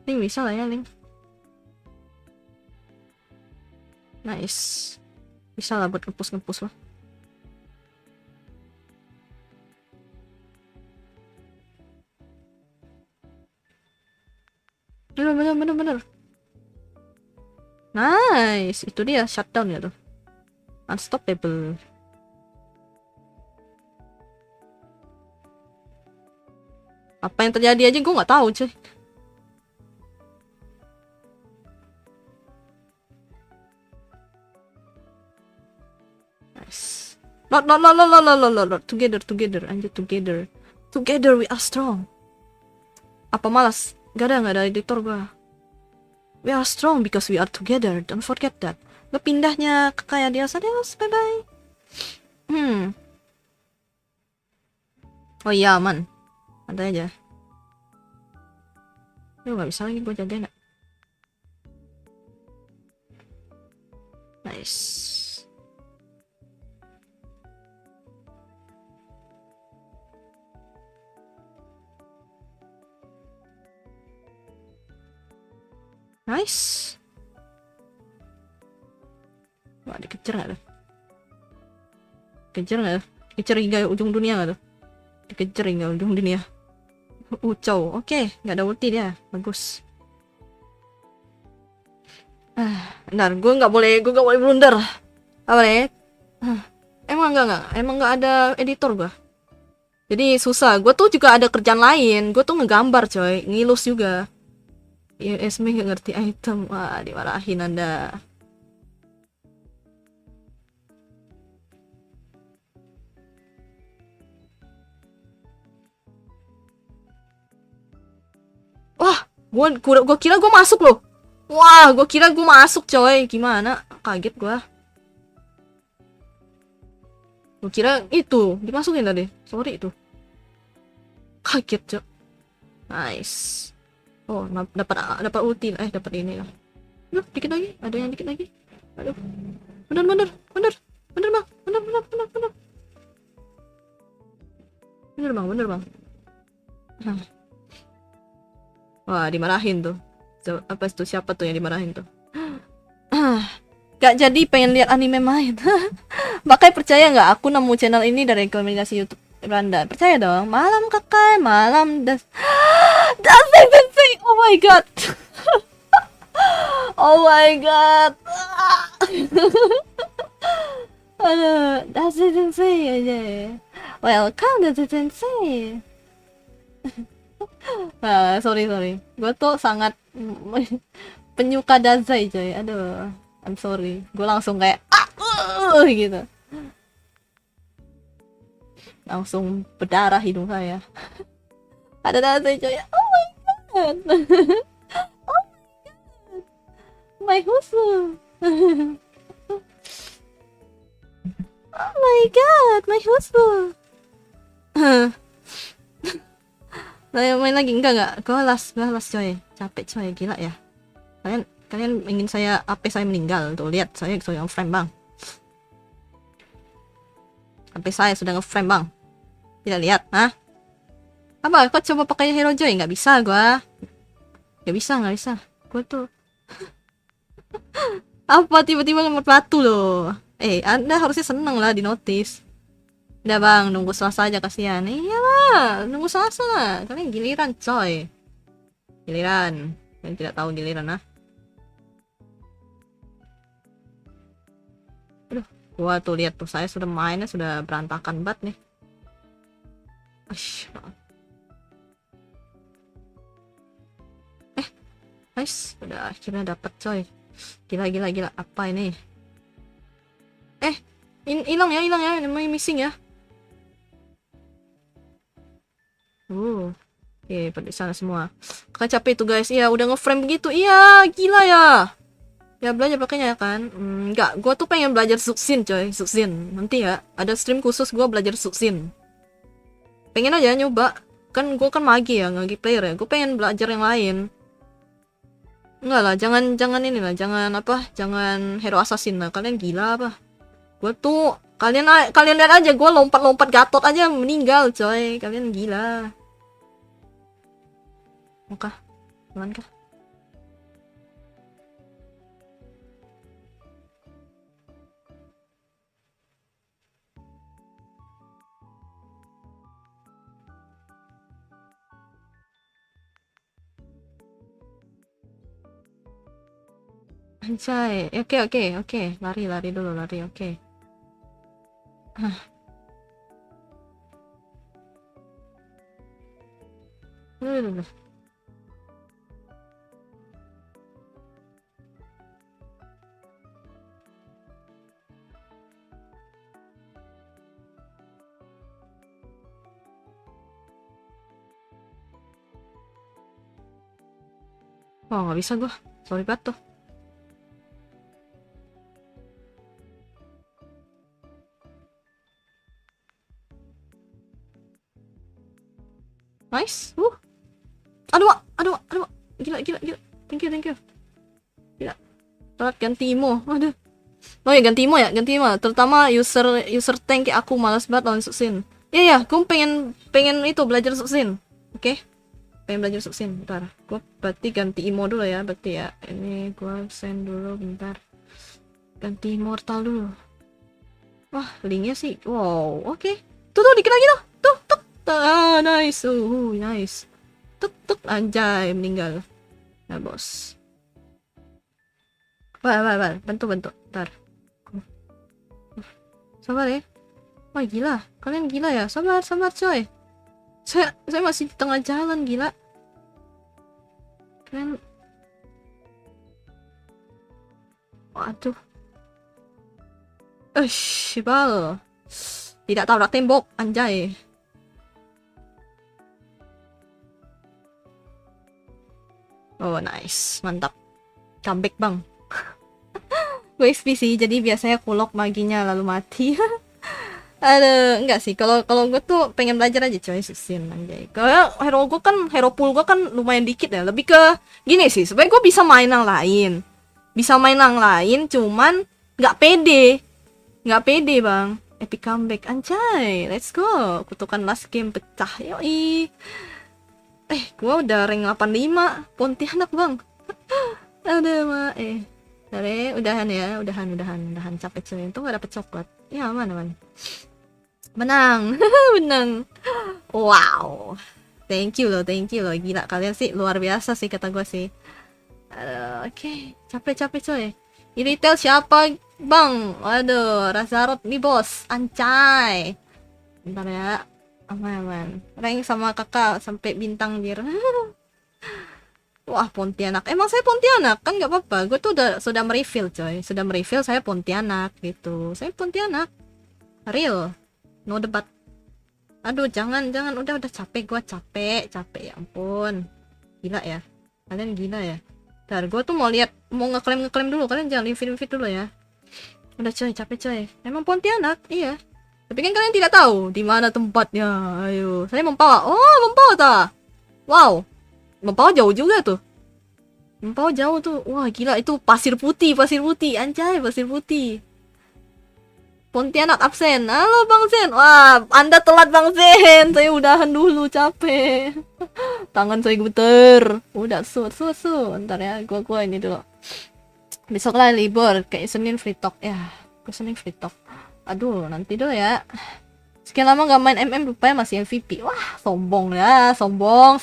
[SPEAKER 1] Link bisa lah ya, Link. Nice. Bisa lah buat ngepus lah. Bener. Nice. Itu dia shutdown ya tuh. Unstoppable. Apa yang terjadi aja gue nggak tahu cuy. Nice. Not. Together. Anjir, together we are strong. Apa malas? Gak ada editor gua. We are strong because we are together. Don't forget that. Gue pindahnya ke kayak dia. Adios, bye bye. Oh iya aman. Ada aja. Lu nggak bisa lagi gue jagain gak? Nice. Nice. Wah, dikejar gak tuh? Dikejar hingga ujung dunia gak tuh? Dikejar hingga ujung dunia. Ucau, oke, nggak ada ulti dia, bagus. Bentar, gue nggak boleh blunder. Apa nih? Emang nggak ada editor gue. Jadi susah. Gue tuh juga ada kerjaan lain. Gue tuh ngegambar coy, ngilus juga. ISM nggak ngerti item, wah dimarahin Anda. Gua kira gua masuk loh. Wah, gua kira gua masuk coy. Gimana? Kaget gua. Gua kira itu dimasukin tadi. Sorry itu. Kaget coy. Nice. Oh, dapat ulti. Dapat ini lah. Aduh, dikit lagi. Ada yang dikit lagi. Aduh. Bener. Bener bang. Bener bang. Wah, dimarahin tuh. Apa itu? Siapa tuh yang dimarahin tuh? Gak jadi pengen lihat anime main. Makanya percaya nggak? Aku nemu channel ini dari rekomendasi YouTube Randa. Percaya dong. Malam kakak, malam das. Sensei. Oh my god. Oh my god. Aduh, Sensei aja. Welcome Sensei. Sorry. Gue tuh sangat penyuka Dazai coy. Aduh, I'm sorry. Gue langsung kayak gitu. Langsung berdarah hidung saya. Ada Dazai coy. Oh my god. Oh my husu. Oh my god, my husu. Main lagi enggak? Gue las coy. Capek coy, gila ya. Kalian ingin saya HP saya meninggal tuh, lihat saya yang frame bang. HP saya sudah nge-frame bang. Tidak lihat, hah? Apa? Kau coba pakai Hero Joy? Nggak bisa gua. Nggak bisa. Gua tuh. Apa tiba-tiba ngemot batu loh? Anda harusnya seneng lah di notice. Udah bang, nunggu Selasa aja kasihan. Iyalah, nunggu Selasa lah. Kalian giliran coy. Giliran. Kalian tidak tahu giliran ah. Aduh, gua tuh lihat tuh saya sudah mainnya sudah berantakan banget nih. Nice, udah akhirnya dapat coy. Gila apa ini? Hilang ya, missing ya. Oke, pada sana semua. Kakak capek tuh guys. Iya, udah nge-frame begitu. Iya, gila ya. Ya belajar pakainya kan. Enggak, gua tuh pengen belajar Suxin coy, Suxin. Nanti ya, ada stream khusus gua belajar Suxin. Pengen aja nyoba. Kan gua kan magi ya, magi player ya. Gua pengen belajar yang lain. Enggak lah, jangan ini lah, jangan hero assassin lah. Kalian gila apa? Gua tuh kalian lihat aja, gua lompat gatot aja meninggal coy. Kalian gila. Muka, pelan kah? Anjay, oke. Lari dulu, oke. Dulu. Oh, nggak bisa gua. Sorry banget tuh. Nice. Aduh. Gila. Thank you. Gila. Telat ganti imo. Aduh. Oh ya ganti imo. Terutama user tank kayak aku malas banget lawan Suxin. Iya, gue pengen itu belajar Suxin. Oke. Pengen belajar Suxin. Bentar. Gue berarti ganti imo dulu ya. Berarti ya. Ini gue send dulu bentar. Ganti immortal dulu. Wah, linknya sih. Wow, oke. Tuh dikit lagi tuh. Tuh. Nice. Nice. Tuk anjay meninggal. Nah, bos. Wah, bantu. Bentar. Sabar ya. Wah, gila. Kalian gila ya. Sabar coy. Saya masih di tengah jalan, gila. Kalian. Waduh. Bal. Tidak tabrak tembok, anjay. Oh nice, mantap. Comeback bang. Gue XP sih, jadi biasanya kulok maginya lalu mati. Aduh, enggak sih. Kalau gue tuh pengen belajar aja coy susin anjay. Kalau hero pool gue kan lumayan dikit ya. Lebih ke gini sih, sebenarnya gue bisa main yang lain. Bisa main yang lain, cuman nggak pede. Nggak pede bang. Epic comeback anjay. Let's go. Kutukan last game pecah. Yoi. Gue udah rank 85 Pontianak bang. Aduh mah Dari udahan ya, udahan capek coy. Itu gak dapet coklat. Ya aman. Menang. Menang. Wow. Thank you loh. Gila kalian sih luar biasa sih kata gue sih. Oke. Capek coy. Di retail siapa bang? Aduh, Razarot nih bos. Ancay. Bentar ya. Aman. Rank sama kakak sampai bintang bir. Wah, Pontianak. Emang saya Pontianak kan nggak apa-apa. Gue tuh sudah mereveal coy. Sudah mereveal saya Pontianak gitu. Saya Pontianak. Real. No debat. Aduh, jangan. Udah capek gue capek ya ampun. Gila ya. Kalian gila ya. Ntar gue tuh mau ngeklaim dulu. Kalian jangan invite dulu ya. Udah coy, capek coy. Emang Pontianak, iya. Tapi kan kalian tidak tahu di mana tempatnya. Ayo, saya Mempawah. Oh, Mempawah ta. Wow. Mempawah jauh juga tuh. Mempawah jauh tuh. Wah, gila itu pasir putih. Anjay, pasir putih. Pontianak absen. Halo Bang Zen. Wah, Anda telat Bang Zen. Saya udahan dulu, capek. Tangan saya gemeter. Udah su. Ntar ya, gua ini dulu. Besok lah libur, kayak Senin free talk ya. Gue Senin free talk. Aduh, nanti dulu ya. Sekian lama gak main MM rupanya masih MVP. Wah, sombong ya, sombong.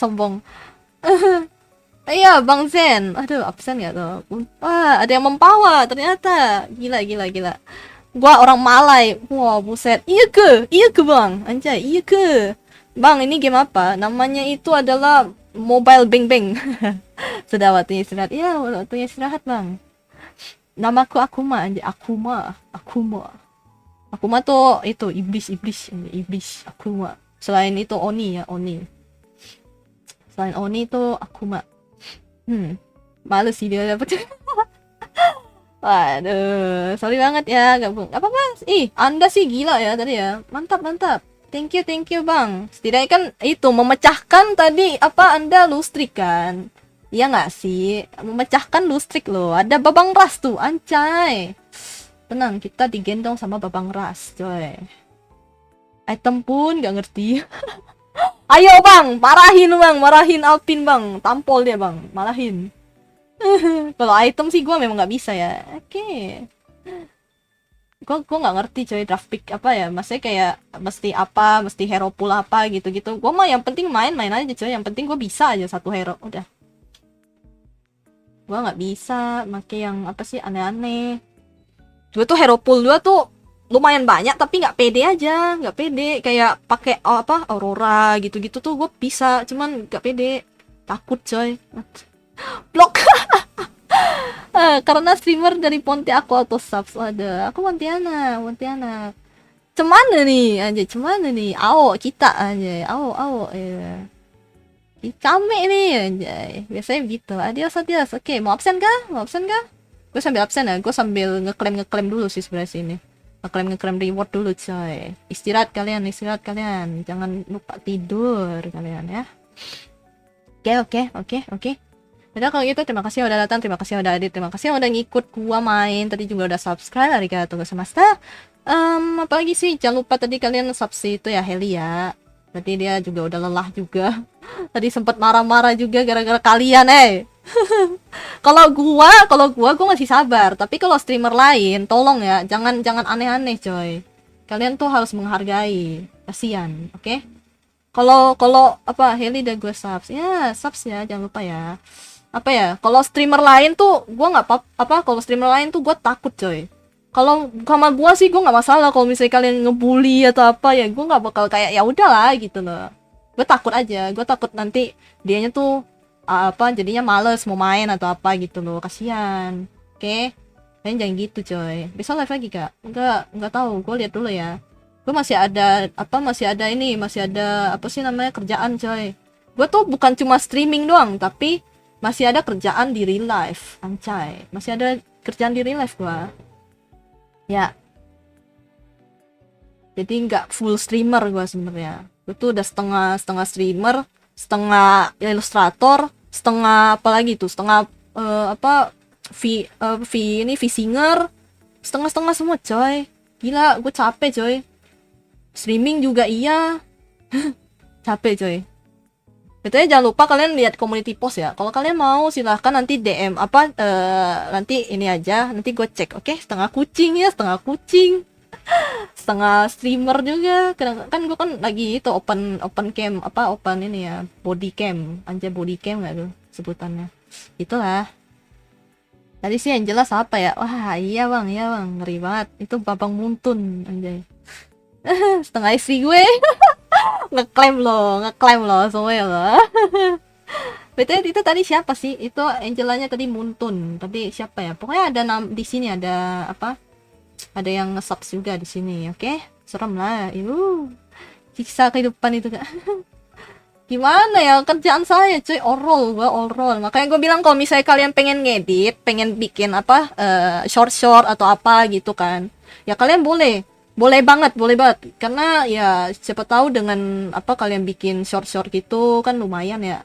[SPEAKER 1] Iya, Bang Zen. Aduh, absen gak tuh? Wah, ada yang Mempawah ternyata. Gila. Gua orang Malay. Wah, buset. Iya ke Bang? Anjay, iya ke? Bang, ini game apa? Namanya itu adalah Mobile Bang Bang. Sudah waktunya istirahat. Iya, waktunya istirahat, Bang. Namaku Akuma, anjay. Akuma tuh itu iblis Akuma. Selain itu Oni ya, Oni. Selain Oni itu Akuma. Males sih dia dapet. Waduh, sorry banget ya, gak apa-apa. Anda sih gila ya tadi ya. Mantap. Thank you Bang. Setidaknya kan itu memecahkan tadi apa Anda lustrik kan? Iya nggak sih? Memecahkan lustrik loh. Ada Babang Ras tuh, ancay. Tenang, kita digendong sama Babang Ras, coy. Item pun gak ngerti. Ayo Bang, marahin Alpin Bang. Tampol dia Bang, marahin. Kalau item sih gue memang nggak bisa ya. Oke. Gue nggak ngerti coy draft pick apa ya. Maksudnya kayak mesti hero pool apa gitu-gitu. Gue mah yang penting main aja coy. Yang penting gue bisa aja satu hero. Udah. Gue nggak bisa make yang apa sih aneh-aneh. Gue tuh hero pool 2 tuh lumayan banyak tapi nggak pede aja, nggak pede kayak pakai apa Aurora gitu-gitu tuh gue bisa, cuman nggak pede, takut coy. Blok. Karena streamer dari Ponti aku auto subs. Ada aku Pontianak. Cemana nih Ao kita aja. Ao ya. Kami nih anjay. Biasanya gitu. Adios. Oke, mau absen kah? Gue sambil absen ya. Gue sambil ngeklaim dulu sih sebenarnya sini. Ngeklaim reward dulu coy. Istirahat kalian. Jangan lupa tidur kalian ya. Oke. Udah kalau gitu terima kasih udah datang, terima kasih udah hadir, terima kasih udah ngikut gua main. Tadi juga udah subscribe, arigatou gozaimashita. Apalagi sih jangan lupa tadi kalian subscribe itu ya Heli ya. Tadi dia juga udah lelah juga. Tadi sempat marah-marah juga gara-gara kalian Kalau gua masih sabar, tapi kalau streamer lain tolong ya, jangan aneh-aneh coy. Kalian tuh harus menghargai. Kasihan, oke? Kalau apa Heli dan gue subs ya, jangan lupa ya. Apa ya, kalau streamer lain tuh gue nggak kalau streamer lain tuh gue takut coy. Kalau sama gue sih gue nggak masalah. Kalau misalnya kalian ngebully atau apa ya, gue nggak bakal kayak ya udahlah gitu loh. Gue takut aja, gue takut nanti dianya tuh apa jadinya males mau main atau apa gitu loh, kasihan. Oke, kalian jangan gitu coy. Besok live lagi kak? Nggak tahu, gue lihat dulu ya. Gue masih ada apa sih namanya kerjaan coy. Gue tuh bukan cuma streaming doang, tapi masih ada kerjaan di real life, anjay. Masih ada kerjaan di real life gua. Ya. Jadi nggak full streamer gua sebenarnya. Itu udah setengah streamer, setengah ilustrator, setengah apa lagi tuh? Setengah V singer, setengah semua coy. Gila, gue capek coy. Streaming juga iya. Capek coy. Betulnya jangan lupa kalian lihat community post ya. Kalau kalian mau silahkan nanti DM nanti ini aja, nanti gue cek. Oke, setengah kucing ya, setengah kucing. Setengah streamer juga. Kan gue kan lagi itu open cam, open ini ya, body cam. Anjay, body cam enggak tuh sebutannya. Itulah. Tadi sih yang jelas apa ya? Wah, iya bang, ngeri banget. Itu Babang Muntun, anjay. Setengah istri gue. ngeklaim loh semuanya loh. Betul, itu tadi siapa sih? Itu Angelanya tadi Muntun. Tapi siapa ya? Pokoknya ada di sini ada apa? Ada yang nge-subs juga di sini, oke? Serem lah. Siksa kehidupan itu kan. Gimana ya kerjaan saya cuy, oral. Makanya gue bilang kalau misalnya kalian pengen ngedit, pengen bikin short atau apa gitu kan, ya kalian boleh banget karena ya siapa tahu dengan kalian bikin short gitu kan lumayan ya,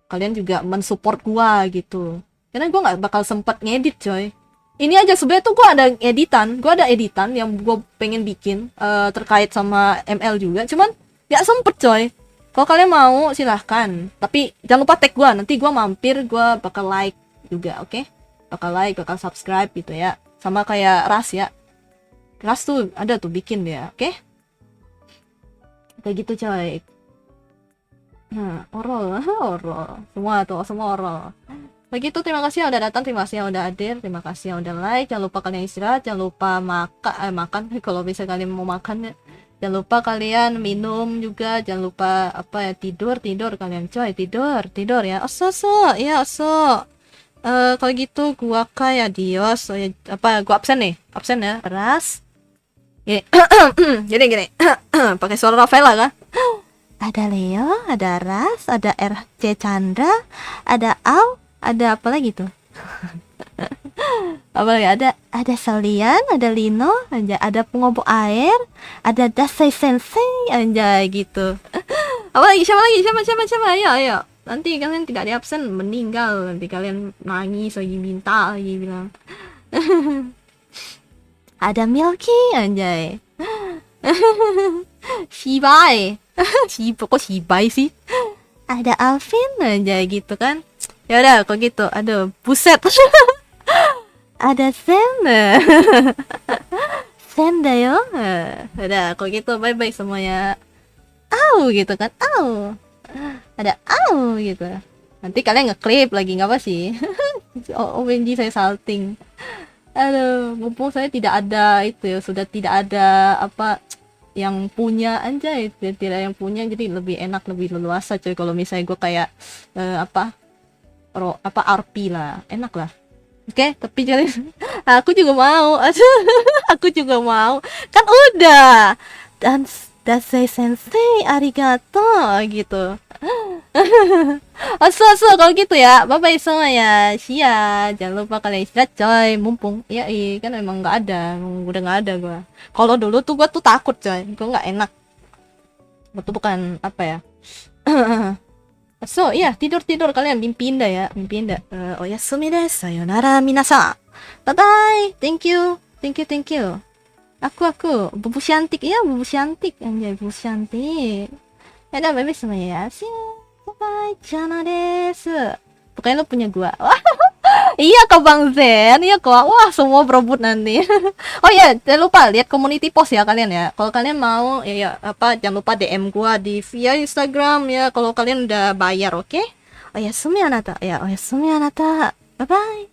[SPEAKER 1] kalian juga mensupport gua gitu, karena gua nggak bakal sempet ngedit coy. Ini aja sebenarnya tuh gua ada editan yang gua pengen bikin terkait sama ML juga, cuman nggak sempet coy. Kalau kalian mau silahkan, tapi jangan lupa tag gue, nanti gue mampir, gue bakal like juga, oke? Bakal subscribe gitu ya, sama kayak Ras ya. Ras tuh ada tuh bikin dia, oke? Kayak gitu coy. Nah, oral, semua oral. Begitu, terima kasih yang udah datang, terima kasih yang udah hadir, terima kasih yang udah like. Jangan lupa kalian istirahat, jangan lupa makan kalau bisa kalian mau makan ya. Jangan lupa kalian minum juga, jangan lupa tidur kalian coy, tidur ya. Oso. Kalau gitu gua kayak adios. Gua absen ya. Ras. Gini. Pakai suara Rafaela kan? Ada Leo, ada Ras, ada RC Chandra, ada Al, ada apa lagi tuh? Ada Salian, ada Lino, ada pengobo air, ada Dasai Sensei, anjay gitu. Apa lagi? Siapa? Ayo. Nanti kalian tidak diabsen, meninggal. Nanti kalian nangis lagi, minta lagi bilang. Ada Milky, anjay. Shibai. Kok Shibai sih? Ada Alvin, anjay gitu kan. Ya udah, kok gitu. Aduh, buset. Ada Sen yo. Udah, kok gitu. Bye semuanya. Au gitu kan. Au. Ada au gitu. Nanti kalian nge-clip lagi nggak apa sih? OMG saya salting. Aduh, mumpung saya tidak ada itu ya, sudah tidak ada yang punya anjay, tidak yang punya, jadi lebih enak, lebih leluasa coy. Kalau misalnya gue kayak RP lah, enak lah. Oke, tapi jadi aku juga mau. Aku juga mau. Kan udah. Dan Dasai Sensei arigato gitu. So kalau gitu ya. Bye semuanya. Sia. Jangan lupa kalian istirahat coy, mumpung. Ya kan emang nggak ada. Udah nggak ada gua. Kalau dulu tuh gua tuh takut coy. Gua nggak enak. Itu bukan So, tidur kalian, mimpi indah ya, mimpi indah. Oyasumi desu, sayonara minasan. Bye bye. Thank you. Aku bubu cantik ya, bubu cantik. Anjay, bubu cantik. Ya udah, bye semuanya ya. See you. Bye bye. Jana desu. Pokoknya lo punya gua. Iya kok Bang Zen, iya kok. Wah, semua berebut nanti. Oh iya, jangan lupa lihat community post ya kalian ya. Kalau kalian mau jangan lupa DM gua via Instagram ya kalau kalian udah bayar, oke? Oh ya, sumi anata. Bye bye.